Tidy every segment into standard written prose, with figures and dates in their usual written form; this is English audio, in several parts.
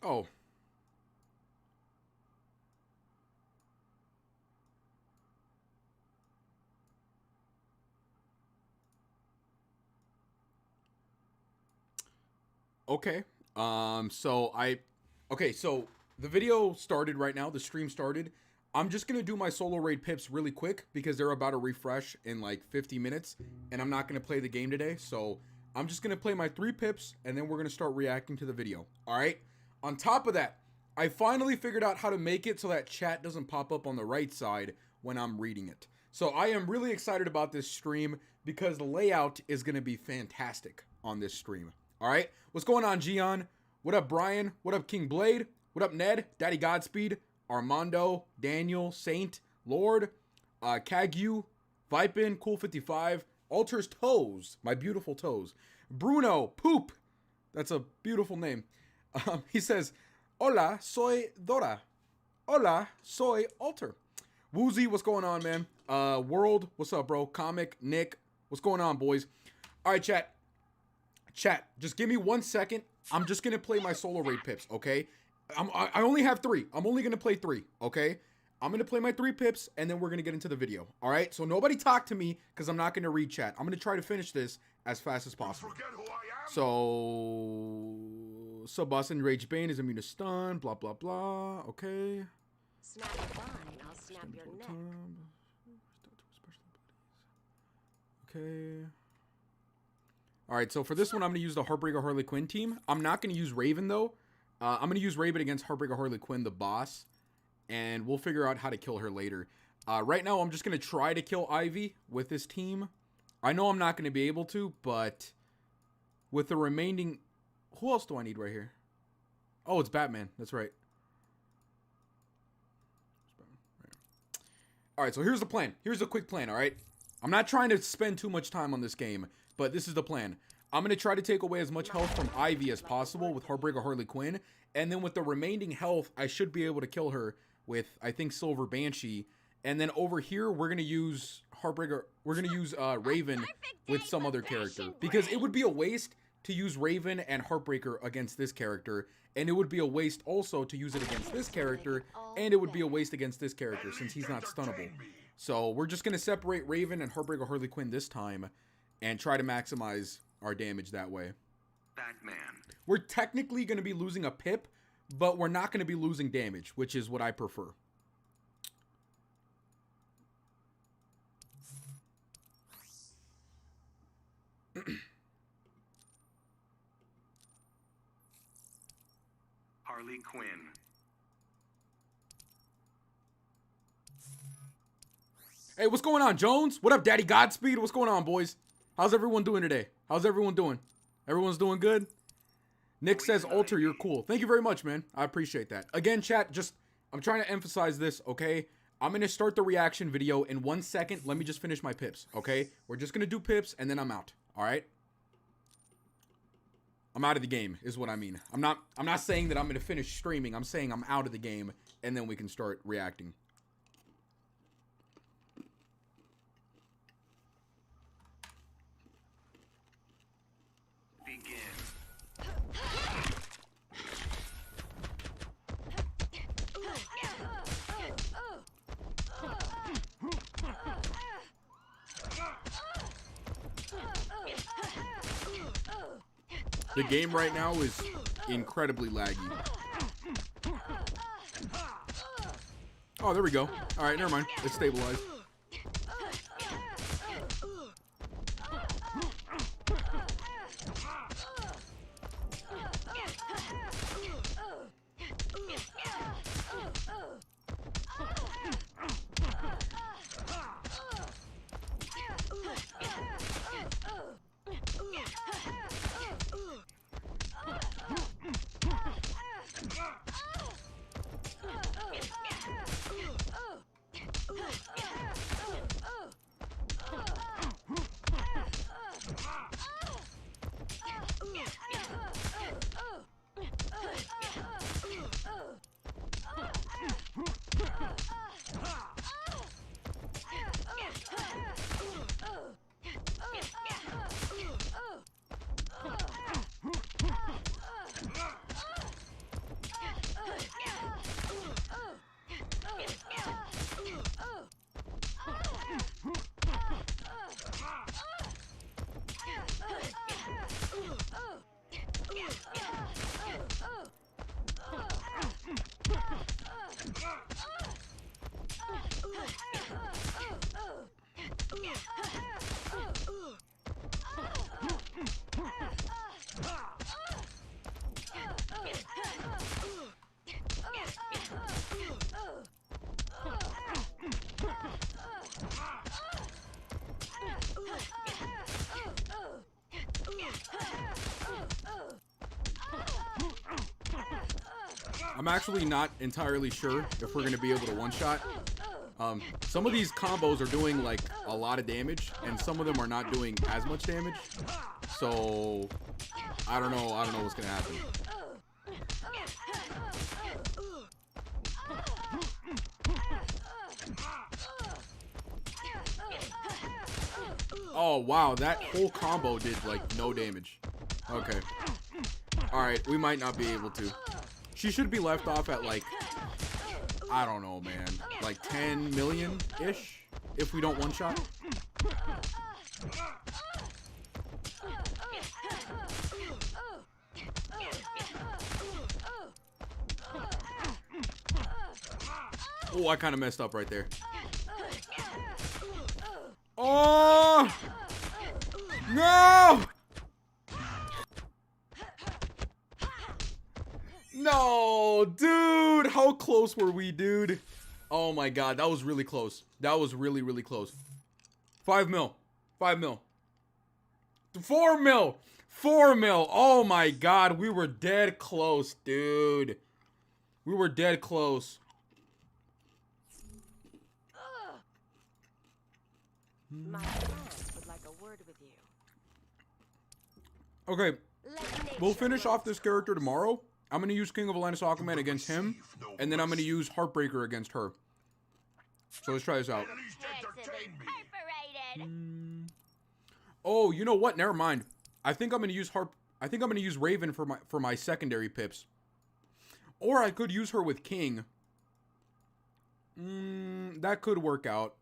Oh. Okay. So the video started right now. The stream started. I'm just going to do my solo raid pips really quick because they're about to refresh in like 50 minutes and I'm not going to play the game today. So I'm just going to play my 3 pips and then we're going to start reacting to the video. All right. On top of that, I finally figured out how to make it so that chat doesn't pop up on the right side when I'm reading it. So I am really excited about this stream because the layout is going to be fantastic on this stream. All right. What's going on, Gian? What up, Brian? What up, King Blade? What up, Ned? Daddy Godspeed? Armando, Daniel, Saint, Lord, Kagu, Vipin, Cool55, Alter's Toes, my beautiful toes, Bruno, Poop, that's a beautiful name. He says, Hola, soy Dora. Hola, soy Alter. Woozy, what's going on, man? World, what's up, bro? Comic, Nick, what's going on, boys? All right, chat. Chat, just give me 1 second. I'm just going to play my solo raid pips, okay? I only have 3. I'm only going to play 3, okay? I'm going to play my 3 pips, and then we're going to get into the video, all right? So nobody talk to me, because I'm not going to read chat. I'm going to try to finish this as fast as possible. So, Sub-Boss and Rage Bane is immune to stun, blah, blah, blah, okay. Snap your vine, I'll snap your neck. Okay. All right, so for this one, I'm going to use the Heartbreaker Harley Quinn team. I'm not going to use Raven, though. I'm going to use Raven against Heartbreaker Harley Quinn, the boss, and we'll figure out how to kill her later. Right now, I'm just going to try to kill Ivy with this team. I know I'm not going to be able to, but with the remaining... Who else do I need right here? Oh, it's Batman. That's right. All right, so here's the plan. Here's a quick plan, all right? I'm not trying to spend too much time on this game, but this is the plan. I'm going to try to take away as much health from Ivy as possible with Heartbreaker Harley Quinn. And then with the remaining health, I should be able to kill her with, I think, Silver Banshee. And then over here, we're going to use Heartbreaker. We're going to use Raven with some other character. Because it would be a waste to use Raven and Heartbreaker against this character. And it would be a waste also to use it against this character. And it would be a waste against this character since he's not stunnable. So we're just going to separate Raven and Heartbreaker Harley Quinn this time. And try to maximize our damage that way. Batman. We're technically going to be losing a pip, but we're not going to be losing damage, which is what I prefer. Harley Quinn. Hey, what's going on, Jones? What up, Daddy Godspeed? What's going on, boys? How's everyone doing today? How's everyone doing? Everyone's doing good? Nick says, Alter, you're cool. Thank you very much, man. I appreciate that. Again, chat, I'm trying to emphasize this, okay? I'm going to start the reaction video in 1 second. Let me just finish my pips, okay? We're just going to do pips, and then I'm out, all right? I'm out of the game, is what I mean. I'm not saying that I'm going to finish streaming. I'm saying I'm out of the game, and then we can start reacting. The game right now is incredibly laggy. Oh, there we go. All right, never mind. It's stabilized. I'm actually not entirely sure if we're going to be able to one-shot. Some of these combos are doing like a lot of damage, and some of them are not doing as much damage. So I don't know what's going to happen. Oh wow, that whole combo did like no damage. Okay. Alright, we might not be able to. She should be left off at like, I don't know, man, like 10 million-ish if we don't one-shot. Oh, I kind of messed up right there. Oh! No! No, dude, how close were we, dude? Oh my god, that was really close. That was really, really close. 5 mil. 5 mil. 4 mil. 4 mil. Oh my god, we were dead close, dude. We were dead close. My class would like a word with you. Okay, we'll finish off this character tomorrow. I'm going to use King of Atlantis Aquaman against him, and then I'm going to use Heartbreaker against her. So let's try this out. Oh, you know what? Never mind. I think I'm going to use Raven for my secondary pips. Or I could use her with King. That could work out.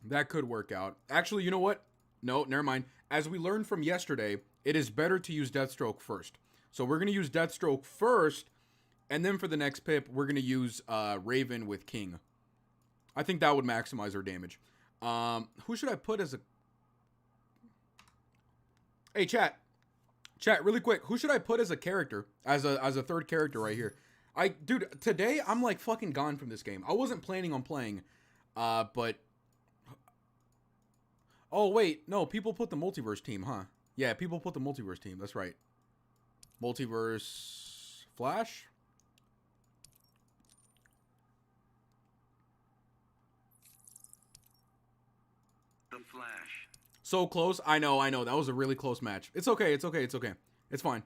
That could work out. Actually, you know what? No, never mind. As we learned from yesterday, it is better to use Deathstroke first. So we're going to use Deathstroke first, and then for the next pip, we're going to use Raven with King. I think that would maximize our damage. Who should I put as a... Hey, chat. Chat, really quick. Who should I put as a character? As a third character right here. Dude, today, I'm like fucking gone from this game. I wasn't planning on playing, but... Oh, wait. No, people put the multiverse team, huh? Yeah, people put the multiverse team. That's right. Multiverse Flash? The Flash. So close. I know. That was a really close match. It's okay. It's fine.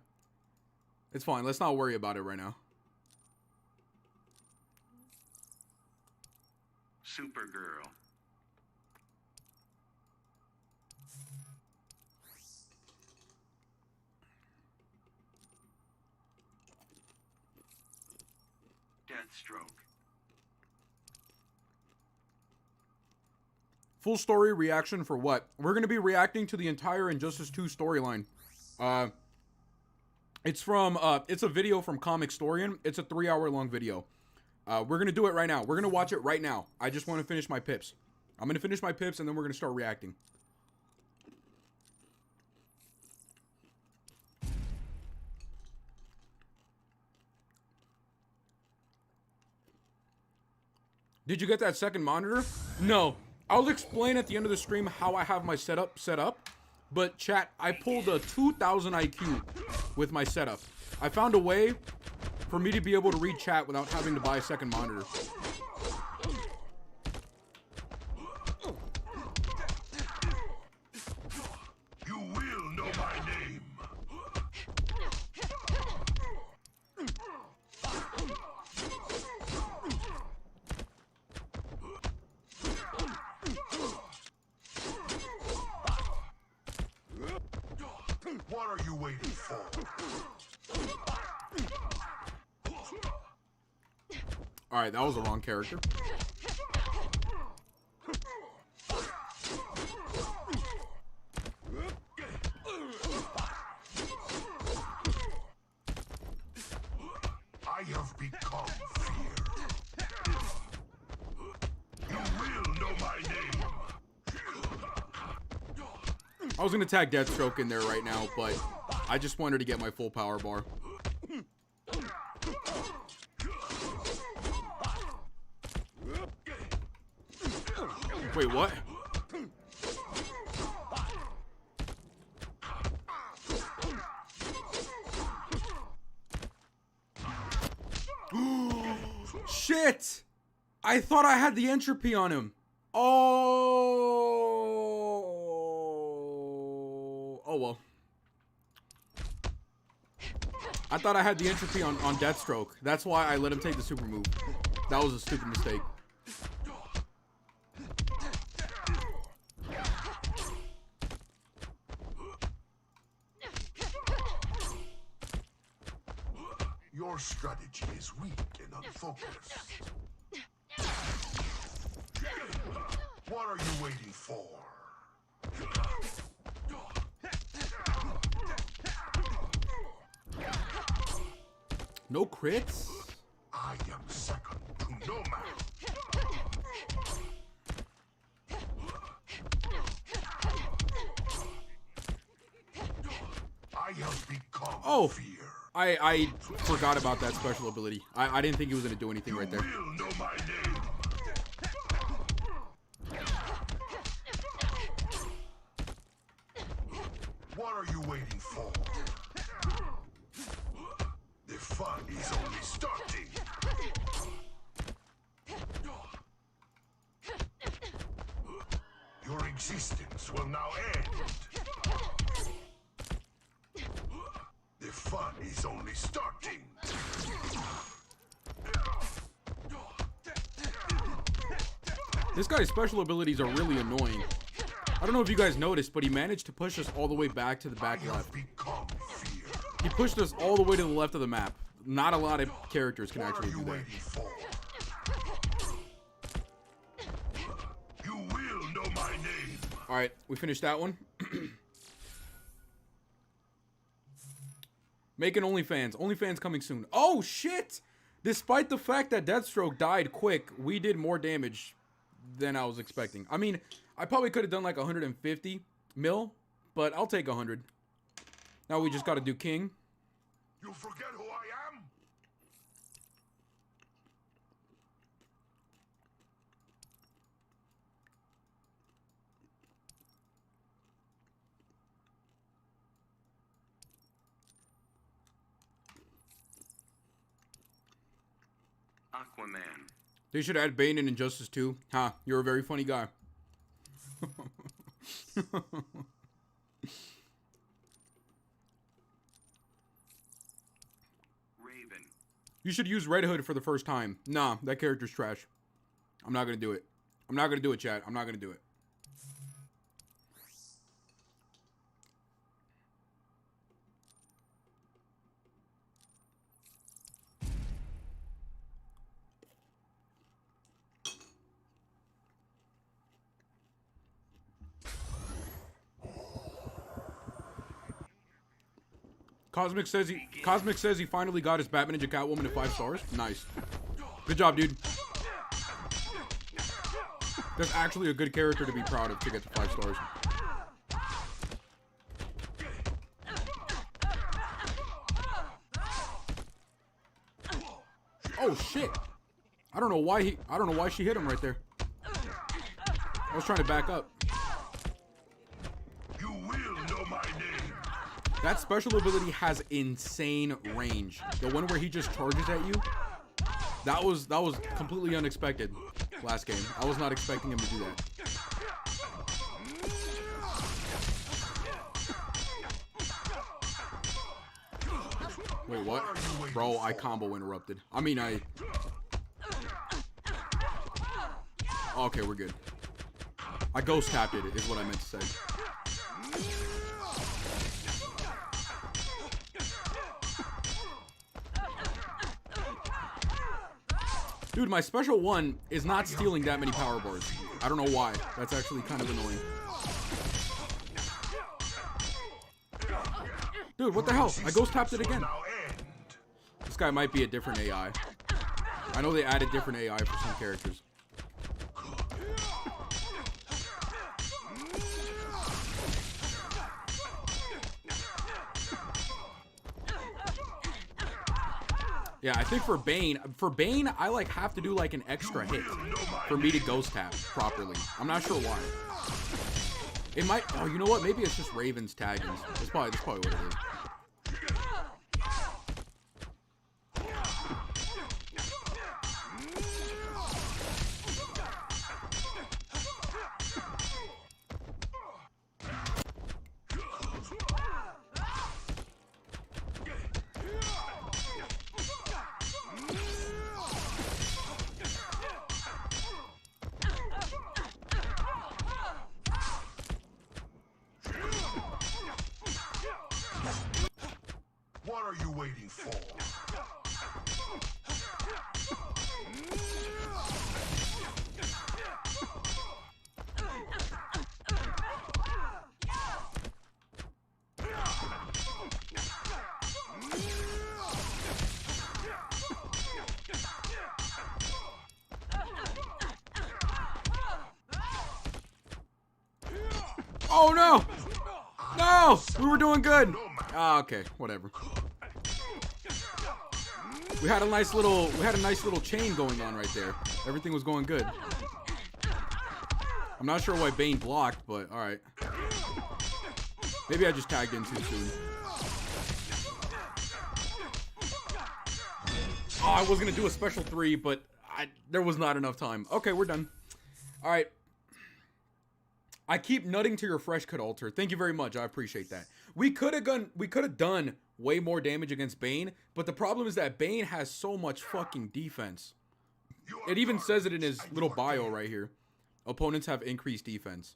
It's fine. Let's not worry about it right now. Supergirl. Deathstroke. Full story reaction for what? We're going to be reacting to the entire Injustice 2 storyline. It's a video from Comic Storian. It's a 3-hour-long video. We're going to do it right now. We're going to watch it right now. I just want to finish my pips. I'm going to finish my pips, and then we're going to start reacting. Did you get that second monitor? No. I'll explain at the end of the stream how I have my setup set up. But chat, I pulled a 2000 IQ with my setup. I found a way for me to be able to read chat without having to buy a second monitor. You will know my name. What are you waiting for? Alright, that was the wrong character. I have become fear. You will know my name. I was gonna tag Deathstroke in there right now, but I just wanted to get my full power bar. Wait, what? Shit! I thought I had the entropy on him. Oh well. I thought I had the entropy on Deathstroke. That's why I let him take the super move. That was a stupid mistake. Your strategy is weak and unfocused. What are you waiting for? No crits? I am second to no man. I have become fear. I forgot about that special ability. I didn't think he was going to do anything right there. You will know my name. What are you waiting for? The fun is only starting. Your existence will now end. The fun is only starting. This guy's special abilities are really annoying. I don't know if you guys noticed, but he managed to push us all the way back to the back left. He pushed us all the way to the left of the map. Not a lot of characters can actually do that. You will know my name. Alright, we finished that one. Making OnlyFans. OnlyFans coming soon. Oh, shit! Despite the fact that Deathstroke died quick, we did more damage than I was expecting. I mean, I probably could have done like 150 mil, but I'll take 100. Now we just got to do King. You forget who I am? Aquaman. They should add Bane in Injustice 2. Ha, you're a very funny guy. Raven. You should use Red Hood for the first time. Nah, that character's trash. I'm not gonna do it. I'm not gonna do it, chat. I'm not gonna do it. Cosmic says he finally got his Batman Ninja Catwoman to 5 stars. Nice. Good job, dude. That's actually a good character to be proud of to get to 5 stars. Oh shit. I don't know why she hit him right there. I was trying to back up. You will know my name. That special ability has insane range. The one where he just charges at you, that was completely unexpected last game. I was not expecting him to do that. Wait, what? Bro, I combo interrupted. I mean, okay, we're good. I ghost tapped it, is what I meant to say. Dude, my special one is not stealing that many power bars. I don't know why. That's actually kind of annoying. Dude, what the hell? I ghost tapped it again. This guy might be a different AI. I know they added different AI for some characters. Yeah, I think for Bane, I like have to do like an extra hit for me to ghost tap properly. I'm not sure why. It might, oh, you know what? Maybe it's just Raven's tagging. That's probably what it is. What are you waiting for? Oh no! No! We were doing good! Ah, okay, whatever. We had a nice little chain going on right there. Everything was going good. I'm not sure why Bane blocked, but alright. Maybe I just tagged in too soon. Oh, I was gonna do a special 3, but there was not enough time. Okay, we're done. Alright. I keep nutting to your fresh cut altar. Thank you very much. I appreciate that. We could have done way more damage against Bane, but the problem is that Bane has so much fucking defense. It even says it in his little bio right here. Opponents have increased defense.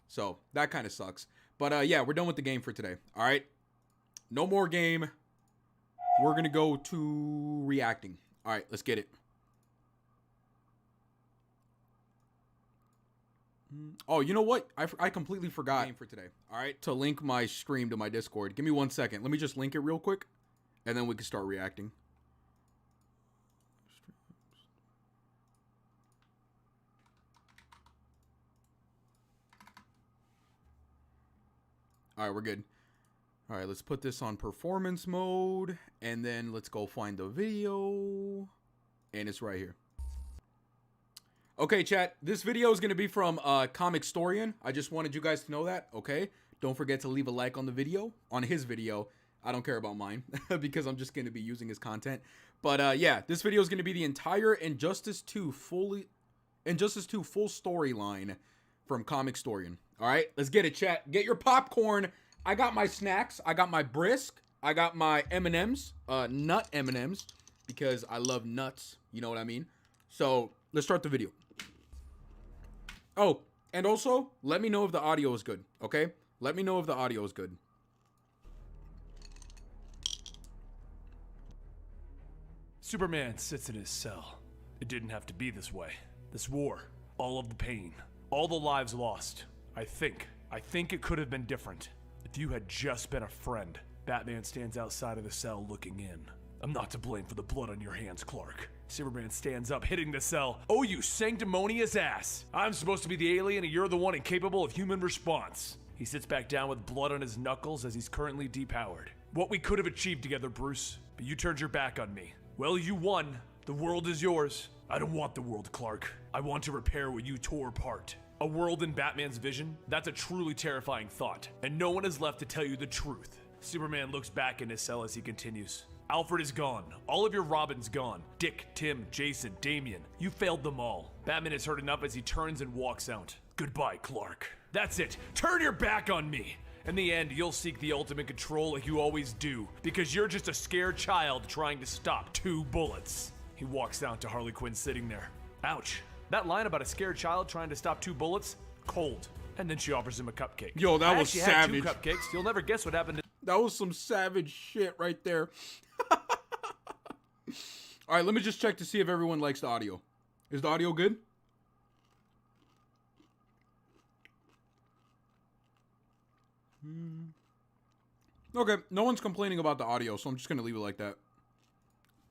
So, that kind of sucks. But yeah, we're done with the game for today. All right. No more game. We're going to go to reacting. All right, let's get it. Oh, you know what? I completely forgot for today. All right, to link my stream to my Discord. Give me 1 second. Let me just link it real quick, and then we can start reacting. All right, we're good. All right, let's put this on performance mode, and then let's go find the video, and it's right here. Okay, chat, this video is going to be from Comic Storian. I just wanted you guys to know that, okay? Don't forget to leave a like on the video, on his video. I don't care about mine, because I'm just going to be using his content. But yeah, this video is going to be the entire Injustice 2 full storyline from Comic Storian. All right, let's get it, chat. Get your popcorn. I got my snacks. I got my brisk. I got my M&Ms, nut M&Ms, because I love nuts. You know what I mean? So let's start the video. Oh, and also, let me know if the audio is good, okay? Let me know if the audio is good. Superman sits in his cell. It didn't have to be this way. This war, all of the pain, all the lives lost. I think it could have been different. If you had just been a friend. Batman stands outside of the cell looking in. I'm not to blame for the blood on your hands, Clark. Superman stands up, hitting the cell. Oh, you sanctimonious ass! I'm supposed to be the alien and you're the one incapable of human response. He sits back down with blood on his knuckles as he's currently depowered. What we could have achieved together, Bruce, but you turned your back on me. Well, you won. The world is yours. I don't want the world, Clark. I want to repair what you tore apart. A world in Batman's vision? That's a truly terrifying thought, and no one is left to tell you the truth. Superman looks back in his cell as he continues. Alfred is gone. All of your Robins gone. Dick, Tim, Jason, Damian. You failed them all. Batman is hurt enough as he turns and walks out. Goodbye, Clark. That's it. Turn your back on me. In the end, you'll seek the ultimate control like you always do, because you're just a scared child trying to stop 2 bullets. He walks out to Harley Quinn sitting there. Ouch. That line about a scared child trying to stop 2 bullets? Cold. And then she offers him a cupcake. Yo, that was savage. Had 2 cupcakes. You'll never guess what happened to... That was some savage shit right there. All right, let me just check to see if everyone likes the audio. Is the audio good? Okay, no one's complaining about the audio, so I'm just gonna leave it like that.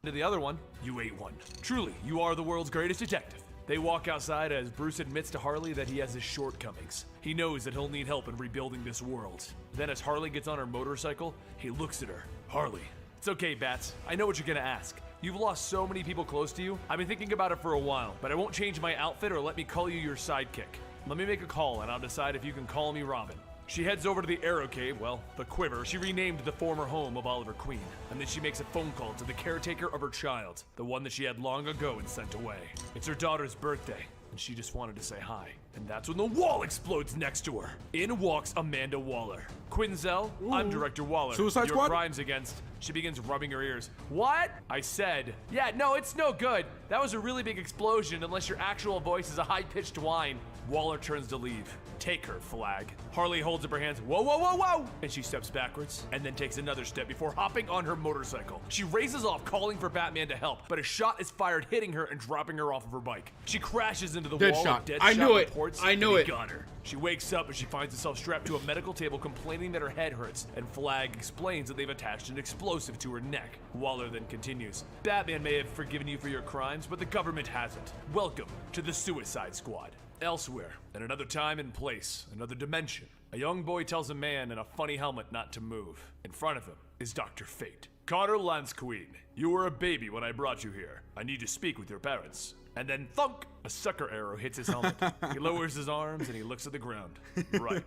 To the other one, you ate one. Truly, you are the world's greatest detective. They walk outside as Bruce admits to Harley that he has his shortcomings. He knows that he'll need help in rebuilding this world. Then as Harley gets on her motorcycle, he looks at her. Harley, it's okay, Bats. I know what you're gonna ask. You've lost so many people close to you. I've been thinking about it for a while, but I won't change my outfit or let me call you your sidekick. Let me make a call and I'll decide if you can call me Robin. She heads over to the Arrow Cave, well, the Quiver. She renamed the former home of Oliver Queen. And then she makes a phone call to the caretaker of her child, the one that she had long ago and sent away. It's her daughter's birthday, and she just wanted to say hi. And that's when the wall explodes next to her. In walks Amanda Waller. Quinzel, I'm Director Waller. Suicide Your Squad? crimes against... She begins rubbing her ears. What? I said. Yeah, no, it's no good. That was a really big explosion unless your actual voice is a high-pitched whine. Waller turns to leave. Take her, Flag. Harley holds up her hands. Whoa, whoa, whoa, whoa! And she steps backwards and then takes another step before hopping on her motorcycle. She races off, calling for Batman to help, but a shot is fired, hitting her and dropping her off of her bike. She crashes into the wall. Deadshot. I knew it. I knew it. Got her. She wakes up and she finds herself strapped to a medical table, complaining that her head hurts, and Flag explains that they've attached an explosive to her neck. Waller then continues. Batman may have forgiven you for your crimes, but the government hasn't. Welcome to the Suicide Squad. Elsewhere, at another time and place, another dimension, a young boy tells a man in a funny helmet not to move. In front of him is Dr. Fate. Connor Lance Queen, you were a baby when I brought you here. I need to speak with your parents. And then thunk! A sucker arrow hits his helmet. He lowers his arms and he looks at the ground. Right.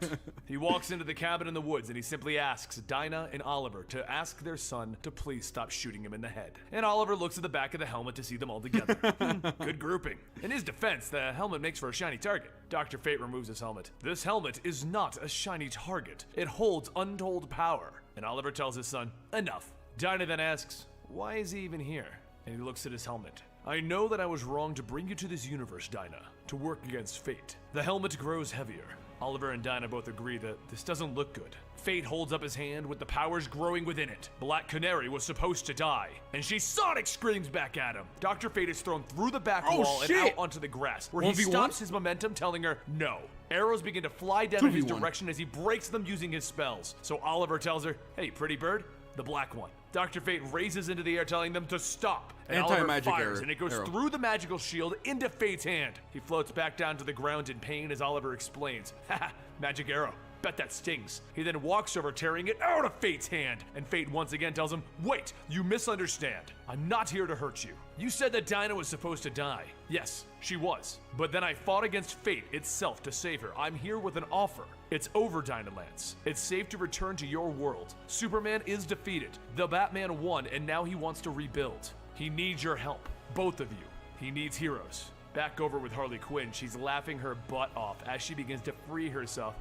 He walks into the cabin in the woods and he simply asks Dinah and Oliver to ask their son to please stop shooting him in the head. And Oliver looks at the back of the helmet to see them all together. Good grouping. In his defense, the helmet makes for a shiny target. Dr. Fate removes his helmet. This helmet is not a shiny target. It holds untold power. And Oliver tells his son, enough. Dinah then asks, why is he even here? And he looks at his helmet. I know that I was wrong to bring you to this universe, Dinah, to work against Fate. The helmet grows heavier. Oliver and Dinah both agree that this doesn't look good. Fate holds up his hand with the powers growing within it. Black Canary was supposed to die, and she Sonic screams back at him. Dr. Fate is thrown through the back wall and out onto the grass, where he 1v1? stops his momentum, telling her no. Arrows begin to fly down in his direction as he breaks them using his spells. So Oliver tells her, hey, pretty bird, the black one. Dr. Fate raises into the air, telling them to stop. And Oliver fires, and it goes through the magical shield into Fate's hand. He floats back down to the ground in pain as Oliver explains. Haha, magic arrow. Bet that stings. He then walks over, tearing it out of Fate's hand. And Fate once again tells him, wait, you misunderstand. I'm not here to hurt you. You said that Dinah was supposed to die. Yes, she was. But then I fought against Fate itself to save her. I'm here with an offer. It's over, Dinah Lance. It's safe to return to your world. Superman is defeated. The Batman won, and now he wants to rebuild. He needs your help. Both of you. He needs heroes. Back over with Harley Quinn, she's laughing her butt off as she begins to free herself.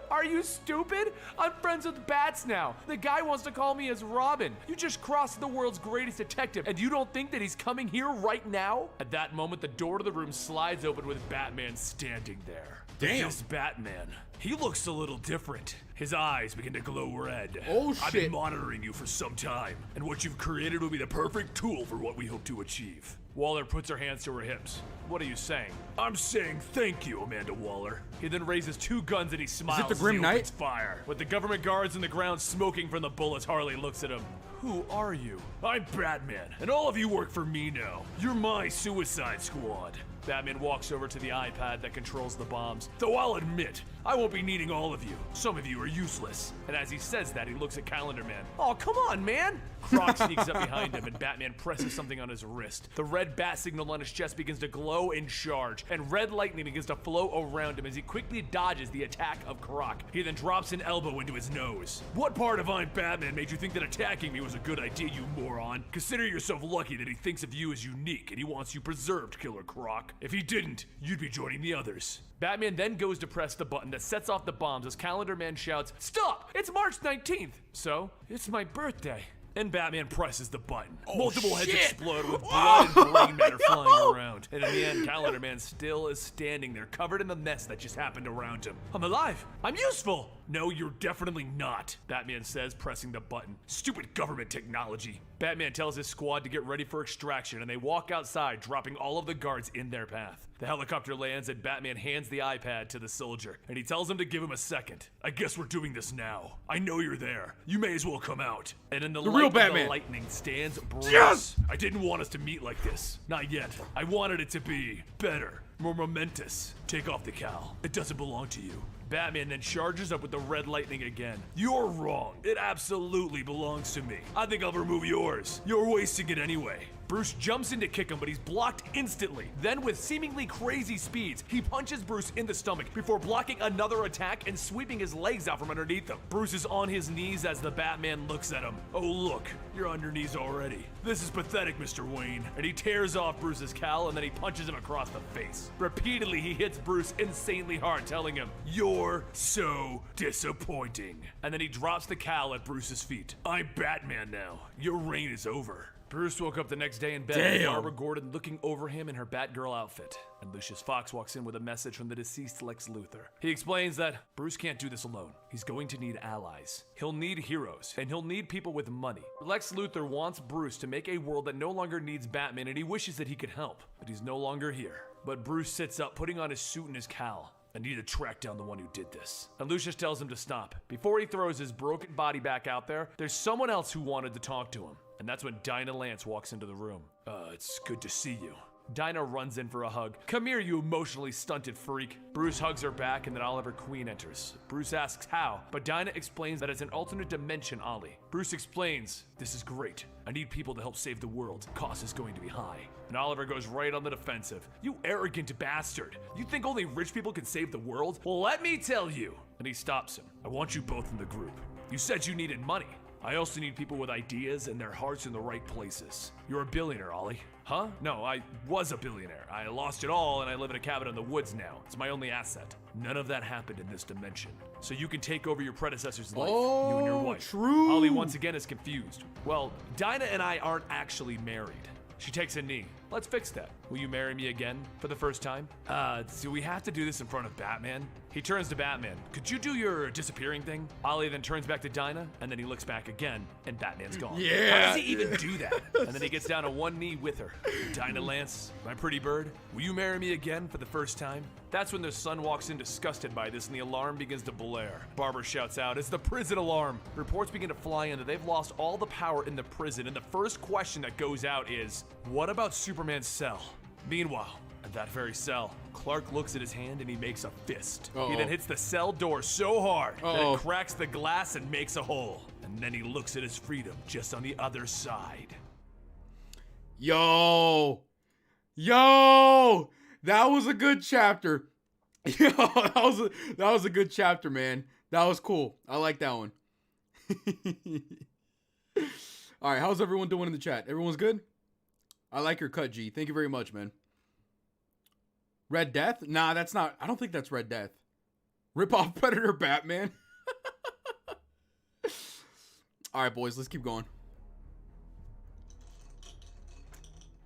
Are you stupid? I'm friends with Bats now. The guy wants to call me as Robin. You just crossed the world's greatest detective, and you don't think that he's coming here right now? At that moment, the door to the room slides open with Batman standing there. Damn. This Batman, he looks a little different. His eyes begin to glow red. Oh, shit. I've been monitoring you for some time, and what you've created will be the perfect tool for what we hope to achieve. Waller puts her hands to her hips. What are you saying? I'm saying thank you, Amanda Waller. He then raises two guns and he smiles. Is it the Grim Knight? Fire. With the government guards in the ground smoking from the bullets, Harley looks at him. Who are you? I'm Batman, and all of you work for me now. You're my Suicide Squad. Batman walks over to the iPad that controls the bombs. Though I'll admit, I won't be needing all of you. Some of you are useless. And as he says that, he looks at Calendar Man. Oh, come on, man! Croc sneaks up behind him and Batman presses something on his wrist. The red bat signal on his chest begins to glow and charge, and red lightning begins to flow around him as he quickly dodges the attack of Croc. He then drops an elbow into his nose. What part of I'm Batman made you think that attacking me was a good idea, you moron? Consider yourself lucky that he thinks of you as unique and he wants you preserved, Killer Croc. If he didn't, you'd be joining the others. Batman then goes to press the button that sets off the bombs as Calendar Man shouts, "Stop! It's March 19th! So, it's my birthday." And Batman presses the button. Multiple heads explode with blood and brain matter flying around. And in the end, Calendar Man still is standing there, covered in the mess that just happened around him. I'm alive! I'm useful! No, you're definitely not, Batman says, pressing the button. Stupid government technology. Batman tells his squad to get ready for extraction, and they walk outside, dropping all of the guards in their path. The helicopter lands, and Batman hands the iPad to the soldier, and he tells him to give him a second. I guess we're doing this now. I know you're there. You may as well come out. And in the light of the lightning stands Bruce. Yes! I didn't want us to meet like this. Not yet. I wanted it to be better. more momentous. Take off the cowl. It doesn't belong to you. Batman then charges up with the red lightning again. You're wrong. It absolutely belongs to me. I think I'll remove yours. You're wasting it anyway. Bruce jumps in to kick him, but he's blocked instantly. Then, with seemingly crazy speeds, he punches Bruce in the stomach before blocking another attack and sweeping his legs out from underneath him. Bruce is on his knees as the Batman looks at him. Oh look, you're on your knees already. This is pathetic, Mr. Wayne. And he tears off Bruce's cowl and then he punches him across the face. Repeatedly, he hits Bruce insanely hard, telling him, "You're so disappointing." And then he drops the cowl at Bruce's feet. I'm Batman now. Your reign is over. Bruce woke up the next day in bed with Barbara Gordon looking over him in her Batgirl outfit. And Lucius Fox walks in with a message from the deceased Lex Luthor. He explains that Bruce can't do this alone. He's going to need allies. He'll need heroes, and he'll need people with money. Lex Luthor wants Bruce to make a world that no longer needs Batman, and he wishes that he could help. But he's no longer here. But Bruce sits up, putting on his suit and his cowl. I need to track down the one who did this. And Lucius tells him to stop. Before he throws his broken body back out there, there's someone else who wanted to talk to him. And that's when Dinah Lance walks into the room. It's good to see you. Dinah runs in for a hug. Come here, you emotionally stunted freak. Bruce hugs her back and then Oliver Queen enters. Bruce asks how, but Dinah explains that it's an alternate dimension Ollie. Bruce explains, this is great. I need people to help save the world. Cost is going to be high. And Oliver goes right on the defensive. You arrogant bastard. You think only rich people can save the world? Well, let me tell you. And he stops him. I want you both in the group. You said you needed money. I also need people with ideas and their hearts in the right places. You're a billionaire, Ollie. Huh? No, I was a billionaire. I lost it all and I live in a cabin in the woods now. It's my only asset. None of that happened in this dimension. So you can take over your predecessor's life, you and your wife. True. Ollie once again is confused. Well, Dinah and I aren't actually married. She takes a knee. Let's fix that. Will you marry me again for the first time? Do we have to do this in front of Batman? He turns to Batman. Could you do your disappearing thing? Ollie then turns back to Dinah, and then he looks back again, and Batman's gone. Yeah. How does he even do that? And then he gets down on one knee with her. Dinah Lance, my pretty bird, will you marry me again for the first time? That's when the son walks in disgusted by this, and the alarm begins to blare. Barbara shouts out, it's the prison alarm. Reports begin to fly in that they've lost all the power in the prison, and the first question that goes out is, what about Superman's cell? Meanwhile, at that very cell, Clark looks at his hand and he makes a fist. He then hits the cell door so hard that it cracks the glass and makes a hole. And then he looks at his freedom just on the other side. Yo, that was a good chapter. Yo, that was a good chapter, man. That was cool. I like that one. All right, how's everyone doing in the chat? Everyone's good? I like your cut, G. Thank you very much, man. Red Death? Nah, that's not. I don't think that's Red Death. Rip off Predator Batman. All right, boys, let's keep going.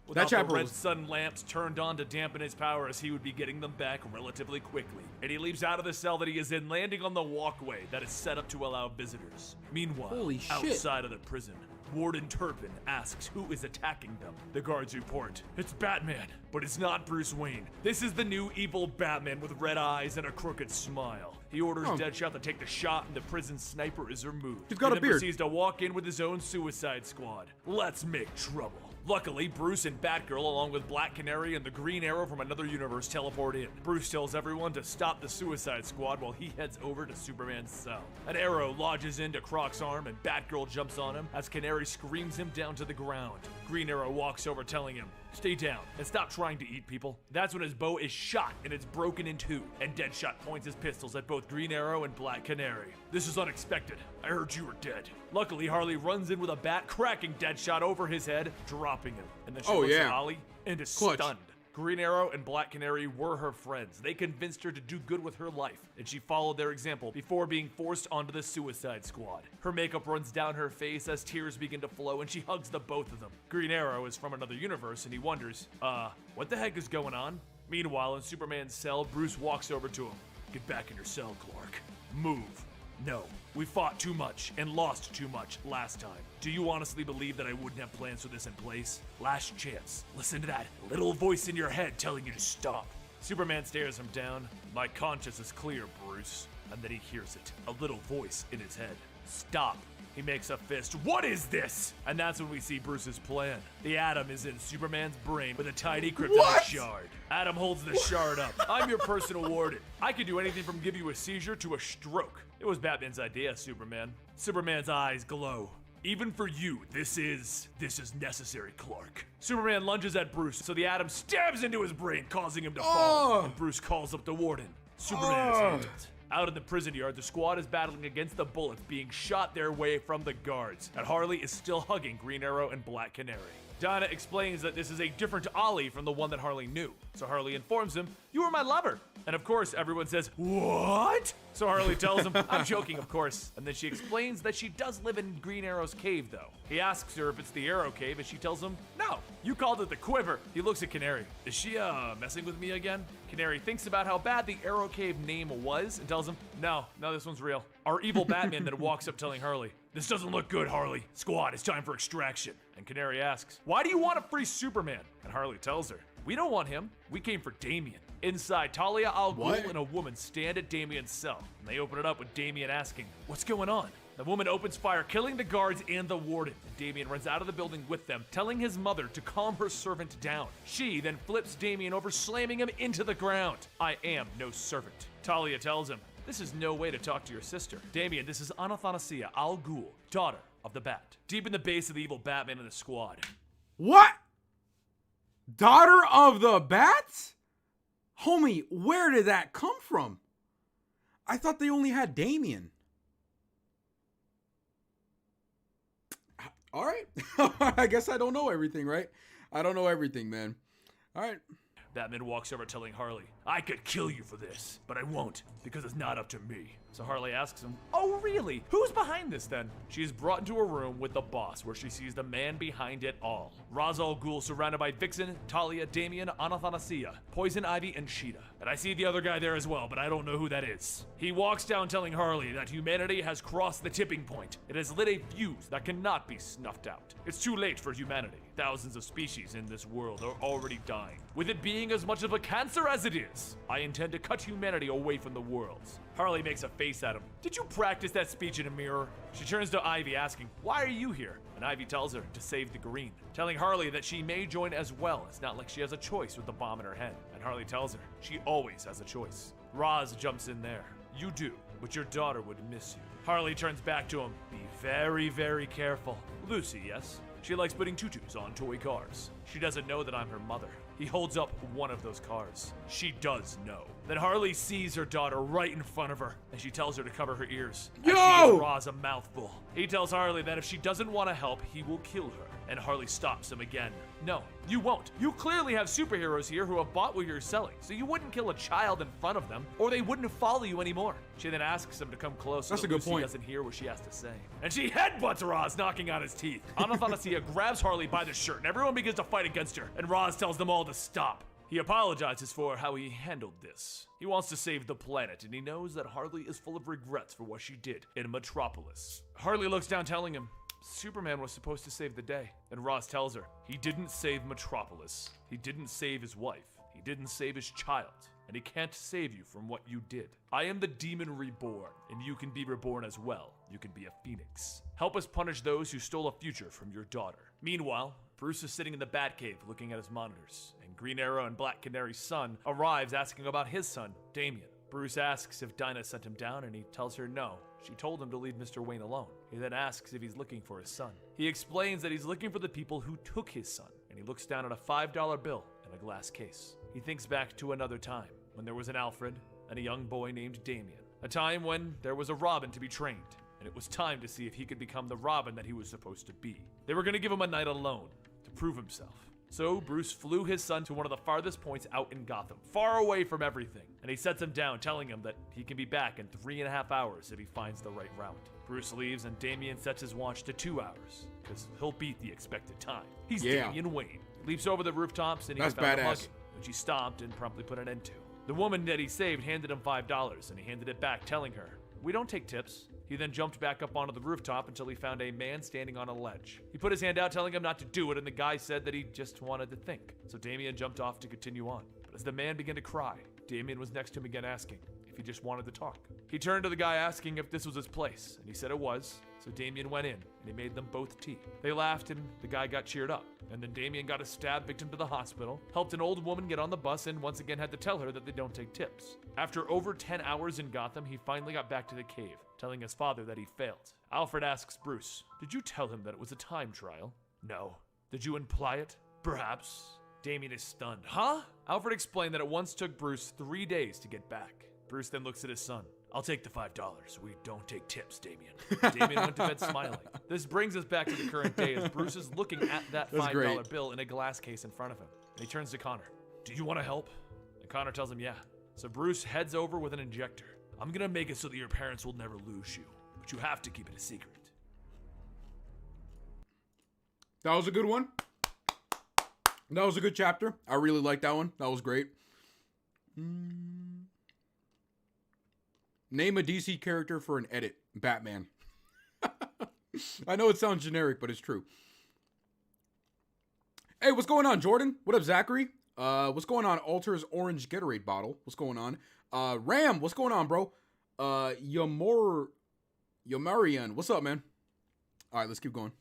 Without the red sun lamps turned on to dampen his power, as he would be getting them back relatively quickly. And he leaps out of the cell that he is in, landing on the walkway that is set up to allow visitors. Meanwhile, outside of the prison, Warden Turpin asks who is attacking them. The guards report, it's Batman, but it's not Bruce Wayne. This is the new evil Batman with red eyes and a crooked smile. He orders Deadshot to take the shot and the prison sniper is removed. He's got a beard. He proceeds to walk in with his own Suicide Squad. Let's make trouble. Luckily, Bruce and Batgirl, along with Black Canary and the Green Arrow from another universe, teleport in. Bruce tells everyone to stop the Suicide Squad while he heads over to Superman's cell. An arrow lodges into Croc's arm and Batgirl jumps on him as Canary screams him down to the ground. Green Arrow walks over telling him, stay down and stop trying to eat people. That's when his bow is shot and it's broken in two, and Deadshot points his pistols at both Green Arrow and Black Canary. This is unexpected. I heard you were dead. Luckily, Harley runs in with a bat, cracking Deadshot over his head, dropping him. And then she looks at Ollie and is stunned. Green Arrow and Black Canary were her friends. They convinced her to do good with her life, and she followed their example before being forced onto the Suicide Squad. Her makeup runs down her face as tears begin to flow, and she hugs the both of them. Green Arrow is from another universe, and he wonders, what the heck is going on? Meanwhile, in Superman's cell, Bruce walks over to him. Get back in your cell, Clark. Move. No, we fought too much and lost too much last time. Do you honestly believe that I wouldn't have plans for this in place? Last chance. Listen to that little voice in your head telling you to stop. Superman stares him down. My conscience is clear, Bruce. and then he hears it, a little voice in his head. Stop. He makes a fist. What is this? And that's when we see Bruce's plan. The atom is in Superman's brain with a tiny kryptonite shard. Adam holds the shard up. I'm your personal warden. I can do anything from give you a seizure to a stroke. It was Batman's idea, Superman. Superman's eyes glow. Even for you, this is necessary, Clark. Superman lunges at Bruce, so the atom stabs into his brain, causing him to fall. And Bruce calls up the warden. Superman is handled. Out in the prison yard, the squad is battling against the bullets being shot their way from the guards, and Harley is still hugging Green Arrow and Black Canary. Dinah explains that this is a different Ollie from the one that Harley knew. So Harley informs him, "You were my lover." And of course, everyone says, "What?" So Harley tells him, "I'm joking, of course." And then she explains that she does live in Green Arrow's cave, though. He asks her if it's the Arrow Cave, and she tells him, "No, you called it the Quiver." He looks at Canary. "Is she, messing with me again?" Canary thinks about how bad the Arrow Cave name was and tells him, No, this one's real. Our evil Batman then walks up telling Harley, "This doesn't look good, Harley. Squad, it's time for extraction." And Canary asks, "Why do you want to free Superman?" And Harley tells her, "We don't want him. We came for Damian." Inside, Talia al Ghul and a woman stand at Damian's cell, and they open it up with Damian asking, "What's going on?" The woman opens fire, killing the guards and the warden. And Damian runs out of the building with them, telling his mother to calm her servant down. She then flips Damian over, slamming him into the ground. "I am no servant." Talia tells him, "This is no way to talk to your sister. Damian, this is Anathanasia al Ghul, daughter of the Bat." Deep in the base of the evil Batman and the squad. What? Daughter of the Bats? Homie, where did that come from? I thought they only had Damian. All right. I guess I don't know everything, right? I don't know everything, man. All right. Batman walks over telling Harley, "I could kill you for this, but I won't, because it's not up to me." So Harley asks him, "Oh really? Who's behind this then?" She is brought into a room with the boss, where she sees the man behind it all. Ra's al Ghul surrounded by Vixen, Talia, Damian, Anathanasia, Poison Ivy, and Sheeta. And I see the other guy there as well, but I don't know who that is. He walks down telling Harley that humanity has crossed the tipping point. It has lit a fuse that cannot be snuffed out. It's too late for humanity. Thousands of species in this world are already dying, with it being as much of a cancer as it is. I intend to cut humanity away from the worlds. Harley makes a face at him. "Did you practice that speech in a mirror?" She turns to Ivy asking, "Why are you here?" And Ivy tells her to save the green, telling Harley that she may join as well. It's not like she has a choice with the bomb in her head. And Harley tells her she always has a choice. Ra's jumps in there. "You do, but your daughter would miss you." Harley turns back to him. "Be very, very careful." "Lucy, yes? She likes putting tutus on toy cars. She doesn't know that I'm her mother." He holds up one of those cars. She does know. Then Harley sees her daughter right in front of her, and she tells her to cover her ears. As she gives Ra's a mouthful. He tells Harley that if she doesn't want to help, he will kill her. And Harley stops him again. "No, you won't. You clearly have superheroes here who have bought what you're selling, so you wouldn't kill a child in front of them, or they wouldn't follow you anymore." She then asks him to come close so That's that a good Lucy point. doesn't hear what she has to say. And she headbutts Ra's, knocking out his teeth. Anathanasia grabs Harley by the shirt, and everyone begins to fight against her, and Ra's tells them all to stop. He apologizes for how he handled this. He wants to save the planet, and he knows that Harley is full of regrets for what she did in Metropolis. Harley looks down, telling him, "Superman was supposed to save the day." And Ra's tells her, he didn't save Metropolis. He didn't save his wife. He didn't save his child. And he can't save you from what you did. I am the demon reborn, and you can be reborn as well. You can be a phoenix. Help us punish those who stole a future from your daughter. Meanwhile, Bruce is sitting in the Batcave looking at his monitors, and Green Arrow and Black Canary's son arrives asking about his son, Damian. Bruce asks if Dinah sent him down, and he tells her no. She told him to leave Mr. Wayne alone. He then asks if he's looking for his son. He explains that he's looking for the people who took his son, and he looks down at a $5 bill in a glass case. He thinks back to another time, when there was an Alfred and a young boy named Damian. A time when there was a Robin to be trained, and it was time to see if he could become the Robin that he was supposed to be. They were going to give him a night alone to prove himself. So Bruce flew his son to one of the farthest points out in Gotham, far away from everything, and he sets him down, telling him that he can be back in 3.5 hours if he finds the right route. Bruce leaves, and Damian sets his watch to 2 hours, because he'll beat the expected time. He's Damian Wayne. He leaps over the rooftops, and he found a mugging, which he stomped and promptly put an end to. The woman that he saved handed him $5, and he handed it back, telling her, "We don't take tips." He then jumped back up onto the rooftop until he found a man standing on a ledge. He put his hand out, telling him not to do it, and the guy said that he just wanted to think. So Damian jumped off to continue on. But as the man began to cry, Damian was next to him again, asking if if he just wanted to talk. He turned to the guy asking if this was his place, and he said it was, so Damian went in, and he made them both tea. They laughed, and the guy got cheered up. And then Damian got a stab victim to the hospital, helped an old woman get on the bus, and once again had to tell her that they don't take tips. After over 10 hours in Gotham, he finally got back to the cave, telling his father that he failed. Alfred asks Bruce, "Did you tell him that it was a time trial?" "No." "Did you imply it?" "Perhaps." Damian is stunned. "Huh?" Alfred explained that it once took Bruce 3 days to get back. Bruce then looks at his son. "I'll take the $5. We don't take tips, Damian." Damian went to bed smiling. This brings us back to the current day as Bruce is looking at that $5 bill in a glass case in front of him. And he turns to Connor. "Do you want to help?" And Connor tells him yeah. So Bruce heads over with an injector. "I'm gonna make it so that your parents will never lose you, but you have to keep it a secret." That was a good one. That was a good chapter. I really liked that one. That was great. Name a DC character for an edit. Batman. I know it sounds generic, but it's true. Hey, what's going on, Jordan? What up, Zachary? What's going on, Alter's Orange Gatorade Bottle? What's going on? Ram, what's going on, bro? Yomarian, what's up, man? All right, let's keep going.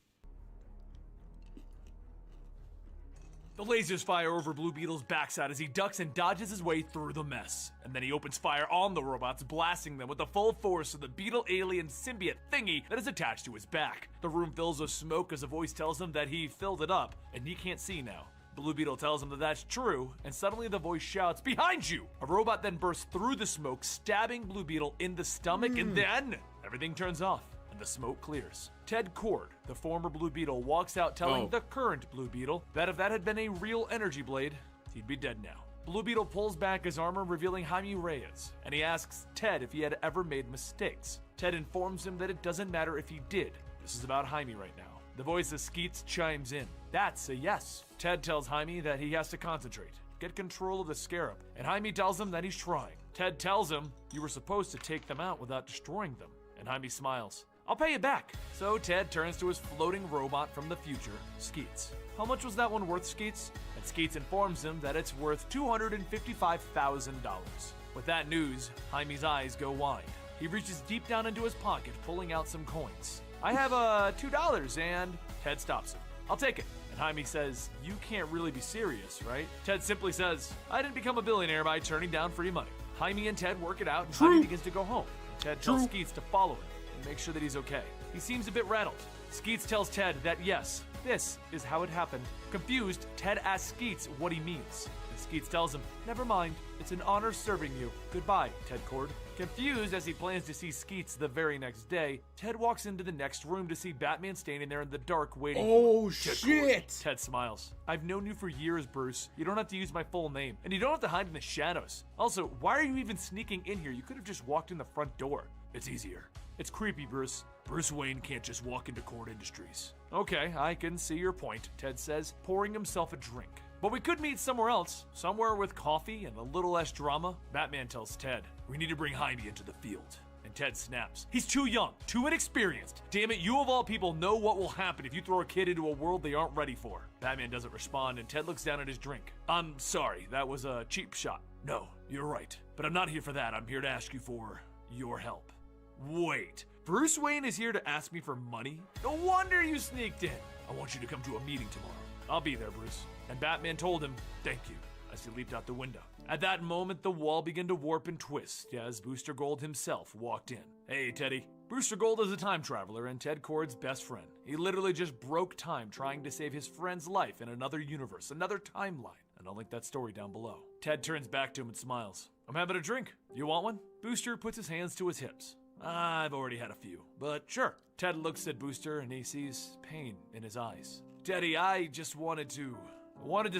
The lasers fire over Blue Beetle's backside as he ducks and dodges his way through the mess. And then he opens fire on the robots, blasting them with the full force of the Beetle alien symbiote thingy that is attached to his back. The room fills with smoke as a voice tells him that he filled it up, and he can't see now. Blue Beetle tells him that that's true, and suddenly the voice shouts, "Behind you!" A robot then bursts through the smoke, stabbing Blue Beetle in the stomach, and then everything turns off. The smoke clears. Ted Kord, the former Blue Beetle, walks out telling the current Blue Beetle that if that had been a real energy blade, he'd be dead now. Blue Beetle pulls back his armor, revealing Jaime Reyes, and he asks Ted if he had ever made mistakes. Ted informs him that it doesn't matter if he did. This is about Jaime right now. The voice of Skeets chimes in. That's a yes. Ted tells Jaime that he has to concentrate, get control of the Scarab, and Jaime tells him that he's trying. Ted tells him, "You were supposed to take them out without destroying them," and Jaime smiles. "I'll pay you back." So Ted turns to his floating robot from the future, Skeets. "How much was that one worth, Skeets?" And Skeets informs him that it's worth $255,000. With that news, Jaime's eyes go wide. He reaches deep down into his pocket, pulling out some coins. "I have $2 and..." Ted stops him. "I'll take it." And Jaime says, "You can't really be serious, right?" Ted simply says, "I didn't become a billionaire by turning down free money." Jaime and Ted work it out, and Jaime begins to go home. Ted tells Skeets to follow him and make sure that he's okay. He seems a bit rattled. Skeets tells Ted that yes, this is how it happened. Confused, Ted asks Skeets what he means. And Skeets tells him, "Never mind, it's an honor serving you. Goodbye, Ted Kord." Confused as he plans to see Skeets the very next day, Ted walks into the next room to see Batman standing there in the dark waiting for him. Shit! Ted smiles. "I've known you for years, Bruce. You don't have to use my full name, and you don't have to hide in the shadows. Also, why are you even sneaking in here? You could have just walked in the front door." "It's easier." "It's creepy, Bruce. Bruce Wayne can't just walk into Kord Industries." "Okay, I can see your point," Ted says, pouring himself a drink. "But we could meet somewhere else, somewhere with coffee and a little less drama." Batman tells Ted, "We need to bring Jaime into the field." And Ted snaps, "He's too young, too inexperienced. Damn it, you of all people know what will happen if you throw a kid into a world they aren't ready for." Batman doesn't respond, and Ted looks down at his drink. "I'm sorry, that was a cheap shot." "No, you're right. But I'm not here for that. I'm here to ask you for your help." "Wait, Bruce Wayne is here to ask me for money? No wonder you sneaked in." "I want you to come to a meeting tomorrow." "I'll be there, Bruce." And Batman told him, "Thank you," as he leaped out the window. At that moment, the wall began to warp and twist as Booster Gold himself walked in. "Hey, Teddy." Booster Gold is a time traveler and Ted Kord's best friend. He literally just broke time trying to save his friend's life in another universe, another timeline. And I'll link that story down below. Ted turns back to him and smiles. "I'm having a drink. You want one?" Booster puts his hands to his hips. "I've already had a few, but sure." Ted looks at Booster and he sees pain in his eyes. "Teddy, I just wanted to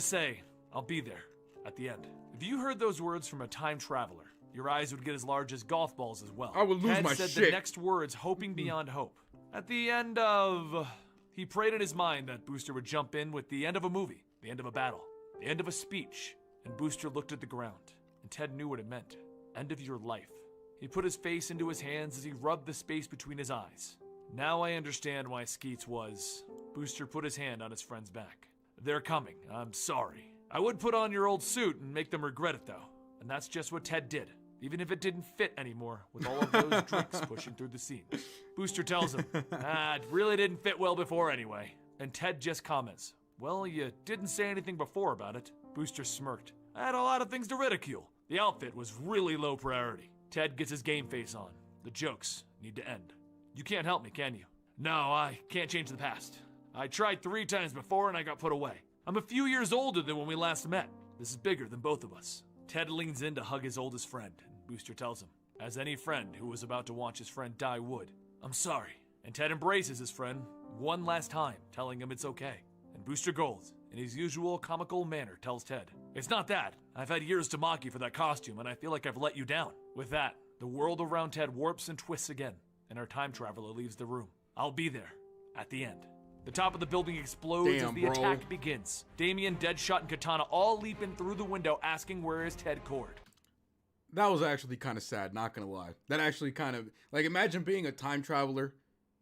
say I'll be there at the end." If you heard those words from a time traveler, your eyes would get as large as golf balls as well. I would lose my Ted said shit. the next words, hoping beyond hope. At the end of... He prayed in his mind that Booster would jump in with the end of a movie, the end of a battle, the end of a speech, and Booster looked at the ground, and Ted knew what it meant. End of your life. He put his face into his hands as he rubbed the space between his eyes. Now I understand why Skeets was... Booster put his hand on his friend's back. "They're coming. I'm sorry. I would put on your old suit and make them regret it, though." And that's just what Ted did. even if it didn't fit anymore with all of those drinks pushing through the scene. Booster tells him, it really didn't fit well before anyway. And Ted just comments, well, you didn't say anything before about it. Booster smirked. I had a lot of things to ridicule. The outfit was really low priority. Ted gets his game face on. The jokes need to end. You can't help me, can you? No, I can't change the past. I tried 3 times before and I got put away. I'm a few years older than when we last met. This is bigger than both of us. Ted leans in to hug his oldest friend, and Booster tells him, as any friend who was about to watch his friend die would, I'm sorry. And Ted embraces his friend one last time, telling him it's okay. And Booster Gold, in his usual comical manner, tells Ted, it's not that. I've had years to mock you for that costume, and I feel like I've let you down. With that, the world around Ted warps and twists again, and our time traveler leaves the room. I'll be there, at the end. The top of the building explodes as the attack begins. Damian, Deadshot, and Katana all leap in through the window asking where is Ted Cord. That was actually kind of sad, not gonna lie. That actually kind of, like, imagine being a time traveler,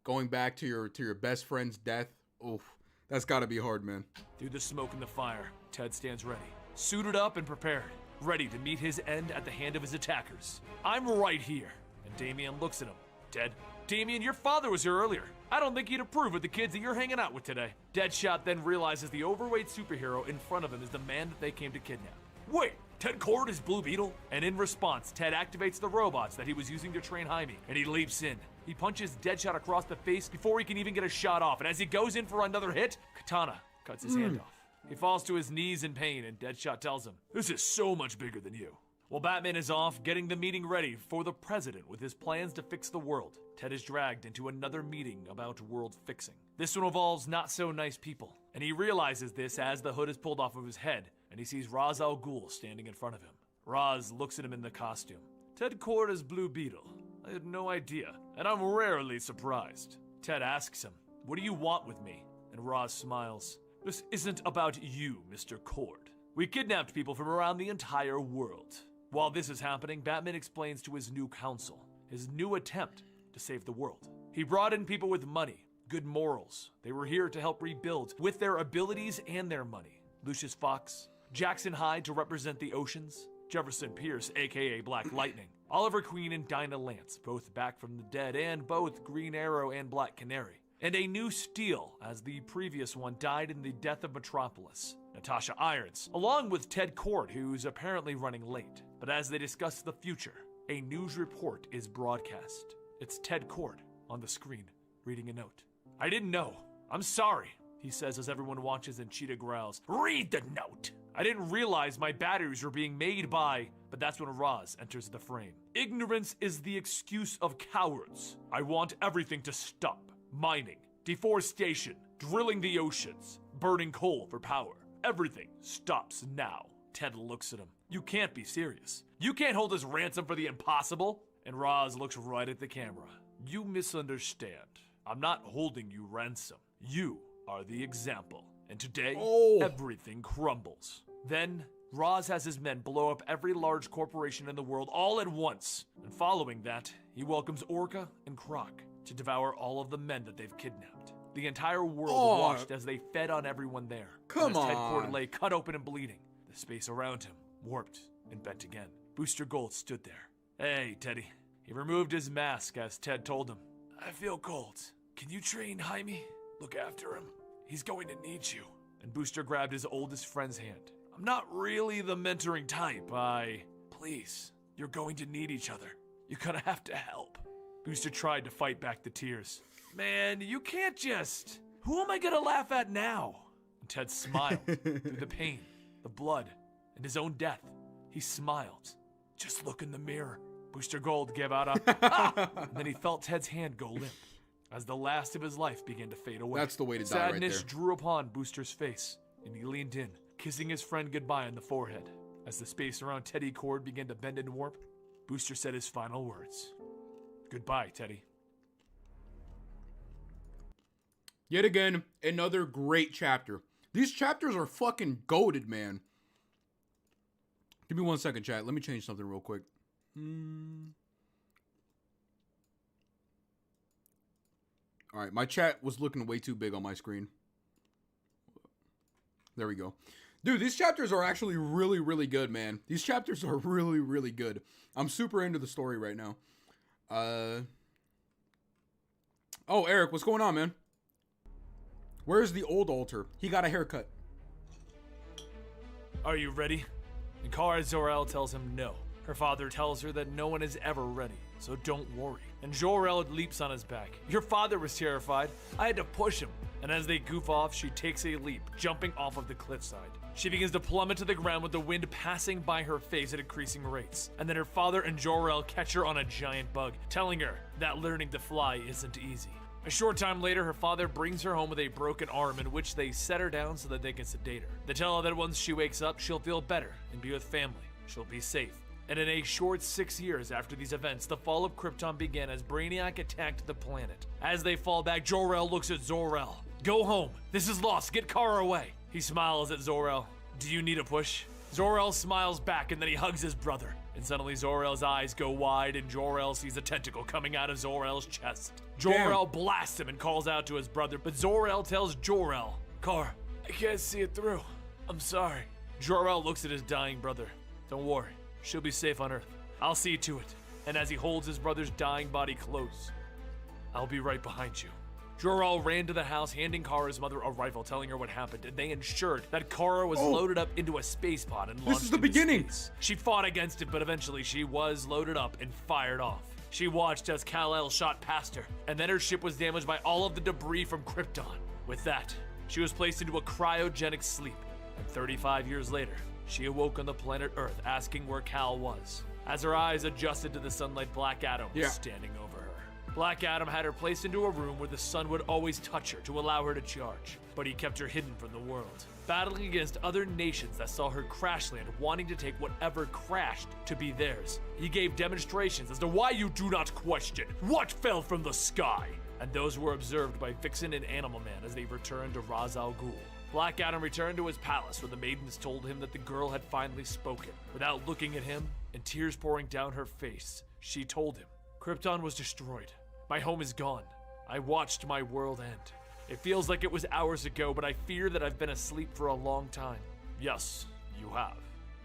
going back to your best friend's death. Oof, that's gotta be hard, man. Through the smoke and the fire, Ted stands ready, suited up and prepared, ready to meet his end at the hand of his attackers. I'm right here. And Damian looks at him. Ted, Damian, your father was here earlier. I don't think he'd approve of the kids that you're hanging out with today. Deadshot then realizes the overweight superhero in front of him is the man that they came to kidnap. Wait, Ted Cord is Blue Beetle? And in response, Ted activates the robots that he was using to train Jaime, and he leaps in. He punches Deadshot across the face before he can even get a shot off, and as he goes in for another hit, Katana cuts his hand off. He falls to his knees in pain, and Deadshot tells him, this is so much bigger than you. While Batman is off, getting the meeting ready for the president with his plans to fix the world, Ted is dragged into another meeting about world fixing. This one involves not so nice people, and he realizes this as the hood is pulled off of his head, and he sees Ra's al Ghul standing in front of him. Ra's looks at him in the costume. Ted Cord is Blue Beetle. I had no idea, and I'm rarely surprised. Ted asks him, what do you want with me? And Ra's smiles. This isn't about you, Mr. Cord. We kidnapped people from around the entire world. While this is happening, Batman explains to his new council his new attempt to save the world. He brought in people with money, good morals. They were here to help rebuild with their abilities and their money. Lucius Fox, Jackson Hyde to represent the oceans, Jefferson Pierce, aka Black Lightning, Oliver Queen and Dinah Lance, both back from the dead, and both Green Arrow and Black Canary. And a new Steel, as the previous one died in the death of Metropolis, Natasha Irons, along with Ted Cord, who's apparently running late. But as they discuss the future, a news report is broadcast. It's Ted Cord on the screen, reading a note. I didn't know. I'm sorry, he says as everyone watches and Cheetah growls. Read the note! I didn't realize my batteries were being made by... But that's when Ra's enters the frame. Ignorance is the excuse of cowards. I want everything to stop. Mining, deforestation, drilling the oceans, burning coal for power. Everything stops now. Ted looks at him. You can't be serious. You can't hold us ransom for the impossible. And Ra's looks right at the camera. You misunderstand. I'm not holding you ransom. You are the example. And today, everything crumbles. Then, Ra's has his men blow up every large corporation in the world all at once. And following that, he welcomes Orca and Croc to devour all of the men that they've kidnapped. The entire world watched as they fed on everyone there. Come on. Ted Cord lay cut open and bleeding. The space around him warped and bent again. Booster Gold stood there. Hey, Teddy. He removed his mask as Ted told him. I feel cold. Can you train Jaime? Look after him. He's going to need you. And Booster grabbed his oldest friend's hand. I'm not really the mentoring type. Please, you're going to need each other. You're gonna have to help. Booster tried to fight back the tears. Man, you can't just... Who am I gonna laugh at now? And Ted smiled through the pain, the blood, and his own death. He smiled. Just look in the mirror. Booster Gold gave out a and then he felt Ted's hand go limp as the last of his life began to fade away. That's the way to die right there. Sadness drew upon Booster's face, and he leaned in, kissing his friend goodbye on the forehead. As the space around Teddy Cord began to bend and warp, Booster said his final words. Goodbye, Teddy. Yet again, another great chapter. These chapters are fucking goated, man. Give me 1 second, chat. Let me change something real quick. Alright, my chat was looking way too big on my screen. There we go. Dude, these chapters are actually really, really good, man. These chapters are really, really good. I'm super into the story right now. Oh, Eric, what's going on, man? Where's the old altar? He got a haircut. Are you ready? And Kara Zor-El tells him no. Her father tells her that no one is ever ready, so don't worry. And Jor-El leaps on his back. Your father was terrified. I had to push him. And as they goof off, she takes a leap, jumping off of the cliffside. She begins to plummet to the ground with the wind passing by her face at increasing rates. And then her father and Jor-El catch her on a giant bug, telling her that learning to fly isn't easy. A short time later, her father brings her home with a broken arm in which they set her down so that they can sedate her. They tell her that once she wakes up, she'll feel better and be with family. She'll be safe. And in a short 6 years after these events, the fall of Krypton began as Brainiac attacked the planet. As they fall back, Jor-El looks at Zor-El. Go home. This is lost. Get Kara away. He smiles at Zor-El. Do you need a push? Zor-El smiles back and then he hugs his brother. And suddenly Zor-El's eyes go wide and Jor-El sees a tentacle coming out of Zor-El's chest. Jor-El blasts him and calls out to his brother, but Zor-El tells Jor-El, Kara, I can't see it through. I'm sorry. Jor-El looks at his dying brother. Don't worry. She'll be safe on Earth. I'll see to it. And as he holds his brother's dying body close, I'll be right behind you. Jor-El ran to the house, handing Kara's mother a rifle, telling her what happened, and they ensured that Kara was loaded up into a space pod and launched into space. She fought against it, but eventually she was loaded up and fired off. She watched as Kal-El shot past her, and then her ship was damaged by all of the debris from Krypton. With that, she was placed into a cryogenic sleep, and 35 years later, she awoke on the planet Earth, asking where Kal was. As her eyes adjusted to the sunlight, Black Adam was standing over her. Black Adam had her placed into a room where the sun would always touch her to allow her to charge, but he kept her hidden from the world, battling against other nations that saw her crash land, wanting to take whatever crashed to be theirs. He gave demonstrations as to why you do not question what fell from the sky, and those were observed by Vixen and Animal Man as they returned to Ra's al Ghul. Black Adam returned to his palace where the maidens told him that the girl had finally spoken. Without looking at him and tears pouring down her face, she told him, Krypton was destroyed. My home is gone. I watched my world end. It feels like it was hours ago, but I fear that I've been asleep for a long time. Yes, you have.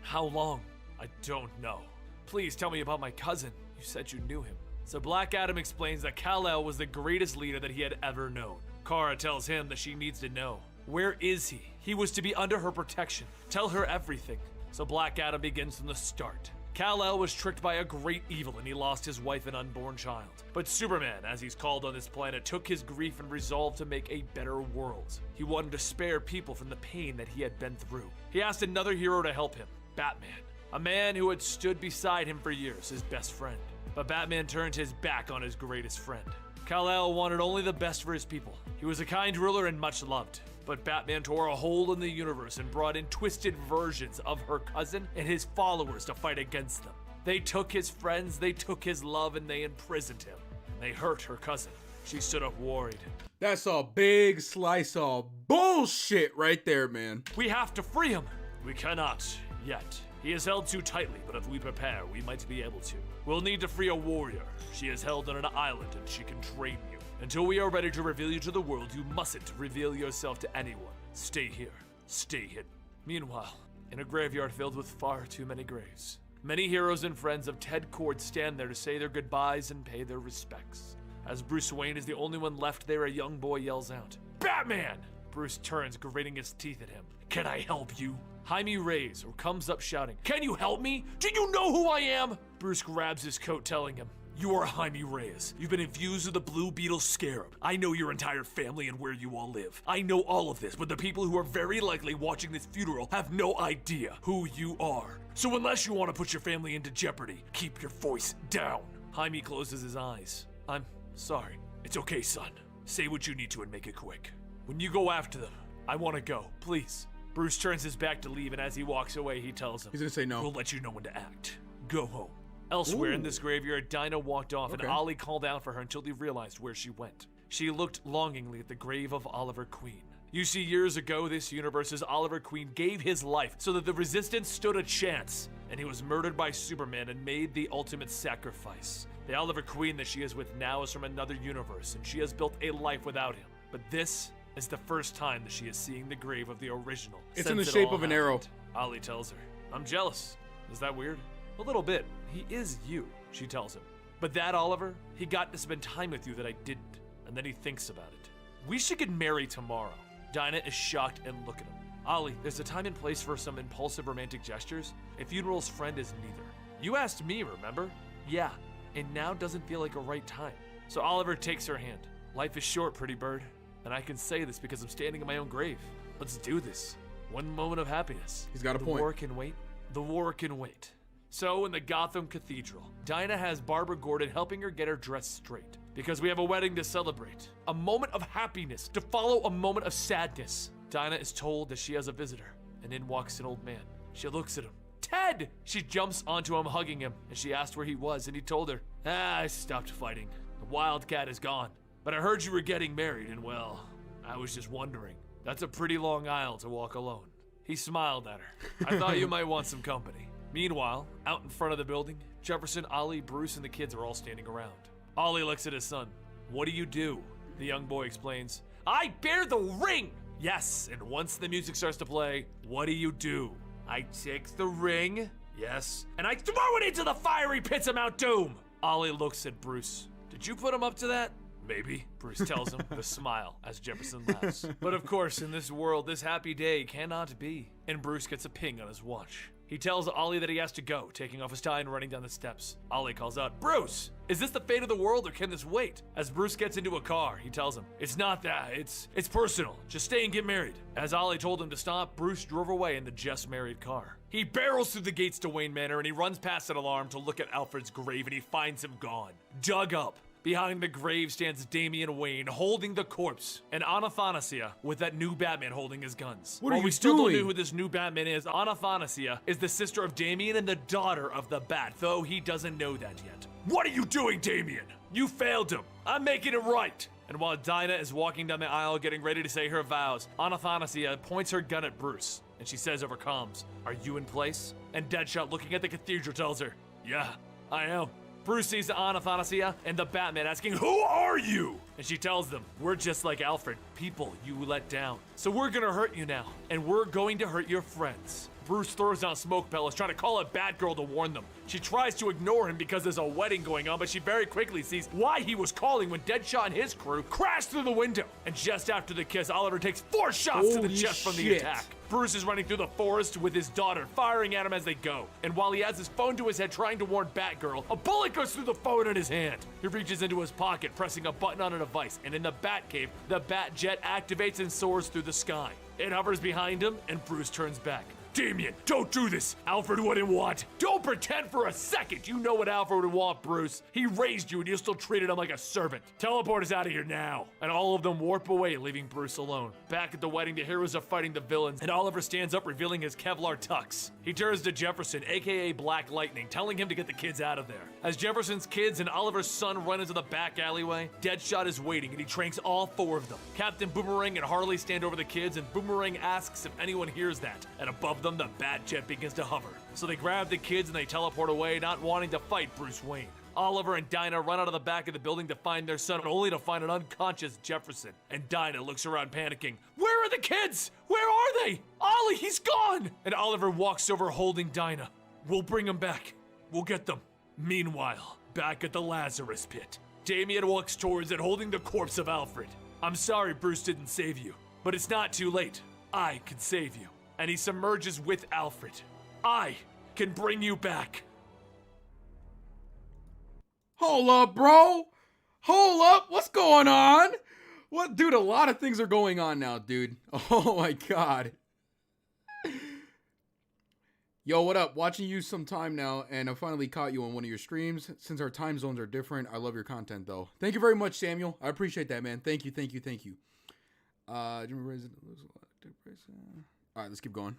How long? I don't know. Please tell me about my cousin. You said you knew him. So Black Adam explains that Kal-El was the greatest leader that he had ever known. Kara tells him that she needs to know. Where is he? He was to be under her protection. Tell her everything. So Black Adam begins from the start. Kal-El was tricked by a great evil and he lost his wife and unborn child. But Superman, as he's called on this planet, took his grief and resolved to make a better world. He wanted to spare people from the pain that he had been through. He asked another hero to help him, Batman. A man who had stood beside him for years, his best friend. But Batman turned his back on his greatest friend. Kal-El wanted only the best for his people. He was a kind ruler and much loved. But Batman tore a hole in the universe and brought in twisted versions of her cousin and his followers to fight against them. They took his friends, they took his love, and they imprisoned him. And they hurt her cousin. She stood up worried. That's a big slice of bullshit right there, man. We have to free him. We cannot yet. He is held too tightly, but if we prepare, we might be able to. We'll need to free a warrior. She is held on an island and she can train you. Until we are ready to reveal you to the world, you mustn't reveal yourself to anyone. Stay here. Stay hidden. Meanwhile, in a graveyard filled with far too many graves, many heroes and friends of Ted Kord stand there to say their goodbyes and pay their respects. As Bruce Wayne is the only one left there, a young boy yells out, Batman! Bruce turns, grating his teeth at him. Can I help you? Jaime Reyes comes up shouting, Can you help me? Do you know who I am? Bruce grabs his coat, telling him, You are Jaime Reyes. You've been infused with the Blue Beetle scarab. I know your entire family and where you all live. I know all of this, but the people who are very likely watching this funeral have no idea who you are. So unless you want to put your family into jeopardy, keep your voice down. Jaime closes his eyes. I'm sorry. It's okay, son. Say what you need to and make it quick. When you go after them, I want to go, please. Bruce turns his back to leave, and as he walks away, he tells him, He's gonna say no. We'll let you know when to act. Go home. Elsewhere in this graveyard, Dinah walked off, and Ollie called out for her until he realized where she went. She looked longingly at the grave of Oliver Queen. You see, years ago, this universe's Oliver Queen gave his life so that the Resistance stood a chance, and he was murdered by Superman and made the ultimate sacrifice. The Oliver Queen that she is with now is from another universe, and she has built a life without him. But this It's the first time that she is seeing the grave of the original. It's since in the it shape all of an happened. arrow. Ollie tells her, I'm jealous. Is that weird? A little bit. He is you, she tells him. But that, Oliver, he got to spend time with you that I didn't. And then he thinks about it. We should get married tomorrow. Dinah is shocked and look at him. Ollie, there's a time and place for some impulsive romantic gestures. A funeral's friend is neither. You asked me, remember? Yeah, and now doesn't feel like a right time. So Oliver takes her hand. Life is short, pretty bird. And I can say this because I'm standing in my own grave. Let's do this. One moment of happiness. He's got a The point. war can wait. The war can wait. So in the Gotham Cathedral, Dinah has Barbara Gordon helping her get her dress straight. Because we have a wedding to celebrate. A moment of happiness to follow a moment of sadness. Dinah is told that she has a visitor, and in walks an old man. She looks at him. Ted! She jumps onto him, hugging him, and she asked where he was, and he told her, I stopped fighting. The Wildcat is gone. But I heard you were getting married, and well, I was just wondering. That's a pretty long aisle to walk alone. He smiled at her. I thought you might want some company. Meanwhile, out in front of the building, Jefferson, Ollie, Bruce, and the kids are all standing around. Ollie looks at his son. What do you do? The young boy explains, I bear the ring! Yes, and once the music starts to play, what do you do? I take the ring, yes, and I throw it into the fiery pits of Mount Doom! Ollie looks at Bruce. Did you put him up to that? Maybe, Bruce tells him with a smile as Jefferson laughs. But of course, in this world, this happy day cannot be. And Bruce gets a ping on his watch. He tells Ollie that he has to go, taking off his tie and running down the steps. Ollie calls out, Bruce, is this the fate of the world or can this wait? As Bruce gets into a car, he tells him, it's not that, it's personal. Just stay and get married. As Ollie told him to stop, Bruce drove away in the just married car. He barrels through the gates to Wayne Manor and he runs past an alarm to look at Alfred's grave and he finds him gone, dug up. Behind the grave stands Damian Wayne holding the corpse, and Anathanasia with that new Batman holding his guns. What are While you we still don't doing? know who this new Batman is, Anathanasia is the sister of Damian and the daughter of the Bat, though he doesn't know that yet. What are you doing, Damian? You failed him. I'm making it right. And while Dinah is walking down the aisle getting ready to say her vows, Anathanasia points her gun at Bruce, and she says over comms, are you in place? And Deadshot looking at the cathedral tells her, yeah, I am. Bruce sees Anathanasia and the Batman asking, who are you? And she tells them, we're just like Alfred, people you let down. So we're gonna hurt you now, and we're going to hurt your friends. Bruce throws out smoke pellets, trying to call a Batgirl to warn them. She tries to ignore him because there's a wedding going on, but she very quickly sees why he was calling when Deadshot and his crew crash through the window. And just after the kiss, Oliver takes 4 shots to the Holy chest from the shit. attack. Bruce is running through the forest with his daughter, firing at him as they go. And while he has his phone to his head trying to warn Batgirl, a bullet goes through the phone in his hand. He reaches into his pocket, pressing a button on a device, and in the Batcave, the Batjet activates and soars through the sky. It hovers behind him, and Bruce turns back. Damian, don't do this. Alfred wouldn't want. Don't pretend for a second you know what Alfred would want, Bruce. He raised you and you still treated him like a servant. Teleport us out of here now. And all of them warp away, leaving Bruce alone. Back at the wedding, the heroes are fighting the villains, and Oliver stands up, revealing his Kevlar tux. He turns to Jefferson, aka Black Lightning, telling him to get the kids out of there. As Jefferson's kids and Oliver's son run into the back alleyway, Deadshot is waiting, and he tranks all 4 of them. Captain Boomerang and Harley stand over the kids, and Boomerang asks if anyone hears that. And above them, the Batjet begins to hover. So they grab the kids and they teleport away, not wanting to fight Bruce Wayne. Oliver and Dinah run out of the back of the building to find their son, only to find an unconscious Jefferson. And Dinah looks around panicking. Where are the kids? Where are they? Ollie, he's gone! And Oliver walks over holding Dinah. We'll bring them back. We'll get them. Meanwhile, back at the Lazarus pit, Damian walks towards it holding the corpse of Alfred. I'm sorry Bruce didn't save you, but it's not too late. I can save you. And he submerges with Alfred. I can bring you back. Hold up, bro. Hold up. What's going on? What, dude? A lot of things are going on now, dude. Oh my god. Yo, what up? Watching you some time now, and I finally caught you on one of your streams. Since our time zones are different, I love your content, though. Thank you very much, Samuel. I appreciate that, man. Thank you, thank you, thank you. All right, let's keep going.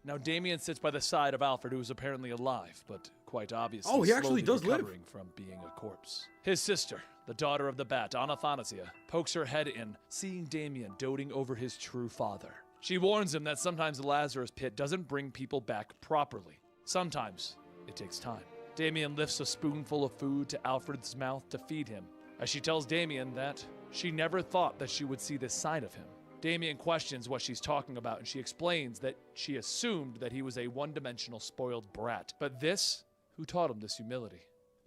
Now Damian sits by the side of Alfred, who is apparently alive, but quite obviously Oh, he actually slowly does live. recovering from being a corpse. His sister, the daughter of the Bat, Anathanasia, pokes her head in, seeing Damian doting over his true father. She warns him that sometimes the Lazarus pit doesn't bring people back properly. Sometimes it takes time. Damian lifts a spoonful of food to Alfred's mouth to feed him, as she tells Damian that she never thought that she would see this side of him. Damian questions what she's talking about, and she explains that she assumed that he was a one-dimensional spoiled brat. But this, who taught him this humility?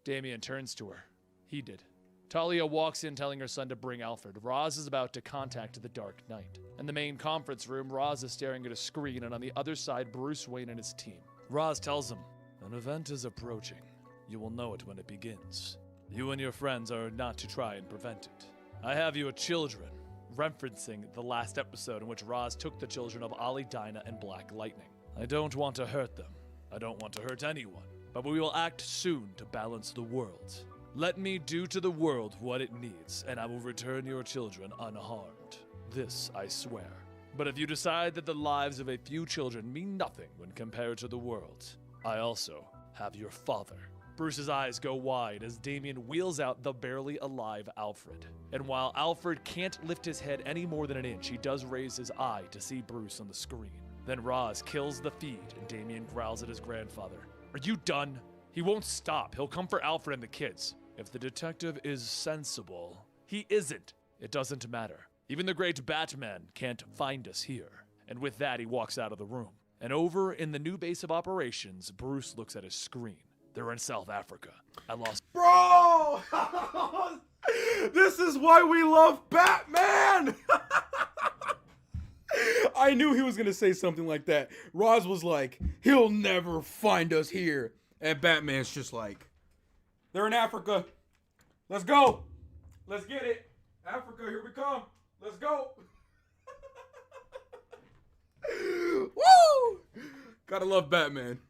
Damian turns to her. He did. Talia walks in telling her son to bring Alfred. Roz is about to contact the Dark Knight. In the main conference room, Roz is staring at a screen, and on the other side, Bruce Wayne and his team. Roz tells him, "An event is approaching. You will know it when it begins. You and your friends are not to try and prevent it. I have your children," referencing the last episode in which Roz took the children of Ollie, Dinah, and Black Lightning. "I don't want to hurt them. I don't want to hurt anyone. But we will act soon to balance the world. Let me do to the world what it needs, and I will return your children unharmed. This I swear. But if you decide that the lives of a few children mean nothing when compared to the world, I also have your father." Bruce's eyes go wide as Damian wheels out the barely alive Alfred. And while Alfred can't lift his head any more than an inch, he does raise his eye to see Bruce on the screen. Then Roz kills the feed, and Damian growls at his grandfather. "Are you done? He won't stop. He'll come for Alfred and the kids." If the detective is sensible, he isn't. It doesn't matter. Even the great Batman can't find us here. And with that, he walks out of the room. And over in the new base of operations, Bruce looks at his screen. They're in South Africa. I lost. Bro! This is why we love Batman! I knew he was going to say something like that. Roz was like, "He'll never find us here." And Batman's just like, "They're in Africa. Let's go. Let's get it. Africa, here we come. Let's go." Woo! Gotta love Batman.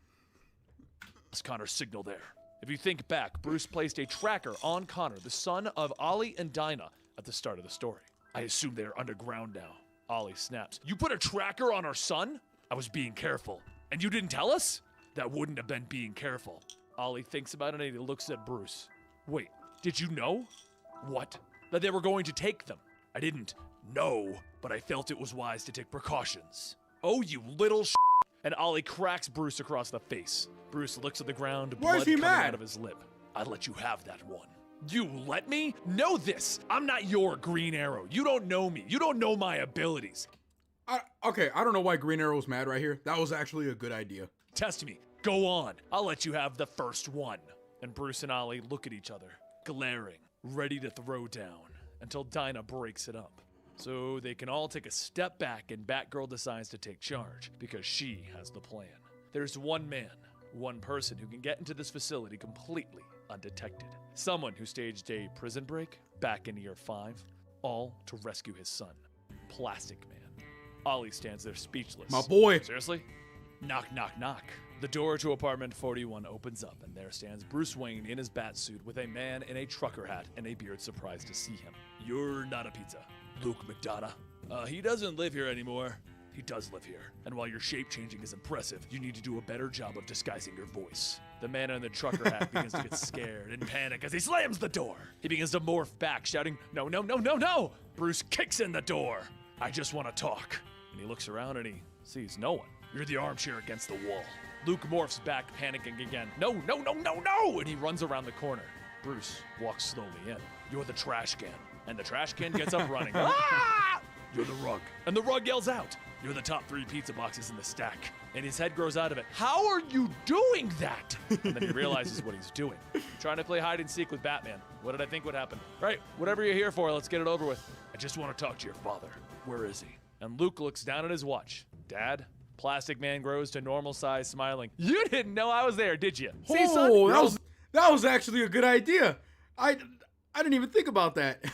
Connor's signal there. If you think back, Bruce placed a tracker on Connor, the son of Ollie and Dinah, at the start of the story. "I assume they're underground now." Ollie snaps. "You put a tracker on our son?" "I was being careful." "And you didn't tell us?" "That wouldn't have been being careful." Ollie thinks about it and he looks at Bruce. "Wait, did you know?" "What?" "That they were going to take them." "I didn't know, but I felt it was wise to take precautions." "Oh, you little sh**." And Ollie cracks Bruce across the face. Bruce looks at the ground, Why blood is he coming mad? out of his lip. "I'd let you have that one." "You let me? Know this. I'm not your Green Arrow. You don't know me. You don't know my abilities." Okay, I don't know why Green Arrow's mad right here. That was actually a good idea. "Test me. Go on. I'll let you have the first one." And Bruce and Ollie look at each other, glaring, ready to throw down, until Dinah breaks it up. So they can all take a step back, and Batgirl decides to take charge, because she has the plan. There's one man, one person who can get into this facility completely undetected. Someone who staged a prison break back in year 5, all to rescue his son, Plastic Man. Ollie stands there speechless. My boy. "Seriously?" Knock, knock, knock. The door to apartment 41 opens up, and there stands Bruce Wayne in his bat suit with a man in a trucker hat and a beard surprised to see him. "You're not a pizza. Luke McDonough. He doesn't live here anymore." "He does live here. And while your shape changing is impressive, you need to do a better job of disguising your voice." The man in the trucker hat begins to get scared and panic as he slams the door. He begins to morph back, shouting, "No, no, no, no, no!" Bruce kicks in the door. "I just want to talk." And he looks around and he sees no one. "You're the armchair against the wall." Luke morphs back, panicking again. "No, no, no, no, no!" And he runs around the corner. Bruce walks slowly in. "You're the trash can." And the trash can gets up running. "Ah! You're the rug." And the rug yells out, "You're the top 3 pizza boxes in the stack." And his head grows out of it. "How are you doing that?" And then he realizes what he's doing. Trying to play hide and seek with Batman. What did I think would happen? Right, whatever you're here for, let's get it over with. "I just want to talk to your father." "Where is he?" And Luke looks down at his watch. "Dad?" Plastic Man grows to normal size, smiling. "You didn't know I was there, did you?" "See, son?" That was actually a good idea. I didn't even think about that.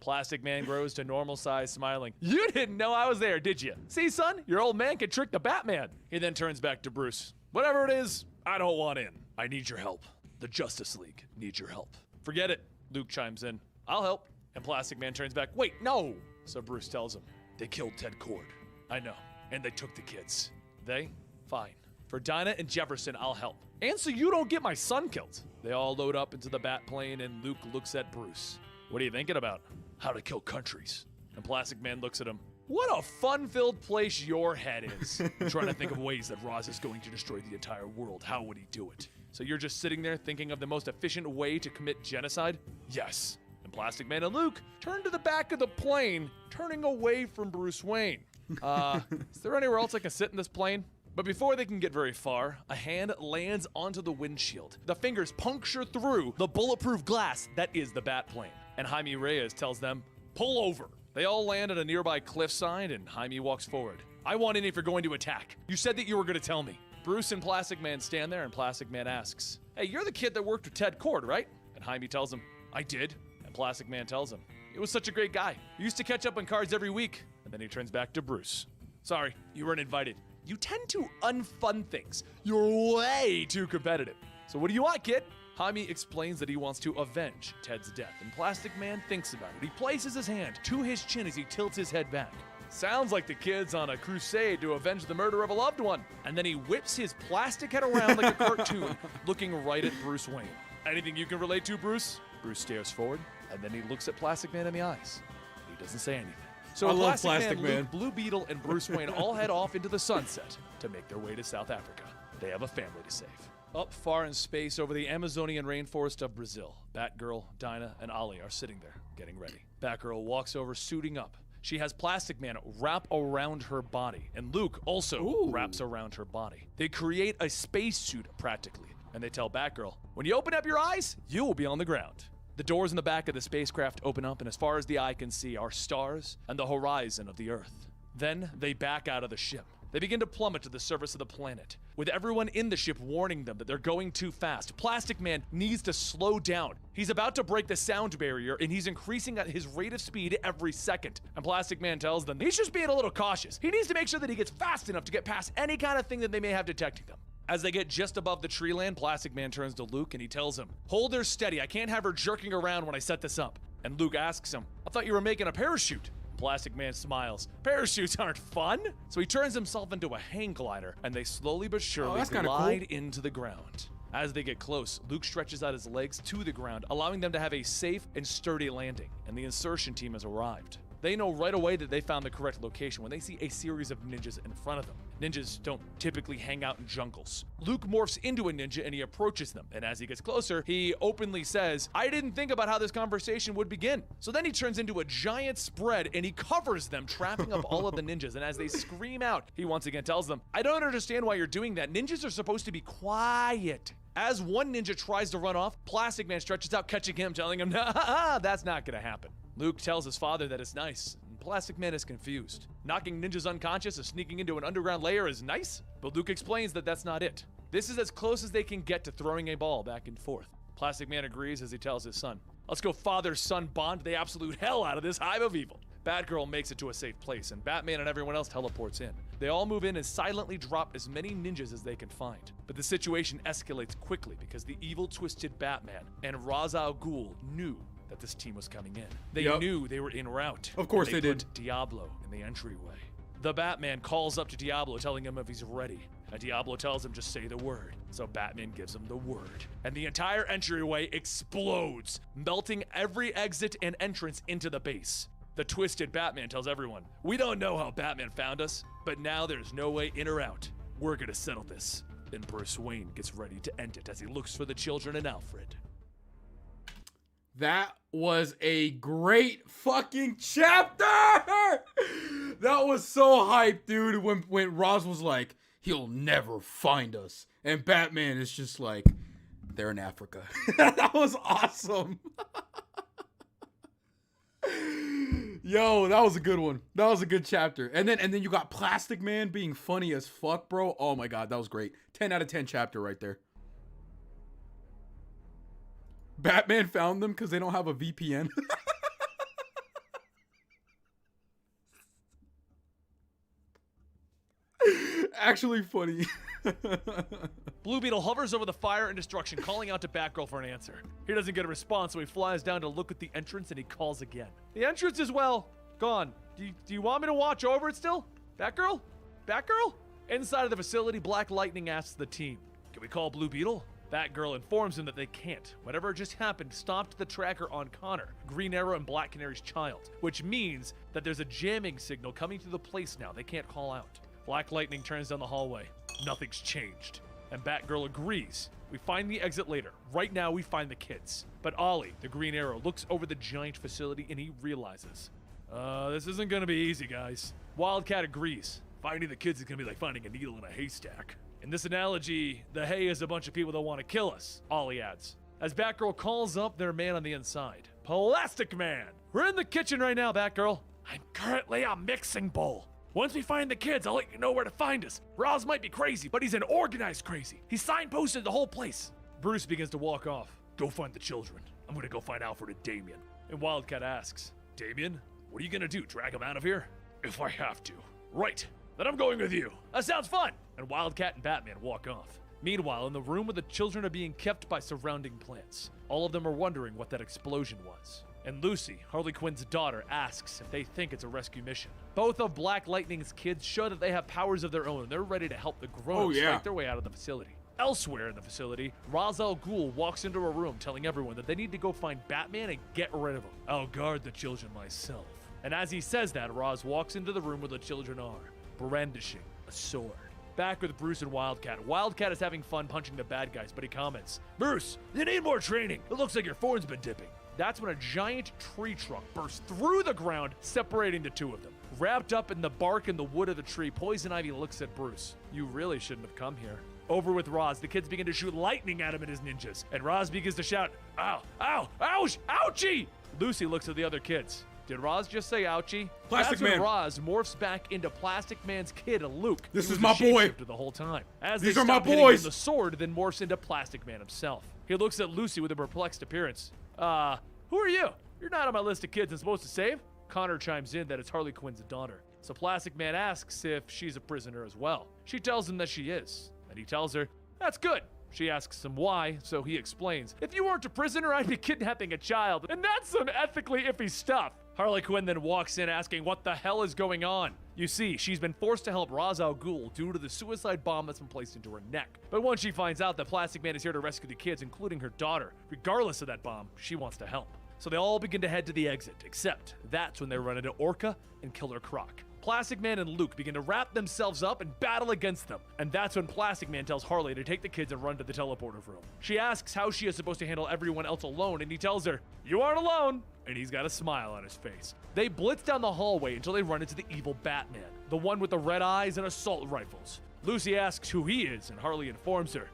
Plastic Man grows to normal size, smiling. "You didn't know I was there, did you? See, son? Your old man can trick the Batman." He then turns back to Bruce. "Whatever it is, I don't want in. I need your help. The Justice League needs your help." "Forget it," Luke chimes in. "I'll help." And Plastic Man turns back. "Wait, no." So Bruce tells him, "They killed Ted Cord." "I know. And they took the kids." "They? Fine. For Dinah and Jefferson, I'll help. And so you don't get my son killed." They all load up into the bat plane, and Luke looks at Bruce. "What are you thinking about?" "How to kill countries." And Plastic Man looks at him. "What a fun-filled place your head is." "I'm trying to think of ways that Roz is going to destroy the entire world. How would he do it?" "So you're just sitting there thinking of the most efficient way to commit genocide?" "Yes. and Plastic Man and Luke turn to the back of the plane, turning away from Bruce Wayne. Is there anywhere else I can sit in this plane? But before they can get very far, a hand lands onto the windshield. The fingers puncture through the bulletproof glass that is the Batplane. And Jaime Reyes tells them, pull over. They all land at a nearby cliffside, and Jaime walks forward. I want in if you're going to attack. You said that you were going to tell me. Bruce and Plastic Man stand there, and Plastic Man asks, hey, you're the kid that worked with Ted Kord, right? And Jaime tells him, I did. And Plastic Man tells him, he was such a great guy. He used to catch up on cards every week. And then he turns back to Bruce. Sorry, you weren't invited. You tend to unfun things. You're way too competitive. So what do you want, kid? Jaime explains that he wants to avenge Ted's death, and Plastic Man thinks about it. He places his hand to his chin as he tilts his head back. Sounds like the kid's on a crusade to avenge the murder of a loved one. And then he whips his plastic head around like a cartoon, looking right at Bruce Wayne. Anything you can relate to, Bruce? Bruce stares forward, and then he looks at Plastic Man in the eyes. He doesn't say anything. So Plastic Man, Luke, Blue Beetle, and Bruce Wayne all head off into the sunset to make their way to South Africa. They have a family to save. Up far in space over the Amazonian rainforest of Brazil, Batgirl, Dinah, and Ollie are sitting there, getting ready. Batgirl walks over, suiting up. She has Plastic Man wrap around her body, and Luke also wraps around her body. They create a spacesuit, practically, and they tell Batgirl, when you open up your eyes, you will be on the ground. The doors in the back of the spacecraft open up, and as far as the eye can see are stars and the horizon of the Earth. Then they back out of the ship. They begin to plummet to the surface of the planet, with everyone in the ship warning them that they're going too fast. Plastic Man needs to slow down. He's about to break the sound barrier, and he's increasing at his rate of speed every second. And Plastic Man tells them he's just being a little cautious. He needs to make sure that he gets fast enough to get past any kind of thing that they may have detecting them. As they get just above the tree land, Plastic Man turns to Luke and he tells him, hold her steady, I can't have her jerking around when I set this up. And Luke asks him, I thought you were making a parachute. Plastic Man smiles. Parachutes aren't fun. So he turns himself into a hang glider, and they slowly but surely glide into the ground. As they get close, Luke stretches out his legs to the ground, allowing them to have a safe and sturdy landing, and the insertion team has arrived. They know right away that they found the correct location when they see a series of ninjas in front of them. Ninjas don't typically hang out in jungles. Luke morphs into a ninja and he approaches them, and as he gets closer, he openly says, I didn't think about how this conversation would begin. So then he turns into a giant spread and he covers them, trapping up all of the ninjas, and as they scream out, he once again tells them, I don't understand why you're doing that. Ninjas are supposed to be quiet. As one ninja tries to run off, Plastic Man stretches out, catching him, telling him, nah, that's not gonna happen. Luke tells his father that it's nice, and Plastic Man is confused. Knocking ninjas unconscious and sneaking into an underground lair is nice, but Luke explains that that's not it. This is as close as they can get to throwing a ball back and forth. Plastic Man agrees as he tells his son, let's go father-son bond the absolute hell out of this hive of evil. Batgirl makes it to a safe place, and Batman and everyone else teleports in. They all move in and silently drop as many ninjas as they can find. But the situation escalates quickly because the evil, twisted Batman and Ra's al Ghul knew that this team was coming in. They knew they were en route. Of course they did. Put Diablo in the entryway. The Batman calls up to Diablo, telling him if he's ready. And Diablo tells him just say the word. So Batman gives him the word. And the entire entryway explodes, melting every exit and entrance into the base. The twisted Batman tells everyone, we don't know how Batman found us, but now there's no way in or out. We're gonna settle this. Then Bruce Wayne gets ready to end it as he looks for the children and Alfred. That was a great fucking chapter! That was so hyped, dude, when Roz was like, he'll never find us. And Batman is just like, they're in Africa. That was awesome. Yo, that was a good one. That was a good chapter. And then you got Plastic Man being funny as fuck, bro. Oh my god, that was great. 10 out of 10 chapter right there. Batman found them because they don't have a VPN. Actually funny. Blue Beetle hovers over the fire and destruction, calling out to Batgirl for an answer. He doesn't get a response, so he flies down to look at the entrance and he calls again. The entrance is, well, gone. Do you want me to watch over it still? Batgirl? Batgirl? Inside of the facility, Black Lightning asks the team, can we call Blue Beetle? Batgirl informs him that they can't. Whatever just happened stopped the tracker on Connor, Green Arrow, and Black Canary's child, which means that there's a jamming signal coming through the place now. They can't call out. Black Lightning turns down the hallway. Nothing's changed. And Batgirl agrees. We find the exit later. Right now, we find the kids. But Ollie, the Green Arrow, looks over the giant facility and he realizes, this isn't gonna be easy, guys. Wildcat agrees. Finding the kids is gonna be like finding a needle in a haystack. In this analogy, the hay is a bunch of people that want to kill us, Ollie adds. As Batgirl calls up their man on the inside, Plastic Man. We're in the kitchen right now, Batgirl. I'm currently a mixing bowl. Once we find the kids, I'll let you know where to find us. Roz might be crazy, but he's an organized crazy. He signposted the whole place. Bruce begins to walk off. Go find the children. I'm gonna go find Alfred and Damian. And Wildcat asks, Damian, what are you gonna do, drag him out of here? If I have to. Right, then I'm going with you. That sounds fun. And Wildcat and Batman walk off. Meanwhile, in the room where the children are being kept by surrounding plants, all of them are wondering what that explosion was. And Lucy, Harley Quinn's daughter, asks if they think it's a rescue mission. Both of Black Lightning's kids show that they have powers of their own and they're ready to help the grown-ups fight their way out of the facility. Elsewhere in the facility, Ra's al Ghul walks into a room telling everyone that they need to go find Batman and get rid of him. I'll guard the children myself. And as he says that, Ra's walks into the room where the children are, brandishing a sword. Back with Bruce and Wildcat. Wildcat is having fun punching the bad guys, but he comments, Bruce, you need more training. It looks like your form's been dipping. That's when a giant tree trunk bursts through the ground, separating the two of them. Wrapped up in the bark and the wood of the tree, Poison Ivy looks at Bruce. You really shouldn't have come here. Over with Ra's, the kids begin to shoot lightning at him and his ninjas, and Ra's begins to shout, ow, ow, ouch, ouchie! Lucy looks at the other kids. Did Ra's just say ouchie? Plastic That's when Man. Ra's morphs back into Plastic Man's kid, Luke. This He is was my a boy. shapeshifter the whole time. As These they are my stop hitting him, boys. the sword then morphs into Plastic Man himself. He looks at Lucy with a perplexed appearance. Who are you? You're not on my list of kids I'm supposed to save. Connor chimes in that it's Harley Quinn's daughter. So Plastic Man asks if she's a prisoner as well. She tells him that she is, and he tells her, that's good. She asks him why, so he explains, if you weren't a prisoner, I'd be kidnapping a child, and that's some ethically iffy stuff. Harley Quinn then walks in asking what the hell is going on. You see, she's been forced to help Ra's al Ghul due to the suicide bomb that's been placed into her neck. But once she finds out that Plastic Man is here to rescue the kids, including her daughter, regardless of that bomb, she wants to help. So they all begin to head to the exit, except that's when they run into Orca and Killer Croc. Plastic Man and Luke begin to wrap themselves up and battle against them. And that's when Plastic Man tells Harley to take the kids and run to the teleporter room. She asks how she is supposed to handle everyone else alone, and he tells her, you aren't alone. And he's got a smile on his face. They blitz down the hallway until they run into the evil Batman, the one with the red eyes and assault rifles. Lucy asks who he is, and Harley informs her.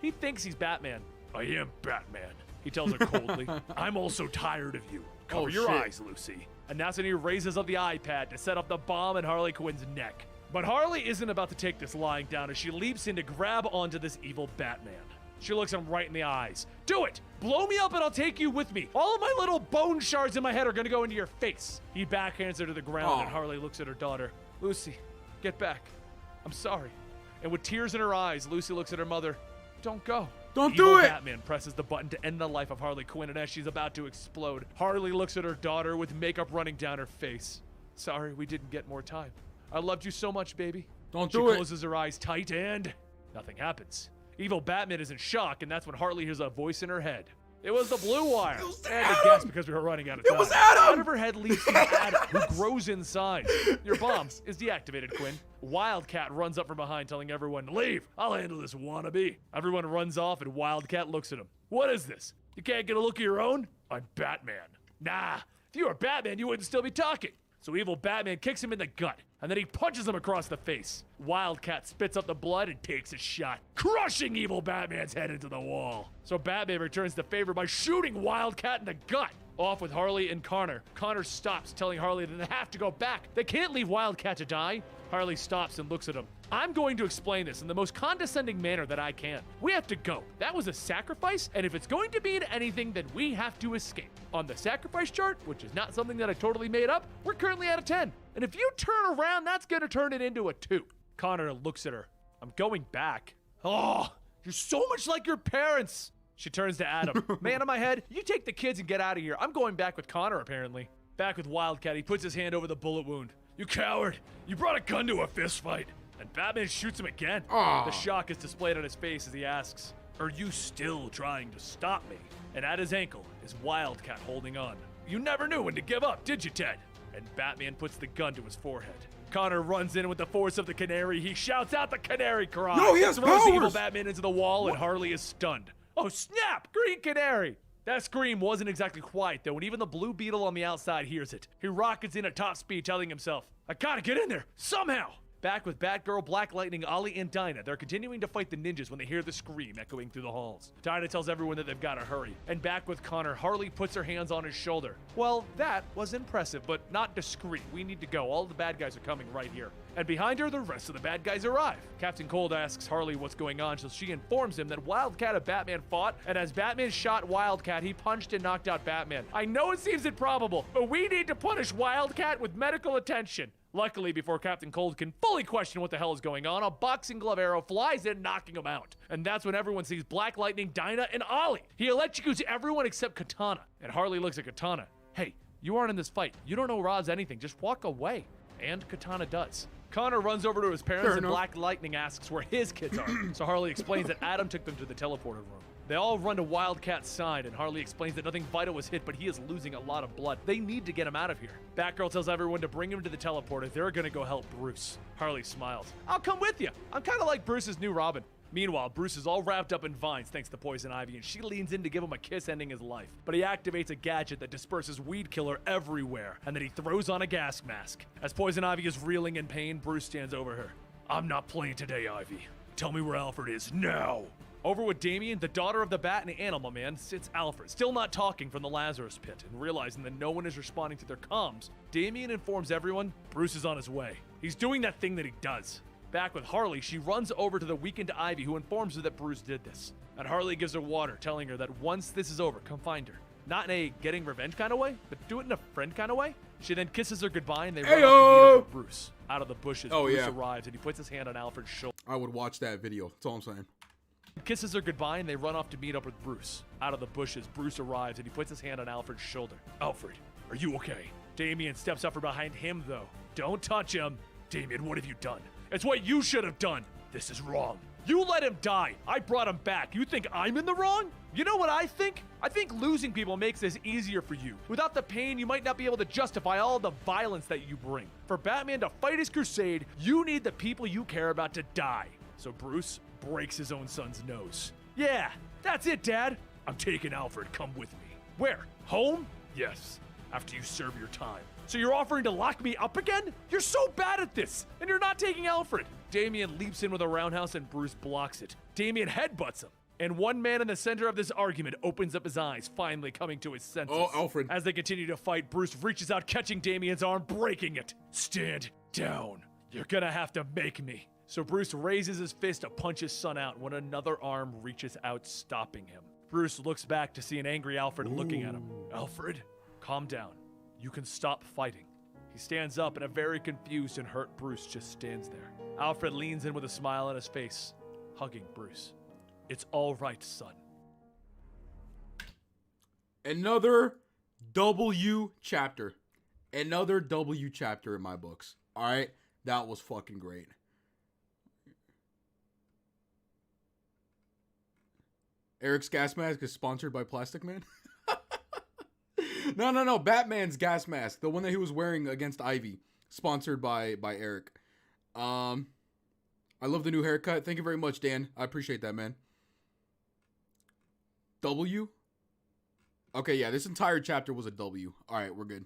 He thinks he's Batman. I am Batman, he tells her coldly. I'm also tired of you. Cover your eyes, Lucy. And that's when he raises up the iPad to set up the bomb in Harley Quinn's neck. But Harley isn't about to take this lying down as she leaps in to grab onto this evil Batman. She looks him right in the eyes. Do it! Blow me up and I'll take you with me. All of my little bone shards in my head are gonna go into your face. He backhands her to the ground and Harley looks at her daughter. Lucy, get back. I'm sorry. And with tears in her eyes, Lucy looks at her mother. Don't go. Don't Evil do it! Batman presses the button to end the life of Harley Quinn, and as she's about to explode, Harley looks at her daughter with makeup running down her face. Sorry, we didn't get more time. I loved you so much, baby. Don't She do it. closes her eyes tight and nothing happens. Evil Batman is in shock, and that's when Harley hears a voice in her head. It was the Blue Wire. And to guess because we were running out of time. It was Adam! Out of her head leaps the Adam, who grows in size. Your bomb is deactivated, Quinn. Wildcat runs up from behind, telling everyone, leave, I'll handle this wannabe. Everyone runs off, and Wildcat looks at him. What is this? You can't get a look of your own? I'm Batman. Nah, if you were Batman, you wouldn't still be talking. So evil Batman kicks him in the gut, and then he punches him across the face. Wildcat spits up the blood and takes a shot, crushing evil Batman's head into the wall. So Batman returns the favor by shooting Wildcat in the gut. Off with Harley and Connor. Connor stops, telling Harley that they have to go back. They can't leave Wildcat to die. Harley stops and looks at him. I'm going to explain this in the most condescending manner that I can. We have to go. That was a sacrifice, and if it's going to mean anything, then we have to escape. On the sacrifice chart, which is not something that I totally made up, we're currently at a 10. And if you turn around, that's gonna turn it into a 2. Connor looks at her. I'm going back. Oh, you're so much like your parents. She turns to Adam. Man on my head, you take the kids and get out of here. I'm going back with Connor, apparently. Back with Wildcat, he puts his hand over the bullet wound. You coward! You brought a gun to a fist fight! And Batman shoots him again. The shock is displayed on his face as he asks, are you still trying to stop me? And at his ankle is Wildcat holding on. You never knew when to give up, did you, Ted? And Batman puts the gun to his forehead. Connor runs in with the force of the canary. He shouts out the canary cry. No, he has throws the evil powers! Batman into the wall, and Harley is stunned. Oh, snap! Green Canary! That scream wasn't exactly quiet, though, and even the Blue Beetle on the outside hears it. He rockets in at top speed, telling himself, I gotta get in there, somehow! Back with Batgirl, Black Lightning, Ollie, and Dinah, they're continuing to fight the ninjas when they hear the scream echoing through the halls. Dinah tells everyone that they've gotta hurry. And back with Connor, Harley puts her hands on his shoulder. Well, that was impressive, but not discreet. We need to go. All the bad guys are coming right here. And behind her, the rest of the bad guys arrive. Captain Cold asks Harley what's going on, so she informs him that Wildcat and Batman fought, and as Batman shot Wildcat, he punched and knocked out Batman. I know it seems improbable, but we need to punish Wildcat with medical attention. Luckily, before Captain Cold can fully question what the hell is going on, a boxing glove arrow flies in, knocking him out. And that's when everyone sees Black Lightning, Dinah, and Ollie. He electrocutes everyone except Katana. And Harley looks at Katana. Hey, you aren't in this fight. You don't know Ra's anything. Just walk away. And Katana does. Connor runs over to his parents, and Black Lightning asks where his kids are. So Harley explains that Adam took them to the teleporter room. They all run to Wildcat's side, and Harley explains that nothing vital was hit, but he is losing a lot of blood. They need to get him out of here. Batgirl tells everyone to bring him to the teleporter. They're gonna go help Bruce. Harley smiles. I'll come with you. I'm kind of like Bruce's new Robin. Meanwhile, Bruce is all wrapped up in vines thanks to Poison Ivy, and she leans in to give him a kiss, ending his life. But he activates a gadget that disperses weed killer everywhere, and then he throws on a gas mask. As Poison Ivy is reeling in pain, Bruce stands over her. I'm not playing today, Ivy. Tell me where Alfred is now. Over with Damian, the daughter of the Bat and Animal Man, sits Alfred, still not talking from the Lazarus pit, and realizing that no one is responding to their comms, Damian informs everyone Bruce is on his way. He's doing that thing that he does. Back with Harley, she runs over to the weakened Ivy, who informs her that Bruce did this. And Harley gives her water, telling her that once this is over, come find her. Not in a getting revenge kind of way, but do it in a friend kind of way. She then kisses her goodbye, and they run off to meet up with Bruce. Out of the bushes, Bruce arrives, and he puts his hand on Alfred's shoulder. I would watch that video. That's all I'm saying. Kisses her goodbye, and they run off to meet up with Bruce. Out of the bushes, Bruce arrives, and he puts his hand on Alfred's shoulder. Alfred, are you okay? Damian steps up from behind him, though. Don't touch him. Damian, what have you done? It's what you should have done. This is wrong. You let him die. I brought him back. You think I'm in the wrong? You know what I think? I think losing people makes this easier for you. Without the pain, you might not be able to justify all the violence that you bring. For Batman to fight his crusade, you need the people you care about to die. So Bruce breaks his own son's nose. Yeah, that's it, Dad. I'm taking Alfred. Come with me. Where? Home? Yes. After you serve your time. So you're offering to lock me up again? You're so bad at this, and you're not taking Alfred. Damian leaps in with a roundhouse, and Bruce blocks it. Damian headbutts him. And one man in the center of this argument opens up his eyes, finally coming to his senses. Oh, Alfred. As they continue to fight, Bruce reaches out, catching Damian's arm, breaking it. Stand down. You're gonna have to make me. So Bruce raises his fist to punch his son out when another arm reaches out, stopping him. Bruce looks back to see an angry Alfred looking at him. Alfred, calm down. You can stop fighting. He stands up, and a very confused and hurt Bruce just stands there. Alfred leans in with a smile on his face, hugging Bruce. It's all right, son. Another W chapter. Another W chapter in my books. All right? That was fucking great. Eric's gas mask is sponsored by Plastic Man. No. Batman's gas mask, the one that he was wearing against Ivy, sponsored by Eric. I love the new haircut. Thank you very much, Dan. I appreciate that, man. W? Okay, yeah, this entire chapter was a W. All right, we're good.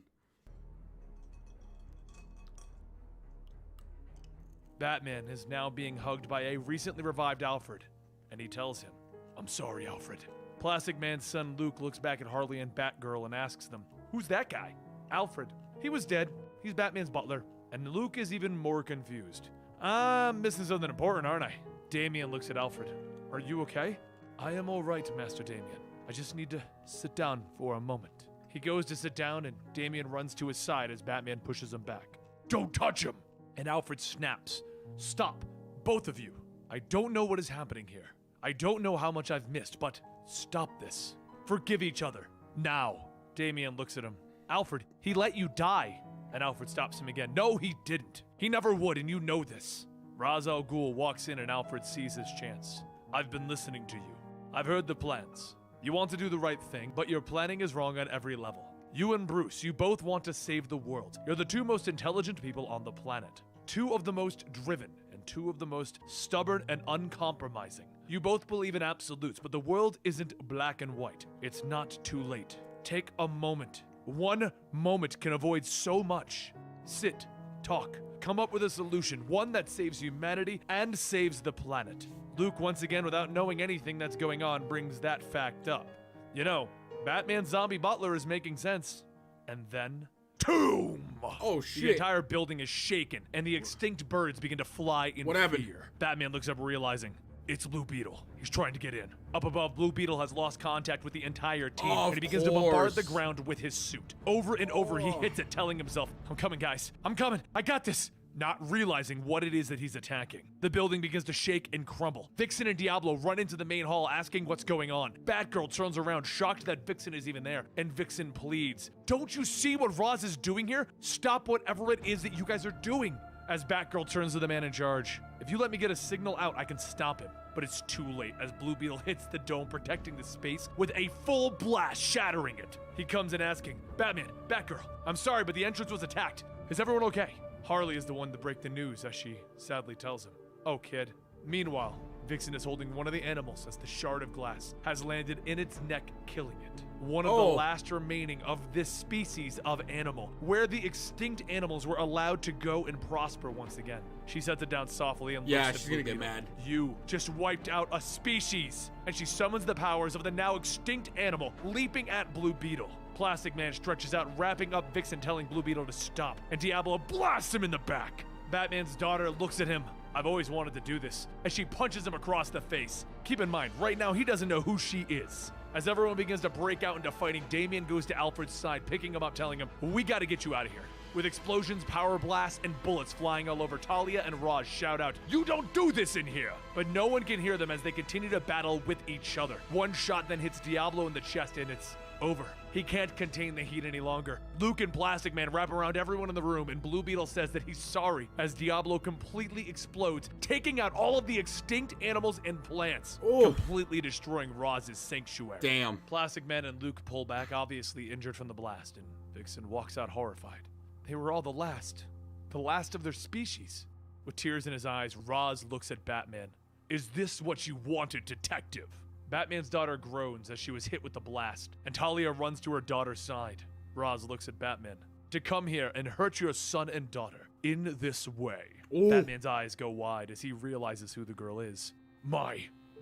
Batman is now being hugged by a recently revived Alfred, and he tells him, I'm sorry, Alfred. Plastic Man's son Luke looks back at Harley and Batgirl and asks them, who's that guy? Alfred. He was dead. He's Batman's butler. And Luke is even more confused. I'm missing something important, aren't I? Damian looks at Alfred. Are you okay? I am all right, Master Damian. I just need to sit down for a moment. He goes to sit down, and Damian runs to his side as Batman pushes him back. Don't touch him! And Alfred snaps. Stop, both of you. I don't know what is happening here. I don't know how much I've missed, but stop this. Forgive each other. Now. Damian looks at him. Alfred, he let you die. And Alfred stops him again. No, he didn't. He never would, and you know this. Ra's al Ghul walks in, and Alfred sees his chance. I've been listening to you. I've heard the plans. You want to do the right thing, but your planning is wrong on every level. You and Bruce, you both want to save the world. You're the two most intelligent people on the planet. Two of the most driven and two of the most stubborn and uncompromising. You both believe in absolutes, but the world isn't black and white. It's not too late. Take a moment. One moment can avoid so much. Sit, talk, come up with a solution, one that saves humanity and saves the planet. Luke, once again, without knowing anything that's going on, brings that fact up. You know, Batman's zombie butler is making sense. And then, tomb! Oh, shit. The entire building is shaken, and the extinct birds begin to fly in fear. Batman looks up, realizing it's Blue Beetle. He's trying to get in. Up above, Blue Beetle has lost contact with the entire team, and he begins to bombard the ground with his suit. Over and over, he hits it, telling himself, I'm coming, guys. I'm coming. I got this. Not realizing what it is that he's attacking. The building begins to shake and crumble. Vixen and Diablo run into the main hall asking what's going on. Batgirl turns around, shocked that Vixen is even there, and Vixen pleads, don't you see what Roz is doing here? Stop whatever it is that you guys are doing. As Batgirl turns to the man in charge, if you let me get a signal out, I can stop him. But it's too late as Blue Beetle hits the dome, protecting the space with a full blast, shattering it. He comes in asking, Batman, Batgirl, I'm sorry, but the entrance was attacked. Is everyone okay? Harley is the one to break the news, as she sadly tells him. Oh, kid. Meanwhile, Vixen is holding one of the animals as the shard of glass has landed in its neck, killing it. One of the last remaining of this species of animal, where the extinct animals were allowed to go and prosper once again. She sets it down softly and looks at she's gonna get mad. You just wiped out a species. And she summons the powers of the now extinct animal, leaping at Blue Beetle. Plastic Man stretches out, wrapping up Vixen, telling Blue Beetle to stop, and Diablo blasts him in the back. Batman's daughter looks at him. I've always wanted to do this, as she punches him across the face. Keep in mind, right now he doesn't know who she is. As everyone begins to break out into fighting, Damian goes to Alfred's side, picking him up, telling him, we gotta get you out of here. With explosions, power blasts, and bullets flying all over, Talia and Raj shout out, you don't do this in here! But no one can hear them as they continue to battle with each other. One shot then hits Diablo in the chest, and it's over. He can't contain the heat any longer. Luke and Plastic Man wrap around everyone in the room, and Blue Beetle says that he's sorry as Diablo completely explodes, taking out all of the extinct animals and plants, completely destroying Roz's sanctuary. Damn. Plastic Man and Luke pull back, obviously injured from the blast, and Vixen walks out horrified. They were all the last of their species. With tears in his eyes, Roz looks at Batman. Is this what you wanted, detective? Batman's daughter groans as she was hit with the blast, and Talia runs to her daughter's side. Roz looks at Batman. To come here and hurt your son and daughter in this way. Batman's eyes go wide as he realizes who the girl is.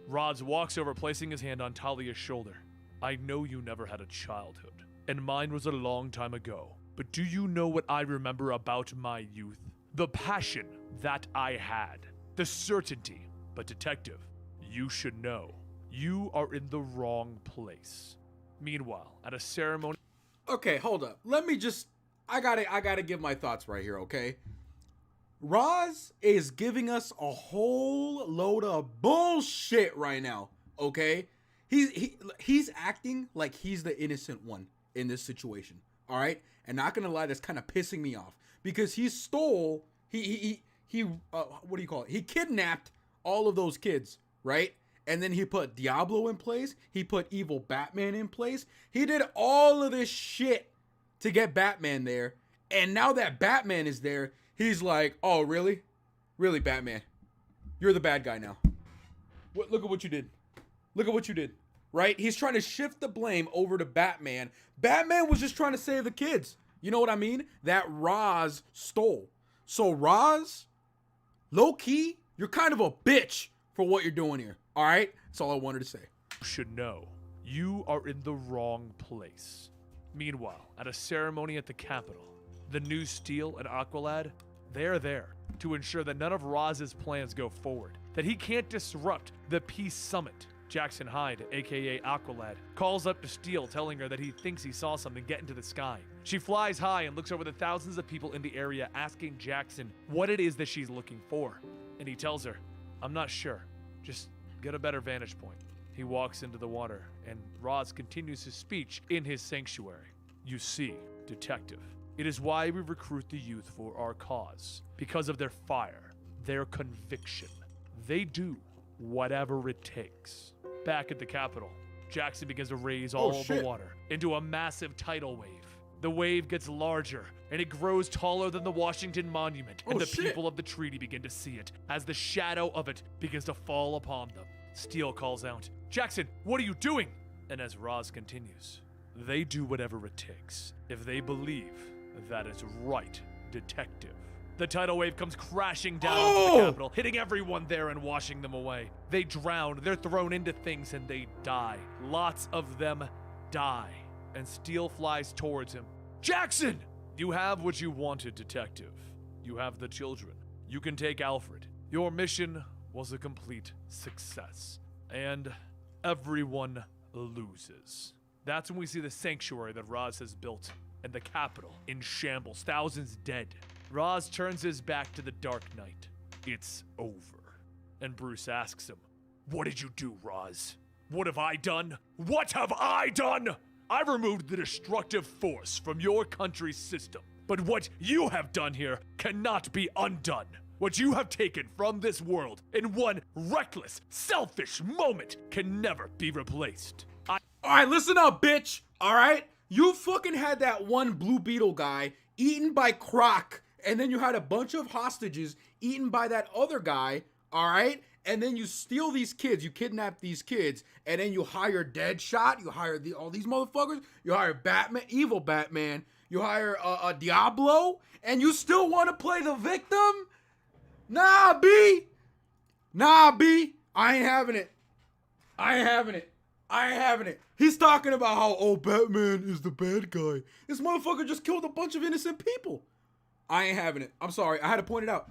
Roz walks over, placing his hand on Talia's shoulder. I know you never had a childhood, and mine was a long time ago. But do you know what I remember about my youth? The passion that I had. The certainty. But detective, you should know. You are in the wrong place. Meanwhile, at a ceremony... Okay, hold up. I gotta give my thoughts right here, okay? Roz is giving us a whole load of bullshit right now, okay? He's acting like he's the innocent one in this situation, all right? And not gonna lie, that's kind of pissing me off because he stole, what do you call it? He kidnapped all of those kids, right? And then he put Diablo in place. He put evil Batman in place. He did all of this shit to get Batman there. And now that Batman is there, he's like, oh, really? Really, Batman? You're the bad guy now. Look at what you did. Look at what you did, right? He's trying to shift the blame over to Batman. Batman was just trying to save the kids. You know what I mean? That Roz stole. So Roz, low-key, you're kind of a bitch for what you're doing here. All right? That's all I wanted to say. You should know, you are in the wrong place. Meanwhile, at a ceremony at the Capitol, the new Steel and Aqualad, they're there to ensure that none of Roz's plans go forward, that he can't disrupt the Peace Summit. Jackson Hyde, aka Aqualad, calls up to Steel, telling her that he thinks he saw something get into the sky. She flies high and looks over the thousands of people in the area, asking Jackson what it is that she's looking for. And he tells her, I'm not sure. Just get a better vantage point. He walks into the water, and Roz continues his speech in his sanctuary. You see, detective, it is why we recruit the youth for our cause. Because of their fire, their conviction. They do whatever it takes. Back at the Capitol, Jackson begins to raise all of the water into a massive tidal wave. The wave gets larger, and it grows taller than the Washington Monument, and the people of the treaty begin to see it as the shadow of it begins to fall upon them. Steel calls out, "Jackson, what are you doing?" And as Roz continues, "They do whatever it takes if they believe that it's right, detective." The tidal wave comes crashing down onto the Capitol, hitting everyone there and washing them away. They drown, they're thrown into things, and they die. Lots of them die. And Steel flies towards him. "Jackson! You have what you wanted, detective. You have the children. You can take Alfred. Your mission was a complete success. And everyone loses." That's when we see the sanctuary that Roz has built, and the Capitol in shambles, thousands dead. Roz turns his back to the Dark Knight. It's over. And Bruce asks him, "What did you do, Roz? What have I done? What have I done? I've removed the destructive force from your country's system. But what you have done here cannot be undone. What you have taken from this world in one reckless, selfish moment can never be replaced." Alright, listen up, bitch. Alright? You fucking had that one Blue Beetle guy eaten by Croc, and then you had a bunch of hostages eaten by that other guy, alright? And then you steal these kids, you kidnap these kids, and then you hire Deadshot, you hire all these motherfuckers, you hire Batman, evil Batman, you hire Diablo, and you still want to play the victim? Nah, B. Nah, B. I ain't having it. I ain't having it. I ain't having it. He's talking about how, oh, Batman is the bad guy. This motherfucker just killed a bunch of innocent people. I ain't having it. I'm sorry. I had to point it out.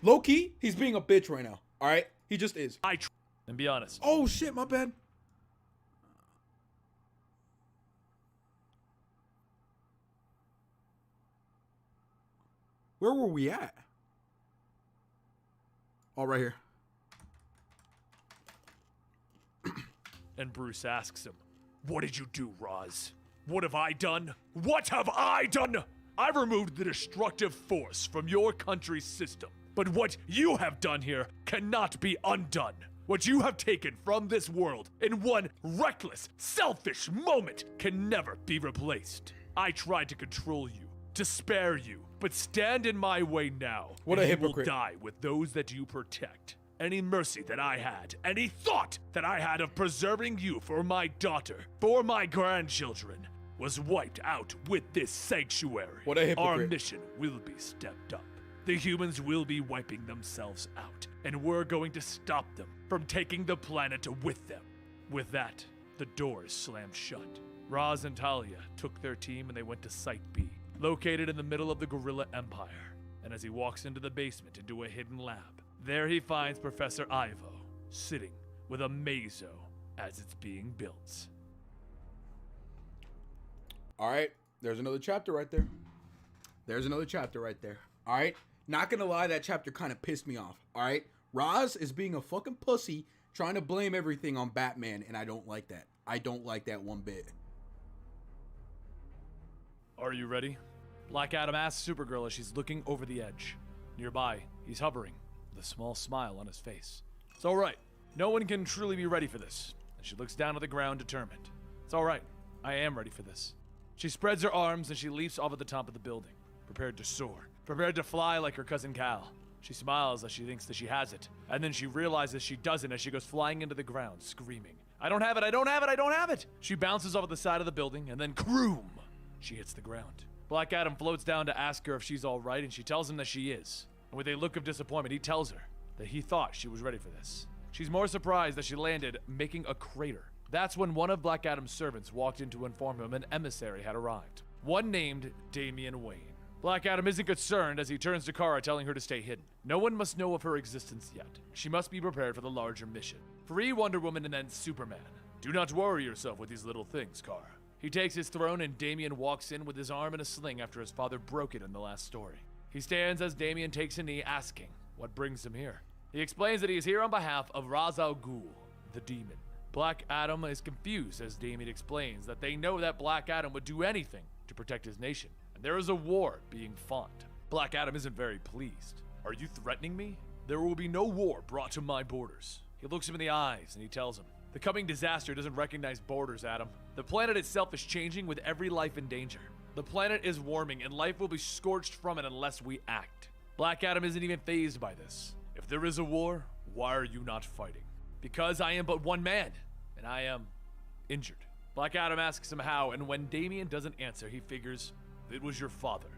Low key, he's being a bitch right now. All right? He just is. And be honest. Oh, shit. My bad. Where were we at? Oh, right here. And Bruce asks him, "What did you do, Roz? What have I done? What have I done? I've removed the destructive force from your country's system. But what you have done here cannot be undone. What you have taken from this world in one reckless, selfish moment can never be replaced. I tried to control you, to spare you, but stand in my way now. What a and hypocrite. You will die with those that you protect. Any mercy that I had, any thought that I had of preserving you for my daughter, for my grandchildren, was wiped out with this sanctuary. What a hypocrite. Our mission will be stepped up. The humans will be wiping themselves out, and we're going to stop them from taking the planet with them." With that, the doors slammed shut. Roz and Talia took their team and they went to Site B, located in the middle of the Gorilla Empire. And as he walks into the basement into a hidden lab, there he finds Professor Ivo sitting with a mazo as it's being built. All right. There's another chapter right there. All right. Not gonna lie, that chapter kind of pissed me off. All right. Roz is being a fucking pussy, trying to blame everything on Batman, and I don't like that. I don't like that one bit. Are you ready? Black Adam asks Supergirl as she's looking over the edge. Nearby, he's hovering, with a small smile on his face. "It's all right. No one can truly be ready for this." And she looks down at the ground, determined. "It's all right. I am ready for this." She spreads her arms and she leaps off at the top of the building, prepared to soar, prepared to fly like her cousin Cal. She smiles as she thinks that she has it, and then she realizes she doesn't as she goes flying into the ground, screaming, "I don't have it, I don't have it, I don't have it!" She bounces off at the side of the building, and then kroom! She hits the ground. Black Adam floats down to ask her if she's all right, and she tells him that she is. And with a look of disappointment, he tells her that he thought she was ready for this. She's more surprised that she landed making a crater. That's when one of Black Adam's servants walked in to inform him an emissary had arrived. One named Damian Wayne. Black Adam isn't concerned as he turns to Kara, telling her to stay hidden. No one must know of her existence yet. She must be prepared for the larger mission. Free Wonder Woman and then Superman. Do not worry yourself with these little things, Kara. He takes his throne and Damian walks in with his arm in a sling after his father broke it in the last story. He stands as Damian takes a knee, asking what brings him here. He explains that he is here on behalf of Ra's al Ghul, the demon. Black Adam is confused as Damian explains that they know that Black Adam would do anything to protect his nation, and there is a war being fought. Black Adam isn't very pleased. "Are you threatening me? There will be no war brought to my borders." He looks him in the eyes and he tells him, "The coming disaster doesn't recognize borders, Adam. The planet itself is changing with every life in danger. The planet is warming, and life will be scorched from it unless we act. Black Adam isn't even fazed by this. If there is a war, why are you not fighting? Because I am but one man, and I am injured. Black Adam asks him how, and when Damian doesn't answer, he figures it was your father,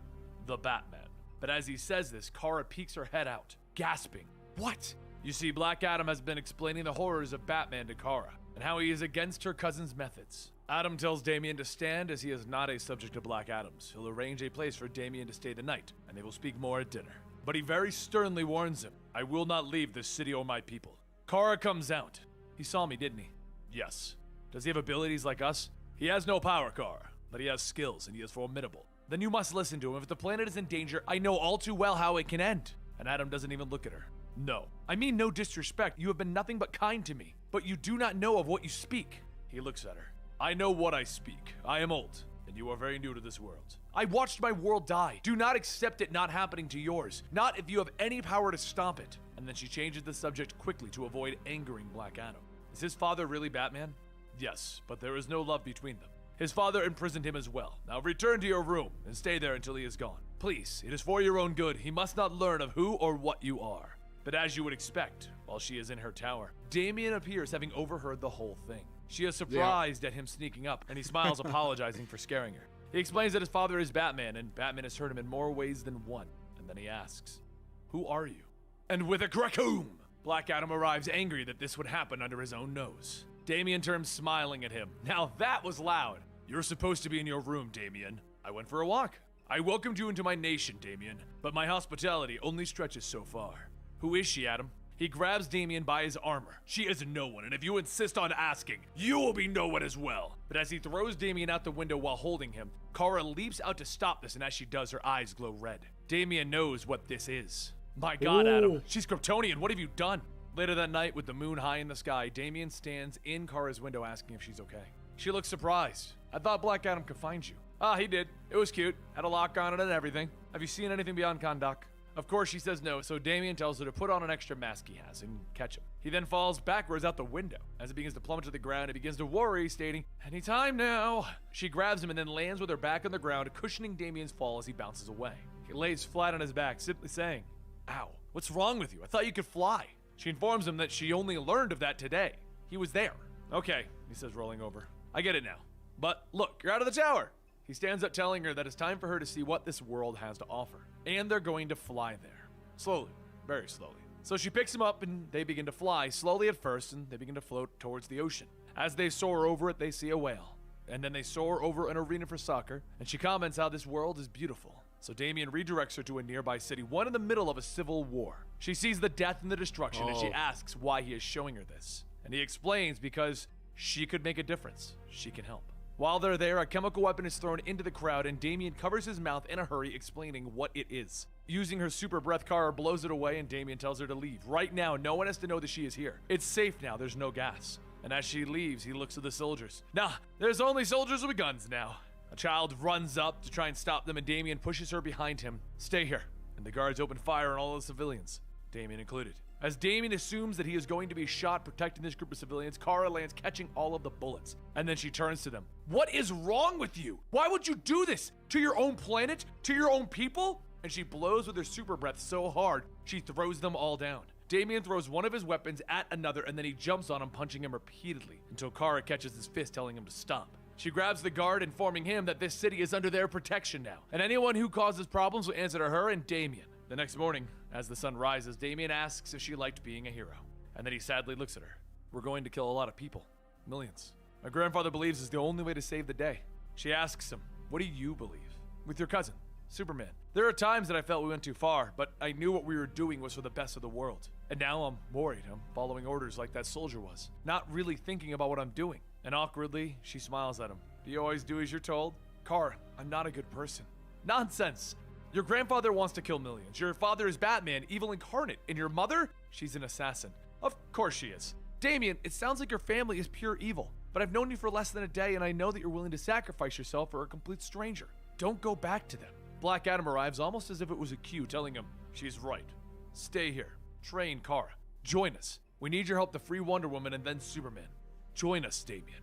the Batman. But as he says this, Kara peeks her head out, gasping. What? You see, Black Adam has been explaining the horrors of Batman to Kara, and how he is against her cousin's methods. Adam tells Damian to stand as he is not a subject of Black Adam's. He'll arrange a place for Damian to stay the night, and they will speak more at dinner. But he very sternly warns him, I will not leave this city or my people. Kara comes out. He saw me, didn't he? Yes. Does he have abilities like us? He has no power, Kara, but he has skills and he is formidable. Then you must listen to him. If the planet is in danger, I know all too well how it can end. And Adam doesn't even look at her. No. I mean no disrespect. You have been nothing but kind to me, but you do not know of what you speak. He looks at her. I know what I speak. I am old, and you are very new to this world. I watched my world die. Do not accept it not happening to yours. Not if you have any power to stop it. And then she changes the subject quickly to avoid angering Black Adam. Is his father really Batman? Yes, but there is no love between them. His father imprisoned him as well. Now return to your room and stay there until he is gone. Please, it is for your own good. He must not learn of who or what you are. But as you would expect, while she is in her tower, Damian appears having overheard the whole thing. She is surprised at him sneaking up, and he smiles, apologizing for scaring her. He explains that his father is Batman, and Batman has hurt him in more ways than one. And then he asks, who are you? And with a cracoom, Black Adam arrives angry that this would happen under his own nose. Damian turns smiling at him. Now that was loud. You're supposed to be in your room, Damian. I went for a walk. I welcomed you into my nation, Damian, but my hospitality only stretches so far. Who is she, Adam? He grabs Damian by his armor. She is no one, and if you insist on asking, you will be no one as well. But as he throws Damian out the window while holding him, Kara leaps out to stop this, and as she does, her eyes glow red. Damian knows what this is. My God, Adam, she's Kryptonian. What have you done? Later that night, with the moon high in the sky, Damian stands in Kara's window asking if she's okay. She looks surprised. I thought Black Adam could find you. Ah, he did. It was cute. Had a lock on it and everything. Have you seen anything beyond Kondak? Of course she says no, so Damian tells her to put on an extra mask he has and catch him. He then falls backwards out the window. As it begins to plummet to the ground, he begins to worry, stating, anytime now. She grabs him and then lands with her back on the ground, cushioning Damian's fall as he bounces away. He lays flat on his back, simply saying, ow, what's wrong with you? I thought you could fly. She informs him that she only learned of that today. He was there. Okay, he says, rolling over. I get it now. But look, you're out of the tower. He stands up telling her that it's time for her to see what this world has to offer. And they're going to fly there. Slowly, very slowly. So she picks him up and they begin to fly, slowly at first, and they begin to float towards the ocean. As they soar over it, they see a whale. And then they soar over an arena for soccer, and she comments how this world is beautiful. So Damian redirects her to a nearby city, one in the middle of a civil war. She sees the death and the destruction, and she asks why he is showing her this. And he explains because she could make a difference. She can help. While they're there, a chemical weapon is thrown into the crowd, and Damian covers his mouth in a hurry, explaining what it is. Using her super breath, Kara blows it away, and Damian tells her to leave. Right now, no one has to know that she is here. It's safe now, there's no gas. And as she leaves, he looks at the soldiers. Nah, there's only soldiers with guns now. A child runs up to try and stop them, and Damian pushes her behind him. Stay here. And the guards open fire on all the civilians, Damian included. As Damian assumes that he is going to be shot protecting this group of civilians, Kara lands catching all of the bullets. And then she turns to them. What is wrong with you? Why would you do this? To your own planet? To your own people? And she blows with her super breath so hard, she throws them all down. Damian throws one of his weapons at another, and then he jumps on him, punching him repeatedly, until Kara catches his fist, telling him to stop. She grabs the guard, informing him that this city is under their protection now, and anyone who causes problems will answer to her and Damian. The next morning, as the sun rises, Damian asks if she liked being a hero. And then he sadly looks at her. We're going to kill a lot of people. Millions. My grandfather believes is the only way to save the day. She asks him, what do you believe? With your cousin, Superman. There are times that I felt we went too far, but I knew what we were doing was for the best of the world. And now I'm worried. I'm following orders like that soldier was, not really thinking about what I'm doing. And awkwardly, she smiles at him. Do you always do as you're told? Kara, I'm not a good person. Nonsense. Your grandfather wants to kill millions. Your father is Batman, evil incarnate. And your mother? She's an assassin. Of course she is. Damian, it sounds like your family is pure evil. But I've known you for less than a day, and I know that you're willing to sacrifice yourself for a complete stranger. Don't go back to them. Black Adam arrives almost as if it was a cue, telling him, she's right. Stay here. Train Kara. Join us. We need your help to free Wonder Woman and then Superman. Join us, Damian.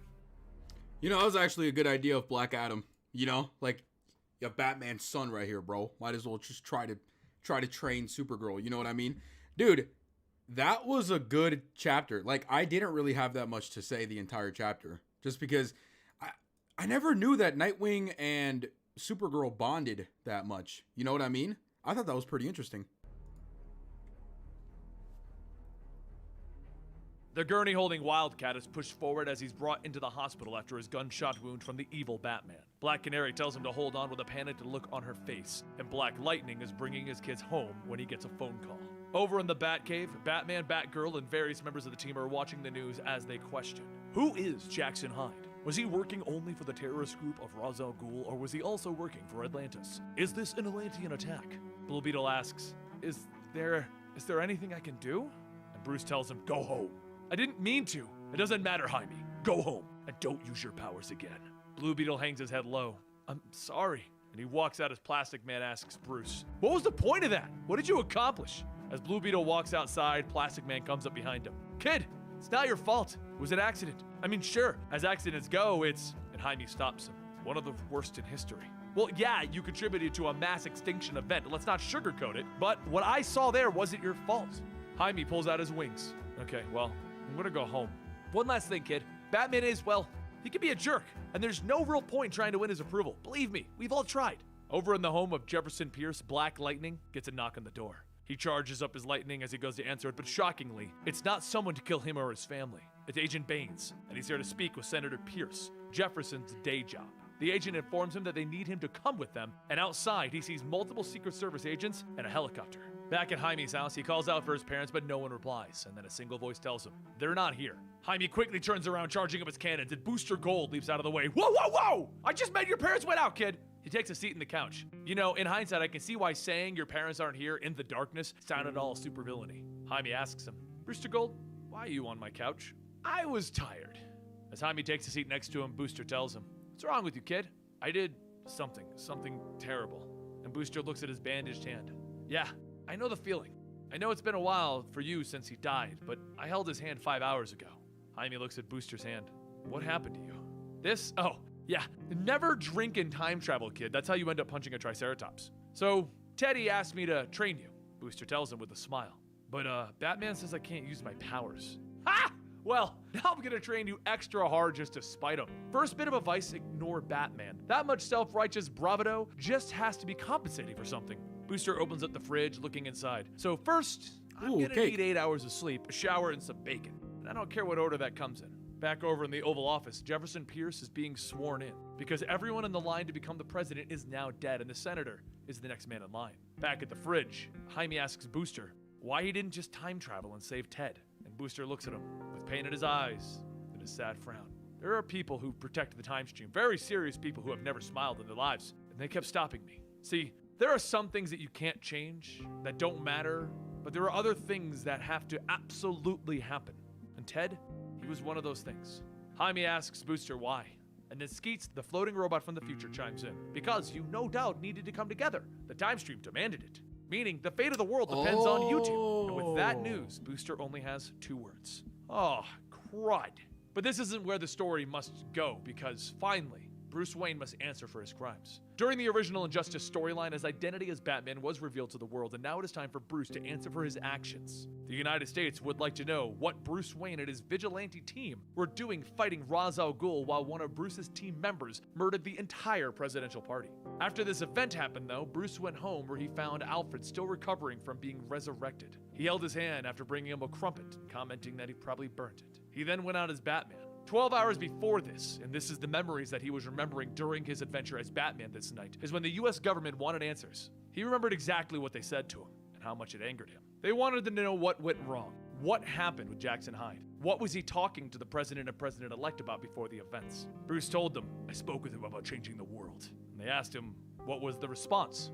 You know, that was actually a good idea of Black Adam. You know, like, You have Batman's son right here, bro. Might as well just try to train Supergirl. You know what I mean? Dude, that was a good chapter. Like, I didn't really have that much to say the entire chapter. Just because I never knew that Nightwing and Supergirl bonded that much. You know what I mean? I thought that was pretty interesting. The gurney-holding Wildcat is pushed forward as he's brought into the hospital after his gunshot wound from the evil Batman. Black Canary tells him to hold on with a panicked look on her face, and Black Lightning is bringing his kids home when he gets a phone call. Over in the Batcave, Batman, Batgirl, and various members of the team are watching the news as they question. Who is Jackson Hyde? Was he working only for the terrorist group of Ra's al Ghul, or was he also working for Atlantis? Is this an Atlantean attack? Blue Beetle asks, Is there anything I can do? And Bruce tells him, go home. I didn't mean to. It doesn't matter, Jaime. Go home and don't use your powers again. Blue Beetle hangs his head low. I'm sorry. And he walks out as Plastic Man asks Bruce, what was the point of that? What did you accomplish? As Blue Beetle walks outside, Plastic Man comes up behind him. Kid, it's not your fault. It was an accident. I mean, sure, as accidents go, it's... And Jaime stops him. One of the worst in history. Well, yeah, you contributed to a mass extinction event. Let's not sugarcoat it. But what I saw there wasn't your fault. Jaime pulls out his wings. Okay, well, I'm gonna go home. One last thing, kid. Batman is, well, he can be a jerk, and there's no real point trying to win his approval. Believe me, we've all tried. Over in the home of Jefferson Pierce, Black Lightning gets a knock on the door. He charges up his lightning as he goes to answer it, but shockingly, it's not someone to kill him or his family. It's Agent Baines, and he's here to speak with Senator Pierce, Jefferson's day job. The agent informs him that they need him to come with them, and outside he sees multiple Secret Service agents and a helicopter. Back at Jaime's house, he calls out for his parents, but no one replies, and then a single voice tells him, they're not here. Jaime quickly turns around, charging up his cannons, and Booster Gold leaps out of the way. Whoa, whoa, whoa! I just meant your parents went out, kid! He takes a seat in the couch. You know, in hindsight, I can see why saying your parents aren't here in the darkness sounded all super villainy. Jaime asks him, Booster Gold, why are you on my couch? I was tired. As Jaime takes a seat next to him, Booster tells him, what's wrong with you, kid? I did something terrible. And Booster looks at his bandaged hand. Yeah, I know the feeling. I know it's been a while for you since he died, but I held his hand 5 hours ago. Jaime looks at Booster's hand. What happened to you? This? Oh, yeah. Never drink and time travel, kid. That's how you end up punching a Triceratops. So, Teddy asked me to train you, Booster tells him with a smile. But, Batman says I can't use my powers. Ha! Well, now I'm gonna train you extra hard just to spite him. First bit of advice, ignore Batman. That much self-righteous bravado just has to be compensating for something. Booster opens up the fridge, looking inside. So first, I'm gonna need 8 hours of sleep, a shower, and some bacon. And I don't care what order that comes in. Back over in the Oval Office, Jefferson Pierce is being sworn in because everyone in the line to become the president is now dead and the senator is the next man in line. Back at the fridge, Jaime asks Booster why he didn't just time travel and save Ted. And Booster looks at him with pain in his eyes and a sad frown. There are people who protect the time stream, very serious people who have never smiled in their lives, and they kept stopping me. See, there are some things that you can't change, that don't matter, but there are other things that have to absolutely happen. And Ted, he was one of those things. Jaime asks Booster why, and then Skeets, the floating robot from the future, chimes in. Because you no doubt needed to come together. The time stream demanded it. Meaning, the fate of the world depends on you two. And with that news, Booster only has 2 words. Oh, crud. But this isn't where the story must go, because finally, Bruce Wayne must answer for his crimes. During the original Injustice storyline, his identity as Batman was revealed to the world, and now it is time for Bruce to answer for his actions. The United States would like to know what Bruce Wayne and his vigilante team were doing fighting Ra's al Ghul while one of Bruce's team members murdered the entire presidential party. After this event happened, though, Bruce went home where he found Alfred still recovering from being resurrected. He held his hand after bringing him a crumpet, commenting that he probably burnt it. He then went out as Batman. 12 hours before this, and this is the memories that he was remembering during his adventure as Batman this night, is when the US government wanted answers. He remembered exactly what they said to him, and how much it angered him. They wanted to know what went wrong. What happened with Jackson Hyde? What was he talking to the president and president-elect about before the events? Bruce told them, I spoke with him about changing the world. And they asked him, what was the response?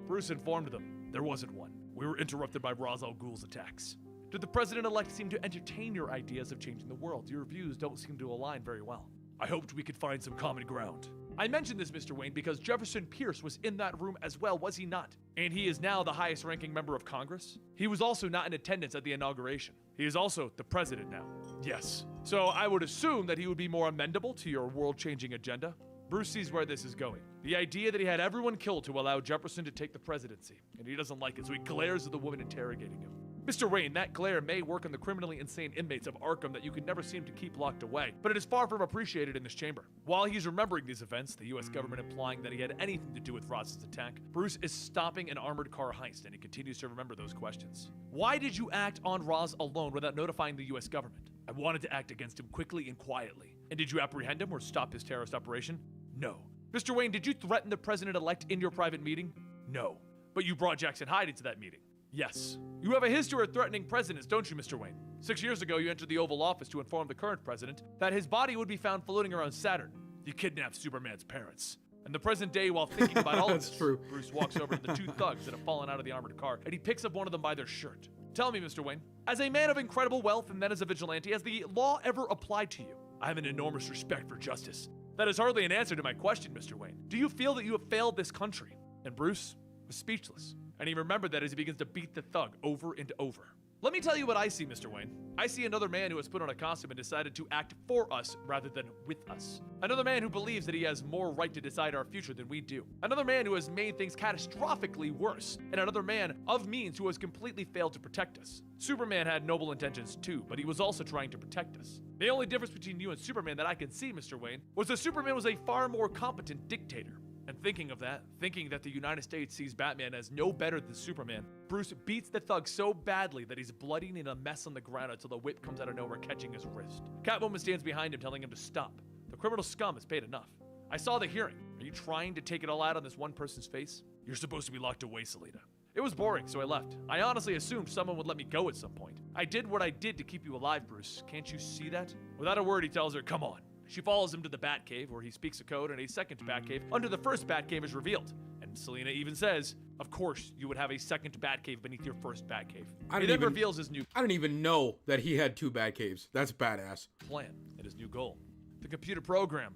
Bruce informed them, there wasn't one. We were interrupted by Ra's al Ghul's attacks. Did the president-elect seem to entertain your ideas of changing the world? Your views don't seem to align very well. I hoped we could find some common ground. I mentioned this, Mr. Wayne, because Jefferson Pierce was in that room as well, was he not? And he is now the highest-ranking member of Congress. He was also not in attendance at the inauguration. He is also the president now. Yes. So I would assume that he would be more amendable to your world-changing agenda. Bruce sees where this is going. The idea that he had everyone killed to allow Jefferson to take the presidency, and he doesn't like it, so he glares at the woman interrogating him. Mr. Wayne, that glare may work on the criminally insane inmates of Arkham that you can never seem to keep locked away, but it is far from appreciated in this chamber. While he's remembering these events, the US government implying that he had anything to do with Ross's attack, Bruce is stopping an armored car heist, and he continues to remember those questions. Why did you act on Ross alone without notifying the US government? I wanted to act against him quickly and quietly. And did you apprehend him or stop his terrorist operation? No. Mr. Wayne, did you threaten the president-elect in your private meeting? No. But you brought Jackson Hyde into that meeting. Yes. You have a history of threatening presidents, don't you, Mr. Wayne? 6 years ago, you entered the Oval Office to inform the current president that his body would be found floating around Saturn. You kidnapped Superman's parents. In the present day, while thinking about all of this, true. Bruce walks over to the two thugs that have fallen out of the armored car, and he picks up one of them by their shirt. Tell me, Mr. Wayne, as a man of incredible wealth and then as a vigilante, has the law ever applied to you? I have an enormous respect for justice. That is hardly an answer to my question, Mr. Wayne. Do you feel that you have failed this country? And Bruce was speechless. And he remembered that as he begins to beat the thug over and over. Let me tell you what I see, Mr. Wayne. I see another man who has put on a costume and decided to act for us rather than with us. Another man who believes that he has more right to decide our future than we do. Another man who has made things catastrophically worse. And another man of means who has completely failed to protect us. Superman had noble intentions too, but he was also trying to protect us. The only difference between you and Superman that I can see, Mr. Wayne, was that Superman was a far more competent dictator. And thinking of that, thinking that the United States sees Batman as no better than Superman, Bruce beats the thug so badly that he's bloodied in a mess on the ground until the whip comes out of nowhere, catching his wrist. Catwoman stands behind him, telling him to stop. The criminal scum has paid enough. I saw the hearing. Are you trying to take it all out on this one person's face? You're supposed to be locked away, Selena. It was boring, so I left. I honestly assumed someone would let me go at some point. I did what I did to keep you alive, Bruce. Can't you see that? Without a word, he tells her, come on. She follows him to the Batcave, where he speaks a code, and a second Batcave under the first Batcave is revealed. And Selena even says, of course, you would have a second Batcave beneath your first Batcave. He then reveals his new I didn't even know that he had two Batcaves. That's badass. plan and his new goal. The computer program,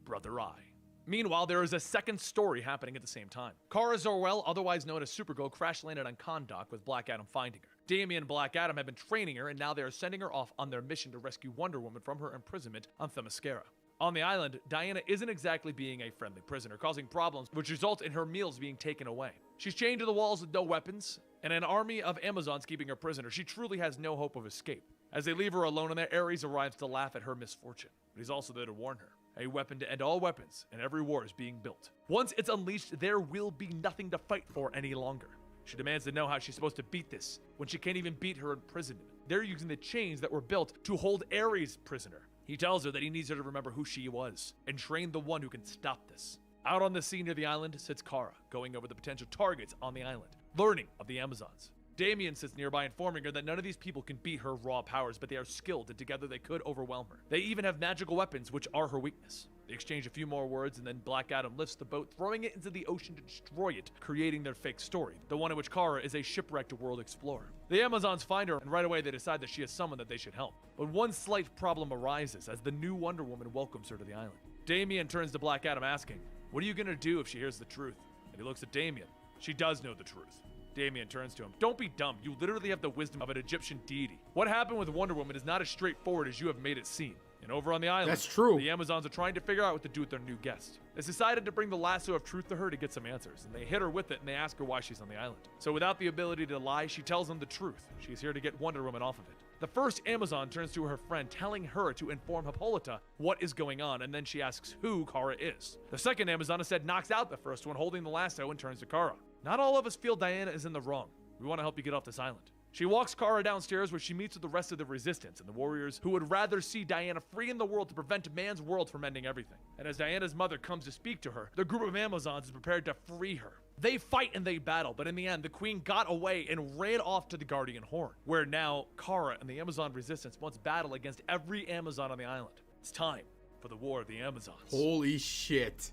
Brother Eye. Meanwhile, there is a second story happening at the same time. Kara Zor-El, otherwise known as Supergirl, crash-landed on Kahndaq with Black Adam finding her. Damian and Black Adam have been training her, and now they are sending her off on their mission to rescue Wonder Woman from her imprisonment on Themyscira. On the island, Diana isn't exactly being a friendly prisoner, causing problems which result in her meals being taken away. She's chained to the walls with no weapons, and an army of Amazons keeping her prisoner. She truly has no hope of escape. As they leave her alone in there, Ares arrives to laugh at her misfortune, but he's also there to warn her. A weapon to end all weapons, and every war is being built. Once it's unleashed, there will be nothing to fight for any longer. She demands to know how she's supposed to beat this, when she can't even beat her imprisonment. They're using the chains that were built to hold Ares prisoner. He tells her that he needs her to remember who she was, and train the one who can stop this. Out on the sea near the island sits Kara, going over the potential targets on the island, learning of the Amazons. Damian sits nearby, informing her that none of these people can beat her raw powers, but they are skilled and together they could overwhelm her. They even have magical weapons, which are her weakness. They exchange a few more words, and then Black Adam lifts the boat, throwing it into the ocean to destroy it, creating their fake story, the one in which Kara is a shipwrecked world explorer. The Amazons find her, and right away they decide that she is someone that they should help. But one slight problem arises as the new Wonder Woman welcomes her to the island. Damian turns to Black Adam, asking, "What are you gonna do if she hears the truth?" And he looks at Damian. She does know the truth. Damian turns to him. Don't be dumb. You literally have the wisdom of an Egyptian deity. What happened with Wonder Woman is not as straightforward as you have made it seem. And over on the island, That's true. The Amazons are trying to figure out what to do with their new guest. They decided to bring the lasso of truth to her to get some answers, and they hit her with it and they ask her why she's on the island. So without the ability to lie, she tells them the truth. She's here to get Wonder Woman off of it. The first Amazon turns to her friend, telling her to inform Hippolyta what is going on, and then she asks who Kara is. The second Amazon instead knocks out the first one, holding the lasso, and turns to Kara. Not all of us feel Diana is in the wrong. We want to help you get off this island. She walks Kara downstairs, where she meets with the rest of the resistance and the warriors who would rather see Diana free in the world to prevent man's world from ending everything. And as Diana's mother comes to speak to her, the group of Amazons is prepared to free her. They fight and they battle, but in the end, the queen got away and ran off to the Guardian Horn, where now Kara and the Amazon resistance must battle against every Amazon on the island. It's time for the War of the Amazons. Holy shit.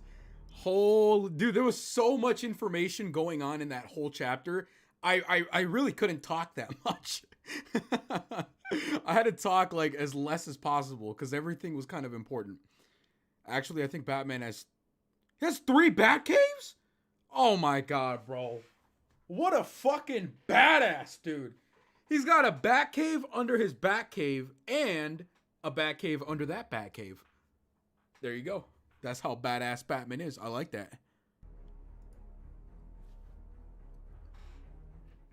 Dude, there was so much information going on in that whole chapter. I really couldn't talk that much. I had to talk like as less as possible because everything was kind of important. Actually, I think Batman has 3 Batcaves? Oh my god, bro. What a fucking badass, dude. He's got a Batcave under his Batcave and a Batcave under that Batcave. There you go. That's how badass Batman is. I like that.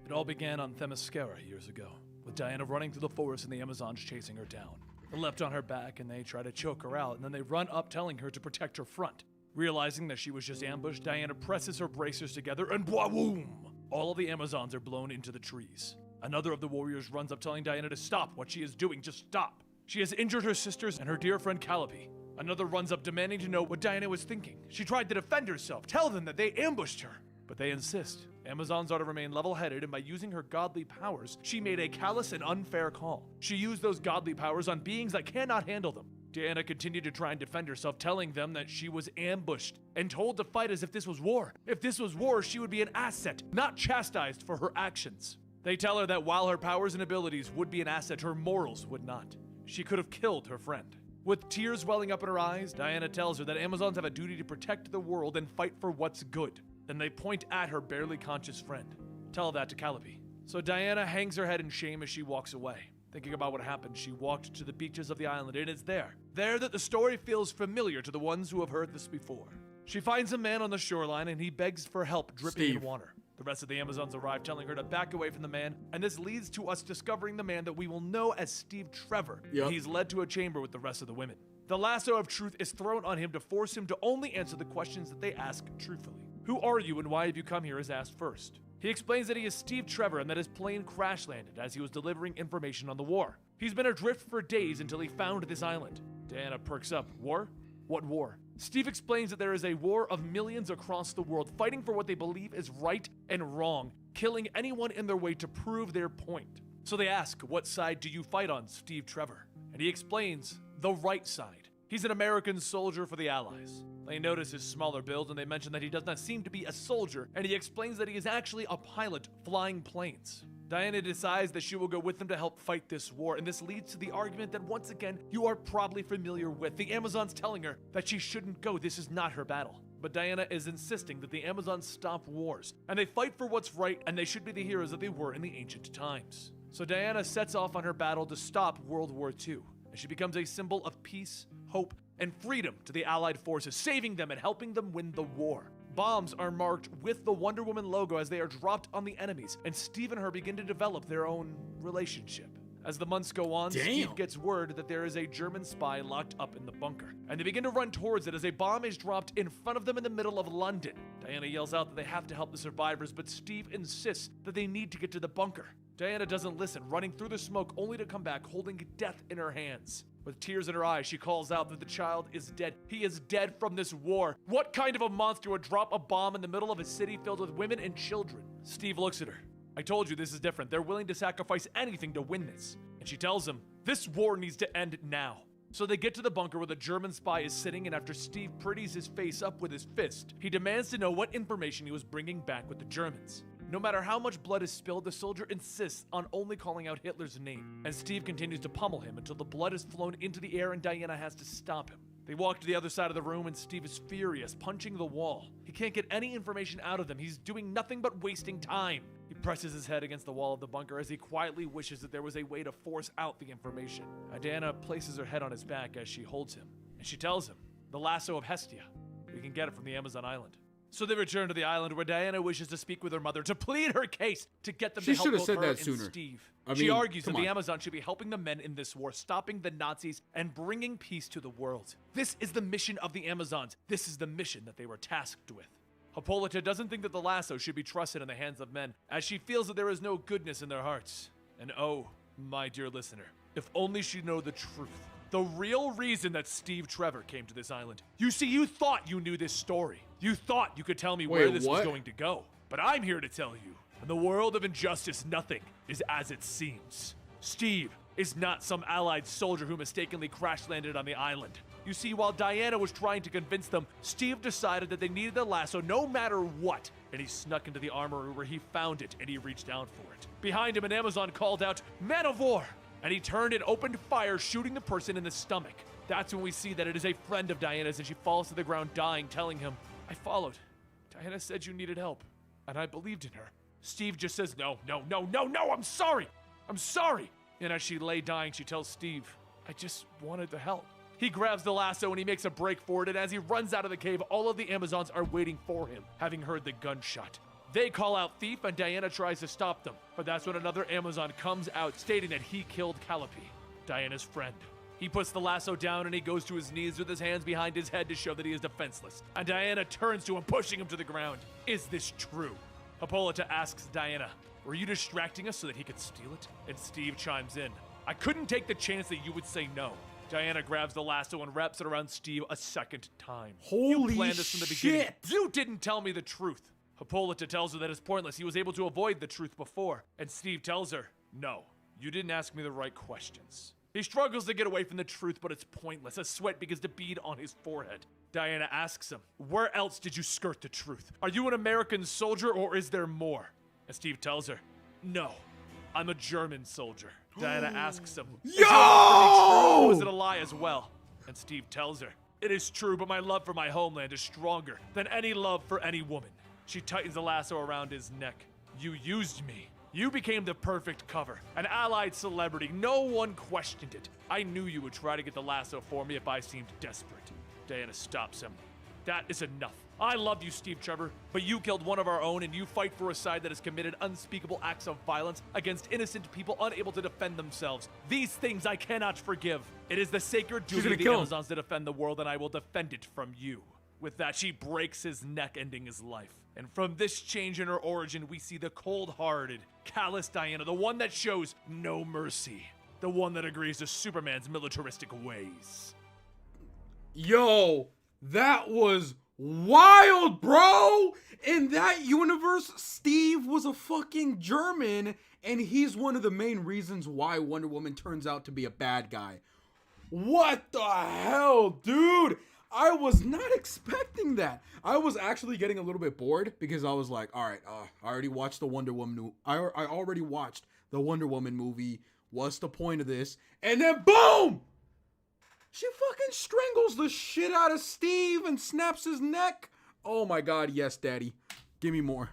It all began on Themyscira years ago, with Diana running through the forest and the Amazons chasing her down. They leapt on her back and they try to choke her out, and then they run up telling her to protect her front. Realizing that she was just ambushed, Diana presses her bracers together and boom! All of the Amazons are blown into the trees. Another of the warriors runs up telling Diana to stop what she is doing, just stop. She has injured her sisters and her dear friend Calliope. Another runs up demanding to know what Diana was thinking. She tried to defend herself, tell them that they ambushed her. But they insist. Amazons are to remain level-headed, and by using her godly powers, she made a callous and unfair call. She used those godly powers on beings that cannot handle them. Diana continued to try and defend herself, telling them that she was ambushed and told to fight as if this was war. If this was war, she would be an asset, not chastised for her actions. They tell her that while her powers and abilities would be an asset, her morals would not. She could have killed her friend. With tears welling up in her eyes, Diana tells her that Amazons have a duty to protect the world and fight for what's good. Then they point at her barely conscious friend. Tell that to Calliope. So Diana hangs her head in shame as she walks away. Thinking about what happened, she walked to the beaches of the island, and it's there that the story feels familiar to the ones who have heard this before. She finds a man on the shoreline, and he begs for help, dripping in water. The rest of the Amazons arrive, telling her to back away from the man, and this leads to us discovering the man that we will know as Steve Trevor. Yep. He's led to a chamber with the rest of the women. The lasso of truth is thrown on him to force him to only answer the questions that they ask truthfully. Who are you and why have you come here is asked first. He explains that he is Steve Trevor and that his plane crash landed as he was delivering information on the war. He's been adrift for days until he found this island. Diana perks up. War? What war? Steve explains that there is a war of millions across the world fighting for what they believe is right and wrong, killing anyone in their way to prove their point. So they ask, what side do you fight on, Steve Trevor? And he explains, the right side. He's an American soldier for the Allies. They notice his smaller build and they mention that he does not seem to be a soldier, and he explains that he is actually a pilot flying planes. Diana decides that she will go with them to help fight this war, and this leads to the argument that once again you are probably familiar with. The Amazons telling her that she shouldn't go, this is not her battle. But Diana is insisting that the Amazons stop wars, and they fight for what's right, and they should be the heroes that they were in the ancient times. So Diana sets off on her battle to stop World War II, and she becomes a symbol of peace, hope, and freedom to the Allied forces, saving them and helping them win the war. Bombs are marked with the Wonder Woman logo as they are dropped on the enemies, and Steve and her begin to develop their own relationship. As the months go on, Steve gets word that there is a German spy locked up in the bunker, and they begin to run towards it as a bomb is dropped in front of them in the middle of London. Diana yells out that they have to help the survivors, but Steve insists that they need to get to the bunker. Diana doesn't listen, running through the smoke only to come back holding death in her hands. With tears in her eyes, she calls out that the child is dead. He is dead from this war. What kind of a monster would drop a bomb in the middle of a city filled with women and children? Steve looks at her. I told you this is different. They're willing to sacrifice anything to win this. And she tells him, this war needs to end now. So they get to the bunker where the German spy is sitting, and after Steve pretties his face up with his fist, he demands to know what information he was bringing back with the Germans. No matter how much blood is spilled, the soldier insists on only calling out Hitler's name, and Steve continues to pummel him until the blood is flown into the air and Diana has to stop him. They walk to the other side of the room and Steve is furious, punching the wall. He can't get any information out of them. He's doing nothing but wasting time. He presses his head against the wall of the bunker as he quietly wishes that there was a way to force out the information. Diana places her head on his back as she holds him, and she tells him, the lasso of Hestia. We can get it from the Amazon island. So they return to the island where Diana wishes to speak with her mother to plead her case to get them to help both her and Steve. She argues that the Amazon should be helping the men in this war, stopping the Nazis and bringing peace to the world. This is the mission of the Amazons. This is the mission that they were tasked with. Hippolyta doesn't think that the lasso should be trusted in the hands of men, as she feels that there is no goodness in their hearts. And oh, my dear listener, if only she'd know the truth. The real reason that Steve Trevor came to this island. You see, you thought you knew this story. You thought you could tell me where this was going to go. But I'm here to tell you, in the world of injustice, nothing is as it seems. Steve is not some Allied soldier who mistakenly crash-landed on the island. You see, while Diana was trying to convince them, Steve decided that they needed the lasso no matter what, and he snuck into the armory where he found it, and he reached down for it. Behind him, an Amazon called out, "Man of war!" and he turned and opened fire, shooting the person in the stomach. That's when we see that it is a friend of Diana's, and she falls to the ground dying, telling him, I followed. Diana said you needed help, and I believed in her. Steve just says, no, I'm sorry. I'm sorry. And as she lay dying, she tells Steve, I just wanted to help. He grabs the lasso and he makes a break for it, and as he runs out of the cave, all of the Amazons are waiting for him, having heard the gunshot. They call out thief and Diana tries to stop them, but that's when another Amazon comes out stating that he killed Calliope, Diana's friend. He puts the lasso down and he goes to his knees with his hands behind his head to show that he is defenseless. And Diana turns to him, pushing him to the ground. Is this true? Hippolyta asks Diana, were you distracting us so that he could steal it? And Steve chimes in, I couldn't take the chance that you would say no. Diana grabs the lasso and wraps it around Steve a second time. You Holy planned this from the beginning. shit! You didn't tell me the truth. Hippolyta tells her that it's pointless. He was able to avoid the truth before. And Steve tells her, no, you didn't ask me the right questions. He struggles to get away from the truth, but it's pointless. A sweat begins to bead on his forehead. Diana asks him, where else did you skirt the truth? Are you an American soldier or is there more? And Steve tells her, no, I'm a German soldier. Diana asks him, is your love for me true or is it a lie as well? And Steve tells her, it is true, but my love for my homeland is stronger than any love for any woman. She tightens the lasso around his neck. You used me. You became the perfect cover, an allied celebrity. No one questioned it. I knew you would try to get the lasso for me if I seemed desperate. Diana stops him. That is enough. I love you, Steve Trevor, but you killed one of our own and you fight for a side that has committed unspeakable acts of violence against innocent people unable to defend themselves. These things I cannot forgive. It is the sacred duty of the Amazons to defend the world, and I will defend it from you. With that, she breaks his neck, ending his life. And from this change in her origin, we see the cold-hearted, callous Diana, the one that shows no mercy, the one that agrees to Superman's militaristic ways. Yo, that was wild, bro! In that universe, Steve was a fucking German, and he's one of the main reasons why Wonder Woman turns out to be a bad guy. What the hell, dude? I was not expecting that. I was actually getting a little bit bored because I was like, all right, I already watched the Wonder Woman. I already watched the Wonder Woman movie. What's the point of this? And then boom! She fucking strangles the shit out of Steve and snaps his neck. Oh my God, yes, daddy. Give me more.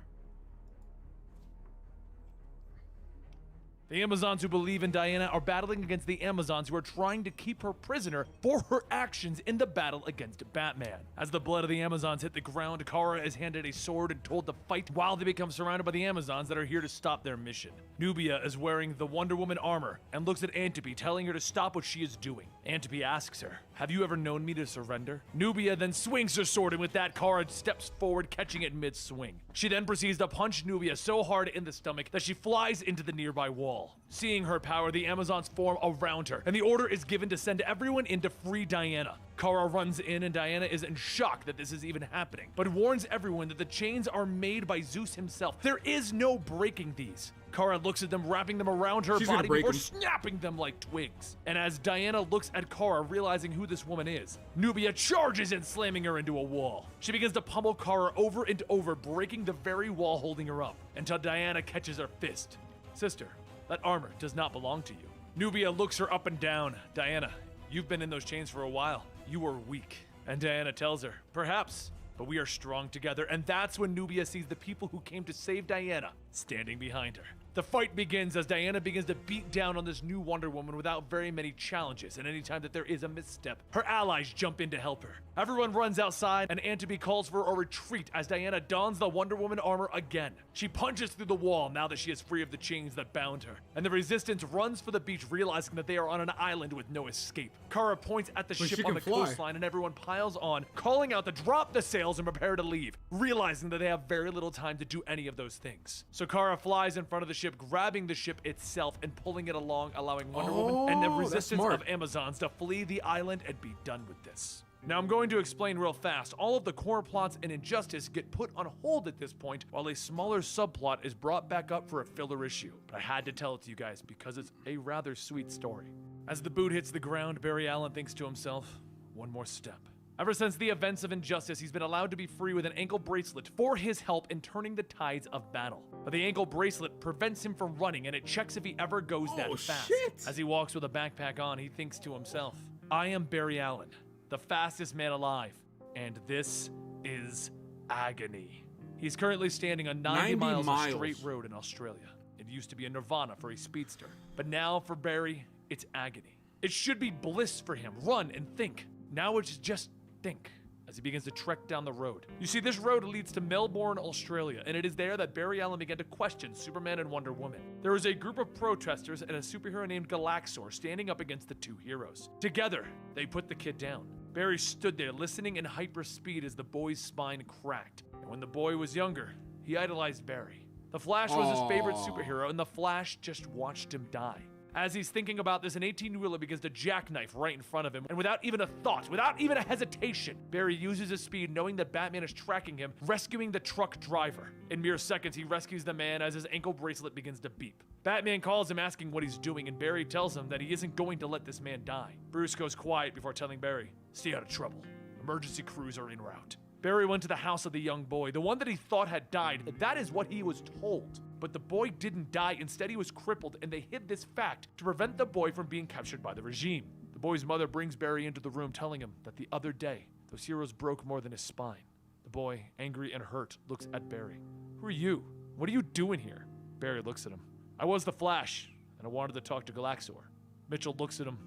The Amazons who believe in Diana are battling against the Amazons who are trying to keep her prisoner for her actions in the battle against Batman. As the blood of the Amazons hit the ground, Kara is handed a sword and told to fight while they become surrounded by the Amazons that are here to stop their mission. Nubia is wearing the Wonder Woman armor and looks at Antipy, telling her to stop what she is doing. Antipy asks her, have you ever known me to surrender? Nubia then swings her sword, and with that, Kara steps forward, catching it mid-swing. She then proceeds to punch Nubia so hard in the stomach that she flies into the nearby wall. Seeing her power, the Amazons form around her, and the order is given to send everyone in to free Diana. Kara runs in, and Diana is in shock that this is even happening, but warns everyone that the chains are made by Zeus himself. There is no breaking these. Kara looks at them, wrapping them around her body before snapping them like twigs. And as Diana looks at Kara, realizing who this woman is, Nubia charges in, slamming her into a wall. She begins to pummel Kara over and over, breaking the very wall holding her up, until Diana catches her fist. Sister, that armor does not belong to you. Nubia looks her up and down. Diana, you've been in those chains for a while. You are weak. And Diana tells her, perhaps, but we are strong together. And that's when Nubia sees the people who came to save Diana standing behind her. The fight begins as Diana begins to beat down on this new Wonder Woman without very many challenges, and anytime that there is a misstep, her allies jump in to help her. Everyone runs outside, and Antipy calls for a retreat as Diana dons the Wonder Woman armor again. She punches through the wall now that she is free of the chains that bound her, and the Resistance runs for the beach, realizing that they are on an island with no escape. Kara points at the ship on the coastline, and everyone piles on, calling out to drop the sails and prepare to leave, realizing that they have very little time to do any of those things. So Kara flies in front of the ship, grabbing the ship itself and pulling it along, allowing Wonder Woman and the Resistance of Amazons to flee the island and be done with this. Now I'm going to explain real fast. All of the core plots in Injustice get put on hold at this point, while a smaller subplot is brought back up for a filler issue. But I had to tell it to you guys because it's a rather sweet story. As the boot hits the ground, Barry Allen thinks to himself, one more step. Ever since the events of Injustice, he's been allowed to be free with an ankle bracelet for his help in turning the tides of battle. But the ankle bracelet prevents him from running, and it checks if he ever goes that fast. Shit. As he walks with a backpack on, he thinks to himself, I am Barry Allen, the fastest man alive, and this is agony. He's currently standing on 90 miles of straight road in Australia. It used to be a nirvana for a speedster, but now for Barry, it's agony. It should be bliss for him. Run and think. Now it's just think. as he begins to trek down the road. You see, this road leads to Melbourne, Australia, and it is there that Barry Allen began to question Superman and Wonder Woman. There is a group of protesters and a superhero named Galaxor standing up against the two heroes. Together, they put the kid down. Barry stood there listening in hyperspeed as the boy's spine cracked. And when the boy was younger, he idolized Barry. The Flash was his favorite superhero, and the Flash just watched him die. As he's thinking about this, an 18-wheeler begins to jackknife right in front of him, and without even a thought, without even a hesitation, Barry uses his speed, knowing that Batman is tracking him, rescuing the truck driver. In mere seconds, he rescues the man as his ankle bracelet begins to beep. Batman calls him asking what he's doing, and Barry tells him that he isn't going to let this man die. Bruce goes quiet before telling Barry, "Stay out of trouble. Emergency crews are en route." Barry went to the house of the young boy, the one that he thought had died, and that is what he was told. But the boy didn't die, instead he was crippled, and they hid this fact to prevent the boy from being captured by the regime. The boy's mother brings Barry into the room, telling him that the other day, those heroes broke more than his spine. The boy, angry and hurt, looks at Barry. "Who are you? What are you doing here?" Barry looks at him. "I was the Flash, and I wanted to talk to Galaxor." Mitchell looks at him.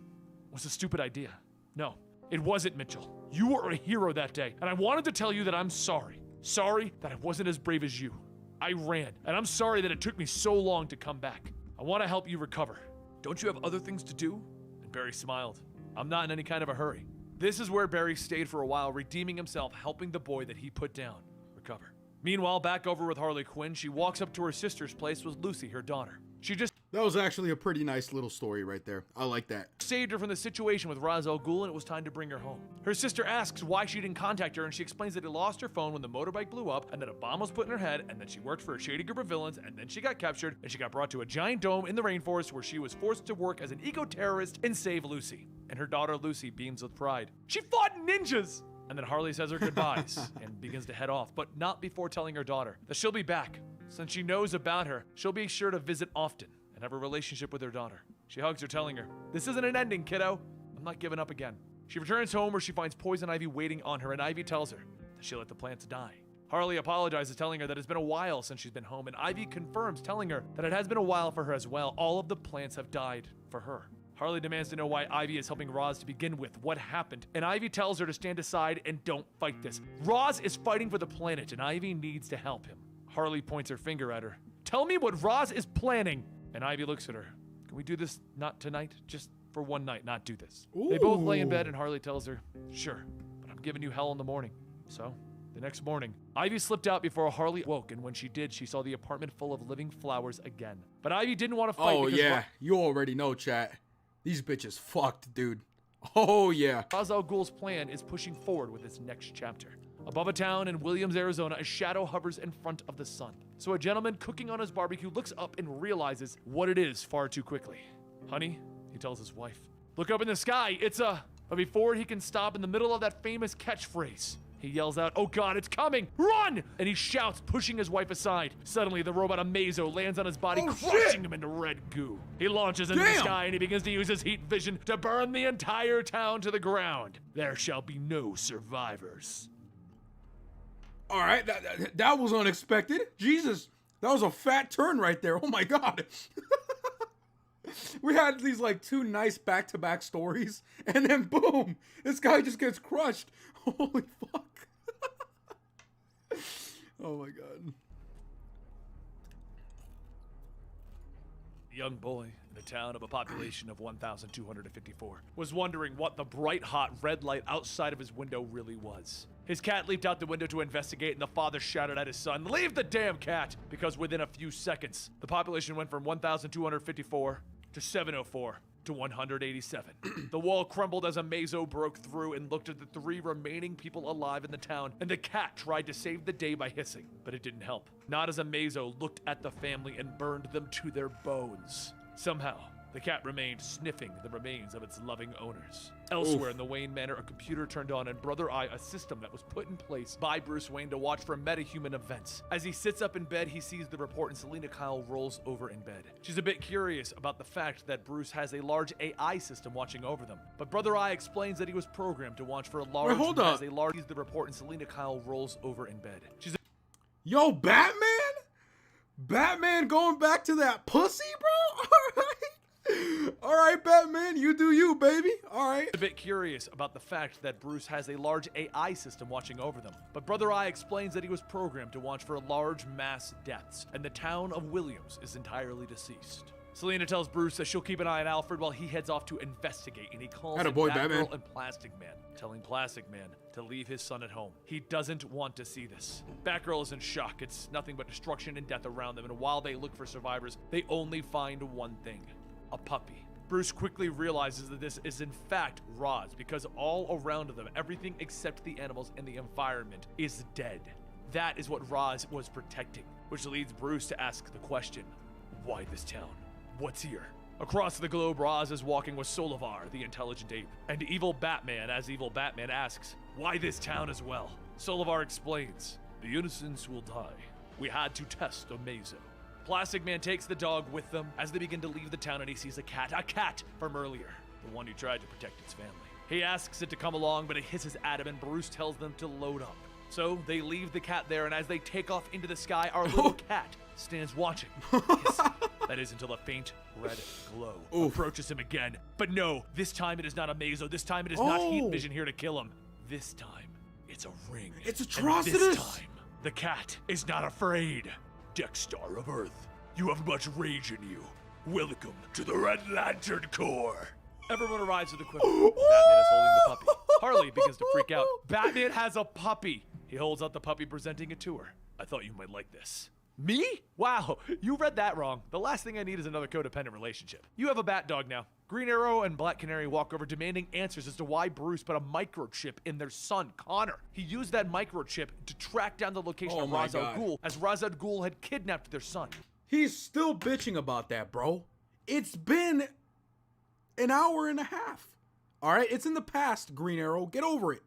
"It was a stupid idea." "No, it wasn't, Mitchell. You were a hero that day, and I wanted to tell you that I'm sorry. Sorry that I wasn't as brave as you. I ran, and I'm sorry that it took me so long to come back. I want to help you recover. Don't you have other things to do?" And Barry smiled. "I'm not in any kind of a hurry." This is where Barry stayed for a while, redeeming himself, helping the boy that he put down recover. Meanwhile, back over with Harley Quinn, she walks up to her sister's place with Lucy, her daughter. That was actually a pretty nice little story right there. I like that. Saved her from the situation with Ra's al Ghul, and it was time to bring her home. Her sister asks why she didn't contact her, and she explains that he lost her phone when the motorbike blew up, and that a bomb was put in her head, and that she worked for a shady group of villains, and then she got captured, and she got brought to a giant dome in the rainforest where she was forced to work as an eco-terrorist and save Lucy. And her daughter Lucy beams with pride. "She fought ninjas!" And then Harley says her goodbyes and begins to head off, but not before telling her daughter that she'll be back. Since she knows about her, she'll be sure to visit often and have a relationship with her daughter. She hugs her, telling her, "This isn't an ending, kiddo. I'm not giving up again." She returns home where she finds Poison Ivy waiting on her, and Ivy tells her that she'll let the plants die. Harley apologizes, telling her that it's been a while since she's been home, and Ivy confirms, telling her that it has been a while for her as well. All of the plants have died for her. Harley demands to know why Ivy is helping Ra's to begin with, what happened, and Ivy tells her to stand aside and don't fight this. Ra's is fighting for the planet, and Ivy needs to help him. Harley points her finger at her. "Tell me what Ra's is planning!" And Ivy looks at her. "Can we do this not tonight? Just for one night, not do this." Ooh. They both lay in bed, and Harley tells her, "Sure, but I'm giving you hell in the morning." So, the next morning, Ivy slipped out before Harley woke, and when she did, she saw the apartment full of living flowers again. But Ivy didn't want to fight. Oh yeah, you already know, chat. These bitches fucked, dude. Oh yeah. Ra's al Ghul's plan is pushing forward with its next chapter. Above a town in Williams, Arizona, a shadow hovers in front of the sun. So a gentleman cooking on his barbecue looks up and realizes what it is far too quickly. "Honey," he tells his wife, "look up in the sky, it's a..." But before he can stop, in the middle of that famous catchphrase, he yells out, "Oh God, it's coming! Run!" And he shouts, pushing his wife aside. Suddenly, the robot Amazo lands on his body, crushing him into red goo. He launches into the sky, and he begins to use his heat vision to burn the entire town to the ground. There shall be no survivors. All right, that was unexpected. Jesus, that was a fat turn right there. Oh my God. We had these like two nice back-to-back stories, and then boom, this guy just gets crushed. Holy fuck. Oh my God. A young boy in a town of a population of 1,254 was wondering what the bright hot red light outside of his window really was. His cat leaped out the window to investigate, and the father shouted at his son, "Leave the damn cat!" Because within a few seconds, the population went from 1,254 to 704 to 187. The wall crumbled as Amazo broke through and looked at the three remaining people alive in the town, and the cat tried to save the day by hissing, but it didn't help. Not as Amazo looked at the family and burned them to their bones. Somehow, the cat remained sniffing the remains of its loving owners. Elsewhere in the Wayne Manor, a computer turned on, and Brother Eye, a system that was put in place by Bruce Wayne to watch for metahuman events. As he sits up in bed, he sees the report, and Selina Kyle rolls over in bed. She's a bit curious about the fact that Bruce has a large AI system watching over them. But Brother Eye explains that he was programmed to watch for a large... Wait, hold up. Sees the report, and Selina Kyle rolls over in bed. Yo, Batman? Batman going back to that pussy, bro? All right. All right, Batman, you do you, baby. All right. A bit curious about the fact that Bruce has a large AI system watching over them, but Brother Eye explains that he was programmed to watch for large mass deaths, and the town of Williams is entirely deceased. Selena tells Bruce that she'll keep an eye on Alfred while he heads off to investigate, and he calls in Attaboy, Batgirl Batman. and Plastic Man, telling Plastic Man to leave his son at home. He doesn't want to see this. Batgirl is in shock. It's nothing but destruction and death around them, and while they look for survivors, they only find one thing: a puppy. Bruce quickly realizes that this is in fact Roz, because all around them, everything except the animals and the environment is dead. That is what Roz was protecting, which leads Bruce to ask the question, why this town? What's here? Across the globe, Roz is walking with Solivar, the intelligent ape, and Evil Batman, as Evil Batman asks, why this town as well? Solivar explains, the innocents will die. We had to test a mazo. Plastic Man takes the dog with them as they begin to leave the town, and he sees a cat from earlier, the one who tried to protect its family. He asks it to come along, but it hisses at him, and Bruce tells them to load up. So they leave the cat there, and as they take off into the sky, our little cat stands watching. That is until a faint red glow approaches him again. But no, this time it is not a mazo. This time it is not heat vision here to kill him. This time, it's a ring. It's And Atrocitus! this time, the cat is not afraid. Deathstar of Earth, you have much rage in you. Welcome to the Red Lantern Corps. Everyone arrives with equipment. Batman is holding the puppy. Harley begins to freak out. Batman has a puppy. He holds out the puppy, presenting it to her. I thought you might like this. Me? Wow, you read that wrong. The last thing I need is another codependent relationship. You have a bat dog now. Green Arrow and Black Canary walk over, demanding answers as to why Bruce put a microchip in their son, Connor. He used that microchip to track down the location of Ra's al Ghul, as Ra's al Ghul had kidnapped their son. He's still bitching about that, bro. It's been an hour and a half. All right, it's in the past, Green Arrow. Get over it.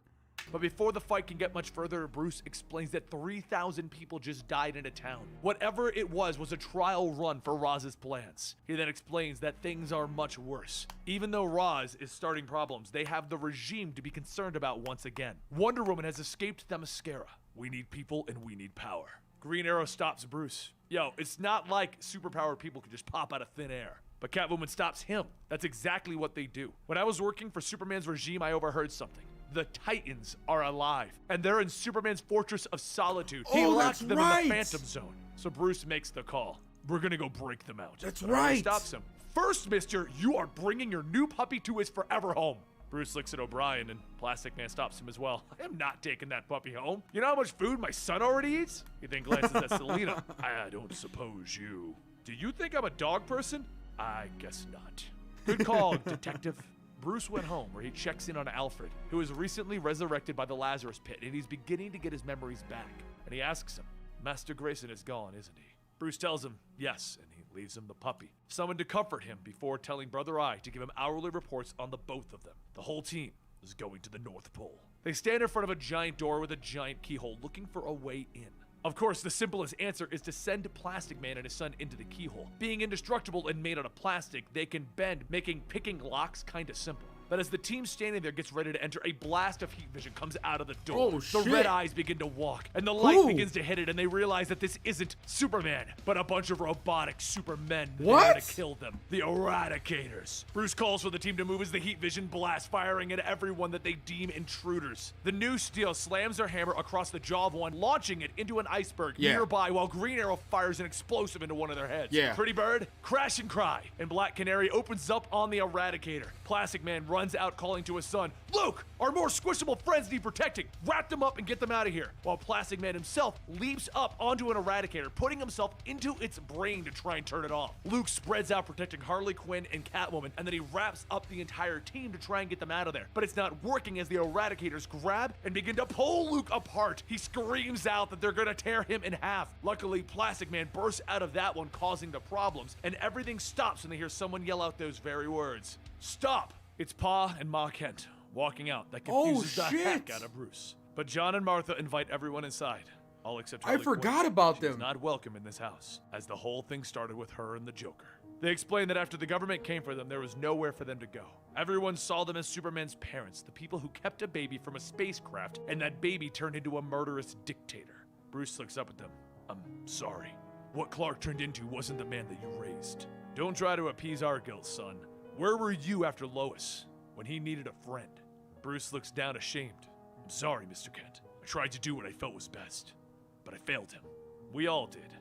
But before the fight can get much further, Bruce explains that 3,000 people just died in a town. Whatever it was a trial run for Raz's plans. He then explains that things are much worse. Even though Raz is starting problems, they have the regime to be concerned about once again. Wonder Woman has escaped Themyscira. We need people and we need power. Green Arrow stops Bruce. Yo, it's not like superpowered people can just pop out of thin air. But Catwoman stops him. That's exactly what they do. When I was working for Superman's regime, I overheard something. The Titans are alive, and they're in Superman's Fortress of Solitude. He locked them in the Phantom Zone. So Bruce makes the call. We're gonna go break them out. That's But Harley right. stops him. First, mister, you are bringing your new puppy to his forever home. Bruce looks at O'Brien, and Plastic Man stops him as well. I am not taking that puppy home. You know how much food my son already eats? He then glances at Selena. I don't suppose you... Do you think I'm a dog person? I guess not. Good call, detective. Bruce went home, where he checks in on Alfred, who was recently resurrected by the Lazarus Pit, and he's beginning to get his memories back. And he asks him, Master Grayson is gone, isn't he? Bruce tells him, yes, and he leaves him the puppy, summoned to comfort him before telling Brother Eye to give him hourly reports on the both of them. The whole team is going to the North Pole. They stand in front of a giant door with a giant keyhole, looking for a way in. Of course, the simplest answer is to send Plastic Man and his son into the keyhole. Being indestructible and made out of plastic, they can bend, making picking locks kinda simple. But as the team standing there gets ready to enter, a blast of heat vision comes out of the door. Oh, the shit. red eyes begin to walk, and the light begins to hit it, and they realize that this isn't Superman, but a bunch of robotic supermen that are gonna kill them. The Eradicators. Bruce calls for the team to move as the heat vision blast, firing at everyone that they deem intruders. The new Steel slams their hammer across the jaw of one, launching it into an iceberg nearby, while Green Arrow fires an explosive into one of their heads. Pretty Bird, crash and cry, and Black Canary opens up on the Eradicator. Plastic Man runs out calling to his son, Luke, our more squishable friends need protecting. Wrap them up and get them out of here. While Plastic Man himself leaps up onto an Eradicator, putting himself into its brain to try and turn it off. Luke spreads out protecting Harley Quinn and Catwoman, and then he wraps up the entire team to try and get them out of there. But it's not working as the Eradicators grab and begin to pull Luke apart. He screams out that they're gonna tear him in half. Luckily, Plastic Man bursts out of that one, causing the problems, and everything stops when they hear someone yell out those very words. Stop! It's Pa and Ma Kent walking out. That confuses the heck out of Bruce. But John and Martha invite everyone inside, all except Harley Quinn. I forgot about them. She's not welcome in this house, as the whole thing started with her and the Joker. They explain that after the government came for them, there was nowhere for them to go. Everyone saw them as Superman's parents, the people who kept a baby from a spacecraft, and that baby turned into a murderous dictator. Bruce looks up at them. I'm sorry. What Clark turned into wasn't the man that you raised. Don't try to appease our guilt, son. Where were you after Lois when he needed a friend? Bruce looks down ashamed. I'm sorry, Mr. Kent. I tried to do what I felt was best, but I failed him. We all did.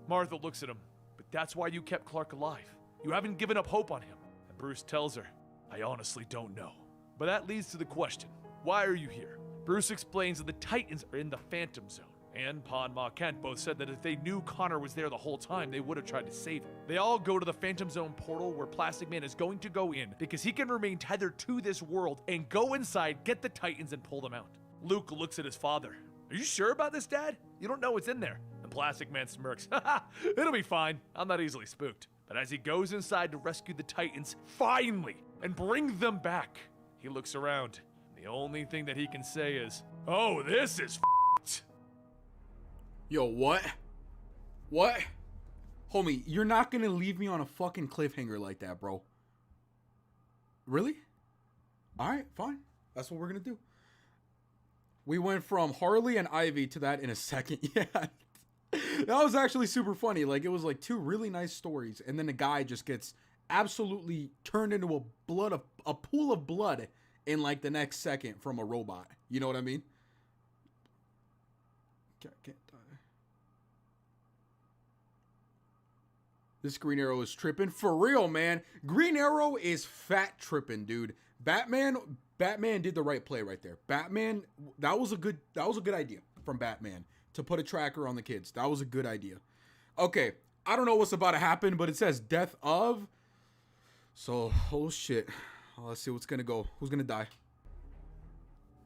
Martha looks at him, but that's why you kept Clark alive. You haven't given up hope on him. And Bruce tells her, I honestly don't know. But that leads to the question, why are you here? Bruce explains that the Titans are in the Phantom Zone. And Pa and Ma Kent both said that if they knew Connor was there the whole time, they would have tried to save him. They all go to the Phantom Zone portal where Plastic Man is going to go in because he can remain tethered to this world and go inside, get the Titans, and pull them out. Luke looks at his father. Are you sure about this, Dad? You don't know what's in there. And Plastic Man smirks. Haha, it'll be fine. I'm not easily spooked. But as he goes inside to rescue the Titans, finally, and bring them back, he looks around. The only thing that he can say is, oh, this is f***ed. Yo, what? What? Homie, you're not gonna leave me on a fucking cliffhanger like that, bro. Really? Alright, fine. That's what we're gonna do. We went from Harley and Ivy to that in a second. Yeah. That was actually super funny. Like, it was like two really nice stories. And then the guy just gets absolutely turned into a pool of blood in like the next second from a robot. You know what I mean? Can't die. This Green Arrow is tripping. For real, man. Green Arrow is fat tripping, dude. Batman did the right play right there. Batman, that was a good idea from Batman to put a tracker on the kids. That was a good idea. Okay, I don't know what's about to happen, but it says death of. So, oh shit. Let's see what's gonna go. Who's gonna die?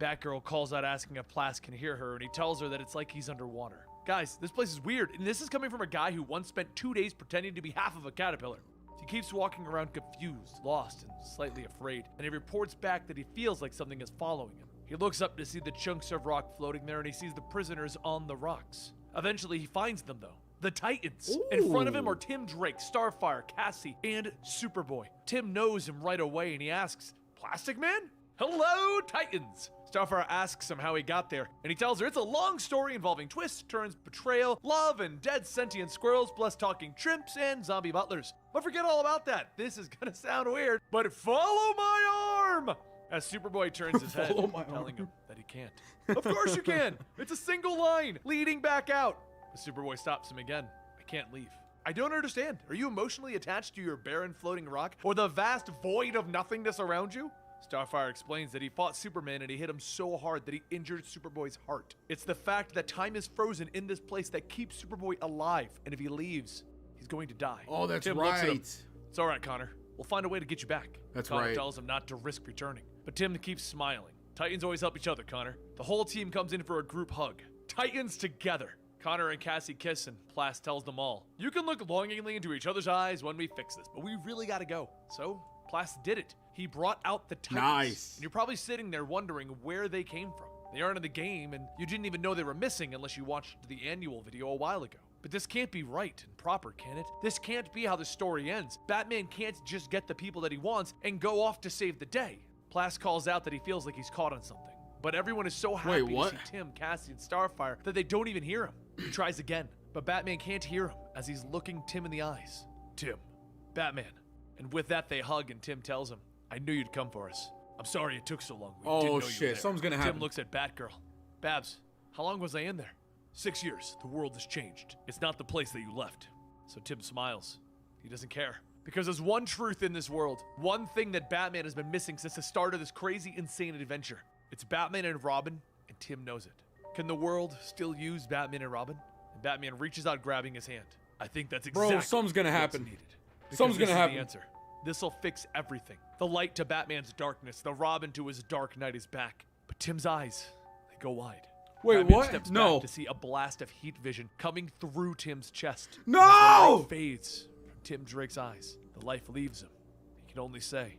Batgirl calls out asking if Plas can hear her, and he tells her that it's like he's underwater. Guys, this place is weird, and this is coming from a guy who once spent 2 days pretending to be half of a caterpillar. He keeps walking around confused, lost, and slightly afraid, and he reports back that he feels like something is following him. He looks up to see the chunks of rock floating there, and he sees the prisoners on the rocks. Eventually, he finds them, though. The Titans. Ooh. In front of him are Tim Drake, Starfire, Cassie, and Superboy. Tim knows him right away, and he asks, Plastic Man? Hello, Titans! Starfire asks him how he got there, and he tells her it's a long story involving twists, turns, betrayal, love, and dead sentient squirrels, plus talking shrimps and zombie butlers. But forget all about that. This is gonna sound weird, but follow my arm! As Superboy turns his head, telling him that he can't. Of course you can! It's a single line, leading back out. But Superboy stops him again. I can't leave. I don't understand. Are you emotionally attached to your barren floating rock, or the vast void of nothingness around you? Starfire explains that he fought Superman and he hit him so hard that he injured Superboy's heart. It's the fact that time is frozen in this place that keeps Superboy alive, and if he leaves, he's going to die. Oh, that's Tim looks at him. right. It's all right, Connor. We'll find a way to get you back. That's Connor right. tells him not to risk returning, but Tim keeps smiling. Titans always help each other, Connor. The whole team comes in for a group hug. Titans together. Connor and Cassie kiss, and Plas tells them all, you can look longingly into each other's eyes when we fix this, but we really gotta go. So, Plas did it. He brought out the Titans. Nice. And you're probably sitting there wondering where they came from. They aren't in the game, and you didn't even know they were missing unless you watched the annual video a while ago. But this can't be right and proper, can it? This can't be how the story ends. Batman can't just get the people that he wants and go off to save the day. Plas calls out that he feels like he's caught on something. But everyone is so happy to see Tim, Cassie, and Starfire that they don't even hear him. He tries again, but Batman can't hear him as he's looking Tim in the eyes. Tim, Batman. And with that, they hug, and Tim tells him, I knew you'd come for us. I'm sorry it took so long. We didn't know you were Shit, there." something's gonna happen. Tim looks at Batgirl. Babs, how long was I in there? 6 years. The world has changed. It's not the place that you left. So Tim smiles. He doesn't care. Because there's one truth in this world. One thing that Batman has been missing since the start of this crazy, insane adventure. It's Batman and Robin, and Tim knows it. Can the world still use Batman and Robin? And Batman reaches out, grabbing his hand. I think that's exactly something's gonna happen. what's needed. Something's gonna happen. The answer. This'll fix everything. The light to Batman's darkness, the Robin to his dark night is back. But Tim's eyes, they go wide. Wait, Batman what? steps No. back to see a blast of heat vision coming through Tim's chest. No! As the light fades from Tim Drake's eyes. The life leaves him. He can only say,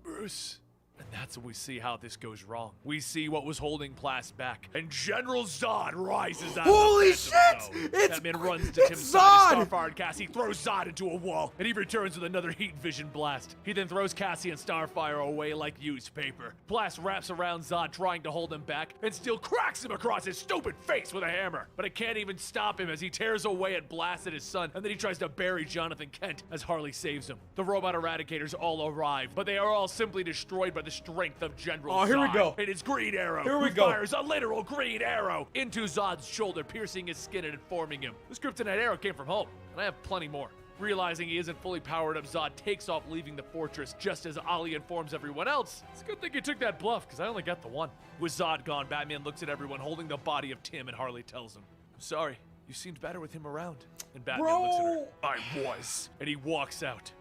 Bruce. And that's when we see how this goes wrong. We see what was holding Blast back, and General Zod rises out Holy of the Phantom shit! Zone. It's- Batman runs to it's Tim's side Zod! of Starfire and Cassie, throws Zod into a wall, and he returns with another heat vision blast. He then throws Cassie and Starfire away like used paper. Blast wraps around Zod, trying to hold him back, and still cracks him across his stupid face with a hammer. But it can't even stop him as he tears away at Blast and his son, and then he tries to bury Jonathan Kent as Harley saves him. The robot eradicators all arrive, but they are all simply destroyed by the strength of General Zod. Here we go. It is Green Arrow. Here we who go. Fires a literal green arrow into Zod's shoulder, piercing his skin and informing him. This kryptonite arrow came from home, and I have plenty more. Realizing he isn't fully powered up, Zod takes off, leaving the fortress just as Ali informs everyone else. It's a good thing he took that bluff, because I only got the one. With Zod gone, Batman looks at everyone holding the body of Tim, and Harley tells him, "I'm sorry, you seemed better with him around." And Batman looks at her. "I was." And he walks out.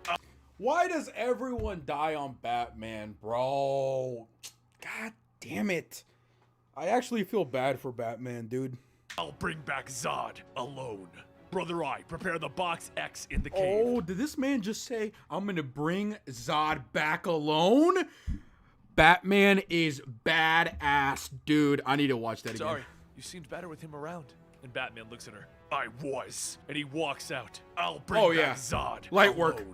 Why does everyone die on Batman, bro? God damn it. I actually feel bad for Batman, dude. "I'll bring back Zod alone. Brother Eye, prepare the box X in the cave." Oh, did this man just say, I'm gonna bring Zod back alone? Batman is badass, dude. I need to watch that again. "Sorry, you seemed better with him around." And Batman looks at her. "I was." And he walks out. "I'll bring back Zod Light alone. work.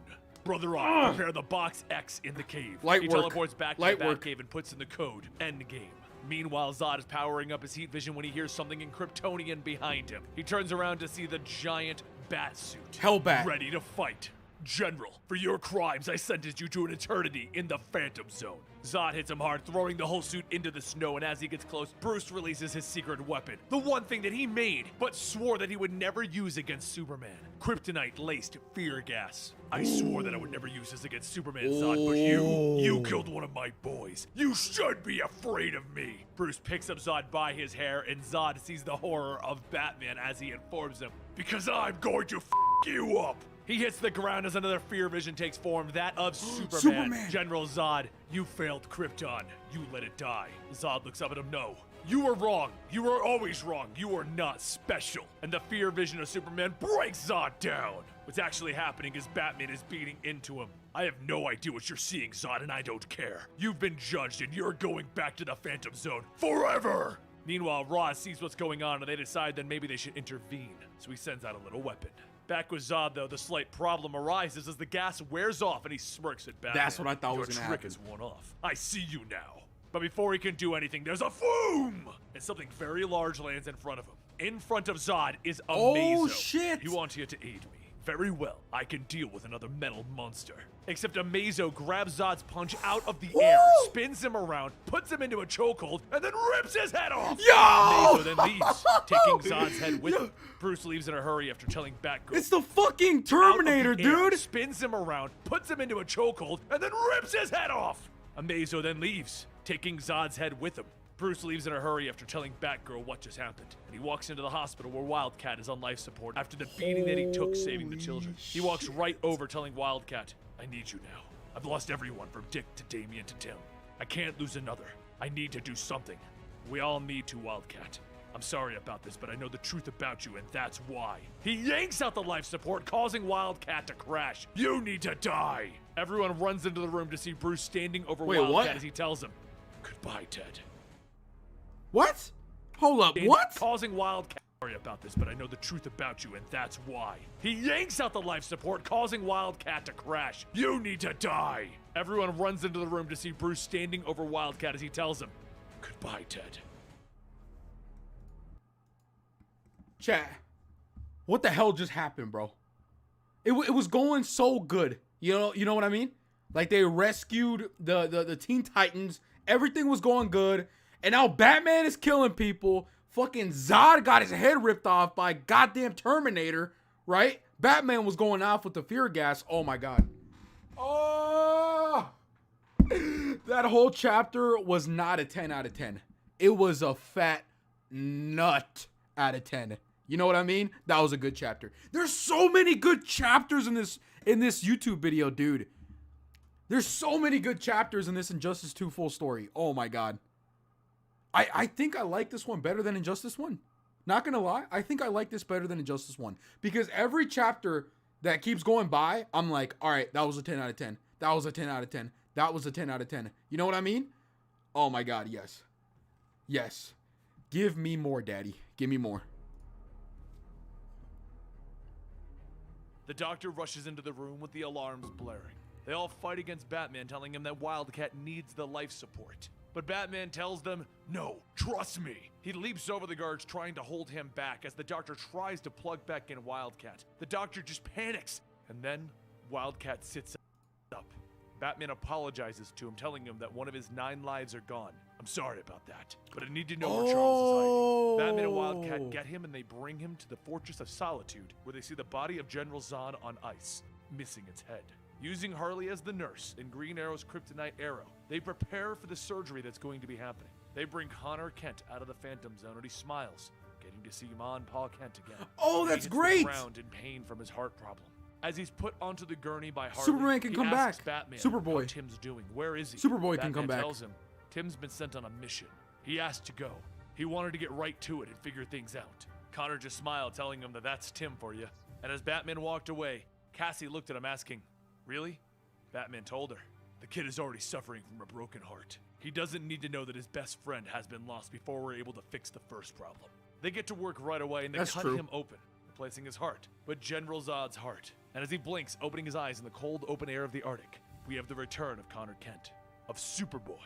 Brother Eye, prepare the box X in the cave." Light he work. teleports back to Light the work. Batcave and puts in the code. Endgame. Meanwhile, Zod is powering up his heat vision when he hears something in Kryptonian behind him. He turns around to see the giant bat suit. Hellbat. Ready to fight. "General, for your crimes, I sentenced you to an eternity in the Phantom Zone." Zod hits him hard, throwing the whole suit into the snow, and as he gets close, Bruce releases his secret weapon. The one thing that he made, but swore that he would never use against Superman. Kryptonite-laced fear gas. "I swore that I would never use this against Superman, Zod, but you killed one of my boys. You should be afraid of me." Bruce picks up Zod by his hair, and Zod sees the horror of Batman as he informs him, "Because I'm going to you up." He hits the ground as another fear vision takes form, that of Superman. Superman. "General Zod, you failed Krypton. You let it die." Zod looks up at him. "No. You were wrong. You were always wrong. You are not special." And the fear vision of Superman breaks Zod down. What's actually happening is Batman is beating into him. "I have no idea what you're seeing, Zod, and I don't care. You've been judged, and you're going back to the Phantom Zone forever." Meanwhile, Ross sees what's going on, and they decide that maybe they should intervene. So he sends out a little weapon. Back with Zod, though, the slight problem arises as the gas wears off and he smirks at Batman. That's what I thought was gonna Your trick happen. is worn off. I see you now. But before he can do anything, there's a boom! And something very large lands in front of him. In front of Zod is a Oh, Mazo. shit! You want here to aid me. Very well, I can deal with another metal monster. Except Amazo grabs Zod's punch out of the air, spins him around, puts him into a chokehold, and then rips his head off! Yo! Amazo then leaves, taking Zod's head with him. Bruce leaves in a hurry after telling Batgirl. It's the fucking out of Terminator, the air, dude. spins him around, puts him into a chokehold, and then rips his head off! Amazo then leaves, taking Zod's head with him. Bruce leaves in a hurry after telling Batgirl what just happened, and he walks into the hospital where Wildcat is on life support after the beating that he took saving the children. He walks right over telling Wildcat, "I need you now. I've lost everyone from Dick to Damian to Tim. I can't lose another. I need to do something. We all need to, Wildcat. I'm sorry about this, but I know the truth about you, and that's why." He yanks out the life support, causing Wildcat to crash. "You need to die." Everyone runs into the room to see Bruce standing over Wait, Wildcat what? as he tells him, "Goodbye, Ted." What? Hold up, what? Causing Wildcat. Sorry about this, but I know the truth about you, and that's why. He yanks out the life support, causing Wildcat to crash. "You need to die." Everyone runs into the room to see Bruce standing over Wildcat as he tells him, "Goodbye, Ted." Chat, what the hell just happened, bro? It was going so good. You know what I mean? Like they rescued the Teen Titans. Everything was going good. And now Batman is killing people. Fucking Zod got his head ripped off by goddamn Terminator, right? Batman was going off with the fear gas. Oh my god. Oh! That whole chapter was not a 10 out of 10. It was a fat nut out of 10. You know what I mean? That was a good chapter. There's so many good chapters in this YouTube video, dude. There's so many good chapters in this Injustice 2 full story. Oh my god. I think I like this one better than Injustice 1. Not gonna lie, I think I like this better than Injustice 1. Because every chapter that keeps going by, I'm like, alright, that was a 10 out of 10. That was a 10 out of 10. That was a 10 out of 10. You know what I mean? Oh my God, yes. Yes. Give me more, Daddy. Give me more. The doctor rushes into the room with the alarms blaring. They all fight against Batman, telling him that Wildcat needs the life support. But Batman tells them, no, trust me. He leaps over the guards, trying to hold him back as the doctor tries to plug back in Wildcat. The doctor just panics, and then Wildcat sits up. Batman apologizes to him, telling him that one of his 9 lives are gone. I'm sorry about that, but I need to know where Charles is hiding. Batman and Wildcat get him, and they bring him to the Fortress of Solitude, where they see the body of General Zod on ice, missing its head. Using Harley as the nurse and Green Arrow's kryptonite arrow, they prepare for the surgery that's going to be happening. They bring Connor Kent out of the Phantom Zone, and he smiles, getting to see Ma and Pa Kent again. Oh, that's great! He hits the ground in pain from his heart problem. As he's put onto the gurney by Harley, Superman can come back. Batman Superboy. how Tim's doing. Where is he? Superboy Batman can come back. tells him Tim's been sent on a mission. He asked to go. He wanted to get right to it and figure things out. Connor just smiled, telling him that that's Tim for you. And as Batman walked away, Cassie looked at him asking, really? Batman told her, the kid is already suffering from a broken heart. He doesn't need to know that his best friend has been lost before we're able to fix the first problem. They get to work right away, and they cut him open, replacing his heart with General Zod's heart. And as he blinks, opening his eyes in the cold open air of the Arctic, we have the return of Connor Kent, of Superboy.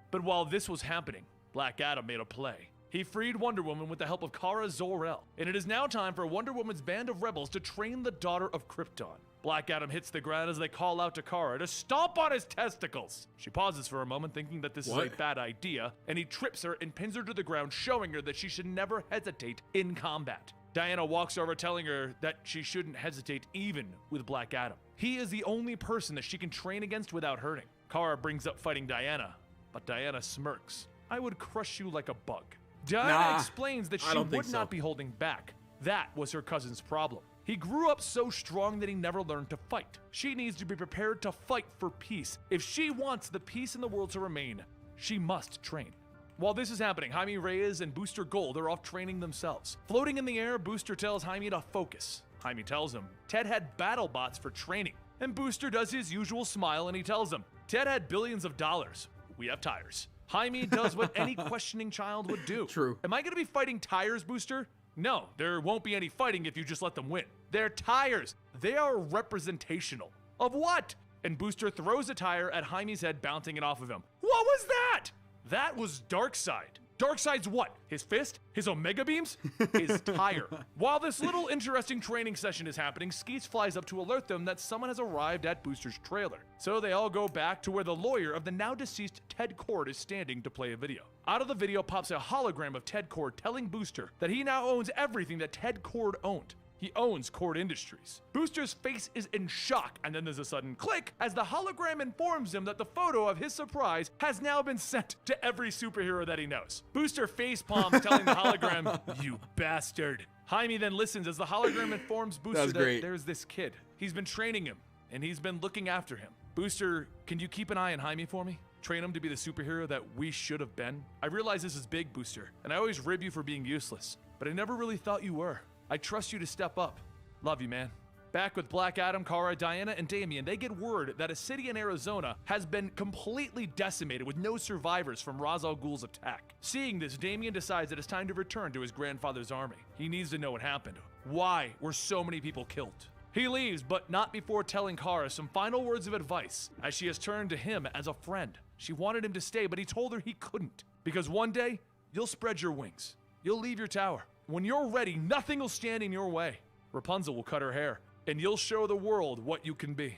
But while this was happening, Black Adam made a play. He freed Wonder Woman with the help of Kara Zor-El, and it is now time for Wonder Woman's band of rebels to train the daughter of Krypton. Black Adam hits the ground as they call out to Kara to stomp on his testicles. She pauses for a moment, thinking that this is a bad idea, and he trips her and pins her to the ground, showing her that she should never hesitate in combat. Diana walks over, telling her that she shouldn't hesitate even with Black Adam. He is the only person that she can train against without hurting. Kara brings up fighting Diana, but Diana smirks. I would crush you like a bug. Diana explains that she would not be holding back. That was her cousin's problem. He grew up so strong that he never learned to fight. She needs to be prepared to fight for peace. If she wants the peace in the world to remain, she must train. While this is happening, Jaime Reyes and Booster Gold are off training themselves. Floating in the air, Booster tells Jaime to focus. Jaime tells him Ted had battle bots for training. And Booster does his usual smile, and he tells him Ted had billions of dollars. We have tires. Jaime does what any questioning child would do. True. Am I going to be fighting tires, Booster? No, there won't be any fighting if you just let them win. They're tires. They are representational. Of what? And Booster throws a tire at Jaime's head, bouncing it off of him. What was that? That was Darkseid. Darkseid's what? His fist? His Omega beams? His tire. While this little interesting training session is happening, Skeets flies up to alert them that someone has arrived at Booster's trailer. So they all go back to where the lawyer of the now deceased Ted Kord is standing to play a video. Out of the video pops a hologram of Ted Kord telling Booster that he now owns everything that Ted Kord owned. He owns Kord Industries. Booster's face is in shock, and then there's a sudden click as the hologram informs him that the photo of his surprise has now been sent to every superhero that he knows. Booster facepalms, telling the hologram, "You bastard." Jaime then listens as the hologram informs Booster that there's this kid. He's been training him, and he's been looking after him. Booster, can you keep an eye on Jaime for me? Train him to be the superhero that we should have been? I realize this is big, Booster, and I always rib you for being useless, but I never really thought you were. I trust you to step up. Love you, man. Back with Black Adam, Kara, Diana, and Damian, they get word that a city in Arizona has been completely decimated with no survivors from Ra's al Ghul's attack. Seeing this, Damian decides that it's time to return to his grandfather's army. He needs to know what happened. Why were so many people killed? He leaves, but not before telling Kara some final words of advice, as she has turned to him as a friend. She wanted him to stay, but he told her he couldn't. Because one day, you'll spread your wings. You'll leave your tower. When you're ready, nothing will stand in your way. Rapunzel will cut her hair, and you'll show the world what you can be.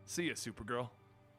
See ya, Supergirl.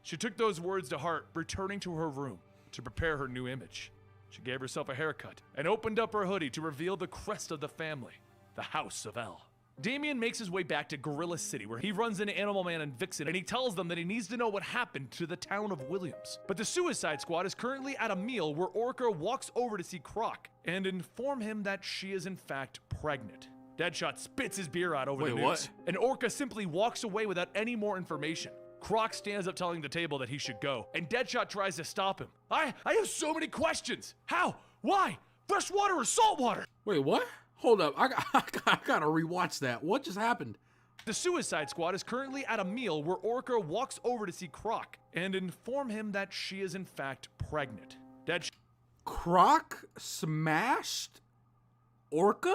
She took those words to heart, returning to her room to prepare her new image. She gave herself a haircut and opened up her hoodie to reveal the crest of the family, the House of El. Damian makes his way back to Gorilla City, where he runs into Animal Man and Vixen, and he tells them that he needs to know what happened to the town of Williams. But the Suicide Squad is currently at a meal where Orca walks over to see Croc and inform him that she is in fact pregnant. Deadshot spits his beer out over the news, and Orca simply walks away without any more information. Croc stands up, telling the table that he should go, and Deadshot tries to stop him. I have so many questions. How? Why? Fresh water or salt water? Wait, what? Hold up. I gotta rewatch that. What just happened? The Suicide Squad is currently at a meal where Orca walks over to see Croc and inform him that she is in fact pregnant. Croc smashed Orca?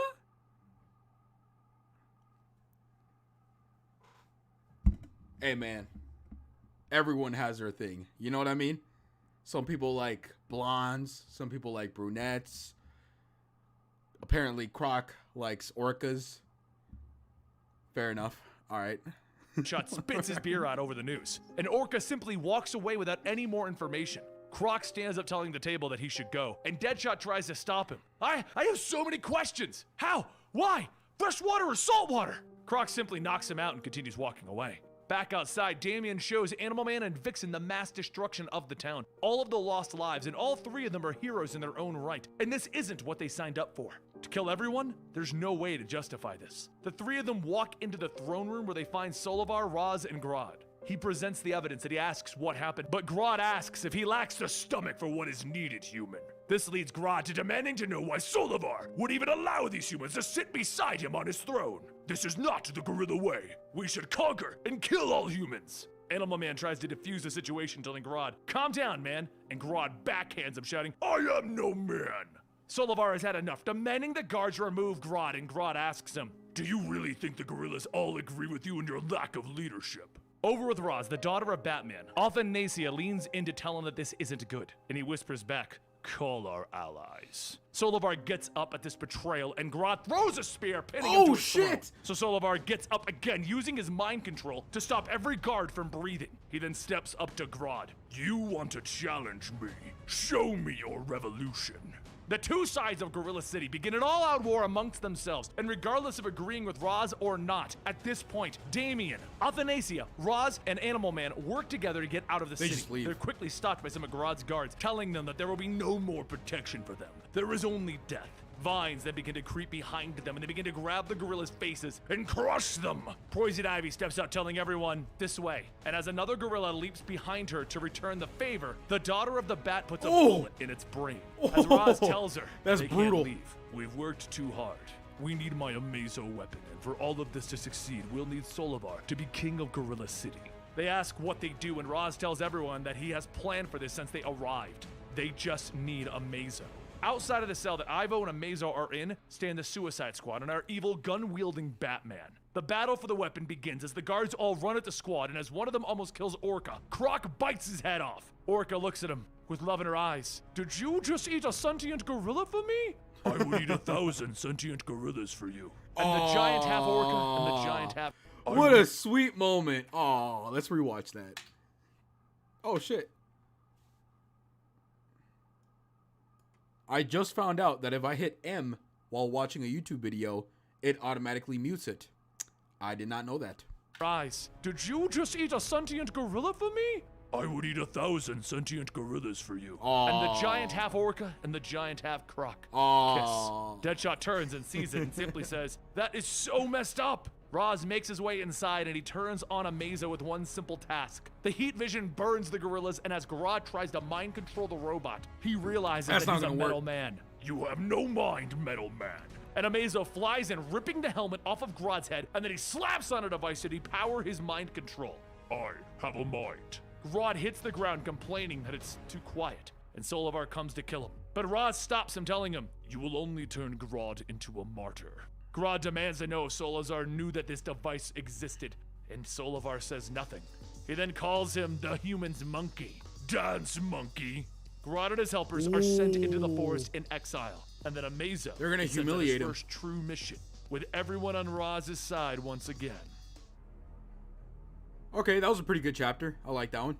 Hey man, everyone has their thing. You know what I mean? Some people like blondes, some people like brunettes. Apparently Croc likes orcas. Fair enough. All right. Deadshot spits his beer out over the news, and Orca simply walks away without any more information. Croc stands up telling the table that he should go, and Deadshot tries to stop him. I have so many questions. How? Why? Fresh water or salt water? Croc simply knocks him out and continues walking away. Back outside, Damian shows Animal Man and Vixen the mass destruction of the town. All of the lost lives, and all three of them are heroes in their own right. And this isn't what they signed up for. To kill everyone? There's no way to justify this. The three of them walk into the throne room where they find Solovar, Roz, and Grodd. He presents the evidence and he asks what happened, but Grodd asks if he lacks the stomach for what is needed, human. This leads Grodd to demanding to know why Solovar would even allow these humans to sit beside him on his throne. This is not the gorilla way. We should conquer and kill all humans. Animal Man tries to defuse the situation, telling Grodd, calm down, man, and Grodd backhands him, shouting, I am no man. Solovar has had enough, demanding the guards remove Grodd, and Grodd asks him, do you really think the gorillas all agree with you in your lack of leadership? Over with Roz, the daughter of Batman, Athanasia leans in to tell him that this isn't good, and he whispers back, call our allies. Solovar gets up at this betrayal, and Grodd throws a spear, pinning him to his throat. So Solovar gets up again, using his mind control to stop every guard from breathing. He then steps up to Grodd. You want to challenge me? Show me your revolution. The two sides of Gorilla City begin an all-out war amongst themselves, and regardless of agreeing with Roz or not, at this point, Damian, Athanasia, Roz, and Animal Man work together to get out of the city. Just leave. They're quickly stopped by some of Grodd's guards, telling them that there will be no more protection for them. There is only death. Vines that begin to creep behind them, and they begin to grab the gorillas' faces and crush them. Poison Ivy steps out telling everyone, this way. And as another gorilla leaps behind her to return the favor, the daughter of the bat puts a bullet in its brain. As Roz tells her, that's they brutal. can't leave. We've worked too hard. We need my Amazo weapon, and for all of this to succeed, we'll need Solovar to be king of Gorilla City. They ask what they do, and Roz tells everyone that he has planned for this since they arrived. They just need Amazo. Outside of the cell that Ivo and Amazo are in, stand the Suicide Squad and our evil gun-wielding Batman. The battle for the weapon begins as the guards all run at the squad, and as one of them almost kills Orca, Croc bites his head off. Orca looks at him with love in her eyes. Did you just eat a sentient gorilla for me? I would eat 1,000 sentient gorillas for you. And the giant half Orca and the giant half... What a sweet moment. Oh, let's rewatch that. Oh, shit. I just found out that if I hit M while watching a YouTube video, it automatically mutes it. I did not know that. Rise. Did you just eat a sentient gorilla for me? I would eat 1,000 sentient gorillas for you. And the giant half Orca and the giant half Croc. Kiss. Deadshot turns and sees it and simply says, that is so messed up. Roz makes his way inside and he turns on Amazo with one simple task. The heat vision burns the gorillas, and as Grodd tries to mind control the robot, he realizes that he's a metal man. You have no mind, metal man. And Amazo flies in, ripping the helmet off of Grodd's head, and then he slaps on a device to depower his mind control. I have a mind. Grodd hits the ground complaining that it's too quiet, and Solovar comes to kill him. But Roz stops him, telling him, you will only turn Grodd into a martyr. Grodd demands to know if Solovar knew that this device existed, and Solovar says nothing. He then calls him the human's monkey. Dance, monkey. Grodd and his helpers are sent into the forest in exile, and then Amazo They're gonna is sent on humiliate his him. first true mission, with everyone on Roz's side once again. Okay, that was a pretty good chapter. I like that one.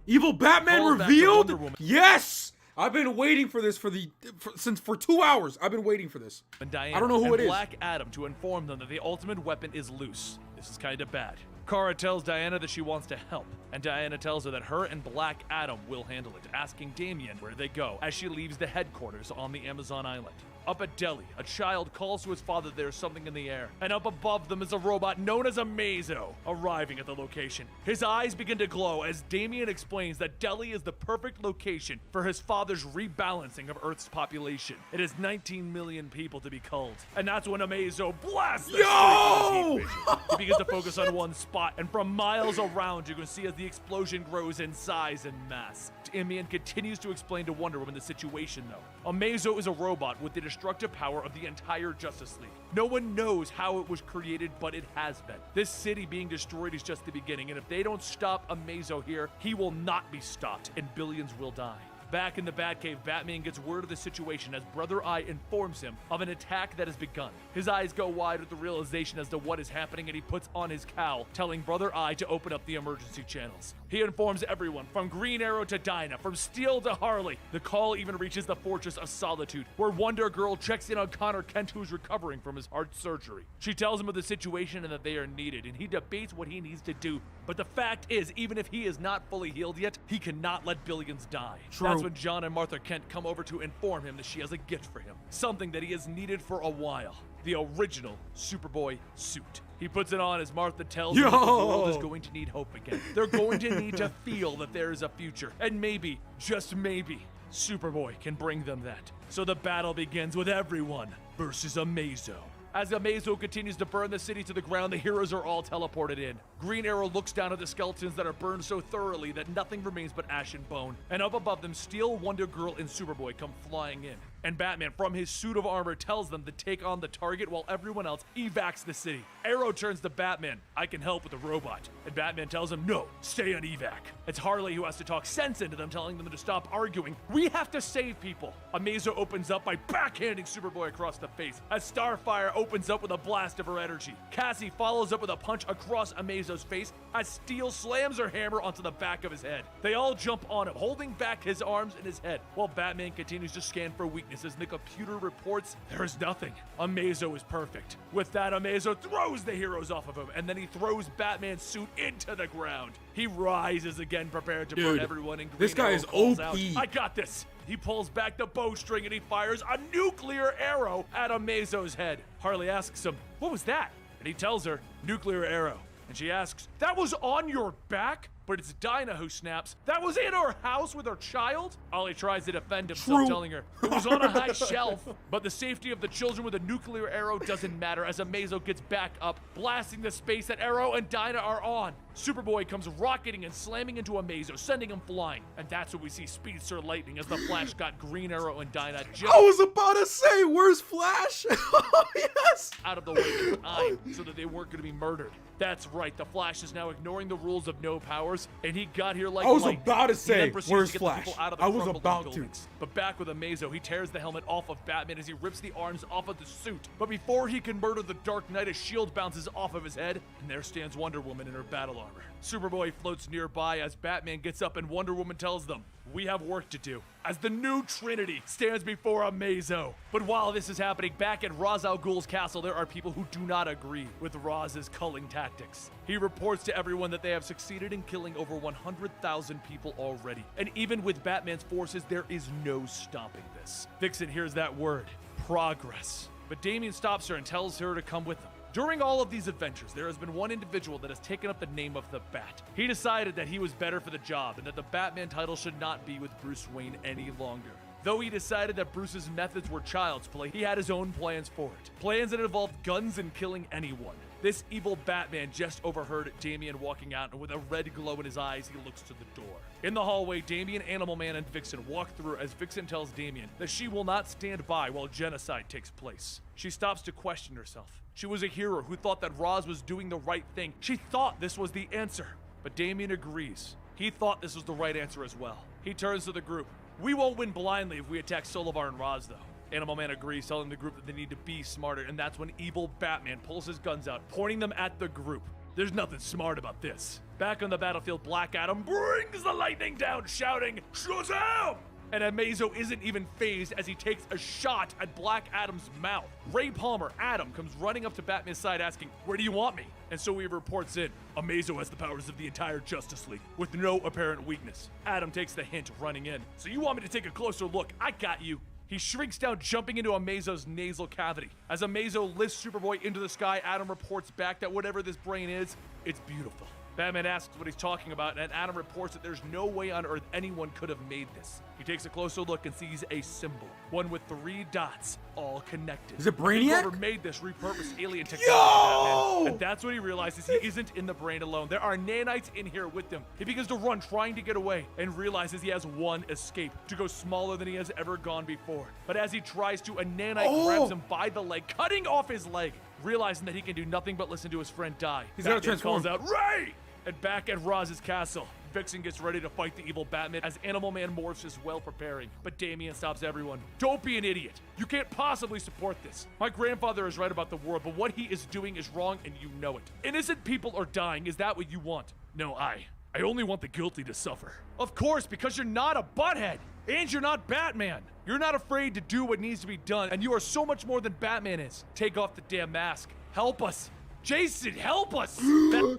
Evil Batman Calls back to revealed? Wonder Woman. Yes! I've been waiting for this for 2 hours. I've been waiting for this. And Diana I don't know who it is. Black Adam to inform them that the ultimate weapon is loose. This is kind of bad. Kara tells Diana that she wants to help, and Diana tells her that her and Black Adam will handle it, asking Damian where they go as she leaves the headquarters on the Amazon island. Up at Delhi, a child calls to his father there's something in the air, and up above them is a robot known as Amazo, arriving at the location. His eyes begin to glow as Damian explains that Delhi is the perfect location for his father's rebalancing of Earth's population. It is 19 million people to be culled, and that's when Amazo blasts the street with his heat vision. He begins to focus on one spot, and from miles around you can see as the explosion grows in size and mass. Damian continues to explain to Wonder Woman the situation though. Amazo is a robot with the destructive power of the entire Justice League. No one knows how it was created, but it has been. This city being destroyed is just the beginning, and if they don't stop Amazo here, he will not be stopped, and billions will die. Back in the Batcave, Batman gets word of the situation as Brother Eye informs him of an attack that has begun. His eyes go wide with the realization as to what is happening, and he puts on his cowl, telling Brother Eye to open up the emergency channels. He informs everyone, from Green Arrow to Dinah, from Steel to Harley. The call even reaches the Fortress of Solitude, where Wonder Girl checks in on Connor Kent, who's recovering from his heart surgery. She tells him of the situation and that they are needed, and he debates what he needs to do. But the fact is, even if he is not fully healed yet, he cannot let billions die. True. That's when John and Martha Kent come over to inform him that she has a gift for him, something that he has needed for a while. The original Superboy suit. He puts it on as Martha tells him that the world is going to need hope again. They're going to need to feel that there is a future. And maybe, just maybe, Superboy can bring them that. So the battle begins with everyone versus Amazo. As Amazo continues to burn the city to the ground, the heroes are all teleported in. Green Arrow looks down at the skeletons that are burned so thoroughly that nothing remains but ash and bone. And up above them, Steel, Wonder Girl, and Superboy come flying in. And Batman, from his suit of armor, tells them to take on the target while everyone else evacs the city. Arrow turns to Batman. I can help with the robot. And Batman tells him, no, stay on evac. It's Harley who has to talk sense into them, telling them to stop arguing. We have to save people. Amazo opens up by backhanding Superboy across the face, as Starfire opens up with a blast of her energy. Cassie follows up with a punch across Amazo's face, as Steel slams her hammer onto the back of his head. They all jump on him, holding back his arms and his head, while Batman continues to scan for weaknesses. And the computer reports there is nothing. Amazo is perfect. With that, Amazo throws the heroes off of him, and then he throws Batman's suit into the ground. He rises again, prepared to burn everyone, and Green this guy Arrow is calls OP. out, I got this. He pulls back the bowstring and he fires a nuclear arrow at Amazo's head. Harley asks him, what was that? And he tells her, nuclear arrow. And she asks, that was on your back? But it's Dinah who snaps, that was in our house with our child? Ollie tries to defend himself, telling her, it was on a high shelf. But the safety of the children with a nuclear arrow doesn't matter as Amazo gets back up, blasting the space that Arrow and Dinah are on. Superboy comes rocketing and slamming into Amazo, sending him flying. And that's when we see Speedster Lightning as the Flash got Green Arrow and Dinah just I was about to say, where's Flash? Oh, yes. out of the way in time so that they weren't going to be murdered. That's right, the Flash is now ignoring the rules of no powers, and he got here like I was lightning. about to He say, then proceeds where's to get the Flash? people out of the I was crumbling about to. buildings. But back with Amazo, he tears the helmet off of Batman as he rips the arms off of the suit. But before he can murder the Dark Knight, a shield bounces off of his head, and there stands Wonder Woman in her battle armor. Superboy floats nearby as Batman gets up, and Wonder Woman tells them, we have work to do, as the new Trinity stands before Amazo. But while this is happening, back at Ra's al Ghul's castle, there are people who do not agree with Raz's culling tactics. He reports to everyone that they have succeeded in killing over 100,000 people already. And even with Batman's forces, there is no stopping this. Vixen hears that word, progress. But Damian stops her and tells her to come with him. During all of these adventures, there has been one individual that has taken up the name of the Bat. He decided that he was better for the job and that the Batman title should not be with Bruce Wayne any longer. Though he decided that Bruce's methods were child's play, he had his own plans for it. Plans that involved guns and killing anyone. This evil Batman just overheard Damian walking out, and with a red glow in his eyes, he looks to the door. In the hallway, Damian, Animal Man, and Vixen walk through as Vixen tells Damian that she will not stand by while genocide takes place. She stops to question herself. She was a hero who thought that Ra's was doing the right thing. She thought this was the answer. But Damian agrees. He thought this was the right answer as well. He turns to the group. We won't win blindly if we attack Solovar and Ra's, though. Animal Man agrees, telling the group that they need to be smarter, and that's when evil Batman pulls his guns out, pointing them at the group. There's nothing smart about this. Back on the battlefield, Black Adam brings the lightning down, shouting, Shazam! And Amazo isn't even phased as he takes a shot at Black Adam's mouth. Ray Palmer, Adam, comes running up to Batman's side asking, where do you want me? And so he reports in, Amazo has the powers of the entire Justice League, with no apparent weakness. Adam takes the hint, running in. So you want me to take a closer look? I got you. He shrinks down, jumping into Amazo's nasal cavity. As Amazo lifts Superboy into the sky, Adam reports back that whatever this brain is, it's beautiful. Batman asks what he's talking about, and Adam reports that there's no way on Earth anyone could have made this. He takes a closer look and sees a symbol, one with 3 dots, all connected. Is it Brainiac? Whoever made this repurposed alien technology, Yo! Batman. And that's when he realizes he isn't in the brain alone. There are nanites in here with him. He begins to run, trying to get away, and realizes he has one escape, to go smaller than he has ever gone before. But as he tries to, a nanite grabs him by the leg, cutting off his leg. Realizing that he can do nothing but listen to his friend die, He's gotta Batman transform. calls out, "Ray!" And back at Roz's castle, Vixen gets ready to fight the evil Batman as Animal Man morphs as well, preparing. But Damian stops everyone. "Don't be an idiot. You can't possibly support this. My grandfather is right about the world, but what he is doing is wrong and you know it. Innocent people are dying. Is that what you want?" "No, I only want the guilty to suffer." "Of course, because you're not a butthead. And you're not Batman. You're not afraid to do what needs to be done, and you are so much more than Batman is. Take off the damn mask. Help us. Jason, help us!" Yo!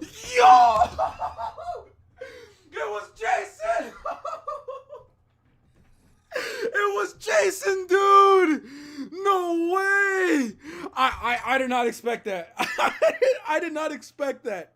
It was Jason! It was Jason, dude! No way! I did not expect that. I did not expect that.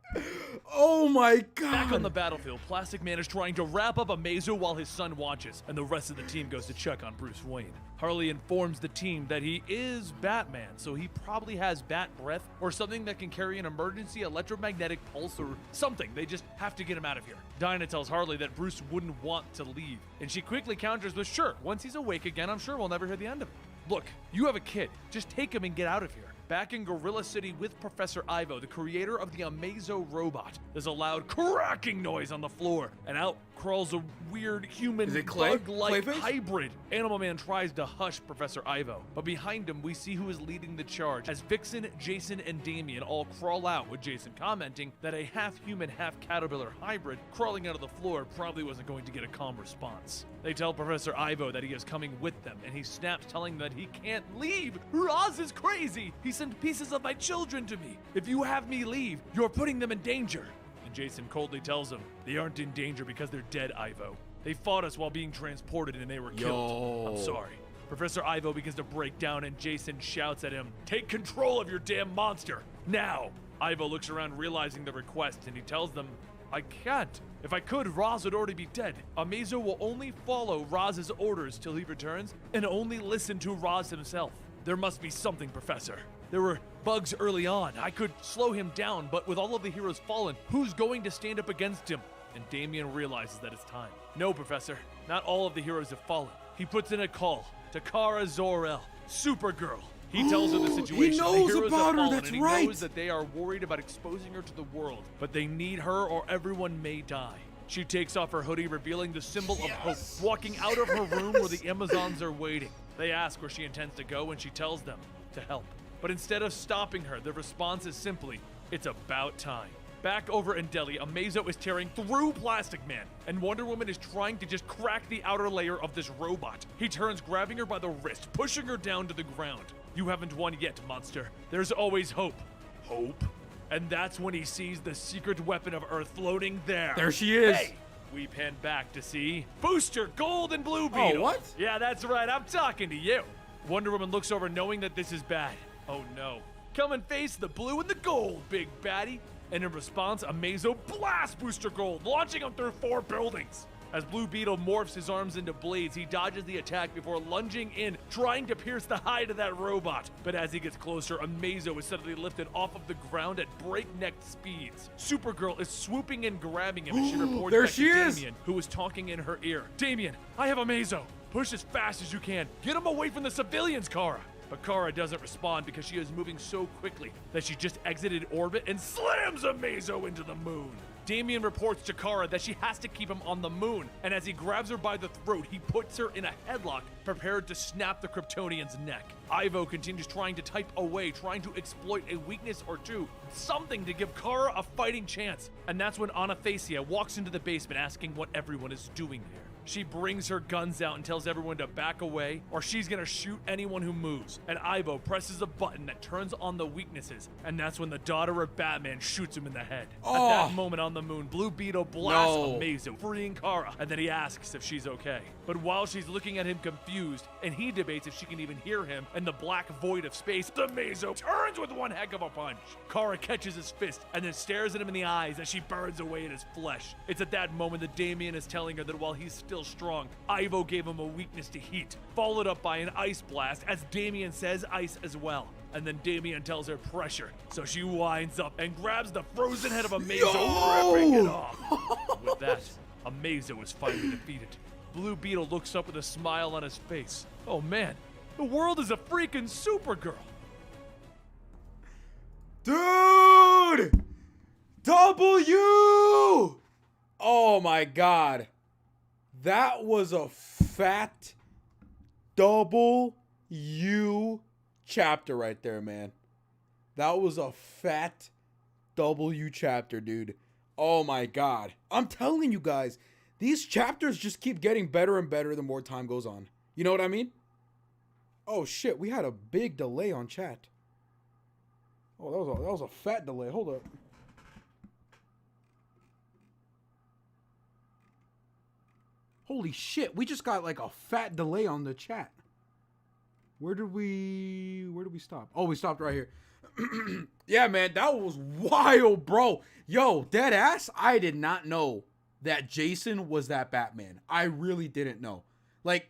Oh my god. Back on the battlefield, Plastic Man is trying to wrap up Amazo while his son watches, and the rest of the team goes to check on Bruce Wayne. Harley informs the team that he is Batman, so he probably has bat breath or something that can carry an emergency electromagnetic pulse or something. They just have to get him out of here. Dinah tells Harley that Bruce wouldn't want to leave, and she quickly counters with, "Sure, once he's awake again, I'm sure we'll never hear the end of it. Look, you have a kid. Just take him and get out of here." Back in Gorilla City with Professor Ivo, the creator of the Amazo robot, there's a loud cracking noise on the floor, and out crawls a weird human Is it Clay? bug-like Clayface? hybrid. Animal Man tries to hush Professor Ivo, but behind him we see who is leading the charge as Vixen, Jason, and Damian all crawl out, with Jason commenting that a half-human, half-caterpillar hybrid crawling out of the floor probably wasn't going to get a calm response. They tell Professor Ivo that he is coming with them, and he snaps, telling them that he can't leave. "Roz is crazy. He sent pieces of my children to me. If you have me leave, you're putting them in danger." And Jason coldly tells him, "They aren't in danger because they're dead, Ivo. They fought us while being transported and they were killed. I'm sorry." Professor Ivo begins to break down, and Jason shouts at him, "Take control of your damn monster, now!" Ivo looks around, realizing the request, and he tells them, "I can't. If I could, Roz would already be dead. Amazo will only follow Roz's orders till he returns, and only listen to Roz himself. There must be something, Professor. There were bugs early on. I could slow him down, but with all of the heroes fallen, who's going to stand up against him?" And Damian realizes that it's time. "No, Professor. Not all of the heroes have fallen." He puts in a call to Kara Zor-El, Supergirl. He tells her the situation. He knows the heroes about have her, fallen, that's and he right. knows that they are worried about exposing her to the world, but they need her or everyone may die. She takes off her hoodie, revealing the symbol of hope, walking out of her room where the Amazons are waiting. They ask where she intends to go, and she tells them to help. But instead of stopping her, the response is simply, "It's about time." Back over in Delhi, Amazo is tearing through Plastic Man, and Wonder Woman is trying to just crack the outer layer of this robot. He turns, grabbing her by the wrist, pushing her down to the ground. "You haven't won yet, monster. There's always hope." Hope? And that's when he sees the secret weapon of Earth floating there. There she is. Hey! We pan back to see Booster Gold and Blue Beetle. Oh, what? Yeah, that's right. I'm talking to you. Wonder Woman looks over, knowing that this is bad. Oh no. Come and face the blue and the gold, big baddie. And in response, Amazo blasts Booster Gold, launching him through 4 buildings. As Blue Beetle morphs his arms into blades, he dodges the attack before lunging in, trying to pierce the hide of that robot. But as he gets closer, Amazo is suddenly lifted off of the ground at breakneck speeds. Supergirl is swooping and grabbing him as she reports There back she to is. Damian, who is talking in her ear. "Damian, I have Amazo. Push as fast as you can. Get him away from the civilians, Kara." But Kara doesn't respond because she is moving so quickly that she just exited orbit and slams Amazo into the moon. Damian reports to Kara that she has to keep him on the moon, and as he grabs her by the throat, he puts her in a headlock, prepared to snap the Kryptonian's neck. Ivo continues trying to type away, trying to exploit a weakness or two, something to give Kara a fighting chance. And that's when Anastasia walks into the basement, asking what everyone is doing there. She brings her guns out and tells everyone to back away or she's gonna shoot anyone who moves. And Ivo presses a button that turns on the weaknesses, and that's when the daughter of Batman shoots him in the head. At that moment on the moon, Blue Beetle blasts Amazo, freeing Kara, and then he asks if she's okay. But while she's looking at him confused, and he debates if she can even hear him in the black void of space, Amazo turns with one heck of a punch. Kara catches his fist and then stares at him in the eyes as she burns away at his flesh. It's at that moment that Damian is telling her that while he's still strong, Ivo gave him a weakness to heat, followed up by an ice blast as Damian says ice as well. And then Damian tells her pressure, so she winds up and grabs the frozen head of Amazo, ripping it off. With that, Amazo is finally defeated. Blue Beetle looks up with a smile on his face. Oh man, the world is a freaking Supergirl. Dude! W! Oh my god. That was a fat W chapter right there, man. That was a fat W chapter, dude. Oh my god. I'm telling you guys, these chapters just keep getting better and better the more time goes on. You know what I mean? Oh shit, we had a big delay on chat. Oh, that was a fat delay. Hold up. Holy shit, we just got like a fat delay on the chat. Where did we stop? Oh, we stopped right here. Yeah, man, that was wild, bro. Yo, dead ass, I did not know that Jason was that Batman. I really didn't know. Like,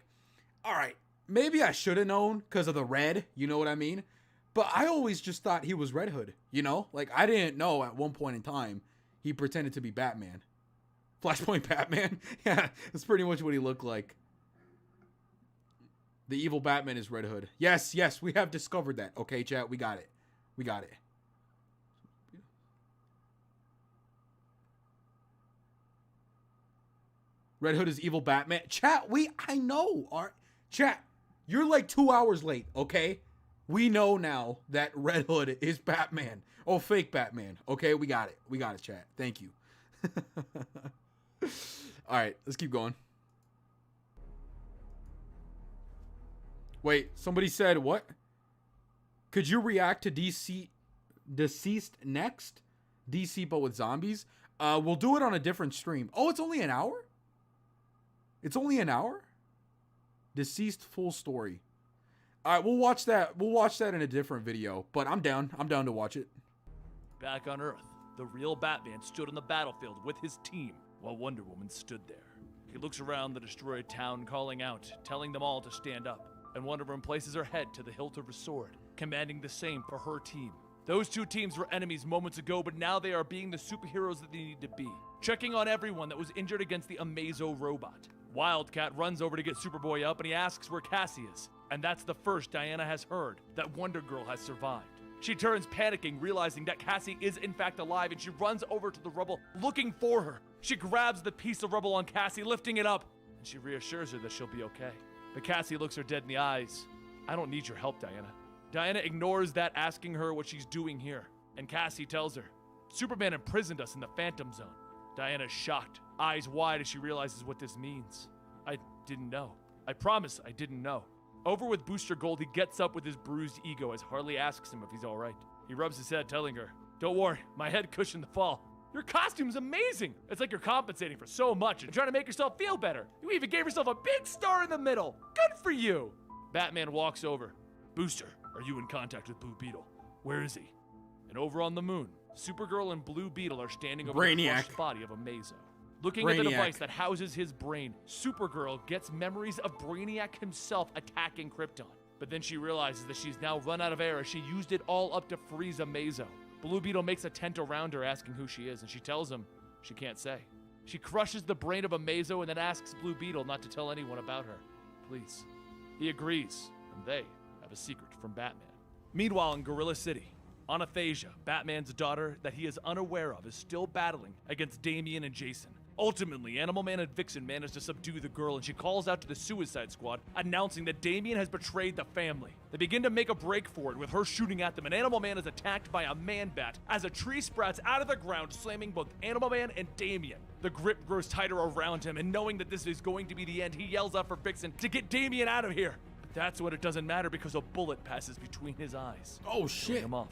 all right, maybe I should have known because of the red, you know what I mean? But I always just thought he was Red Hood, you know? Like, I didn't know at one point in time he pretended to be Batman. Flashpoint Batman? Yeah, that's pretty much what he looked like. The evil Batman is Red Hood. Yes, yes, we have discovered that. Okay, chat, we got it. We got it. Red Hood is evil Batman. Chat, I know. Chat, you're like 2 hours late, okay? We know now that Red Hood is Batman. Oh, fake Batman. Okay, we got it. We got it, chat. Thank you. All right, let's keep going. Wait, somebody said what? Could you react to Deceased next? DC, but with zombies? We'll do it on a different stream. Oh, it's only an hour? It's only an hour? Deceased full story. All right, we'll watch that. We'll watch that in a different video, but I'm down. I'm down to watch it. Back on Earth, the real Batman stood on the battlefield with his team while Wonder Woman stood there. He looks around the destroyed town, calling out, telling them all to stand up. And Wonder Woman places her head to the hilt of her sword, commanding the same for her team. Those two teams were enemies moments ago, but now they are being the superheroes that they need to be, checking on everyone that was injured against the Amazo robot. Wildcat runs over to get Superboy up, and he asks where Cassie is. And that's the first Diana has heard that Wonder Girl has survived. She turns panicking, realizing that Cassie is in fact alive, and she runs over to the rubble looking for her. She grabs the piece of rubble on Cassie, lifting it up, and she reassures her that she'll be okay. But Cassie looks her dead in the eyes. I don't need your help, Diana. Diana ignores that, asking her what she's doing here. And Cassie tells her, Superman imprisoned us in the Phantom Zone. Diana's shocked, eyes wide as she realizes what this means. I didn't know. I promise I didn't know. Over with Booster Gold, he gets up with his bruised ego as Harley asks him if he's all right. He rubs his head, telling her, don't worry, my head cushioned the fall. Your costume's amazing. It's like you're compensating for so much and trying to make yourself feel better. You even gave yourself a big star in the middle. Good for you. Batman walks over. Booster, are you in contact with Blue Beetle? Where is he? And over on the moon, Supergirl and Blue Beetle are standing over the crushed body of Amazo. Looking at the device that houses his brain, Supergirl gets memories of Brainiac himself attacking Krypton. But then she realizes that she's now run out of air as she used it all up to freeze Amazo. Blue Beetle makes a tent around her asking who she is, and she tells him she can't say. She crushes the brain of Amazo and then asks Blue Beetle not to tell anyone about her. Please. He agrees, and they have a secret from Batman. Meanwhile, in Gorilla City, Anastasia, Batman's daughter that he is unaware of, is still battling against Damian and Jason. Ultimately, Animal Man and Vixen manage to subdue the girl, and she calls out to the Suicide Squad, announcing that Damian has betrayed the family. They begin to make a break for it, with her shooting at them, and Animal Man is attacked by a man-bat as a tree sprouts out of the ground, slamming both Animal Man and Damian. The grip grows tighter around him, and knowing that this is going to be the end, he yells out for Vixen to get Damian out of here. But that's when it doesn't matter, because a bullet passes between his eyes. Oh, killing shit. him off.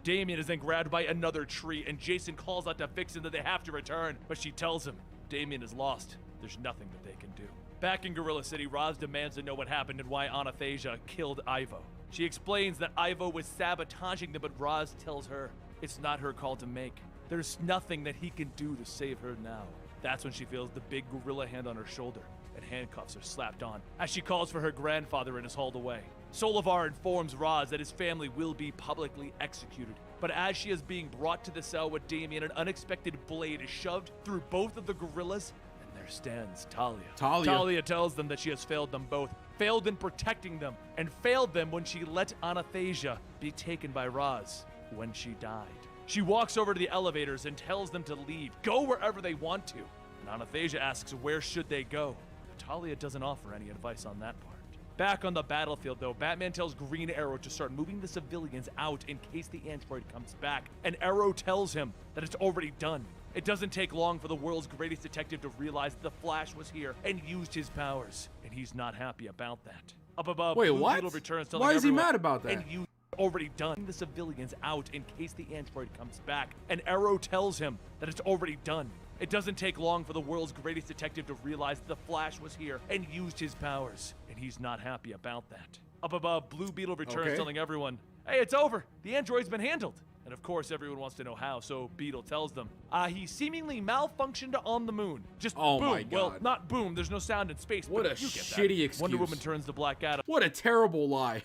Damian is then grabbed by another tree, and Jason calls out to Vixen that they have to return, but she tells him Damian is lost. There's nothing that they can do. Back in Gorilla City, Roz demands to know what happened and why Anastasia killed Ivo. She explains that Ivo was sabotaging them, but Roz tells her it's not her call to make. There's nothing that he can do to save her now. That's when she feels the big gorilla hand on her shoulder, and handcuffs are slapped on as she calls for her grandfather and is hauled away. Solivar informs Roz that his family will be publicly executed, but as she is being brought to the cell with Damian, an unexpected blade is shoved through both of the gorillas, and there stands Talia. Talia tells them that she has failed them both, failed in protecting them, and failed them when she let Anastasia be taken by Roz when she died. She walks over to the elevators and tells them to leave, go wherever they want to, and Anastasia asks where should they go, but Talia doesn't offer any advice on that part. Back on the battlefield, though, Batman tells Green Arrow to start moving the civilians out in case the android comes back, and Arrow tells him that it's already done. It doesn't take long for the world's greatest detective to realize that the Flash was here and used his powers, and he's not happy about that. Up above, Wait, Blue what? Beetle returns telling Why is he everyone, mad about that? And you already done the civilians out in case the android comes back, and Arrow tells him that it's already done. It doesn't take long for the world's greatest detective to realize that the Flash was here and used his powers, and he's not happy about that. Up above, Blue Beetle returns telling everyone, hey, it's over. The android's been handled. And of course, everyone wants to know how, so Beetle tells them, he seemingly malfunctioned on the moon. Just Oh boom. my God. Well, not boom, there's no sound in space, What but a you get shitty that. excuse. Wonder Woman turns to Black Adam. What a terrible lie.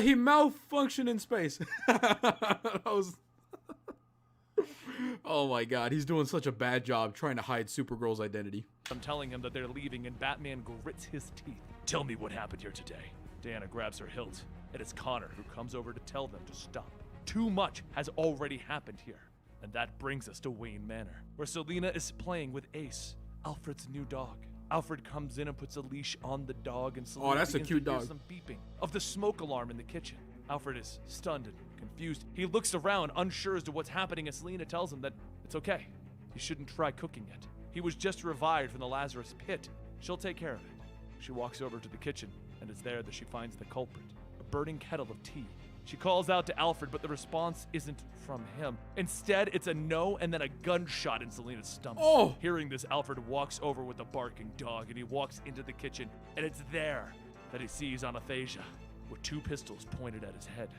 He malfunctioned in space. That was... Oh my God, he's doing such a bad job trying to hide Supergirl's identity. I'm telling him that they're leaving, and Batman grits his teeth. Tell me what happened here today. Diana grabs her hilt, and it's Connor who comes over to tell them to stop. Too much has already happened here. And that brings us to Wayne Manor, where Selina is playing with Ace, Alfred's new dog. Alfred comes in and puts a leash on the dog, and Selina that's a begins cute to hear dog. some beeping of the smoke alarm in the kitchen. Alfred is stunned and confused. He looks around, unsure as to what's happening, and Selina tells him that it's okay. He shouldn't try cooking it. He was just revived from the Lazarus pit. She'll take care of it. She walks over to the kitchen, and it's there that she finds the culprit, a burning kettle of tea. She calls out to Alfred, but the response isn't from him. Instead, it's a no and then a gunshot in Selina's stomach. Oh! Hearing this, Alfred walks over with the barking dog, and he walks into the kitchen, and it's there that he sees Anastasia with two pistols pointed at his head.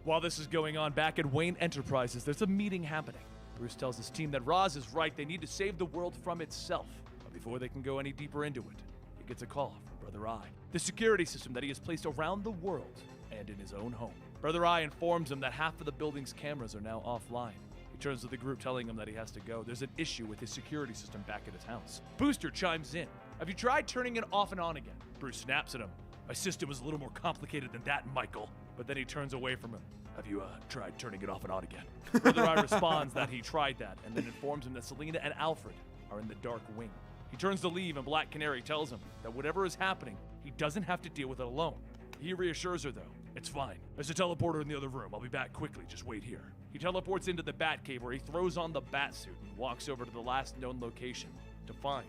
While this is going on back at Wayne Enterprises, there's a meeting happening. Bruce tells his team that Roz is right. They need to save the world from itself. But before they can go any deeper into it, he gets a call from Brother Eye, the security system that he has placed around the world and in his own home. Brother Eye informs him that half of the building's cameras are now offline. He turns to the group telling him that he has to go. There's an issue with his security system back at his house. Booster chimes in. Have you tried turning it off and on again? Bruce snaps at him. My system is a little more complicated than that, Michael. But then he turns away from him. Have you tried turning it off and on again? Brother Eye responds that he tried that, and then informs him that Selina and Alfred are in the dark wing. He turns to leave, and Black Canary tells him that whatever is happening, he doesn't have to deal with it alone. He reassures her, though. It's fine. There's a teleporter in the other room. I'll be back quickly. Just wait here. He teleports into the Batcave, where he throws on the Batsuit and walks over to the last known location to find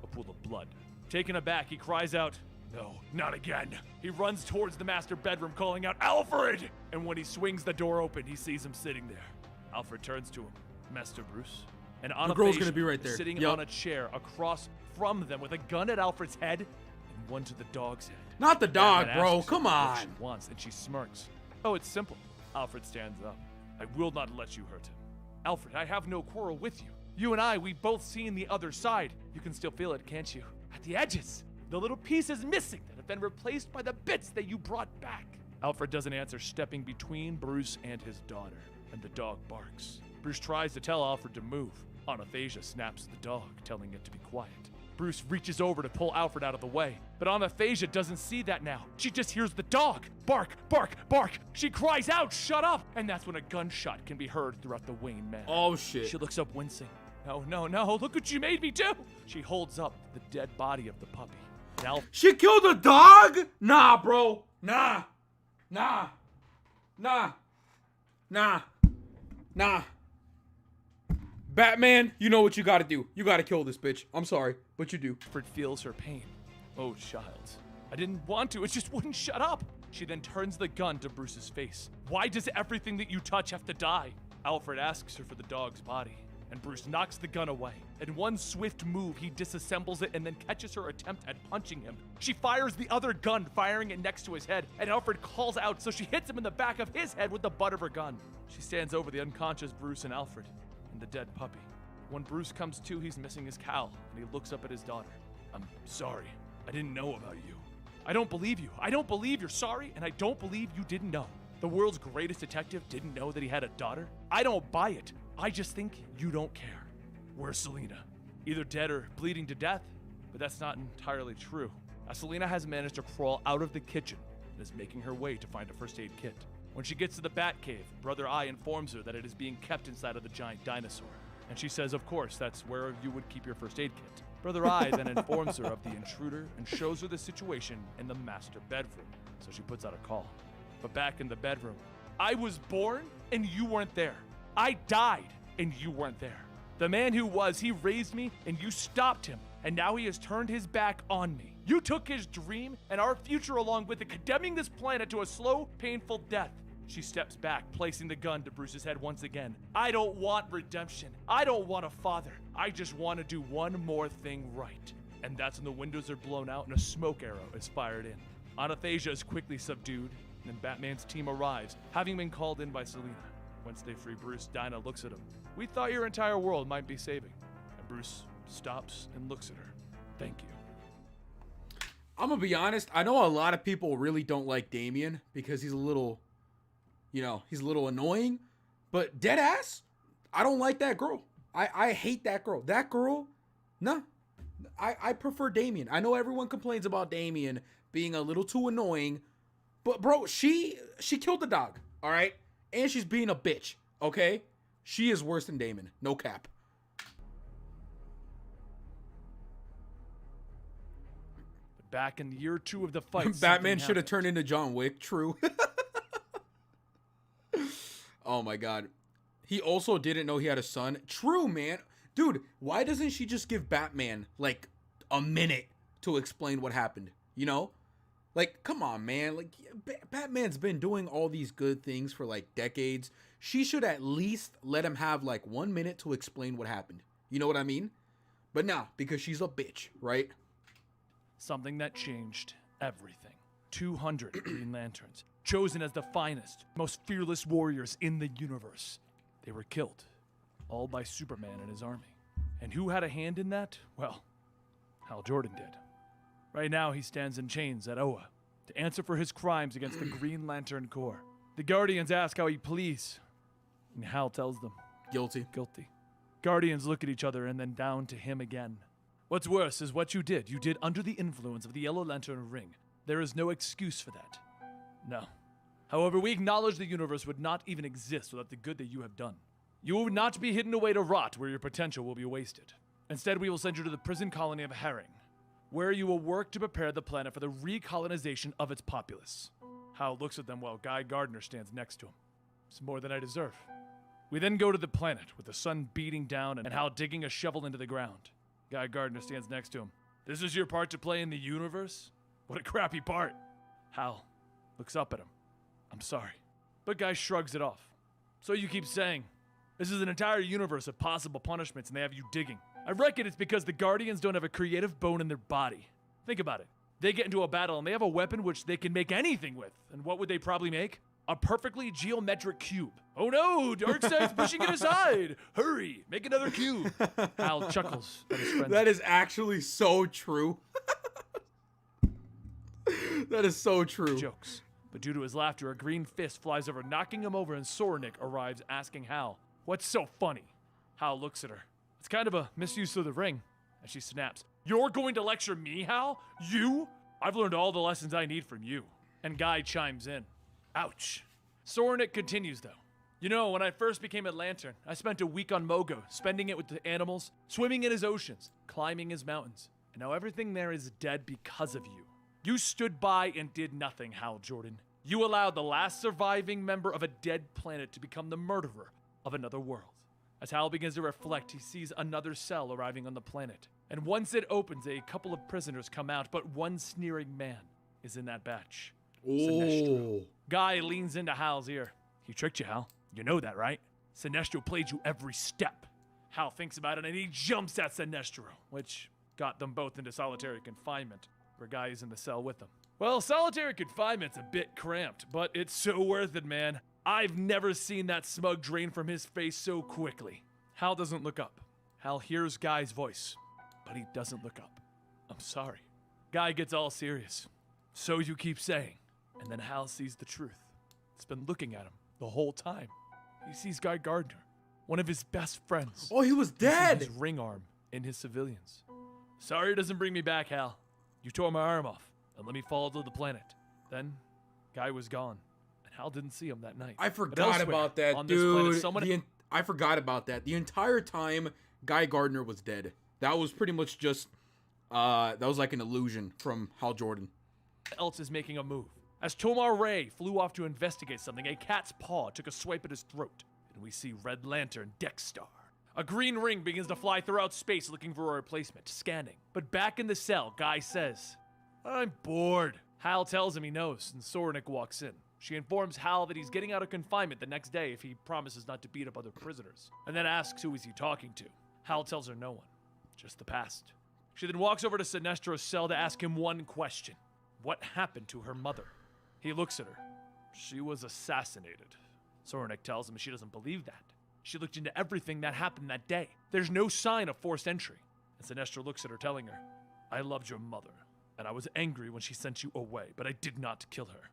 a pool of blood. Taken aback, he cries out, "No, not again." He runs towards the master bedroom, calling out, "Alfred!" And when he swings the door open, he sees him sitting there. Alfred turns to him, "Master Bruce?" And The girl's gonna be right there. sitting Yup. on a chair across from them with a gun at Alfred's head and one to the dog's head. Not the dog, Batman bro. asks Come her what on. she wants, and she smirks. Oh, it's simple. Alfred stands up. I will not let you hurt him. Alfred, I have no quarrel with you. You and I, we both seen the other side. You can still feel it, can't you? At the edges. The little pieces missing that have been replaced by the bits that you brought back. Alfred doesn't answer, stepping between Bruce and his daughter, and the dog barks. Bruce tries to tell Alfred to move. Anastasia snaps at the dog, telling it to be quiet. Bruce reaches over to pull Alfred out of the way. But Anastasia doesn't see that now. She just hears the dog. Bark, bark, bark. She cries out, shut up! And that's when a gunshot can be heard throughout the Wayne manor. Oh, shit. She looks up wincing. No, no, no, look what you made me do! She holds up the dead body of the puppy. Now, She killed a dog? Nah, bro. Nah. Nah. Nah. Nah. Nah. Batman, you know what you gotta do. You gotta kill this bitch. I'm sorry, but you do. Alfred feels her pain. Oh, child. I didn't want to, it just wouldn't shut up. She then turns the gun to Bruce's face. Why does everything that you touch have to die? Alfred asks her for the dog's body, and Bruce knocks the gun away. In one swift move, he disassembles it and then catches her attempt at punching him. She fires the other gun, firing it next to his head, and Alfred calls out, so she hits him in the back of his head with the butt of her gun. She stands over the unconscious Bruce and Alfred, and the dead puppy. When Bruce comes to, he's missing his cowl, and he looks up at his daughter. I'm sorry. I didn't know about you. I don't believe you. I don't believe you're sorry, and I don't believe you didn't know. The world's greatest detective didn't know that he had a daughter? I don't buy it. I just think you don't care. Where's Selena? Either dead or bleeding to death, but that's not entirely true. As Selena has managed to crawl out of the kitchen and is making her way to find a first aid kit. When she gets to the Batcave, Brother Eye informs her that it is being kept inside of the giant dinosaur. And she says, of course, that's where you would keep your first aid kit. Brother Eye then informs her of the intruder and shows her the situation in the master bedroom. So she puts out a call. But back in the bedroom, I was born and you weren't there. I died and you weren't there. The man who was, he raised me and you stopped him. And now he has turned his back on me. You took his dream and our future along with it, condemning this planet to a slow, painful death. She steps back, placing the gun to Bruce's head once again. I don't want redemption. I don't want a father. I just want to do one more thing right. And that's when the windows are blown out and a smoke arrow is fired in. Anastasia is quickly subdued, and then Batman's team arrives, having been called in by Selena. Once they free Bruce, Dinah looks at him. We thought your entire world might be saving. And Bruce stops and looks at her. Thank you. I'm gonna be honest. I know a lot of people really don't like Damian because he's a little, he's a little annoying. But dead ass, I don't like that girl. I hate that girl. That girl, nah. I prefer Damian. I know everyone complains about Damian being a little too annoying, but bro, she killed the dog, all right? And she's being a bitch, okay? She is worse than Damon, no cap. But back in year 2 of the fight, Batman should have turned into John Wick, true. Oh my god. He also didn't know he had a son. True, man. Dude, why doesn't she just give Batman, like, a minute to explain what happened? You know? Like, come on, man. Like, Batman's been doing all these good things for, like, decades. She should at least let him have, like, 1 minute to explain what happened. You know what I mean? But nah, because she's a bitch, right? Something that changed everything. 200 Green Lanterns, chosen as the finest, most fearless warriors in the universe. They were killed, all by Superman and his army. And who had a hand in that? Well, Hal Jordan did. Right now, he stands in chains at Oa to answer for his crimes against the Green Lantern Corps. The Guardians ask how he pleads, and Hal tells them, Guilty. guilty. Guardians look at each other and then down to him again. What's worse is what you did. You did under the influence of the Yellow Lantern ring. There is no excuse for that. No. However, we acknowledge the universe would not even exist without the good that you have done. You will not be hidden away to rot where your potential will be wasted. Instead, we will send you to the prison colony of Herring, where you will work to prepare the planet for the recolonization of its populace. Hal looks at them while Guy Gardner stands next to him. It's more than I deserve. We then go to the planet with the sun beating down and Hal digging a shovel into the ground. Guy Gardner stands next to him. This is your part to play in the universe? What a crappy part. Hal looks up at him. I'm sorry. But Guy shrugs it off. So you keep saying, this is an entire universe of possible punishments and they have you digging. I reckon it's because the Guardians don't have a creative bone in their body. Think about it. They get into a battle and they have a weapon which they can make anything with. And what would they probably make? A perfectly geometric cube. Oh no, Darkseid's pushing it aside. Hurry, make another cube. Hal chuckles at his friend. That is actually so true. That is so true. Jokes. But due to his laughter, a green fist flies over, knocking him over, and Soranik arrives asking Hal, what's so funny? Hal looks at her. It's kind of a misuse of the ring. And she snaps, You're going to lecture me, Hal? You? I've learned all the lessons I need from you. And Guy chimes in. Ouch. Sorenik continues, though. You know, when I first became a Lantern, I spent a week on Mogo, spending it with the animals, swimming in his oceans, climbing his mountains. And now everything there is dead because of you. You stood by and did nothing, Hal Jordan. You allowed the last surviving member of a dead planet to become the murderer of another world. As Hal begins to reflect, he sees another cell arriving on the planet. And once it opens, a couple of prisoners come out, but one sneering man is in that batch. Sinestro. Guy leans into Hal's ear. He tricked you, Hal. You know that, right? Sinestro played you every step. Hal thinks about it and he jumps at Sinestro, which got them both into solitary confinement, where Guy is in the cell with them. Well, solitary confinement's a bit cramped, but it's so worth it, man. I've never seen that smug drain from his face so quickly. Hal doesn't look up. Hal hears Guy's voice, but he doesn't look up. I'm sorry. Guy gets all serious. So you keep saying. And then Hal sees the truth. It's been looking at him the whole time. He sees Guy Gardner, one of his best friends. Oh, he was dead! His ring arm in his civilians. Sorry it doesn't bring me back, Hal. You tore my arm off and let me fall to the planet. Then, Guy was gone. And Hal didn't see him that night. I forgot about that, on dude. This planet, I forgot about that. The entire time, Guy Gardner was dead. That was pretty much just, that was like an illusion from Hal Jordan. Else is making a move. As Tomar Ray flew off to investigate something, a cat's paw took a swipe at his throat, and we see Red Lantern Dexstar. A green ring begins to fly throughout space looking for a replacement, scanning. But back in the cell, Guy says, I'm bored. Hal tells him he knows, and Sorenik walks in. She informs Hal that he's getting out of confinement the next day if he promises not to beat up other prisoners, and then asks who is he talking to. Hal tells her no one, just the past. She then walks over to Sinestro's cell to ask him one question. What happened to her mother? He looks at her. She was assassinated. Sorenik tells him she doesn't believe that. She looked into everything that happened that day. There's no sign of forced entry. And Sinestro looks at her, telling her, I loved your mother, and I was angry when she sent you away, but I did not kill her.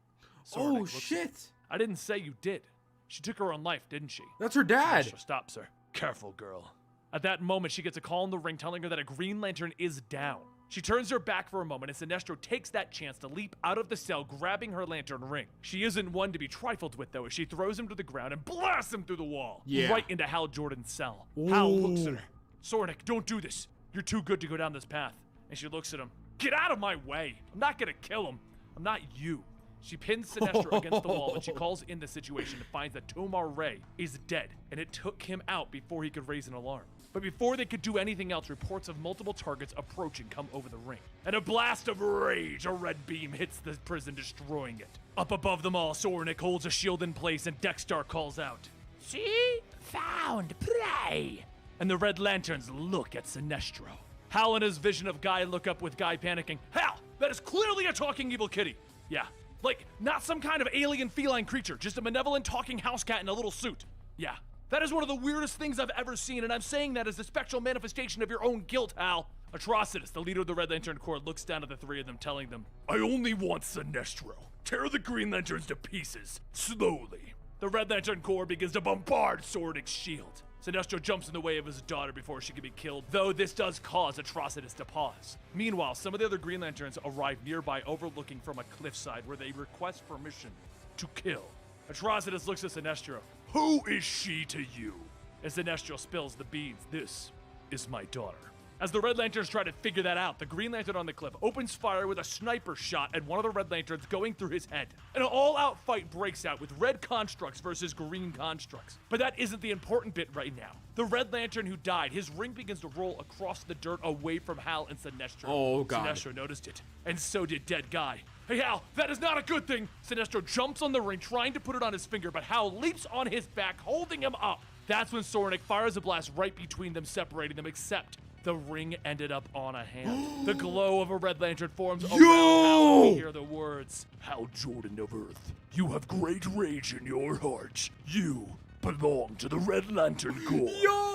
Oh, shit. I didn't say you did. She took her own life, didn't she? That's her dad. Sinestro stops her. Careful, girl. At that moment, she gets a call in the ring telling her that a Green Lantern is down. She turns her back for a moment, and Sinestro takes that chance to leap out of the cell, grabbing her lantern ring. She isn't one to be trifled with, though, as she throws him to the ground and blasts him through the wall, right into Hal Jordan's cell. Ooh. Hal looks at her. Sorenik, don't do this. You're too good to go down this path. And she looks at him. Get out of my way. I'm not gonna kill him. I'm not you. She pins Sinestro against the wall, and she calls in the situation and finds that Tomar Ray is dead, and it took him out before he could raise an alarm. But before they could do anything else, reports of multiple targets approaching come over the ring. And a blast of rage, a red beam hits the prison, destroying it. Up above them all, Sorenik holds a shield in place, and Dexstar calls out, See? Found prey! And the Red Lanterns look at Sinestro. Hal and his vision of Guy look up with Guy panicking. Hal, that is clearly a talking evil kitty. Yeah, like, not some kind of alien feline creature, just a benevolent talking house cat in a little suit. Yeah. That is one of the weirdest things I've ever seen, and I'm saying that as a spectral manifestation of your own guilt, Hal. Atrocitus, the leader of the Red Lantern Corps, looks down at the three of them, telling them, I only want Sinestro. Tear the Green Lanterns to pieces, slowly. The Red Lantern Corps begins to bombard Sorenik's shield. Sinestro jumps in the way of his daughter before she can be killed, though this does cause Atrocitus to pause. Meanwhile, some of the other Green Lanterns arrive nearby, overlooking from a cliffside where they request permission to kill. Atrocitus looks at Sinestro. Who is she to you? As Sinestro spills the beans, this is my daughter. As the Red Lanterns try to figure that out, the Green Lantern on the cliff opens fire with a sniper shot at one of the Red Lanterns going through his head. An all-out fight breaks out with red constructs versus green constructs. But that isn't the important bit right now. The Red Lantern who died, his ring begins to roll across the dirt away from Hal and Sinestro. Oh, God. Sinestro noticed it, and so did Dead Guy. Hey, Hal, that is not a good thing! Sinestro jumps on the ring, trying to put it on his finger, but Hal leaps on his back, holding him up. That's when Sorenik fires a blast right between them, separating them, except the ring ended up on a hand. The glow of a Red Lantern forms around Hal, and we hear the words, Hal Jordan of Earth, you have great rage in your heart. You belong to the Red Lantern Corps.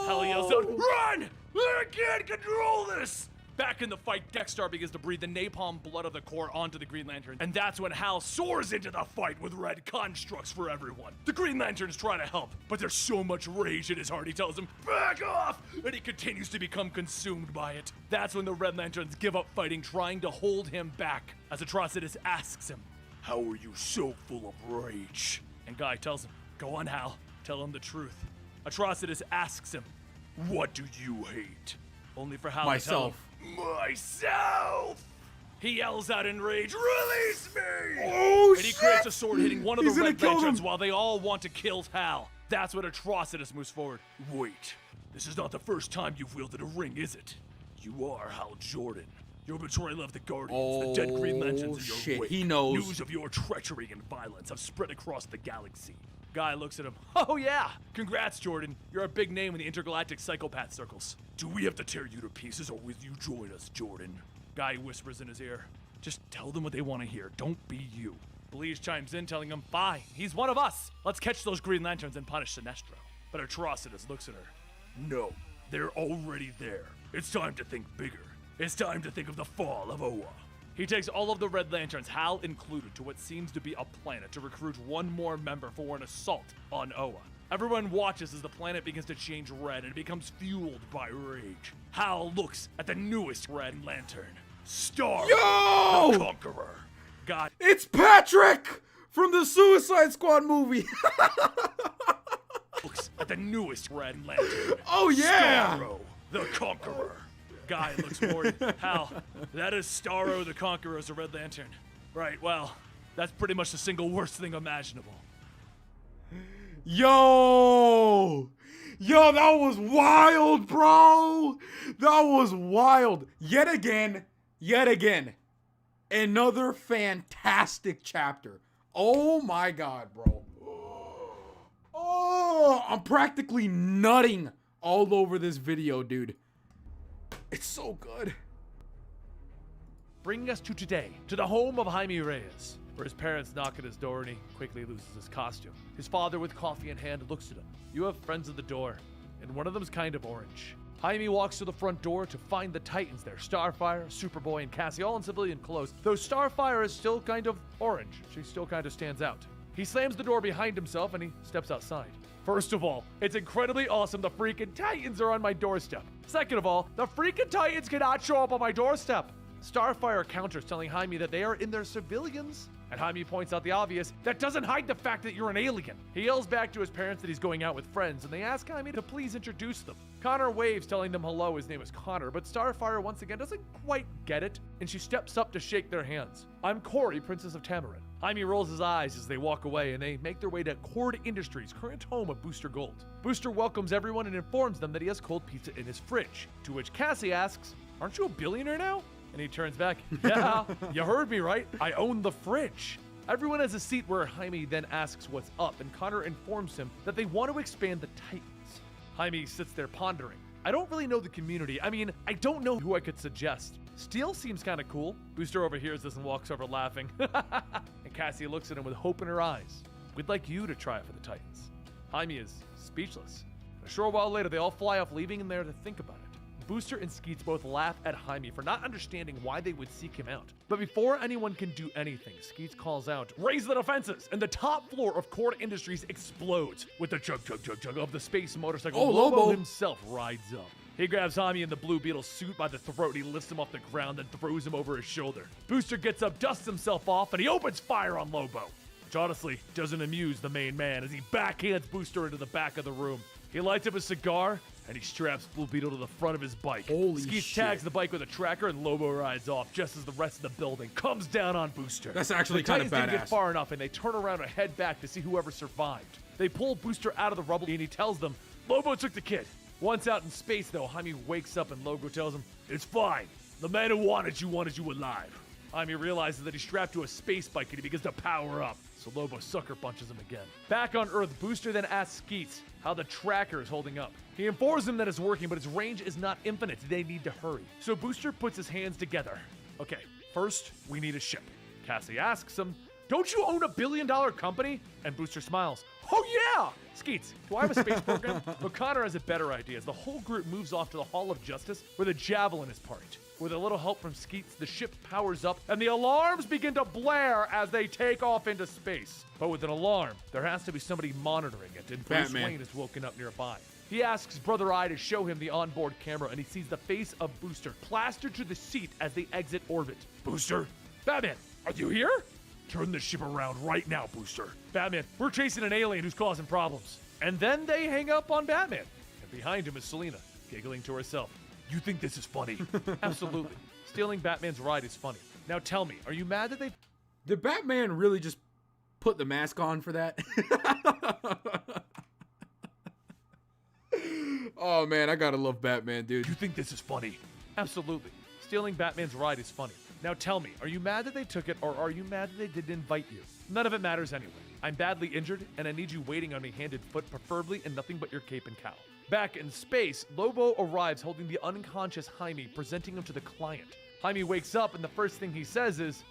Hal yells out, Run! I can't control this! Back in the fight, Dexter begins to breathe the napalm blood of the Corps onto the Green Lantern, and that's when Hal soars into the fight with red constructs for everyone. The Green Lantern's trying to help, but there's so much rage in his heart he tells him, back off! And he continues to become consumed by it. That's when the Red Lanterns give up fighting, trying to hold him back, as Atrocitus asks him, how are you so full of rage? And Guy tells him, go on, Hal, tell him the truth. Atrocitus asks him, what do you hate? Only for Hal to tell him, myself! He yells out in rage, release me! Oh, and he creates a sword hitting one of the Red kill Lanterns him. while they all want to kill Hal. That's when Atrocitus moves forward. Wait, this is not the first time you've wielded a ring, is it? You are Hal Jordan. Your betrayal of the Guardians, the dead Green Lanterns in your shit, wake. he knows. News of your treachery and violence have spread across the galaxy. Guy looks at him. Oh yeah, congrats, Jordan. You're a big name in the intergalactic psychopath circles. Do we have to tear you to pieces, or will you join us, Jordan? Guy whispers in his ear. Just tell them what they want to hear. Don't be you. Blaze chimes in, telling him, fine, he's one of us. Let's catch those Green Lanterns and punish Sinestro. But Atrocitus looks at her. No, they're already there. It's time to think bigger. It's time to think of the fall of Oa. He takes all of the Red Lanterns, Hal included, to what seems to be a planet to recruit one more member for an assault on Oa. Everyone watches as the planet begins to change red and it becomes fueled by rage. Hal looks at the newest Red Lantern, Star, the Conqueror. God, It's Patrick from the Suicide Squad movie. looks at the newest Red Lantern. Oh, yeah. Starro, the Conqueror. Guy looks worried. Hal, that is Starro the Conqueror as a Red Lantern. Right, well, that's pretty much the single worst thing imaginable. Yo, that was wild, bro. That was wild. Yet again, another fantastic chapter. Oh my God, bro. Oh, I'm practically nutting all over this video, dude. It's so good. Bringing us to today, to the home of Jaime Reyes, where his parents knock at his door and he quickly loses his costume. His father, with coffee in hand, looks at him. You have friends at the door, and one of them's kind of orange. Jaime walks to the front door to find the Titans there. Starfire, Superboy, and Cassie, all in civilian clothes. Though Starfire is still kind of orange. She still kind of stands out. He slams the door behind himself and he steps outside. First of all, it's incredibly awesome the freaking Titans are on my doorstep. Second of all, the freaking Titans cannot show up on my doorstep. Starfire counters, telling Jaime that they are in their civilians. And Jaime points out the obvious, that doesn't hide the fact that you're an alien. He yells back to his parents that he's going out with friends, and they ask Jaime to please introduce them. Connor waves, telling them hello, his name is Connor, but Starfire once again doesn't quite get it, and she steps up to shake their hands. I'm Corey, Princess of Tamarin. Jaime rolls his eyes as they walk away, and they make their way to Cord Industries, current home of Booster Gold. Booster welcomes everyone and informs them that he has cold pizza in his fridge, to which Cassie asks, aren't you a billionaire now? And he turns back, yeah, you heard me right, I own the fridge. Everyone has a seat where Jaime then asks what's up, and Connor informs him that they want to expand the Titans. Jaime sits there pondering. I don't really know the community. I mean, I don't know who I could suggest. Steel seems kind of cool. Booster overhears this and walks over laughing. And Cassie looks at him with hope in her eyes. We'd like you to try it for the Titans. Jaime is speechless. A short while later, they all fly off, leaving him there to think about it. Booster and Skeets both laugh at Jaime for not understanding why they would seek him out. But before anyone can do anything, Skeets calls out, raise the defenses! And the top floor of Cord Industries explodes with the chug of the space motorcycle. Oh, Lobo himself rides up. He grabs Jaime in the Blue Beetle suit by the throat, and he lifts him off the ground and throws him over his shoulder. Booster gets up, dusts himself off, and he opens fire on Lobo, which honestly doesn't amuse the main man as he backhands Booster into the back of the room. He lights up a cigar, and he straps Blue Beetle to the front of his bike. Holy Skeets shit. tags the bike with a tracker, and Lobo rides off just as the rest of the building comes down on Booster. That's actually The kind of Titans didn't get badass. far enough, and they turn around and head back to see whoever survived. They pull Booster out of the rubble, and he tells them, Lobo took the kid. Once out in space, though, Jaime wakes up, and Lobo tells him, it's fine. The man who wanted you alive. Jaime realizes that he's strapped to a space bike, and he begins to power up. So Lobo sucker punches him again. Back on Earth, Booster then asks Skeets how the tracker is holding up. He informs him that it's working, but its range is not infinite. They need to hurry. So Booster puts his hands together. Okay, first, we need a ship. Cassie asks him, Don't you own $1 billion company? And Booster smiles. Oh yeah! Skeets, do I have a space program? But Connor has a better idea as the whole group moves off to the Hall of Justice where the Javelin is parked. With a little help from Skeets, the ship powers up and the alarms begin to blare as they take off into space. But with an alarm, there has to be somebody monitoring it, and Bruce Wayne is woken up nearby. He asks Brother Eye to show him the onboard camera, and he sees the face of Booster plastered to the seat as they exit orbit. Booster? Batman, are you here? Turn the ship around right now, Booster. Batman, we're chasing an alien who's causing problems. And then they hang up on Batman. And behind him is Selina, giggling to herself. You think this is funny? Absolutely. Stealing Batman's ride is funny. Now tell me, are you mad that they... Did Batman really just put the mask on for that? Oh man, I gotta love Batman, dude. You think this is funny? Absolutely. Stealing Batman's ride is funny. Now tell me, are you mad that they took it, or are you mad that they didn't invite you? None of it matters anyway. I'm badly injured, and I need you waiting on me hand and foot, preferably in nothing but your cape and cowl. Back in space, Lobo arrives holding the unconscious Jaime, presenting him to the client. Jaime wakes up, and the first thing he says is,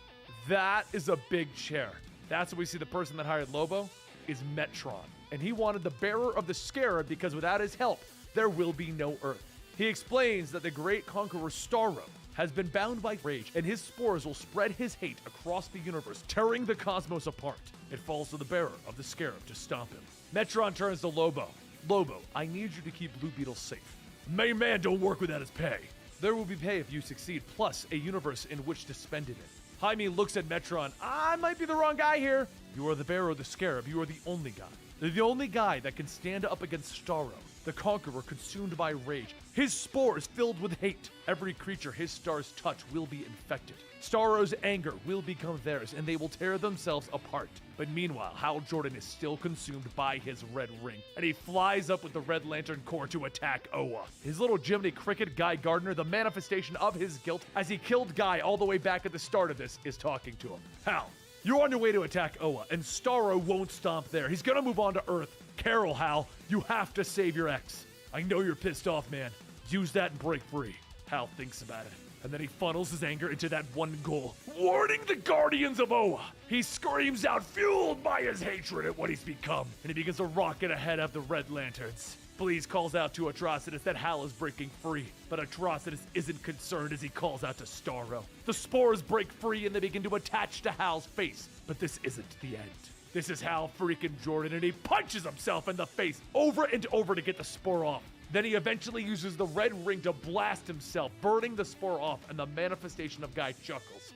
that is a big chair. That's when we see the person that hired Lobo is Metron. And he wanted the bearer of the scarab because without his help, there will be no Earth. He explains that the great conqueror Starro has been bound by rage, and his spores will spread his hate across the universe, tearing the cosmos apart. It falls to the bearer of the scarab to stop him. Metron turns to Lobo. Lobo, I need you to keep Blue Beetle safe. Main man don't work without his pay. There will be pay if you succeed, plus a universe in which to spend it in. Jaime looks at Metron. I might be the wrong guy here. You are the bearer of the scarab. You are the only guy. The only guy that can stand up against Starro, the conqueror consumed by rage. His spores filled with hate. Every creature his stars touch will be infected. Starro's anger will become theirs, and they will tear themselves apart. But meanwhile, Hal Jordan is still consumed by his red ring, and he flies up with the Red Lantern Corps to attack Oa. His little Jiminy Cricket, Guy Gardner, the manifestation of his guilt as he killed Guy all the way back at the start of this, is talking to him. Hal, you're on your way to attack Oa, and Starro won't stop there. He's gonna move on to Earth. Carol, Hal, you have to save your ex. I know you're pissed off, man. Use that and break free. Hal thinks about it, and then he funnels his anger into that one goal, warning the Guardians of Oa. He screams out, fueled by his hatred at what he's become, and he begins to rocket ahead of the Red Lanterns. Blaze calls out to Atrocitus that Hal is breaking free, but Atrocitus isn't concerned as he calls out to Starro. The spores break free and they begin to attach to Hal's face, but this isn't the end. This is Hal freaking Jordan, and he punches himself in the face over and over to get the spore off. Then he eventually uses the red ring to blast himself, burning the spore off, and the manifestation of Guy chuckles.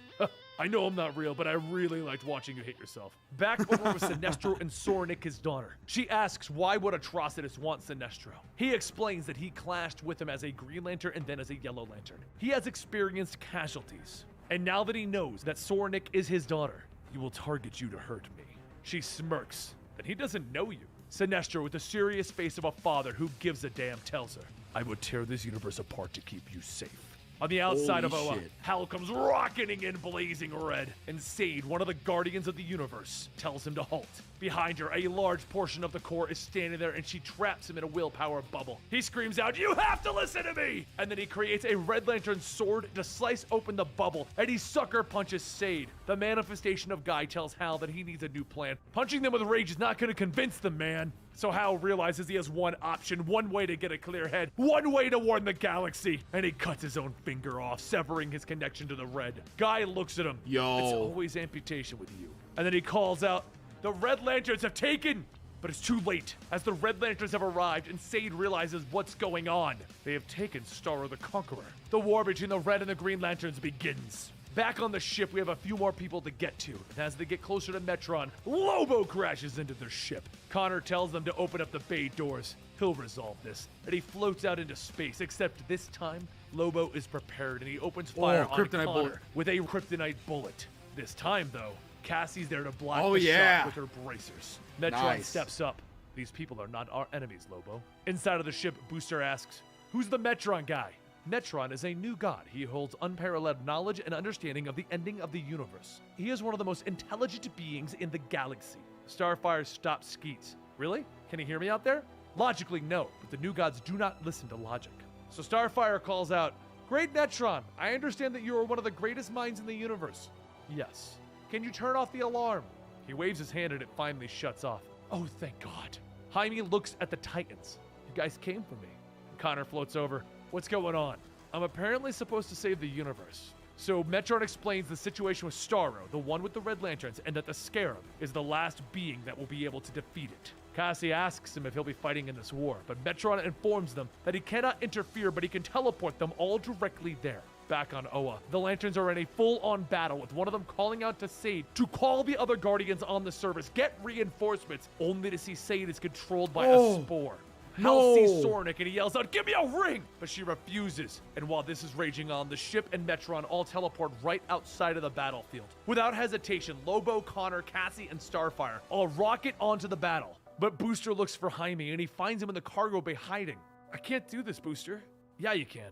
I know I'm not real, but I really liked watching you hit yourself. Back over with Sinestro and Soranik, his daughter. She asks why would Atrocitus want Sinestro. He explains that he clashed with him as a Green Lantern and then as a Yellow Lantern. He has experienced casualties. And now that he knows that Soranik is his daughter, he will target you to hurt me. She smirks, and he doesn't know you. Sinestro, with the serious face of a father who gives a damn, tells her, I would tear this universe apart to keep you safe. On the outside of Oa, Hal comes rocketing in blazing red, and Sade, one of the Guardians of the Universe, tells him to halt. Behind her, a large portion of the Corps is standing there, and she traps him in a willpower bubble. He screams out, you have to listen to me! And then he creates a Red Lantern sword to slice open the bubble, and he sucker punches Sade. The manifestation of Guy tells Hal that he needs a new plan. Punching them with rage is not going to convince the man. So Hal realizes he has one option, one way to get a clear head, one way to warn the galaxy, and he cuts his own finger off, severing his connection to the red. Guy looks at him. Yo. It's always amputation with you. And then he calls out, the Red Lanterns have taken! But it's too late, as the Red Lanterns have arrived and Sade realizes what's going on. They have taken Starro the Conqueror. The war between the Red and the Green Lanterns begins. Back on the ship, we have a few more people to get to. And as they get closer to Metron, Lobo crashes into their ship. Connor tells them to open up the bay doors. He'll resolve this. And he floats out into space, except this time, Lobo is prepared and he opens fire on Connor with a kryptonite bullet. This time, though, Cassie's there to block the shot with her bracers. Metron steps up. These people are not our enemies, Lobo. Inside of the ship, Booster asks, who's the Metron guy? Metron is a new god. He holds unparalleled knowledge and understanding of the ending of the universe. He is one of the most intelligent beings in the galaxy. Starfire stops Skeets. Really? Can you hear me out there? Logically, no, but the new gods do not listen to logic. So Starfire calls out, Great Metron, I understand that you are one of the greatest minds in the universe. Yes. Can you turn off the alarm? He waves his hand and it finally shuts off. Oh, thank God. Jaime looks at the Titans. You guys came for me. Connor floats over. What's going on? I'm apparently supposed to save the universe. So Metron explains the situation with Starro, the one with the red lanterns, and that the Scarab is the last being that will be able to defeat it. Cassie asks him if he'll be fighting in this war, but Metron informs them that he cannot interfere, but he can teleport them all directly there. Back on Oa, the Lanterns are in a full-on battle, with one of them calling out to Sade to call the other Guardians on the surface, get reinforcements, only to see Sade is controlled by a spore. Hal sees Sornik and he yells out, "Give me a ring!" But she refuses. And while this is raging on, the ship and Metron all teleport right outside of the battlefield. Without hesitation, Lobo, Connor, Cassie, and Starfire all rocket onto the battle. But Booster looks for Jaime and he finds him in the cargo bay hiding. I can't do this, Booster. Yeah, you can.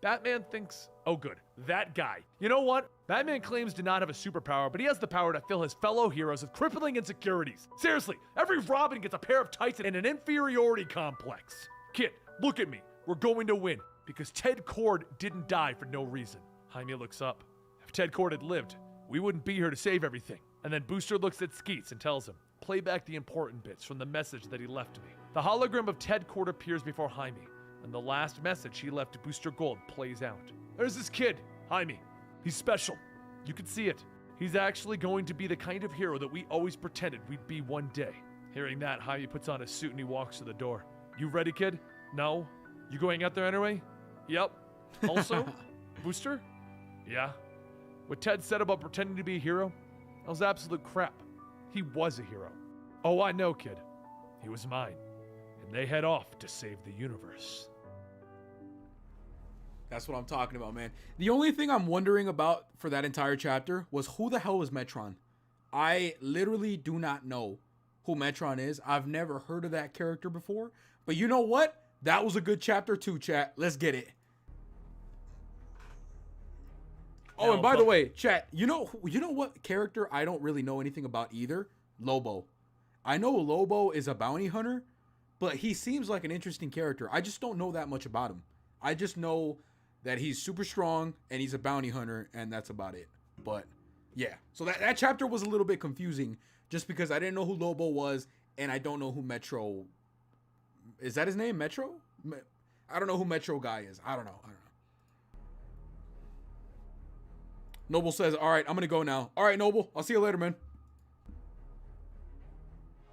Batman thinks, oh good, that guy. You know what? Batman claims to not have a superpower, but he has the power to fill his fellow heroes with crippling insecurities. Seriously, every Robin gets a pair of tights and an inferiority complex. Kid, look at me. We're going to win, because Ted Cord didn't die for no reason. Jaime looks up. If Ted Cord had lived, we wouldn't be here to save everything. And then Booster looks at Skeets and tells him, play back the important bits from the message that he left me. The hologram of Ted Cord appears before Jaime, and the last message he left to Booster Gold plays out. There's this kid, Jaime. He's special. You can see it. He's actually going to be the kind of hero that we always pretended we'd be one day. Hearing that, Jaime puts on his suit and he walks to the door. You ready, kid? No? You going out there anyway? Yep. Also? Booster? Yeah. What Ted said about pretending to be a hero? That was absolute crap. He was a hero. Oh, I know, kid. He was mine. And they head off to save the universe. That's what I'm talking about, man. The only thing I'm wondering about for that entire chapter was who the hell is Metron? I literally do not know who Metron is. I've never heard of that character before. But you know what? That was a good chapter too, chat. Let's get it. Oh, and by the way, chat, you know what character I don't really know anything about either? Lobo. I know Lobo is a bounty hunter, but he seems like an interesting character. I just don't know that much about him. I just know that he's super strong and he's a bounty hunter, and that's about it. But yeah, so that chapter was a little bit confusing just because I didn't know who Lobo was and I don't know who Metro. Is that his name, Metro? I don't know who Metro guy is. I don't know. Noble says, all right, I'm going to go now. All right, Noble. I'll see you later, man.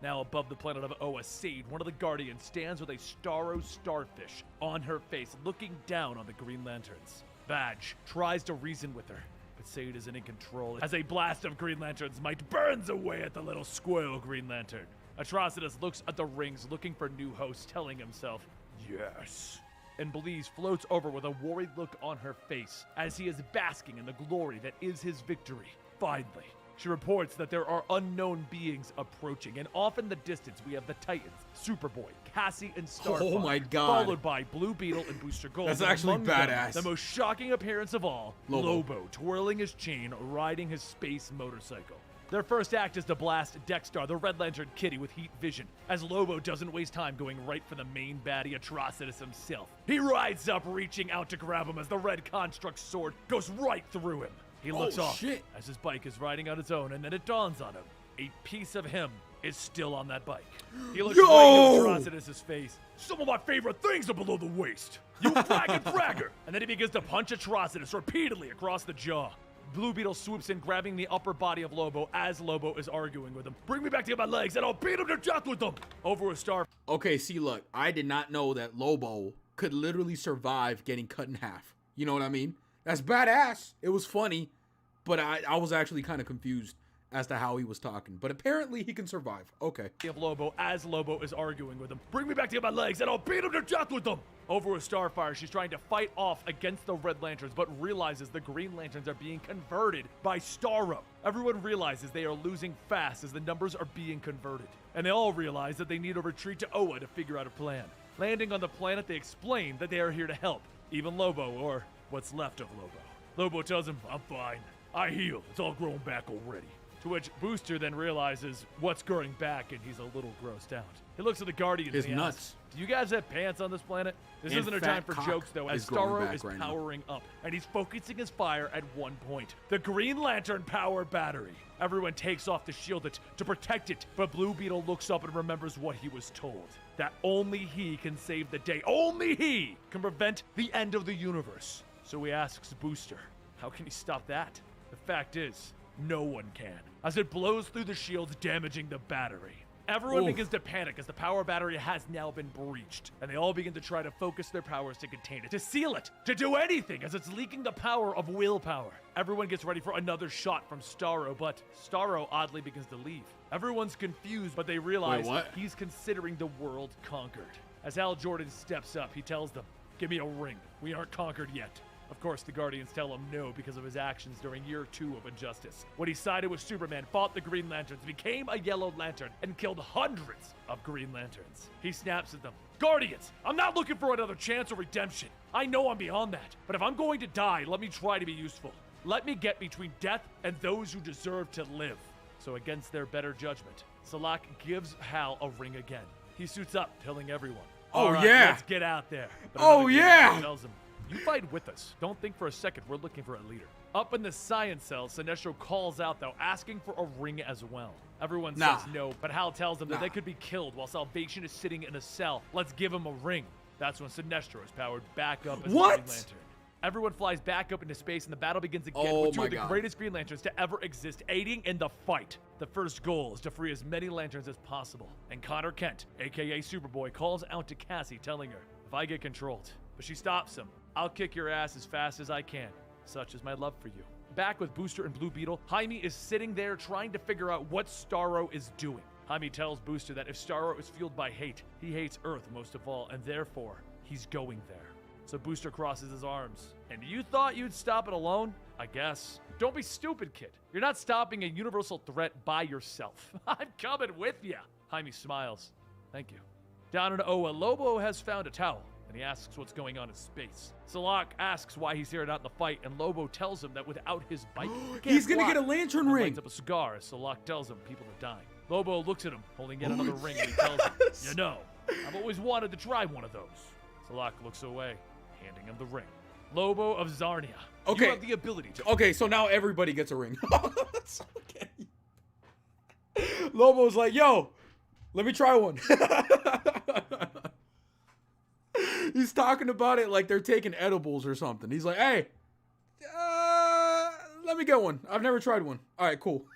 Now above the planet of Oa, Sade, one of the Guardians, stands with a Starro starfish on her face, looking down on the Green Lanterns. Badge tries to reason with her, but Sade isn't in control as a blast of Green Lantern's might burns away at the little squirrel Green Lantern. Atrocitus looks at the rings, looking for new hosts, telling himself, yes. And Blaze floats over with a worried look on her face as he is basking in the glory that is his victory. Finally, she reports that there are unknown beings approaching, and off in the distance we have the Titans, Superboy, Cassie, and Starfire. Oh my God. Followed by Blue Beetle and Booster Gold. That's actually among them, badass. the most shocking appearance of all, Lobo, twirling his chain, riding his space motorcycle. Their first act is to blast Dexter, the Red Lantern Kitty, with heat vision, as Lobo doesn't waste time going right for the main baddie Atrocitus himself. He rides up, reaching out to grab him as the Red Construct's sword goes right through him. He looks off as his bike is riding on its own, and then it dawns on him. A piece of him is still on that bike. He looks right into Atrocitus' face. Some of my favorite things are below the waist. You bragging bragger! And then he begins to punch Atrocitus repeatedly across the jaw. Blue Beetle swoops in, grabbing the upper body of Lobo as Lobo is arguing with him. Bring me back to my legs and I'll beat him to death with them! Over a star. Okay, see, look, I did not know that Lobo could literally survive getting cut in half. You know what I mean? That's badass. It was funny, but I was actually kind of confused as to how he was talking. But apparently he can survive. Okay. Of Lobo as Lobo is arguing with him. Bring me back to my legs and I'll beat him to death with them! Over with Starfire, she's trying to fight off against the Red Lanterns, but realizes the Green Lanterns are being converted by Starro. Everyone realizes they are losing fast as the numbers are being converted. And they all realize that they need to retreat to Oa to figure out a plan. Landing on the planet, they explain that they are here to help. Even Lobo, or what's left of Lobo. Lobo tells him, I'm fine. I heal. It's all grown back already. To which Booster then realizes what's growing back and he's a little grossed out. He looks at the Guardians His and he nuts. asks, do you guys have pants on this planet? This And isn't a fat time for cock jokes though, as is growing Starro back is right now. powering up and he's focusing his fire at one point. The Green Lantern power battery. Everyone takes off to shield it, to protect it, but Blue Beetle looks up and remembers what he was told. That only he can save the day. Only he can prevent the end of the universe. So he asks Booster, how can he stop that? The fact is, no one can, as it blows through the shields, damaging the battery. Everyone begins to panic as the power battery has now been breached, and they all begin to try to focus their powers to contain it, to seal it, to do anything as it's leaking the power of willpower. Everyone gets ready for another shot from Starro, but Starro oddly begins to leave. Everyone's confused, but they realize he's considering the world conquered. As Hal Jordan steps up, he tells them, give me a ring. We aren't conquered yet. Of course, the Guardians tell him no because of his actions during year 2 of Injustice, when he sided with Superman, fought the Green Lanterns, became a Yellow Lantern, and killed hundreds of Green Lanterns. He snaps at them. Guardians, I'm not looking for another chance or redemption. I know I'm beyond that, but if I'm going to die, let me try to be useful. Let me get between death and those who deserve to live. So against their better judgment, Salak gives Hal a ring again. He suits up, telling everyone, Oh, "All right, yeah. let's get out there." But Oh, another Green yeah. Lantern tells him, you fight with us. Don't think for a second we're looking for a leader. Up in the science cell, Sinestro calls out, though, asking for a ring as well. Everyone says no, but Hal tells them that they could be killed while Salvation is sitting in a cell. Let's give him a ring. That's when Sinestro is powered back up as a Green Lantern. Everyone flies back up into space, and the battle begins again with two of the greatest Green Lanterns to ever exist, aiding in the fight. The first goal is to free as many Lanterns as possible, and Connor Kent, aka Superboy, calls out to Cassie, telling her, if I get controlled, but she stops him, I'll kick your ass as fast as I can. Such is my love for you. Back with Booster and Blue Beetle, Jaime is sitting there trying to figure out what Starro is doing. Jaime tells Booster that if Starro is fueled by hate, he hates Earth most of all, and therefore, he's going there. So Booster crosses his arms. And you thought you'd stop it alone? I guess. Don't be stupid, kid. You're not stopping a universal threat by yourself. I'm coming with you. Jaime smiles. Thank you. Down in Oa, Lobo has found a towel, and he asks what's going on in space. Salak asks why he's here not in the fight, and Lobo tells him that without his bike, he can't He's gonna fly. get a lantern And ring. lights up a cigar as Salak tells him people are dying. Lobo looks at him, holding yet another ring, and he tells him, you know, I've always wanted to try one of those. Salak looks away, handing him the ring. Lobo of Zarnia. Okay. You have the ability to... Okay, so now everybody gets a ring. Okay. Lobo's like, yo, let me try one. He's talking about it like they're taking edibles or something. He's like, hey, let me get one. I've never tried one. All right, cool.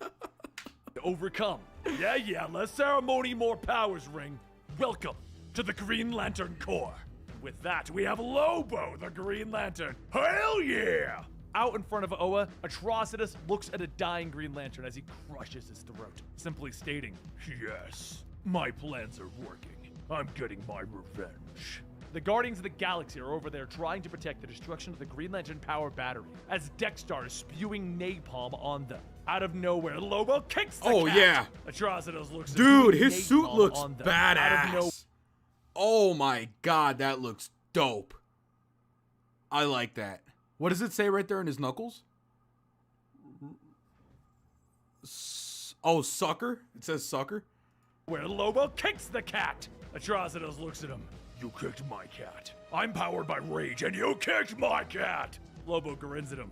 To overcome. Yeah, less ceremony, more powers, ring. Welcome to the Green Lantern Corps. With that, we have Lobo, the Green Lantern. Hell yeah! Out in front of Oa, Atrocitus looks at a dying Green Lantern as he crushes his throat, simply stating, yes, my plans are working. I'm getting my revenge. The Guardians of the Galaxy are over there trying to protect the destruction of the Green Lantern power battery, as Dexter is spewing napalm on them. Out of nowhere, Lobo kicks the cat. Yeah. Atrocitus looks at Dude, spewing his suit napalm looks on them. Out of nowhere, badass. Oh my god, that looks dope. I like that. What does it say right there in his knuckles? Oh, sucker? It says sucker? where Lobo kicks the cat. Atrocitus looks at him. You kicked my cat. I'm powered by rage, and you kicked my cat. Lobo grins at him.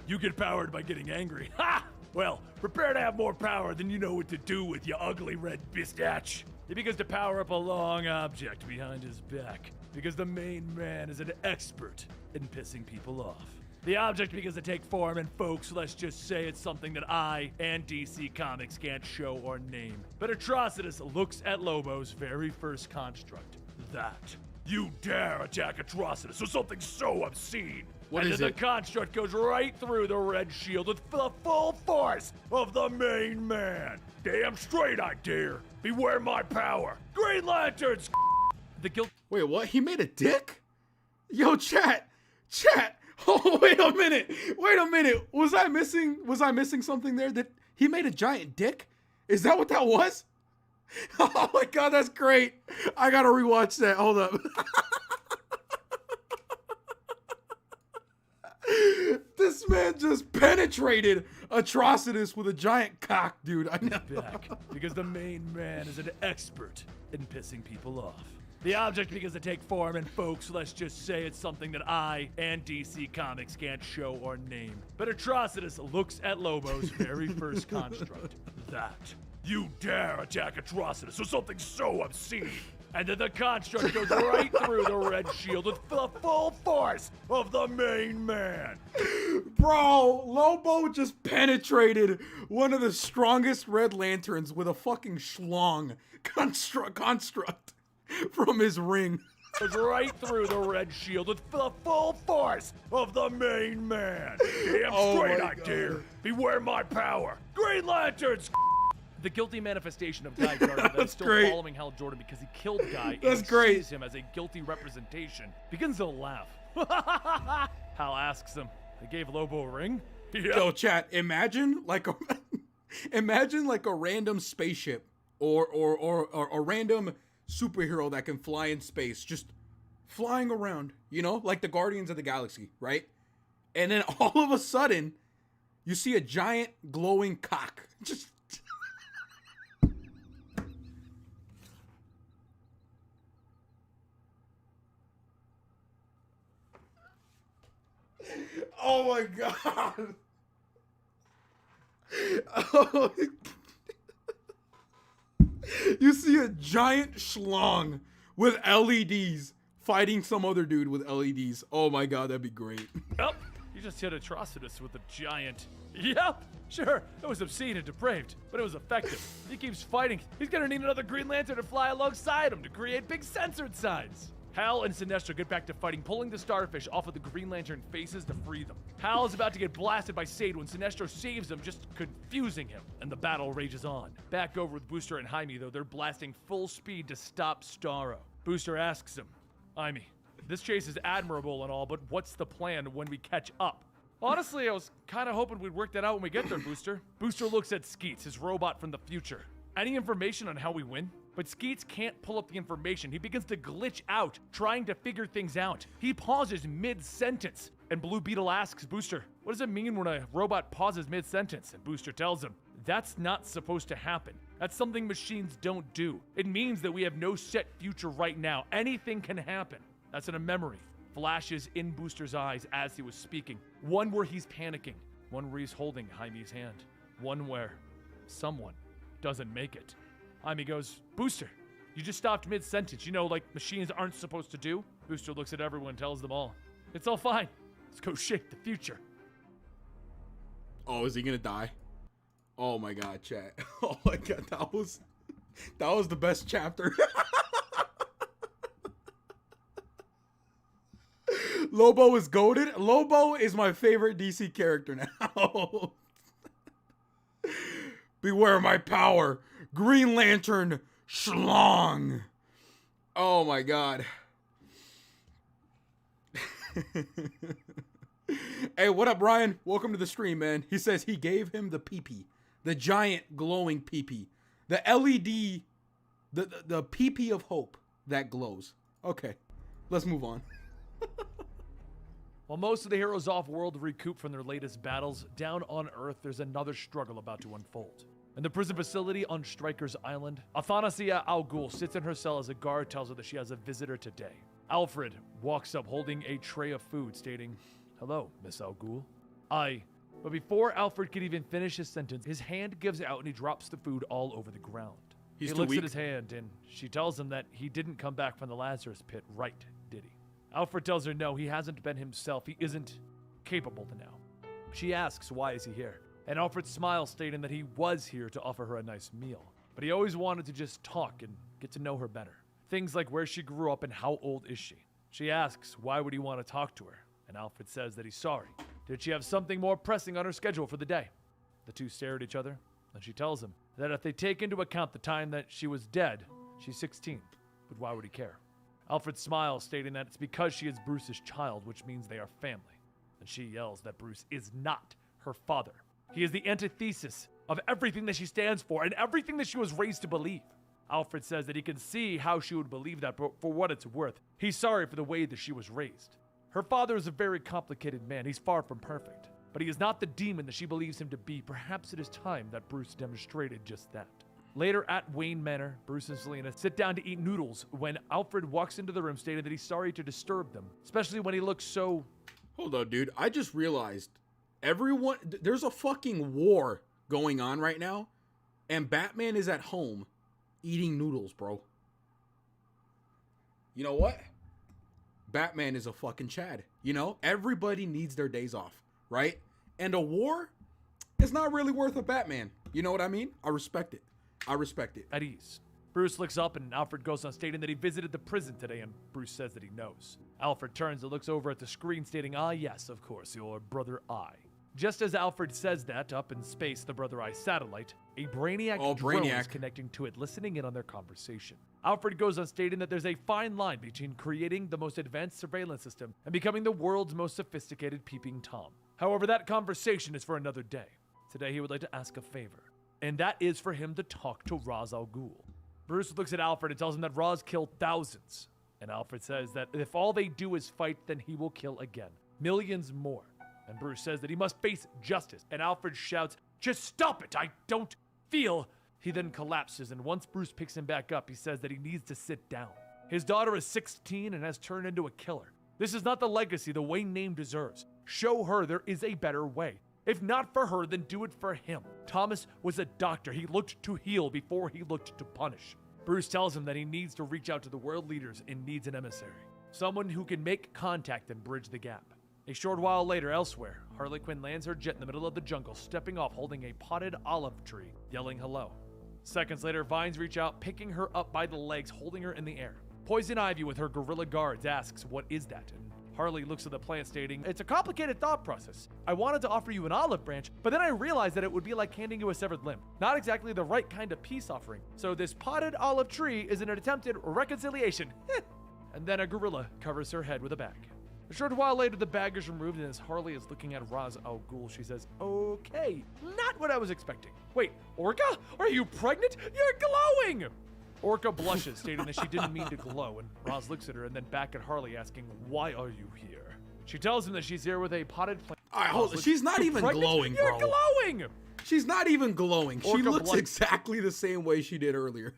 You get powered by getting angry. Ha! Well, prepare to have more power than you know what to do with, you ugly red bistach. He begins to power up a long object behind his back, because the main man is an expert in pissing people off. The object begins to take form, and folks, let's just say it's something that I and DC Comics can't show or name. But Atrocitus looks at Lobo's very first construct. That. You dare attack Atrocitus with something so obscene. What and is then it? the construct goes right through the red shield with the full force of the main man. Damn straight I dare. Beware my power. Green Lanterns. The guild. Wait, what? He made a dick? Yo, chat. Oh, wait a minute. Was I missing something there? That he made a giant dick? Is that what that was? Oh my god, that's great. I gotta rewatch that. Hold up. This man just penetrated Atrocitus with a giant cock, dude. I know. Back because the main man is an expert in pissing people off. The object begins to take form, and folks, let's just say it's something that I and DC Comics can't show or name. But Atrocitus looks at Lobo's very first construct. That. You dare attack Atrocitus or something so obscene. And then the construct goes right through the red shield with the full force of the main man. Bro, Lobo just penetrated one of the strongest Red Lanterns with a fucking schlong construct from his ring. Goes right through the red shield with the full force of the main man. Damn straight I dare. Beware my power. Green Lanterns. The guilty manifestation of Guy Gardner that is still following Hal Jordan because he killed Guy and sees him as a guilty representation begins to laugh. Hal asks him, "They gave Lobo a ring?" Yeah. Yo, chat, imagine like a random spaceship or a random superhero that can fly in space, just flying around, you know, like the Guardians of the Galaxy, right? And then all of a sudden, you see a giant glowing cock. Just oh my god. Oh. You see a giant schlong with LEDs fighting some other dude with LEDs. Oh my god, that'd be great. Yep, you just hit Atrocitus with a giant. Yep, sure, it was obscene and depraved, but it was effective. He keeps fighting. He's gonna need another Green Lantern to fly alongside him to create big censored signs. Hal and Sinestro get back to fighting, pulling the starfish off of the Green Lantern faces to free them. Hal is about to get blasted by Sade when Sinestro saves him, just confusing him, and the battle rages on. Back over with Booster and Jaime, though, they're blasting full speed to stop Starro. Booster asks him, "Jaime, this chase is admirable and all, but what's the plan when we catch up?" "Honestly, I was kind of hoping we'd work that out when we get there, Booster." Booster looks at Skeets, his robot from the future. "Any information on how we win?" But Skeets can't pull up the information. He begins to glitch out, trying to figure things out. He pauses mid-sentence, and Blue Beetle asks Booster, "What does it mean when a robot pauses mid-sentence?" And Booster tells him, "That's not supposed to happen. That's something machines don't do. It means that we have no set future right now. Anything can happen." That's in a memory. Flashes in Booster's eyes as he was speaking. One where he's panicking. One where he's holding Jaime's hand. One where someone doesn't make it. Jaime goes, "Booster, you just stopped mid-sentence, you know, like machines aren't supposed to do." Booster looks at everyone and tells them all, "It's all fine. Let's go shape the future." Oh, is he gonna die? Oh my god, chat. Oh my god, that was the best chapter. Lobo is goated. Lobo is my favorite DC character now. Beware my power. Green Lantern schlong. Oh my god. Hey, what up, Ryan? Welcome to the stream, man. He says he gave him the PP, the giant glowing PP, the LED, the PP of hope that glows. Okay, let's move on. While most of the heroes off-world recoup from their latest battles, down on Earth there's another struggle about to unfold. In the prison facility on Stryker's Island, Athanasia Al Ghul sits in her cell as a guard tells her that she has a visitor today. Alfred walks up holding a tray of food, stating, "Hello, Miss Al Ghul." But before Alfred can even finish his sentence, his hand gives out and he drops the food all over the ground. He looks at his hand and she tells him that he didn't come back from the Lazarus pit, right, did he? Alfred tells her no, he hasn't been himself. He isn't capable to now. She asks, why is he here? And Alfred smiles, stating that he was here to offer her a nice meal. But he always wanted to just talk and get to know her better. Things like where she grew up and how old is she. She asks, why would he want to talk to her? And Alfred says that he's sorry. Did she have something more pressing on her schedule for the day? The two stare at each other, and she tells him that if they take into account the time that she was dead, she's 16. But why would he care? Alfred smiles, stating that it's because she is Bruce's child, which means they are family. And she yells that Bruce is not her father. He is the antithesis of everything that she stands for and everything that she was raised to believe. Alfred says that he can see how she would believe that, but for what it's worth, he's sorry for the way that she was raised. Her father is a very complicated man. He's far from perfect. but he is not the demon that she believes him to be. Perhaps it is time that Bruce demonstrated just that. Later at Wayne Manor, Bruce and Selena sit down to eat noodles when Alfred walks into the room stating that he's sorry to disturb them, especially when he looks so... Hold on, dude. I just realized there's a fucking war going on right now, and Batman is at home eating noodles, bro. You know what? Batman is a fucking Chad. You know, everybody needs their days off, right? And a war is not really worth a Batman. You know what I mean? I respect it. At ease. Bruce looks up and Alfred goes on stating that he visited the prison today, and Bruce says that he knows. Alfred turns and looks over at the screen stating, "Ah yes, of course, your Brother Eye." Just as Alfred says that, up in space, the Brother Eye satellite, a Brainiac drone is connecting to it, listening in on their conversation. Alfred goes on stating that there's a fine line between creating the most advanced surveillance system and becoming the world's most sophisticated peeping Tom. However, that conversation is for another day. Today he would like to ask a favor, and that is for him to talk to Ra's al Ghul. Bruce looks at Alfred and tells him that Ra's killed thousands, and Alfred says that if all they do is fight, then he will kill again. Millions more. And Bruce says that he must face justice, and Alfred shouts, "Just stop it, I don't feel..." He then collapses, and once Bruce picks him back up, he says that he needs to sit down. His daughter is 16 and has turned into a killer. This is not the legacy the Wayne name deserves. Show her there is a better way. If not for her, then do it for him. Thomas was a doctor. He looked to heal before he looked to punish. Bruce tells him that he needs to reach out to the world leaders and needs an emissary. Someone who can make contact and bridge the gap. A short while later, elsewhere, Harley Quinn lands her jet in the middle of the jungle, stepping off holding a potted olive tree, yelling hello. Seconds later, vines reach out, picking her up by the legs, holding her in the air. Poison Ivy, with her gorilla guards, asks, "What is that?" And Harley looks at the plant stating, "It's a complicated thought process. I wanted to offer you an olive branch, but then I realized that it would be like handing you a severed limb. Not exactly the right kind of peace offering. So this potted olive tree is an attempted reconciliation." And then a gorilla covers her head with a bag. A short while later, the bag is removed, and as Harley is looking at Ra's al Ghul, she says, "Okay, not what I was expecting. Wait, Orca? Are you pregnant? You're glowing!" Orca blushes, stating that she didn't mean to glow, and Ra's looks at her and then back at Harley, asking, "Why are you here?" She tells him that she's here with a potted plant. All right, hold on. She's not even glowing, bro. You're glowing! She's not even glowing. She Orca looks exactly the same way she did earlier.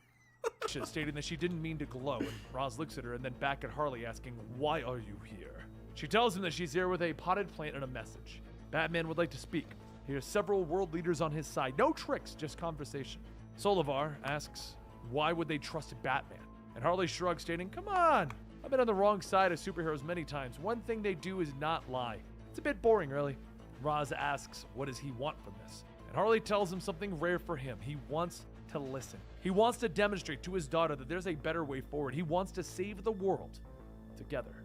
Stating that she didn't mean to glow, and Ra's looks at her and then back at Harley, asking, "Why are you here?" She tells him that she's here with a potted plant and a message. Batman would like to speak. He has several world leaders on his side. No tricks, just conversation. Solivar asks, why would they trust Batman? And Harley shrugs, stating, "Come on, I've been on the wrong side of superheroes many times. One thing they do is not lie. It's a bit boring, really." Ra's asks, what does he want from this? And Harley tells him something rare for him. He wants to listen. He wants to demonstrate to his daughter that there's a better way forward. He wants to save the world together.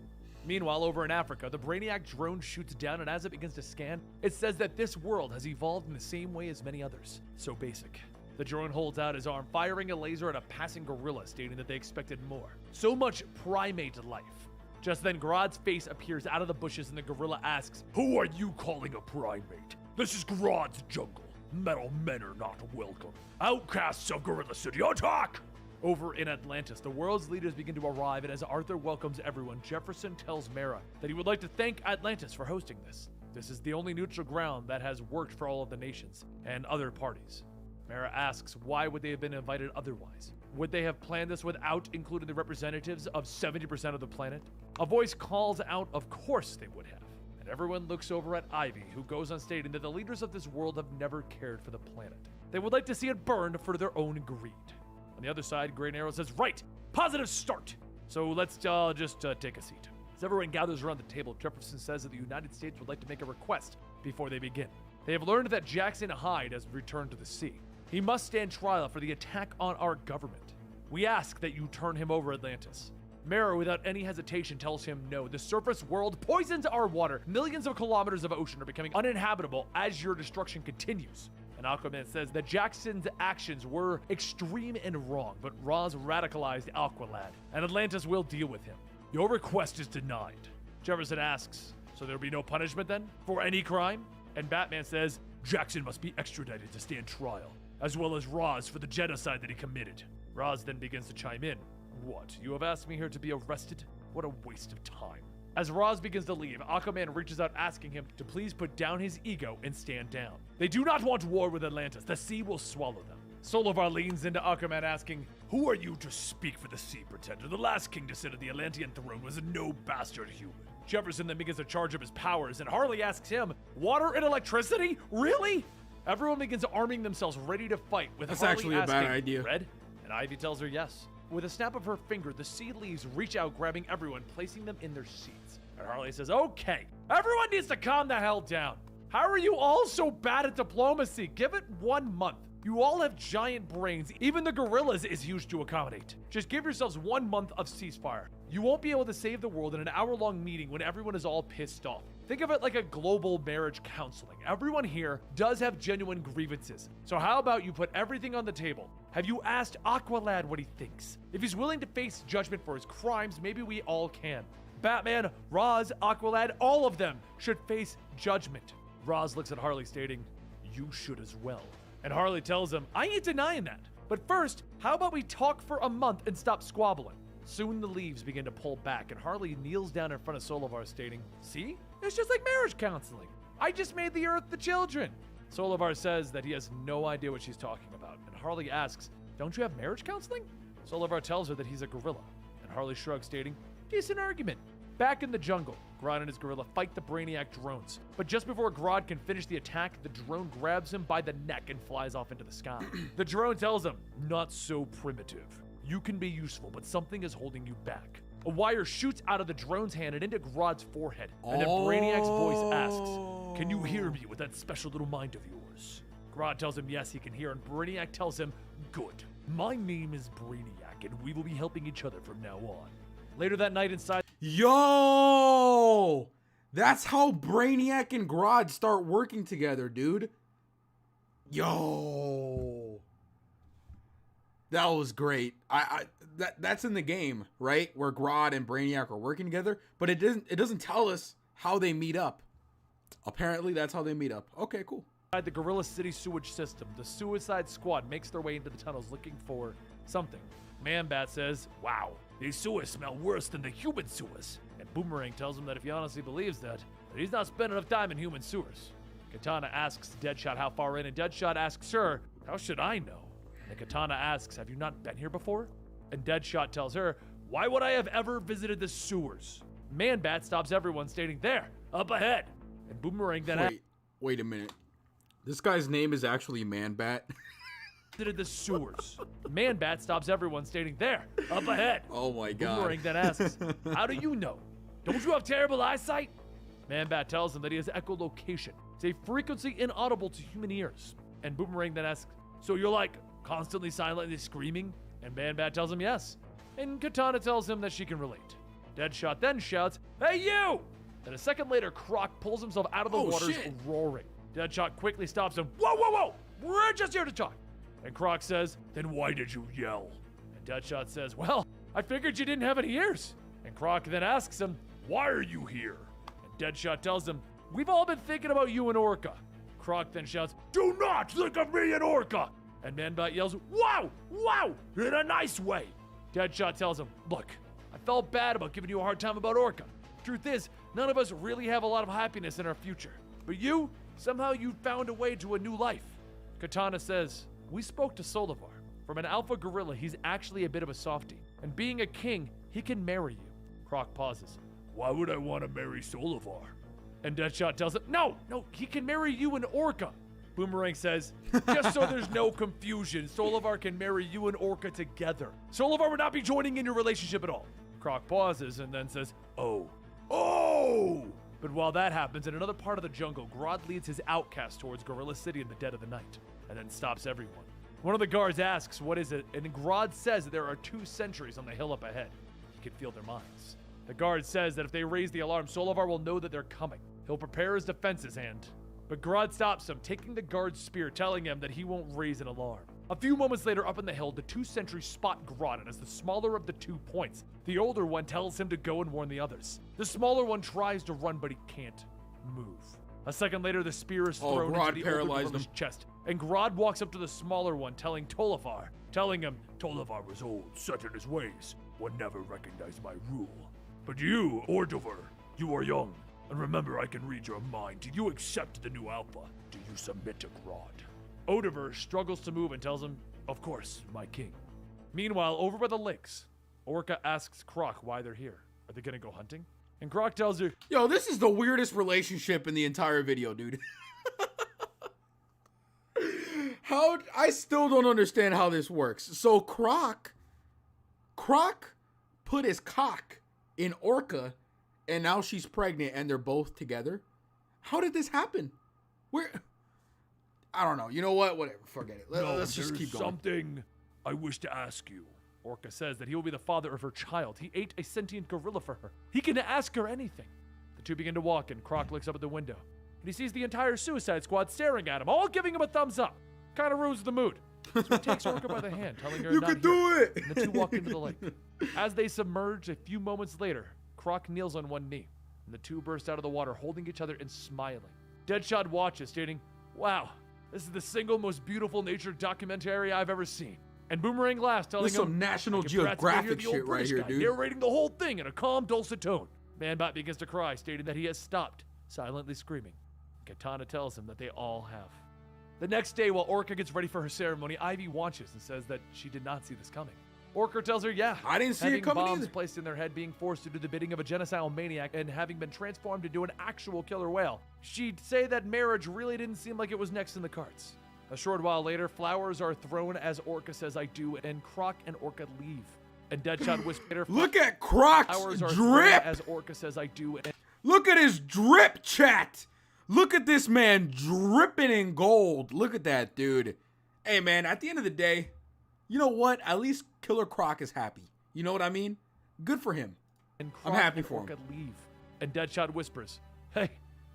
Meanwhile, over in Africa, the Brainiac drone shoots down, and as it begins to scan, it says that this world has evolved in the same way as many others. So basic. The drone holds out his arm, firing a laser at a passing gorilla, stating that they expected more. So much primate life. Just then, Grodd's face appears out of the bushes, and the gorilla asks, "Who are you calling a primate? This is Grodd's jungle. Metal men are not welcome. Outcasts of Gorilla City, attack!" Over in Atlantis, the world's leaders begin to arrive, and as Arthur welcomes everyone, Jefferson tells Mara that he would like to thank Atlantis for hosting this. This is the only neutral ground that has worked for all of the nations and other parties. Mara asks why would they have been invited otherwise? Would they have planned this without including the representatives of 70% of the planet? A voice calls out, of course they would have. And everyone looks over at Ivy, who goes on stating that the leaders of this world have never cared for the planet. They would like to see it burned for their own greed. On the other side, Green Arrow says, "Right, positive start. So let's just take a seat." As everyone gathers around the table, Jefferson says that the United States would like to make a request before they begin. They have learned that Jackson Hyde has returned to the sea. He must stand trial for the attack on our government. We ask that you turn him over Atlantis. Mara, without any hesitation, tells him no. The surface world poisons our water. Millions of kilometers of ocean are becoming uninhabitable as your destruction continues. And Aquaman says that Jackson's actions were extreme and wrong, but Ra's radicalized Aqualad, and Atlantis will deal with him. Your request is denied. Jefferson asks, so there'll be no punishment then? For any crime? And Batman says, Jackson must be extradited to stand trial, as well as Ra's for the genocide that he committed. Ra's then begins to chime in. What, you have asked me here to be arrested? What a waste of time. As Roz begins to leave, Aquaman reaches out asking him to please put down his ego and stand down. They do not want war with Atlantis. The sea will swallow them. Solovar leans into Aquaman asking, "Who are you to speak for the Sea Pretender? The last king to sit at the Atlantean throne was no bastard human." Jefferson then begins to charge up his powers, and Harley asks him, "Water and electricity? Really?" Everyone begins arming themselves ready to fight, with That's Harley actually a asking, bad idea. "Red?" And Ivy tells her yes. With a snap of her finger, the sea leaves reach out, grabbing everyone, placing them in their seats. And Harley says, "Okay, everyone needs to calm the hell down. How are you all so bad at diplomacy? Give it 1 month. You all have giant brains. Even the gorillas is huge to accommodate. Just give yourselves 1 month of ceasefire. You won't be able to save the world in an hour-long meeting when everyone is all pissed off. Think of it like a global marriage counseling. Everyone here does have genuine grievances. So how about you put everything on the table? Have you asked Aqualad what he thinks? If he's willing to face judgment for his crimes, maybe we all can. Batman, Roz, Aqualad, all of them should face judgment." Roz looks at Harley stating, "You should as well." And Harley tells him, "I ain't denying that. But first, how about we talk for a month and stop squabbling?" Soon the leaves begin to pull back, and Harley kneels down in front of Solovar stating, "See? It's just like marriage counseling. I just made the Earth the children." Solovar says that he has no idea what she's talking about, and Harley asks, "Don't you have marriage counseling?" Solovar tells her that he's a gorilla, and Harley shrugs stating, "Decent argument." Back in the jungle, Grodd and his gorilla fight the Brainiac drones. But just before Grodd can finish the attack, the drone grabs him by the neck and flies off into the sky. The drone tells him, "Not so primitive. You can be useful, but something is holding you back." A wire shoots out of the drone's hand and into Grodd's forehead. And then Brainiac's voice asks, "Can you hear me with that special little mind of yours?" Grodd tells him yes, he can hear, and Brainiac tells him, "Good. My name is Brainiac, and we will be helping each other from now on." Later that night inside... Yo! That's how Brainiac and Grodd start working together, dude. Yo! That was great. That's in the game, right? Where Grodd and Brainiac are working together, but it doesn't tell us how they meet up. Apparently, that's how they meet up. Okay, cool. Inside the Gorilla City sewage system, the Suicide Squad makes their way into the tunnels looking for something. Man-Bat says, "Wow, these sewers smell worse than the human sewers." And Boomerang tells him that if he honestly believes that he's not spending enough time in human sewers. Katana asks Deadshot how far in, and Deadshot asks her, "How should I know?" And Katana asks, "Have you not been here before?" And Deadshot tells her, "Why would I have ever visited the sewers?" Man-Bat stops everyone, stating, "There, up ahead." And Boomerang then Wait a minute. This guy's name is actually Man-Bat. visited the sewers. Man-Bat stops everyone, stating, "There, up ahead." Oh my god. Boomerang then asks, "How do you know? Don't you have terrible eyesight?" Man-Bat tells him that he has echolocation. It's a frequency inaudible to human ears. And Boomerang then asks, "So you're like constantly silently screaming?" And Man-Bat tells him yes. And Katana tells him that she can relate. Deadshot then shouts, "Hey you!" Then a second later, Croc pulls himself out of the waters, shit. roaring. Deadshot quickly stops him. "Whoa, whoa, whoa! We're just here to talk." And Croc says, "Then why did you yell?" And Deadshot says, "Well, I figured you didn't have any ears." And Croc then asks him, "Why are you here?" And Deadshot tells him, "We've all been thinking about you and Orca." Croc then shouts, "Do not think of me and Orca!" And Man-Bat yells, "Wow! Wow! In a nice way!" Deadshot tells him, "Look, I felt bad about giving you a hard time about Orca. Truth is, none of us really have a lot of happiness in our future. But you, somehow you found a way to a new life." Katana says, "We spoke to Solovar. From an alpha gorilla, he's actually a bit of a softie. And being a king, he can marry you." Croc pauses. "Why would I want to marry Solovar?" And Deadshot tells him, No, he can marry you and Orca." Boomerang says, "Just so there's no confusion, Solovar can marry you and Orca together. Solovar would not be joining in your relationship at all." Croc pauses and then says, Oh. But while that happens, in another part of the jungle, Grodd leads his outcast towards Gorilla City in the dead of the night, and then stops everyone. One of the guards asks, "What is it?" And Grodd says that there are 2 sentries on the hill up ahead. He can feel their minds. The guard says that if they raise the alarm, Solovar will know that they're coming. He'll prepare his defenses and... But Grodd stops him, taking the guard's spear, telling him that he won't raise an alarm. A few moments later, up in the hill, the 2 sentries spot Grodd, and as the smaller of the 2 points, the older one tells him to go and warn the others. The smaller one tries to run, but he can't move. A second later, the spear is thrown Grodd into the older paralyzed gorilla's him. chest, and Grodd walks up to the smaller one, telling him, "Tolafar was old, set in his ways, would never recognize my rule. But you, Ordover, You are young, and remember I can read your mind. Do you accept the new Alpha? Do you submit to Grodd? Odover struggles to move and tells him, of course, my king. Meanwhile, over by the lakes, Orca asks Croc why they're here. Are they gonna go hunting? And Croc tells her, Yo, this is the weirdest relationship in the entire video, dude. I still don't understand how this works. So Croc put his cock in Orca, and now she's pregnant, and they're both together. How did this happen? I don't know. You know what? Whatever. Forget it. Let's just keep going. Something I wish to ask you. Orca says that he will be the father of her child. He ate a sentient gorilla for her. He can ask her anything. The two begin to walk, and Croc looks up at the window, and he sees the entire Suicide Squad staring at him, all giving him a thumbs up. Kind of ruins the mood. So he takes Orca by the hand, telling her You not can do here. it. And the two walk into the lake. As they submerge, a few moments later, Croc kneels on one knee, and the two burst out of the water, holding each other and smiling. Deadshot watches, stating, "Wow, this is the single most beautiful nature documentary I've ever seen." And Boomerang laughs, telling This is him, some National "I can practically hear Geographic the old shit right British here, guy dude." narrating the whole thing in a calm, dulcet tone." Manbot begins to cry, stating that he has stopped, silently screaming. Katana tells him that they all have. The next day, while Orca gets ready for her ceremony, Ivy watches and says that she did not see this coming. Orca tells her, yeah, I didn't see it having coming bombs either. placed in their head, being forced to do the bidding of a genocidal maniac, and having been transformed into an actual killer whale. She'd say that marriage really didn't seem like it was next in the cards. A short while later, flowers are thrown as Orca says I do, and Croc and Orca leave. And Deadshot whispers, Look at Croc's flowers are thrown drip. as Orca says I do, and Look at his drip, chat. Look at this man dripping in gold. Look at that, dude. Hey, man, at the end of the day, you know what? At least Killer Croc is happy. You know what I mean? Good for him. And I'm Croc happy and for him. Orca leave. And Deadshot whispers, hey,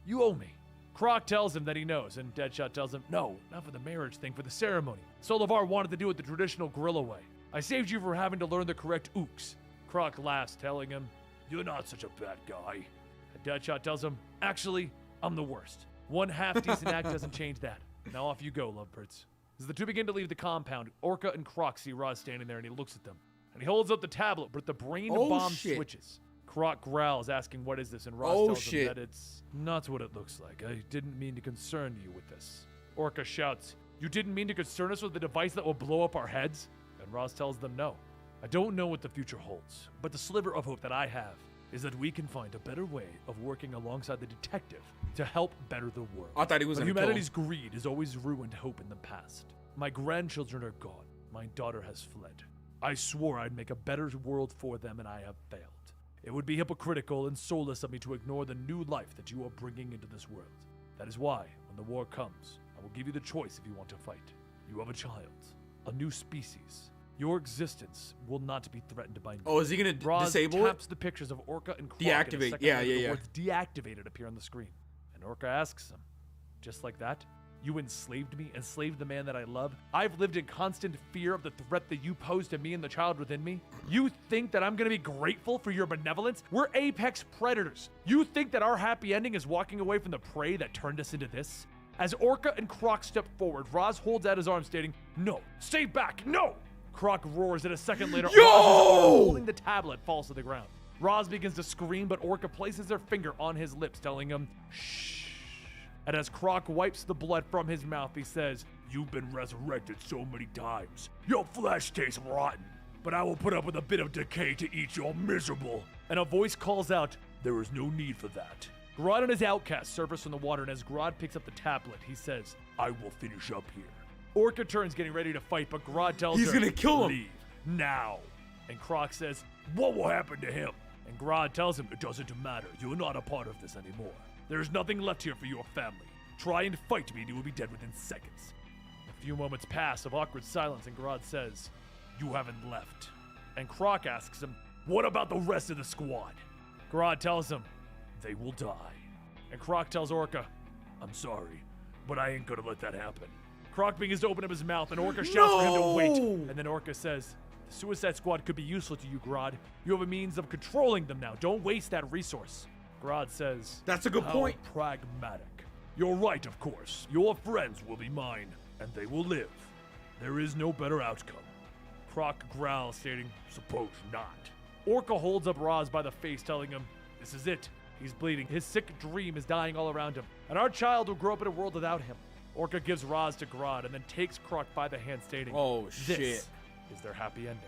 you owe me. Croc tells him that he knows, and Deadshot tells him, no, not for the marriage thing, for the ceremony. Solivar wanted to do it the traditional gorilla way. I saved you from having to learn the correct ooks. Croc laughs, telling him, you're not such a bad guy. And Deadshot tells him, actually, I'm the worst. One half-decent act doesn't change that. Now off you go, lovebirds. As the two begin to leave the compound, Orca and Croc see Roz standing there, and he looks at them. And he holds up the tablet, but the brain bomb switches. Croc growls, asking what is this, and Roz tells him that it's not what it looks like. I didn't mean to concern you with this. Orca shouts, you didn't mean to concern us with the device that will blow up our heads? And Roz tells them no. I don't know what the future holds, but the sliver of hope that I have is that we can find a better way of working alongside the detective to help better the world. I thought he was But gonna kill him. humanity's greed has always ruined hope in the past. My grandchildren are gone. My daughter has fled. I swore I'd make a better world for them, and I have failed. It would be hypocritical and soulless of me to ignore the new life that you are bringing into this world. That is why, when the war comes, I will give you the choice if you want to fight. You have a child, a new species. Your existence will not be threatened by me. Oh, is he gonna Roz disable taps the pictures of Orca and Croc. Deactivate. In a second Yeah, later, yeah, the yeah. words deactivated appear on the screen. And Orca asks him, just like that? You enslaved me, enslaved the man that I love? I've lived in constant fear of the threat that you pose to me and the child within me? You think that I'm gonna be grateful for your benevolence? We're apex predators. You think that our happy ending is walking away from the prey that turned us into this? As Orca and Croc step forward, Roz holds out his arm, stating, no, stay back, no! Croc roars, and a second later, Yo! Roz's arm holding the tablet falls to the ground. Roz begins to scream, but Orca places her finger on his lips, telling him, shh. And as Croc wipes the blood from his mouth, he says, you've been resurrected so many times. Your flesh tastes rotten, but I will put up with a bit of decay to eat your miserable. And a voice calls out, there is no need for that. Grodd and his outcast surface from the water, and as Grodd picks up the tablet, he says, I will finish up here. Orca turns, getting ready to fight, but Grodd tells her, He's gonna kill him. leave, now. And Croc says, what will happen to him? And Grodd tells him, it doesn't matter, you're not a part of this anymore. There's nothing left here for your family. Try and fight me and you will be dead within seconds. A few moments pass of awkward silence, and Grodd says, you haven't left. And Croc asks him, what about the rest of the squad? Grodd tells him, they will die. And Croc tells Orca, I'm sorry, but I ain't gonna let that happen. Croc begins to open up his mouth, and Orca shouts for him to wait. And then Orca says, the Suicide Squad could be useful to you, Grodd. You have a means of controlling them now. Don't waste that resource. Grodd says, That's a good how point. pragmatic. You're right, of course. Your friends will be mine, and they will live. There is no better outcome. Croc growls, stating, suppose not. Orca holds up Roz by the face, telling him, this is it. He's bleeding. His sick dream is dying all around him. And our child will grow up in a world without him. Orca gives Roz to Grodd and then takes Croc by the hand, stating, Oh, this shit. is their happy ending.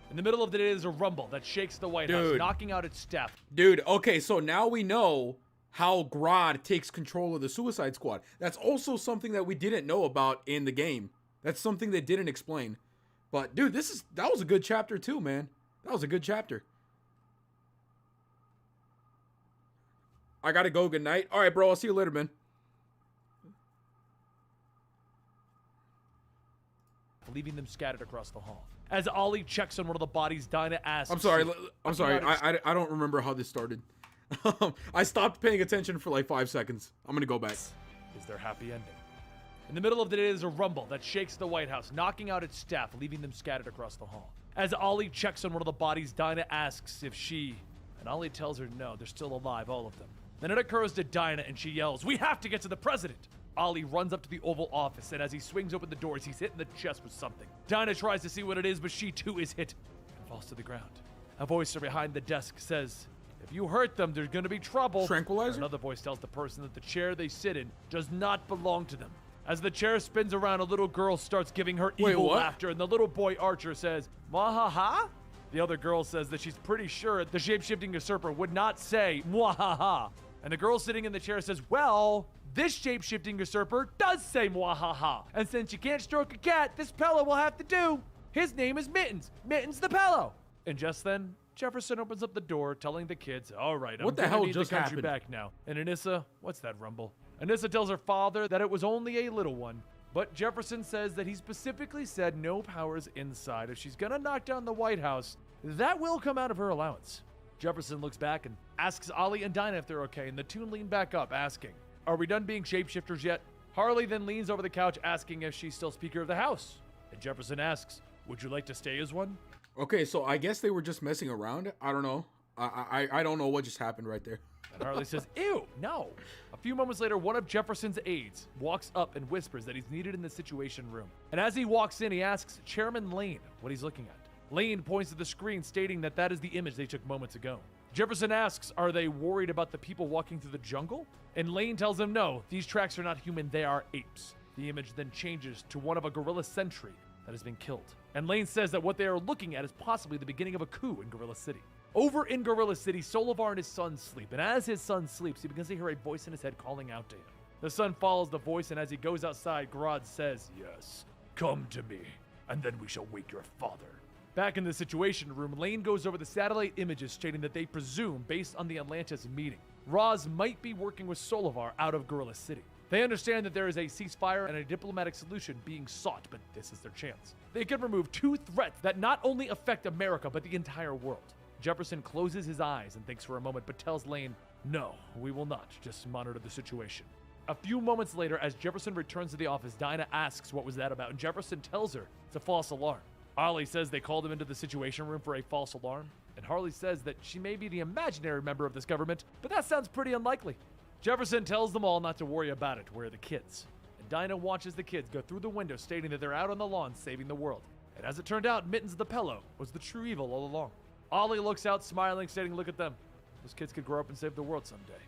In the middle of the day, there's a rumble that shakes the White House, Dude. knocking out its staff. Dude, okay, so now we know how Grodd takes control of the Suicide Squad. That's also something that we didn't know about in the game. That's something they didn't explain. But dude, that was a good chapter too, man. That was a good chapter. I gotta go. Good night. All right, bro. I'll see you later, man. Leaving them scattered across the hall. As Ollie checks on one of the bodies, Dinah asks... I'm sorry. I don't remember how this started. I stopped paying attention for like 5 seconds. I'm gonna go back. Is their happy ending. In the middle of the day, there's a rumble that shakes the White House, knocking out its staff, leaving them scattered across the hall. As Ollie checks on one of the bodies, Dinah asks if she... And Ollie tells her no, they're still alive, all of them. Then it occurs to Dinah and she yells, "We have to get to the president!" Ollie runs up to the Oval Office, and as he swings open the doors, he's hit in the chest with something. Dinah tries to see what it is, but she too is hit and falls to the ground. A voice from behind the desk says, "If you hurt them, there's gonna be trouble." Tranquilizer? Another voice tells the person that the chair they sit in does not belong to them. As the chair spins around, a little girl starts giving her evil what? laughter, and the little boy Archer says, "Mwahaha?" The other girl says that she's pretty sure the shape-shifting usurper would not say "Mwahaha." And the girl sitting in the chair says, "Well, this shape-shifting usurper does say Mwahaha. And since you can't stroke a cat, this pillow will have to do. His name is Mittens. Mittens the pillow." And just then, Jefferson opens up the door, telling the kids, "All right, I'm What the gonna hell need just the country happened? back now." And Anissa, what's that rumble? Anissa tells her father that it was only a little one. But Jefferson says that he specifically said no powers inside. If she's gonna knock down the White House, that will come out of her allowance. Jefferson looks back and asks Ollie and Dinah if they're okay, and the two lean back up, asking, "Are we done being shapeshifters yet?" Harley then leans over the couch, asking if she's still Speaker of the House. And Jefferson asks, "Would you like to stay as one?" Okay, so I guess they were just messing around. I don't know. I don't know what just happened right there. And Harley says, "Ew, no." A few moments later, one of Jefferson's aides walks up and whispers that he's needed in the Situation Room. And as he walks in, he asks Chairman Lane what he's looking at. Lane points to the screen, stating that that is the image they took moments ago. Jefferson asks, are they worried about the people walking through the jungle? And Lane tells him, no, these tracks are not human, they are apes. The image then changes to one of a gorilla sentry that has been killed. And Lane says that what they are looking at is possibly the beginning of a coup in Gorilla City. Over in Gorilla City, Solivar and his son sleep, and as his son sleeps, he begins to hear a voice in his head calling out to him. The son follows the voice, and as he goes outside, Grodd says, "Yes, come to me, and then we shall wake your father." Back in the Situation Room, Lane goes over the satellite images, stating that they presume, based on the Atlantis meeting, Roz might be working with Solivar out of Gorilla City. They understand that there is a ceasefire and a diplomatic solution being sought, but this is their chance. They can remove two threats that not only affect America, but the entire world. Jefferson closes his eyes and thinks for a moment, but tells Lane, no, we will not, just monitor the situation. A few moments later, as Jefferson returns to the office, Dinah asks what was that about, and Jefferson tells her it's a false alarm. Harley says they called him into the Situation Room for a false alarm, and Harley says that she may be the imaginary member of this government, but that sounds pretty unlikely. Jefferson tells them all not to worry about it, we're the kids. And Dinah watches the kids go through the window, stating that they're out on the lawn saving the world. And as it turned out, Mittens the Pillow was the true evil all along. Ollie looks out, smiling, stating, look at them. Those kids could grow up and save the world someday.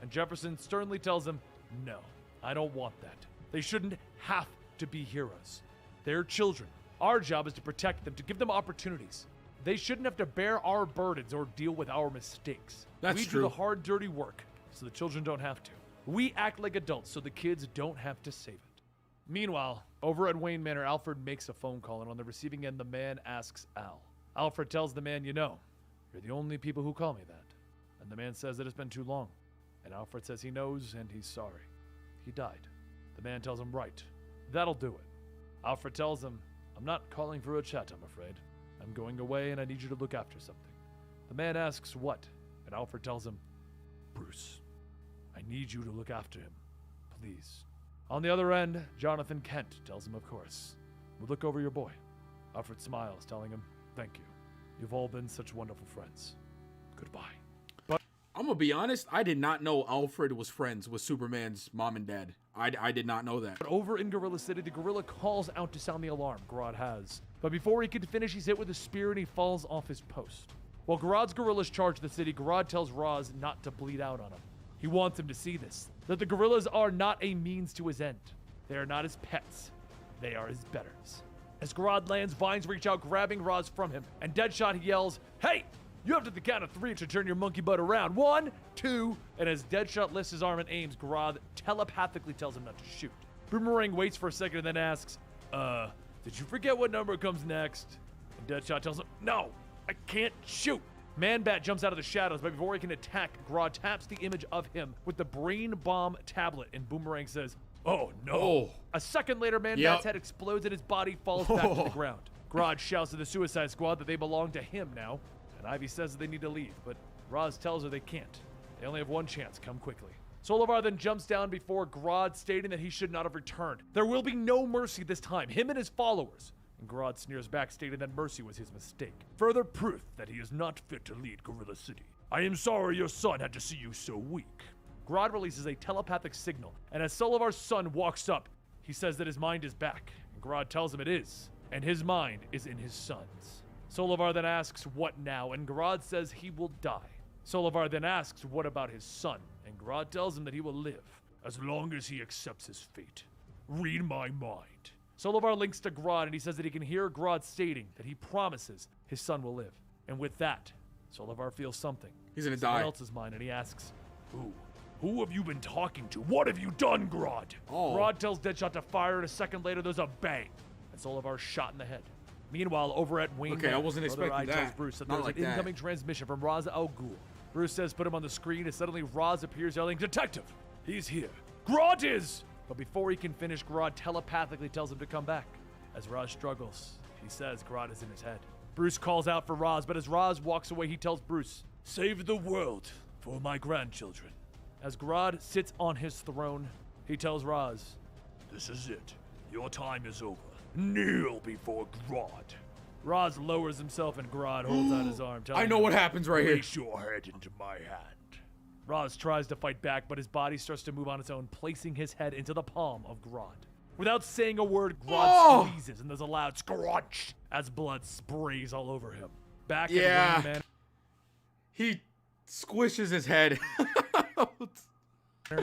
And Jefferson sternly tells him, no, I don't want that. They shouldn't have to be heroes. They're children. Our job is to protect them, to give them opportunities. They shouldn't have to bear our burdens or deal with our mistakes. That's we true. do the hard, dirty work, so the children don't have to. We act like adults, so the kids don't have to save it. Meanwhile, over at Wayne Manor, Alfred makes a phone call, and on the receiving end, the man asks Al. Alfred tells the man, you know, you're the only people who call me that. And the man says that it's been too long. And Alfred says he knows and he's sorry. He died. The man tells him, right, that'll do it. Alfred tells him, I'm not calling for a chat, I'm afraid. I'm going away and I need you to look after something. The man asks what, and Alfred tells him, Bruce, I need you to look after him, please. On the other end, Jonathan Kent tells him, of course. We'll look over your boy. Alfred smiles, telling him, thank you. You've all been such wonderful friends. Goodbye. But I'm gonna be honest, I did not know Alfred was friends with Superman's mom and dad. I did not know that. over in Gorilla City, the gorilla calls out to sound the alarm. Grodd has. But before he can finish, he's hit with a spear and he falls off his post. While Grodd's gorillas charge the city, Grodd tells Roz not to bleed out on him. He wants him to see this, that the gorillas are not a means to his end. They are not his pets. They are his betters. As Grodd lands, vines reach out, grabbing Roz from him, and Deadshot yells, "Hey! You have to the count of 3 to turn your monkey butt around. 1, 2, and as Deadshot lifts his arm and aims, Grodd telepathically tells him not to shoot. Boomerang waits for a second and then asks, did you forget what number comes next? And Deadshot tells him, no, I can't shoot. Man-Bat jumps out of the shadows, but before he can attack, Grodd taps the image of him with the Brain Bomb tablet, and Boomerang says, oh no. Oh. A second later, Man-Bat's head explodes and his body falls back to the ground. Grodd shouts to the Suicide Squad that they belong to him now, and Ivy says that they need to leave, but Roz tells her they can't. They only have one chance, come quickly. Solivar then jumps down before Grodd, stating that he should not have returned. There will be no mercy this time, him and his followers. And Grodd sneers back, stating that mercy was his mistake. Further proof that he is not fit to lead Gorilla City. I am sorry your son had to see you so weak. Grodd releases a telepathic signal, and as Solivar's son walks up, he says that his mind is back. And Grodd tells him it is, and his mind is in his son's. Solivar then asks, what now? And Grodd says he will die. Solivar then asks, what about his son? And Grodd tells him that he will live, as long as he accepts his fate. Read my mind. Solivar links to Grodd, and he says that he can hear Grodd stating that he promises his son will live. And with that, Solivar feels something. He's gonna Someone die. else's mind, and he asks, who? Who have you been talking to? What have you done, Grodd? Oh. Grodd tells Deadshot to fire, and a second later there's a bang, and Solivar's shot in the head. Meanwhile, over at Wayne, Okay, I wasn't Brother expecting Eye tells that. Bruce that Not there's like an that. incoming transmission from Ra's al Ghul. Bruce says put him on the screen, and suddenly Ra's appears yelling, Detective, he's here. Grodd is! But before he can finish, Grodd telepathically tells him to come back. As Ra's struggles, he says Grodd is in his head. Bruce calls out for Ra's, but as Ra's walks away, he tells Bruce, save the world for my grandchildren. As Grodd sits on his throne, he tells Ra's, this is it. Your time is over. Kneel before Grodd. Ra's lowers himself and Grodd holds out his arm, telling I know him, what happens right here. place your head into my hand. Ra's tries to fight back, but his body starts to move on its own, placing his head into the palm of Grodd. Without saying a word, Grodd squeezes, and there's a loud scrunch as blood sprays all over him. Back Yeah. at Wayne He squishes his head. Manor,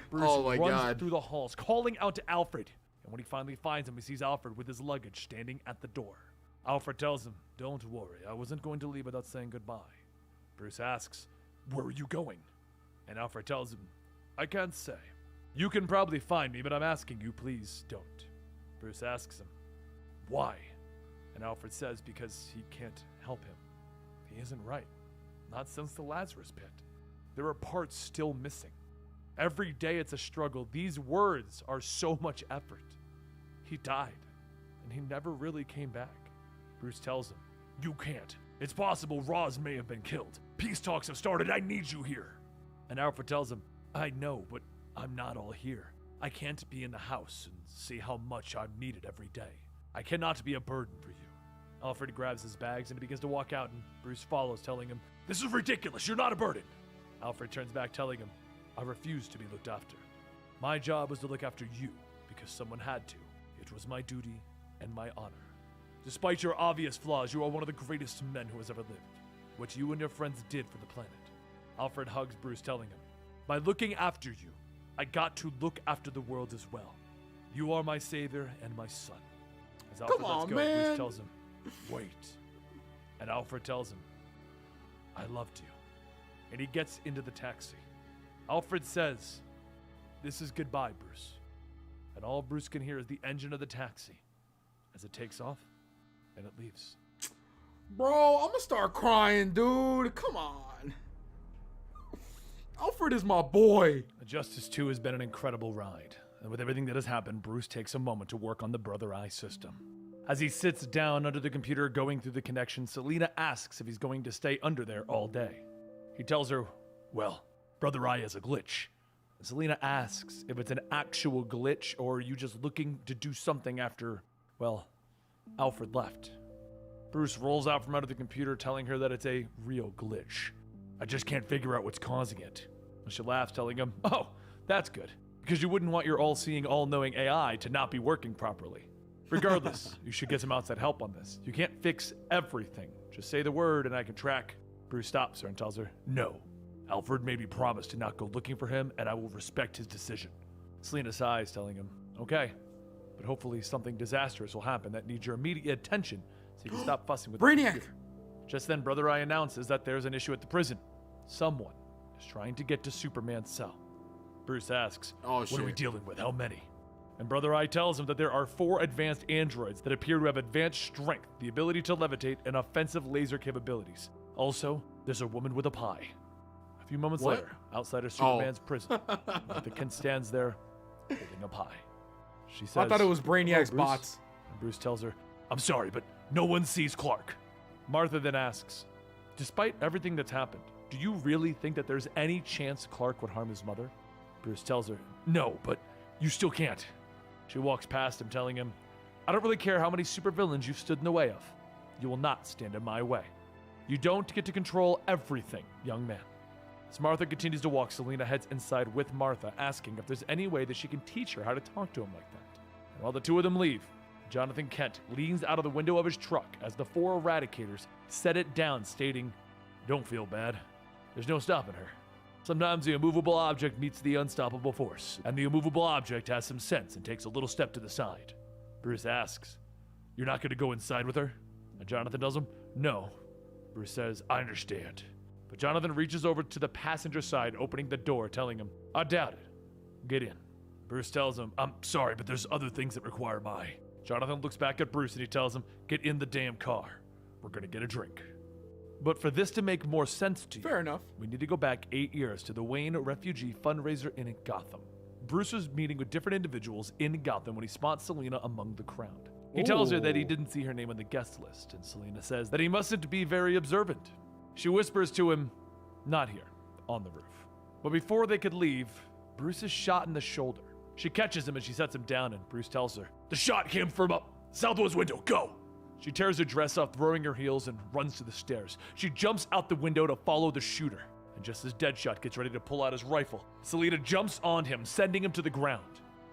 Bruce Oh my runs God. through the halls, calling out to Alfred. And when he finally finds him, he sees Alfred with his luggage standing at the door. Alfred tells him, don't worry, I wasn't going to leave without saying goodbye. Bruce asks, where are you going? And Alfred tells him, I can't say. You can probably find me, but I'm asking you, please don't. Bruce asks him, why? And Alfred says, because he can't help him. He isn't right. Not since the Lazarus pit. There are parts still missing. Every day it's a struggle. These words are so much effort. He died, and he never really came back. Bruce tells him, you can't. It's possible Roz may have been killed. Peace talks have started. I need you here. And Alfred tells him, I know, but I'm not all here. I can't be in the house and see how much I'm needed every day. I cannot be a burden for you. Alfred grabs his bags and he begins to walk out, and Bruce follows, telling him, this is ridiculous. You're not a burden. Alfred turns back, telling him, I refuse to be looked after. My job was to look after you because someone had to. It was my duty and my honor. Despite your obvious flaws, you are one of the greatest men who has ever lived. What you and your friends did for the planet. Alfred hugs Bruce, telling him, by looking after you, I got to look after the world as well. You are my savior and my son. As Alfred Come lets on, go, man. Bruce tells him, wait. And Alfred tells him, I loved you. And he gets into the taxi. Alfred says, this is goodbye, Bruce. And all Bruce can hear is the engine of the taxi as it takes off and it leaves. Bro, I'm gonna start crying, dude. Come on. Alfred is my boy. Justice 2 has been an incredible ride. And with everything that has happened, Bruce takes a moment to work on the Brother Eye system. As he sits down under the computer going through the connection, Selena asks if he's going to stay under there all day. He tells her, well, Brother Eye is a glitch. Selena asks if it's an actual glitch or are you just looking to do something after, well, Alfred left. Bruce rolls out from under the computer telling her that it's a real glitch. I just can't figure out what's causing it. And she laughs, telling him, oh, that's good, because you wouldn't want your all-seeing, all-knowing AI to not be working properly. Regardless, you should get some outside help on this. You can't fix everything. Just say the word and I can track Bruce stops her and tells her, no. Alfred made me promise to not go looking for him, and I will respect his decision. Selena sighs, telling him, okay, but hopefully something disastrous will happen that needs your immediate attention so you can stop fussing with the Brainiac! computer." Just then, Brother Eye announces that there's an issue at the prison. Someone is trying to get to Superman's cell. Bruce asks, Oh, what shit. are we dealing with? How many? And Brother Eye tells him that there are 4 advanced androids that appear to have advanced strength, the ability to levitate, and offensive laser capabilities. Also, there's a woman with a pie. A few moments What? later, outside of Superman's prison, Martha Kent stands there holding a pie. She says, I thought it was "Hello, Brainiac's Bruce." bots. And Bruce tells her, I'm sorry, but no one sees Clark. Martha then asks, despite everything that's happened, do you really think that there's any chance Clark would harm his mother? Bruce tells her, no, but you still can't. She walks past him, telling him, I don't really care how many supervillains you've stood in the way of. You will not stand in my way. You don't get to control everything, young man. As Martha continues to walk, Selena heads inside with Martha, asking if there's any way that she can teach her how to talk to him like that. And while the two of them leave, Jonathan Kent leans out of the window of his truck as the 4 Eradicators set it down, stating, don't feel bad. There's no stopping her. Sometimes the immovable object meets the unstoppable force, and the immovable object has some sense and takes a little step to the side. Bruce asks, you're not going to go inside with her? And Jonathan tells him, no. Bruce says, I understand. But Jonathan reaches over to the passenger side, opening the door, telling him, I doubt it. Get in. Bruce tells him, I'm sorry, but there's other things that require my... Jonathan looks back at Bruce and he tells him, get in the damn car. We're gonna get a drink. But for this to make more sense to you, Fair enough. we need to go back 8 years to the Wayne refugee fundraiser in Gotham. Bruce was meeting with different individuals in Gotham when he spots Selena among the crowd. He tells her that he didn't see her name on the guest list, and Selena says that he mustn't be very observant. She whispers to him, not here, on the roof. But before they could leave, Bruce is shot in the shoulder. She catches him and she sets him down, and Bruce tells her, the shot came from up southwest window, go! She tears her dress off, throwing her heels, and runs to the stairs. She jumps out the window to follow the shooter. And just as Deadshot gets ready to pull out his rifle, Selena jumps on him, sending him to the ground.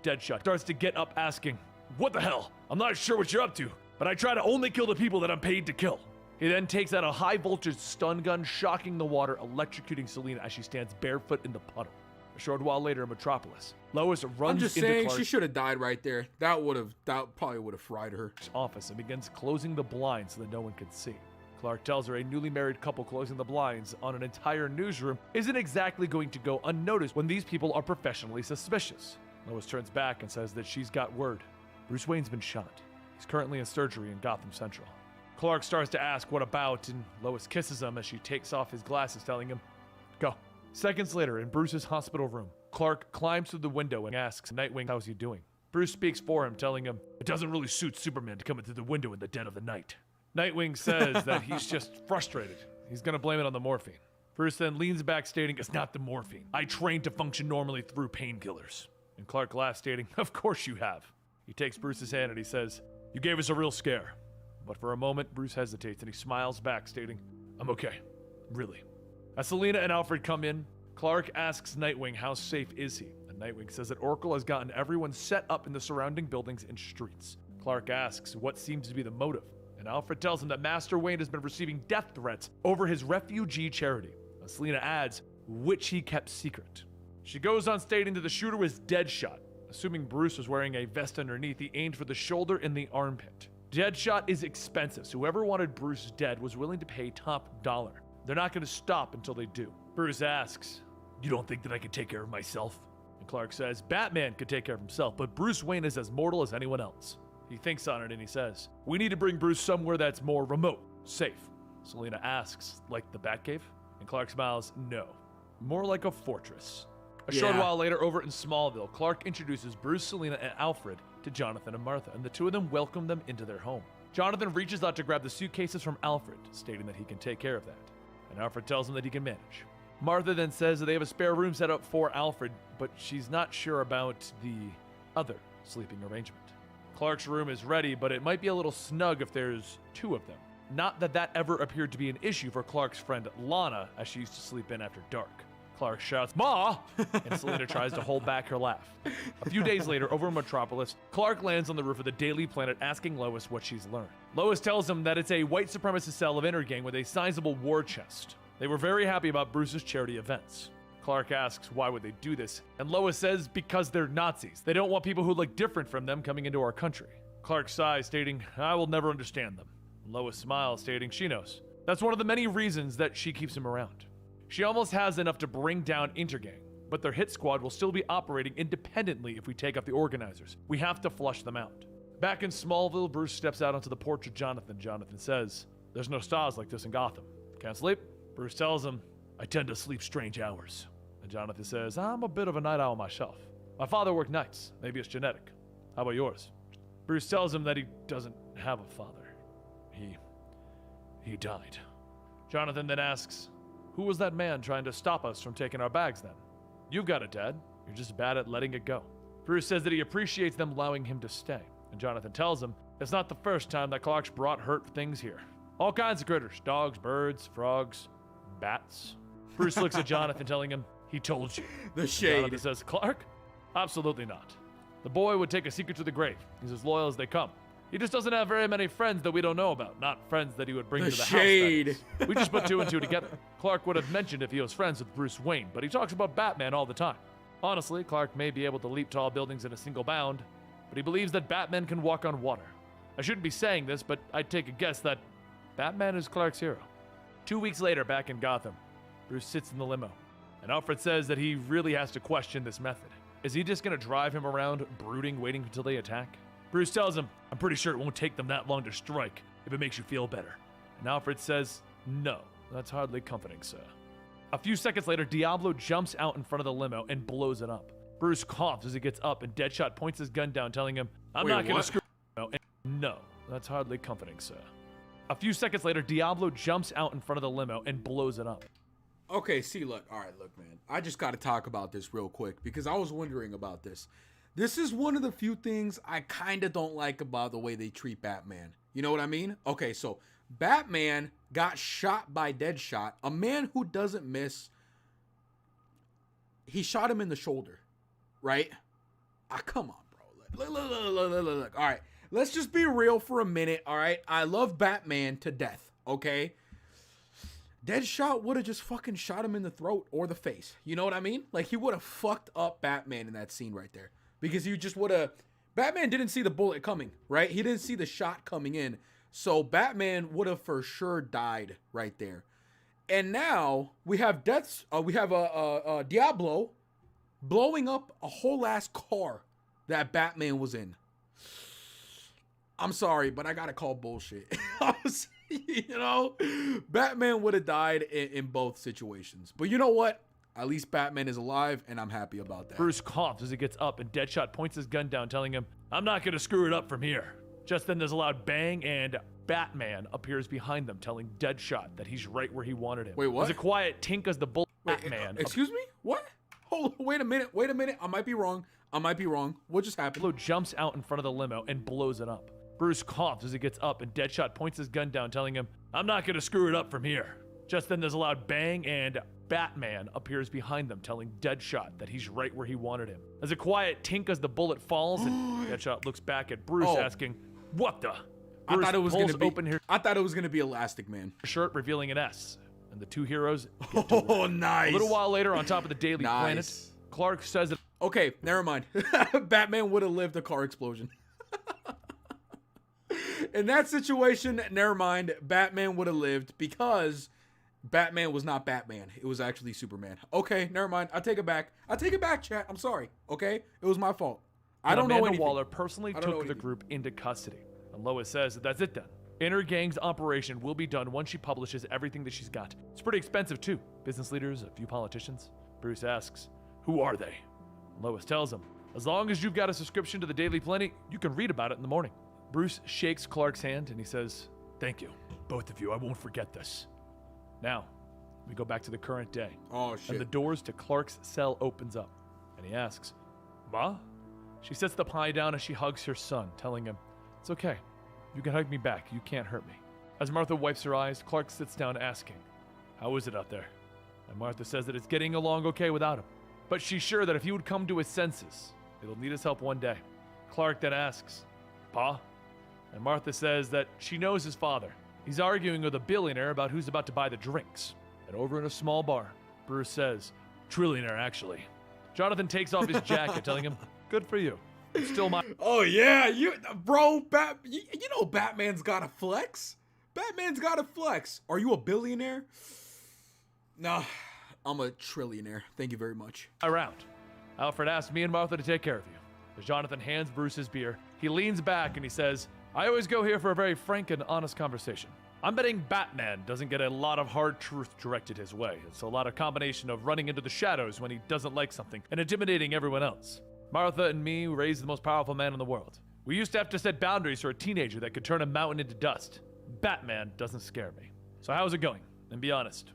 Deadshot starts to get up, asking, what the hell? I'm not sure what you're up to, but I try to only kill the people that I'm paid to kill. He then takes out a high-voltage stun gun, shocking the water, electrocuting Selena as she stands barefoot in the puddle. A short while later in Metropolis, Lois runs I'm just into saying, Clark's she should have died right there. That probably would have fried her. office and begins closing the blinds so that no one can see. Clark tells her a newly married couple closing the blinds on an entire newsroom isn't exactly going to go unnoticed when these people are professionally suspicious. Lois turns back and says that she's got word. Bruce Wayne's been shot. He's currently in surgery in Gotham Central. Clark starts to ask what about, and Lois kisses him as she takes off his glasses, telling him, go. Seconds later, in Bruce's hospital room, Clark climbs through the window and asks Nightwing how's he doing. Bruce speaks for him, telling him, it doesn't really suit Superman to come in through the window in the dead of the night. Nightwing says that he's just frustrated. He's gonna blame it on the morphine. Bruce then leans back, stating, it's not the morphine. I trained to function normally through painkillers. And Clark laughs, stating, of course you have. He takes Bruce's hand and he says, you gave us a real scare. But for a moment, Bruce hesitates and he smiles back, stating, I'm okay. Really. As Selena and Alfred come in, Clark asks Nightwing how safe is he, and Nightwing says that Oracle has gotten everyone set up in the surrounding buildings and streets. Clark asks what seems to be the motive, and Alfred tells him that Master Wayne has been receiving death threats over his refugee charity. And Selena adds, which he kept secret. She goes on stating that the shooter was Deadshot. Assuming Bruce was wearing a vest underneath, he aimed for the shoulder and the armpit. Deadshot is expensive, so whoever wanted Bruce dead was willing to pay top dollar. They're not going to stop until they do. Bruce asks, you don't think that I could take care of myself? And Clark says, Batman could take care of himself, but Bruce Wayne is as mortal as anyone else. He thinks on it and he says, we need to bring Bruce somewhere that's more remote, safe. Selena asks, like the Batcave? And Clark smiles, no, more like a fortress. A short while later, over in Smallville, Clark introduces Bruce, Selena, and Alfred to Jonathan and Martha, and the two of them welcome them into their home. Jonathan reaches out to grab the suitcases from Alfred, stating that he can take care of that. And Alfred tells him that he can manage. Martha then says that they have a spare room set up for Alfred, but she's not sure about the other sleeping arrangement. Clark's room is ready, but it might be a little snug if there's 2 of them. Not that that ever appeared to be an issue for Clark's friend Lana, as she used to sleep in after dark. Clark shouts, Ma! And Selena tries to hold back her laugh. A few days later, over in Metropolis, Clark lands on the roof of the Daily Planet asking Lois what she's learned. Lois tells him that it's a white supremacist cell of Intergang with a sizable war chest. They were very happy about Bruce's charity events. Clark asks why would they do this, and Lois says because they're Nazis. They don't want people who look different from them coming into our country. Clark sighs, stating, I will never understand them. Lois smiles, stating she knows. That's one of the many reasons that she keeps him around. She almost has enough to bring down Intergang, but their hit squad will still be operating independently if we take out the organizers. We have to flush them out. Back in Smallville, Bruce steps out onto the porch of Jonathan. Jonathan says, there's no stars like this in Gotham. Can't sleep? Bruce tells him, I tend to sleep strange hours. And Jonathan says, I'm a bit of a night owl myself. My father worked nights. Maybe it's genetic. How about yours? Bruce tells him that he doesn't have a father. He died. Jonathan then asks, who was that man trying to stop us from taking our bags then? You've got it, Dad. You're just bad at letting it go. Bruce says that he appreciates them allowing him to stay. And Jonathan tells him, it's not the first time that Clark's brought hurt things here. All kinds of critters. Dogs, birds, frogs, bats. Bruce looks at Jonathan, telling him, he told you. The shade. Jonathan says, Clark? Absolutely not. The boy would take a secret to the grave. He's as loyal as they come. He just doesn't have very many friends that we don't know about. Not friends that he would bring The to the shade. house. That is. We just put two and two together. Clark would have mentioned if he was friends with Bruce Wayne, but he talks about Batman all the time. Honestly, Clark may be able to leap tall buildings in a single bound, but he believes that Batman can walk on water. I shouldn't be saying this, but I'd take a guess that Batman is Clark's hero. 2 weeks later, back in Gotham, Bruce sits in the limo, and Alfred says that he really has to question this method. Is he just going to drive him around, brooding, waiting until they attack? Bruce tells him, I'm pretty sure it won't take them that long to strike, if it makes you feel better. And Alfred says, no, that's hardly comforting, sir. A few seconds later, Diablo jumps out in front of the limo and blows it up. Bruce coughs as he gets up, and Deadshot points his gun down, telling him, I'm not going to screw you. No, that's hardly comforting, sir. A few seconds later, Diablo jumps out in front of the limo and blows it up. Okay, see, look. All right, look, man. I just got to talk about this real quick because I was wondering about this. This is one of the few things I kind of don't like about the way they treat Batman. You know what I mean? Okay, so Batman got shot by Deadshot, a man who doesn't miss. He shot him in the shoulder, right? Come on, bro. Look. All right, let's just be real for a minute, all right? I love Batman to death, okay? Deadshot would have just fucking shot him in the throat or the face. You know what I mean? Like, he would have fucked up Batman in that scene right there. Because you just would have... Batman didn't see the bullet coming, right? He didn't see the shot coming in. So Batman would have for sure died right there. And now we have Diablo blowing up a whole ass car that Batman was in. I'm sorry, but I gotta call bullshit. You know, Batman would have died in both situations. But you know what? At least Batman is alive, and I'm happy about that. Bruce coughs as he gets up, and Deadshot points his gun down, telling him, I'm not going to screw it up from here. Just then there's a loud bang, and Batman appears behind them, telling Deadshot that he's right where he wanted him. Wait, what? There's a quiet tink as the bullet. Batman. Excuse me? What? Hold on, wait a minute. I might be wrong. What just happened? Lobo jumps out in front of the limo and blows it up. Bruce coughs as he gets up, and Deadshot points his gun down, telling him, I'm not going to screw it up from here. Just then there's a loud bang, and Batman appears behind them, telling Deadshot that he's right where he wanted him. There's a quiet tink as the bullet falls, and Deadshot looks back at Bruce, asking, what the? I thought it was going to be Elastic Man. Shirt revealing an S, and the two heroes Oh, nice. A little while later, on top of the Daily Planet, Clark says that... Okay, never mind. Batman would have lived a car explosion. In that situation, never mind. Batman would have lived because Batman was not Batman. It was actually Superman. Okay, never mind. I take it back. Chat. I'm sorry. Okay? It was my fault. I don't know anything. Waller personally took the group into custody. And Lois says that that's it then. Intergang's operation will be done once she publishes everything that she's got. It's pretty expensive too. Business leaders, a few politicians. Bruce asks, who are they? Lois tells him, as long as you've got a subscription to the Daily Planet, you can read about it in the morning. Bruce shakes Clark's hand and he says, thank you, both of you. I won't forget this. Now, we go back to the current day. Oh, shit. And the doors to Clark's cell opens up. And he asks, Ma? She sets the pie down as she hugs her son, telling him, it's okay. You can hug me back. You can't hurt me. As Martha wipes her eyes, Clark sits down asking, how is it out there? And Martha says that it's getting along okay without him. But she's sure that if he would come to his senses, it'll need his help one day. Clark then asks, Pa? And Martha says that she knows his father. He's arguing with a billionaire about who's about to buy the drinks. And over in a small bar, Bruce says, "Trillionaire, actually." Jonathan takes off his jacket, telling him, "Good for you. It's still my..." Oh yeah, you know Batman's got a flex. Batman's got a flex. Are you a billionaire? Nah, I'm a trillionaire. Thank you very much. Around. Alfred asked me and Martha to take care of you. As Jonathan hands Bruce his beer, he leans back and he says, "I always go here for a very frank and honest conversation. I'm betting Batman doesn't get a lot of hard truth directed his way. It's a lot of combination of running into the shadows when he doesn't like something and intimidating everyone else. Martha and me raised the most powerful man in the world. We used to have to set boundaries for a teenager that could turn a mountain into dust. Batman doesn't scare me. So how's it going? And be honest."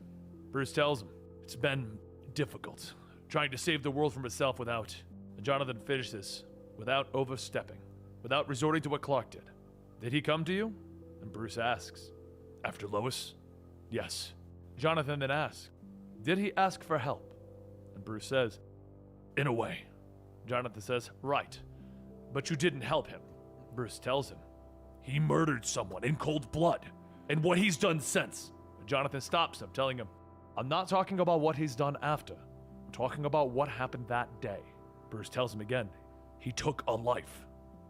Bruce tells him, "It's been difficult, trying to save the world from itself without..." And Jonathan finishes, "Without overstepping, without resorting to what Clark did. Did he come to you?" And Bruce asks, "After Lois?" "Yes." Jonathan then asks, "Did he ask for help?" And Bruce says, "In a way." Jonathan says, "Right. But you didn't help him." Bruce tells him, "He murdered someone in cold blood, and what he's done since." Jonathan stops him, telling him, "I'm not talking about what he's done after. I'm talking about what happened that day." Bruce tells him again, "He took a life."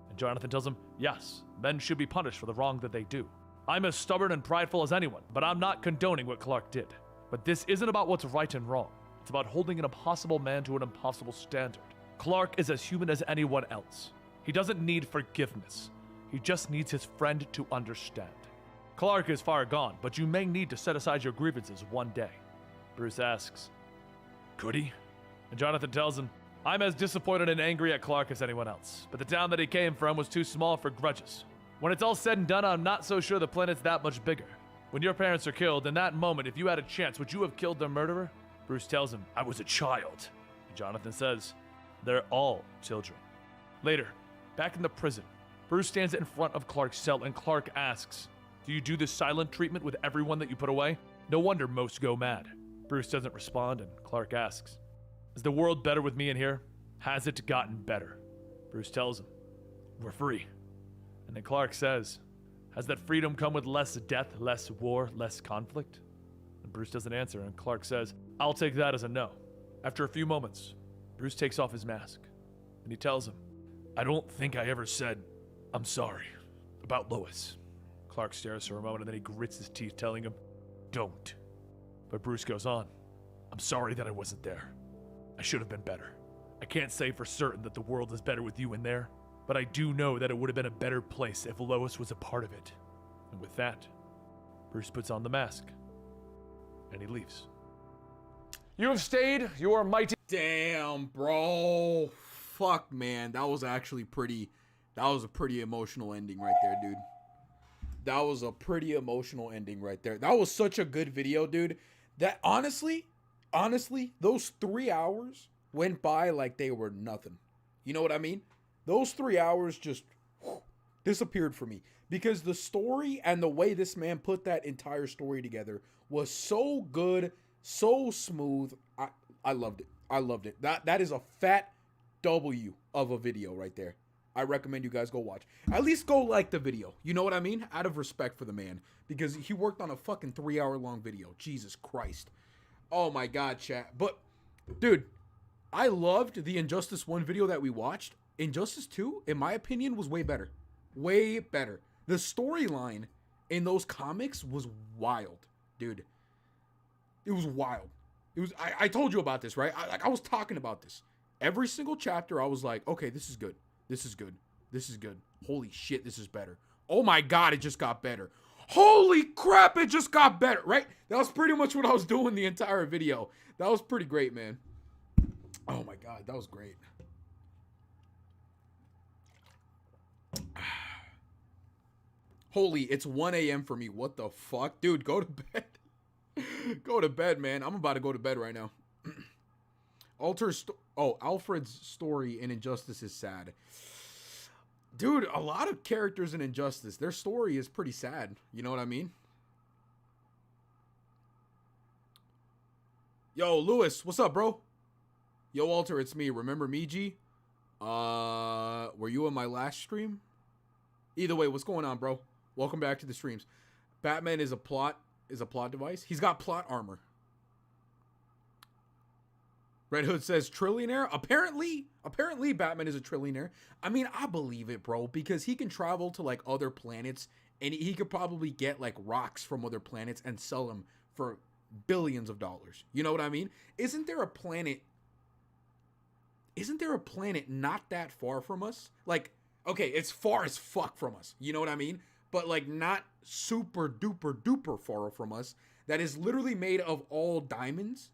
And Jonathan tells him, "Yes, men should be punished for the wrong that they do. I'm as stubborn and prideful as anyone, but I'm not condoning what Clark did. But this isn't about what's right and wrong. It's about holding an impossible man to an impossible standard. Clark is as human as anyone else. He doesn't need forgiveness. He just needs his friend to understand. Clark is far gone, but you may need to set aside your grievances one day." Bruce asks, "Could he?" And Jonathan tells him, "I'm as disappointed and angry at Clark as anyone else, but the town that he came from was too small for grudges. When it's all said and done, I'm not so sure the planet's that much bigger. When your parents are killed, in that moment, if you had a chance, would you have killed the murderer?" Bruce tells him, "I was a child." And Jonathan says, "They're all children." Later, back in the prison, Bruce stands in front of Clark's cell and Clark asks, "Do you do the silent treatment with everyone that you put away? No wonder most go mad." Bruce doesn't respond and Clark asks, "Is the world better with me in here? Has it gotten better?" Bruce tells him, "We're free." And then Clark says, "Has that freedom come with less death, less war, less conflict?" And Bruce doesn't answer, and Clark says, "I'll take that as a no." After a few moments, Bruce takes off his mask, and he tells him, "I don't think I ever said, I'm sorry, about Lois." Clark stares for a moment, and then he grits his teeth, telling him, "Don't." But Bruce goes on, "I'm sorry that I wasn't there. I should have been better. I can't say for certain that the world is better with you in there, but I do know that it would have been a better place if Lois was a part of it." And with that, Bruce puts on the mask, and he leaves. You have stayed your mighty... Damn, bro. Fuck, man. That was a pretty emotional ending right there, dude. That was a pretty emotional ending right there. That was such a good video, dude. That honestly, those 3 hours went by like they were nothing. You know what I mean? Those 3 hours just disappeared for me because the story and the way this man put that entire story together was so good, so smooth. I loved it. I loved it. That is a fat W of a video right there. I recommend you guys go watch. At least go like the video. You know what I mean? Out of respect for the man. Because he worked on a fucking 3 hour long video. Jesus Christ. Oh my God, chat. But, dude, I loved the Injustice 1 video that we watched. Injustice 2, in my opinion, was way better. Way better. The storyline in those comics was wild, dude. It was wild. It was. I told you about this, right? I was talking about this. Every single chapter, I was like, okay, this is good. This is good. This is good. Holy shit, this is better. Oh my God, it just got better. Holy crap, it just got better, right? That was pretty much what I was doing the entire video. That was pretty great, man. Oh my God, that was great. Holy, it's 1 a.m. for me. What the fuck? Dude, go to bed. Go to bed, man. I'm about to go to bed right now. Alfred's story in Injustice is sad. Dude, a lot of characters in Injustice, their story is pretty sad. You know what I mean? Yo, Lewis, what's up, bro? Yo, Walter, it's me. Remember me, G? Were you in my last stream? Either way, what's going on, bro? Welcome back to the streams. Batman is a plot device. He's got plot armor. Red Hood says trillionaire. Apparently Batman is a trillionaire. I mean, I believe it, bro, because he can travel to like other planets and he could probably get like rocks from other planets and sell them for billions of dollars. You know what I mean? Isn't there a planet not that far from us? Like, okay, it's far as fuck from us. You know what I mean? But like not super duper duper far from us that is literally made of all diamonds.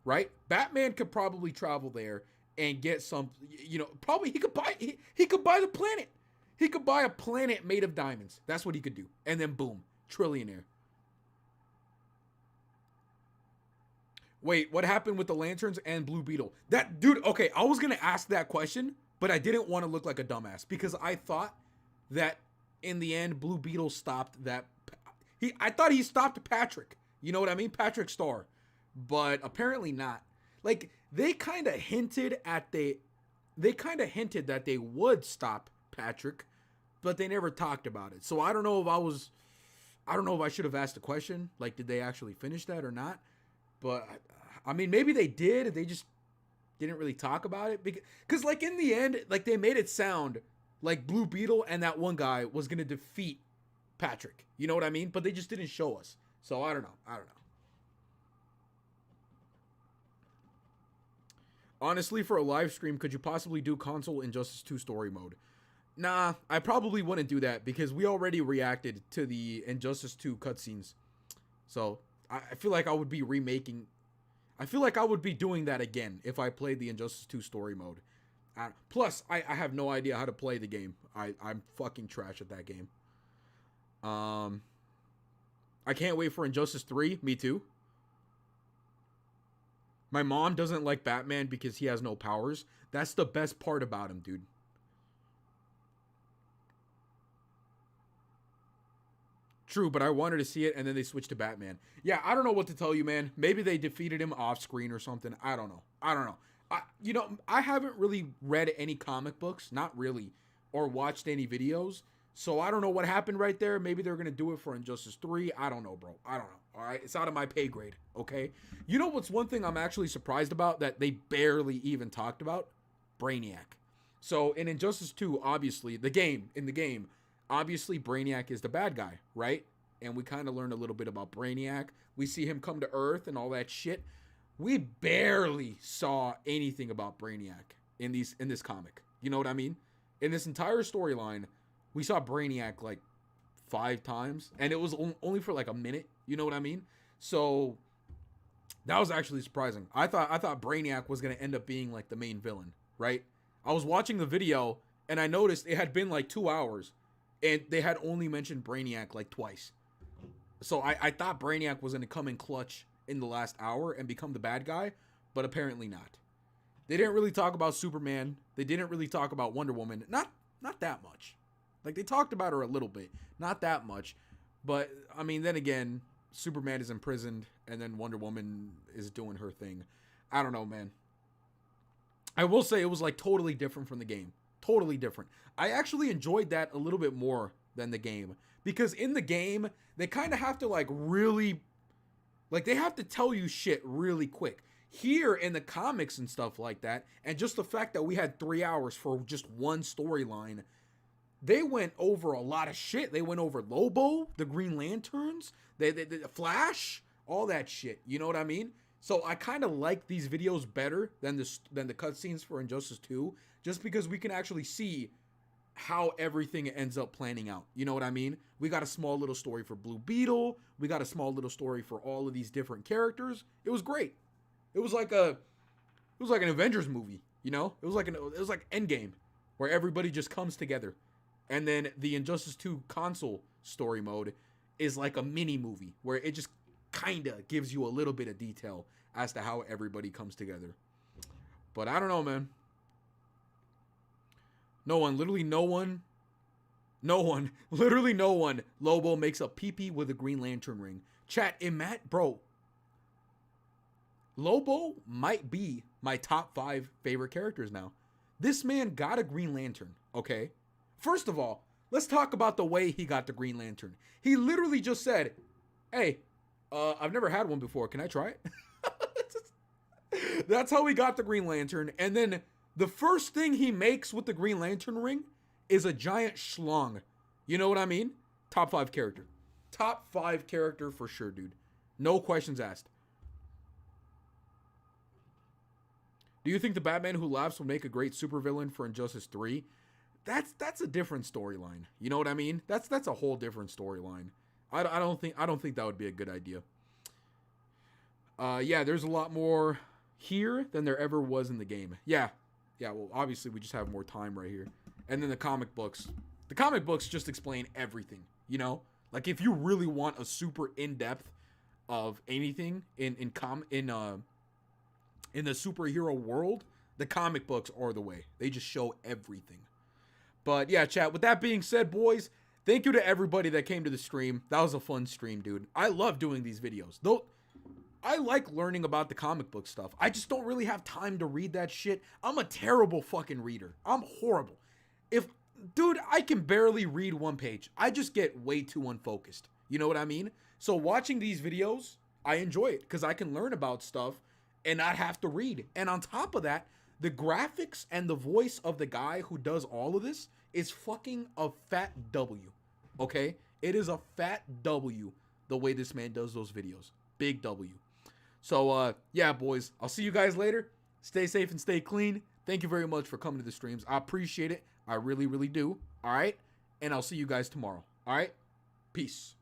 Right? Batman could probably travel there and get some, you know, probably he could buy the planet. He could buy a planet made of diamonds. That's what he could do. And then boom, trillionaire. Wait, what happened with the Lanterns and Blue Beetle? That dude, okay, I was going to ask that question, but I didn't want to look like a dumbass because I thought that in the end Blue Beetle stopped that I thought he stopped Patrick. You know what I mean? Patrick Star. But apparently not. Like they kind of hinted that they would stop Patrick, but they never talked about it. So I don't know if I should have asked the question, like did they actually finish that or not? But I mean maybe they did, they just didn't really talk about it because like in the end like they made it sound like Blue Beetle and that one guy was going to defeat Patrick. You know what I mean? But they just didn't show us. So I don't know. Honestly, for a live stream, could you possibly do console Injustice 2 story mode? Nah, I probably wouldn't do that because we already reacted to the Injustice 2 cutscenes. So, I feel like I would be doing that again if I played the Injustice 2 story mode. Plus, I have no idea how to play the game. I'm fucking trash at that game. I can't wait for Injustice 3. Me too. My mom doesn't like Batman because he has no powers. That's the best part about him, dude. True, but I wanted to see it, and then they switched to Batman. Yeah, I don't know what to tell you, man. Maybe they defeated him off screen or something. I don't know. I haven't really read any comic books, not really, or watched any videos. So I don't know what happened right there. Maybe they're going to do it for Injustice 3. I don't know, bro. I don't know. All right. It's out of my pay grade. Okay. You know what's one thing I'm actually surprised about that they barely even talked about? Brainiac. So in Injustice 2, obviously, in the game, obviously Brainiac is the bad guy, right? And we kind of learned a little bit about Brainiac. We see him come to Earth and all that shit. We barely saw anything about Brainiac in this comic. You know what I mean? In this entire storyline, we saw Brainiac like 5 times, and it was only for like a minute. You know what I mean? So that was actually surprising. I thought Brainiac was gonna end up being like the main villain, right? I was watching the video, and I noticed it had been like 2 hours, and they had only mentioned Brainiac like twice. So I thought Brainiac was gonna come in clutch in the last hour and become the bad guy, but apparently not. They didn't really talk about Superman. They didn't really talk about Wonder Woman. Not that much. Like, they talked about her a little bit. Not that much. But, I mean, then again, Superman is imprisoned, and then Wonder Woman is doing her thing. I don't know, man. I will say it was, like, totally different from the game. Totally different. I actually enjoyed that a little bit more than the game. Because in the game, they kind of have to, like, really... Like, they have to tell you shit really quick. Here, in the comics and stuff like that, and just the fact that we had 3 hours for just one storyline... They went over a lot of shit. They went over Lobo, the Green Lanterns, the Flash, all that shit. You know what I mean? So I kind of like these videos better than the cutscenes for Injustice 2, just because we can actually see how everything ends up planning out. You know what I mean? We got a small little story for Blue Beetle. We got a small little story for all of these different characters. It was great. It was like an Avengers movie. You know? It was like Endgame, where everybody just comes together. And then the Injustice 2 console story mode is like a mini movie where it just kind of gives you a little bit of detail as to how everybody comes together. But I don't know, man. Literally no one. Lobo makes a pee-pee with a Green Lantern ring. Chat, bro. Lobo might be my top 5 favorite characters now. This man got a Green Lantern, okay? First of all, let's talk about the way he got the Green Lantern. He literally just said, hey, I've never had one before. Can I try it? That's how he got the Green Lantern. And then the first thing he makes with the Green Lantern ring is a giant schlong. You know what I mean? Top 5 character. Top 5 character for sure, dude. No questions asked. Do you think the Batman Who Laughs will make a great supervillain for Injustice 3? That's a different storyline. You know what I mean? That's a whole different storyline. I don't think that would be a good idea. Yeah, there's a lot more here than there ever was in the game. Yeah, well, obviously we just have more time right here. And then the comic books. The comic books just explain everything, you know? Like, if you really want a super in-depth of anything in the superhero world, the comic books are the way. They just show everything. But yeah, chat, with that being said, boys, thank you to everybody that came to the stream. That was a fun stream, dude. I love doing these videos. Though I like learning about the comic book stuff. I just don't really have time to read that shit. I'm a terrible fucking reader. I'm horrible. Dude, I can barely read one page. I just get way too unfocused. You know what I mean? So watching these videos, I enjoy it because I can learn about stuff and not have to read. And on top of that, the graphics and the voice of the guy who does all of this is fucking a fat W. Okay? It is a fat W the way this man does those videos. Big W. So, yeah, boys. I'll see you guys later. Stay safe and stay clean. Thank you very much for coming to the streams. I appreciate it. I really, really do. All right? And I'll see you guys tomorrow. All right? Peace.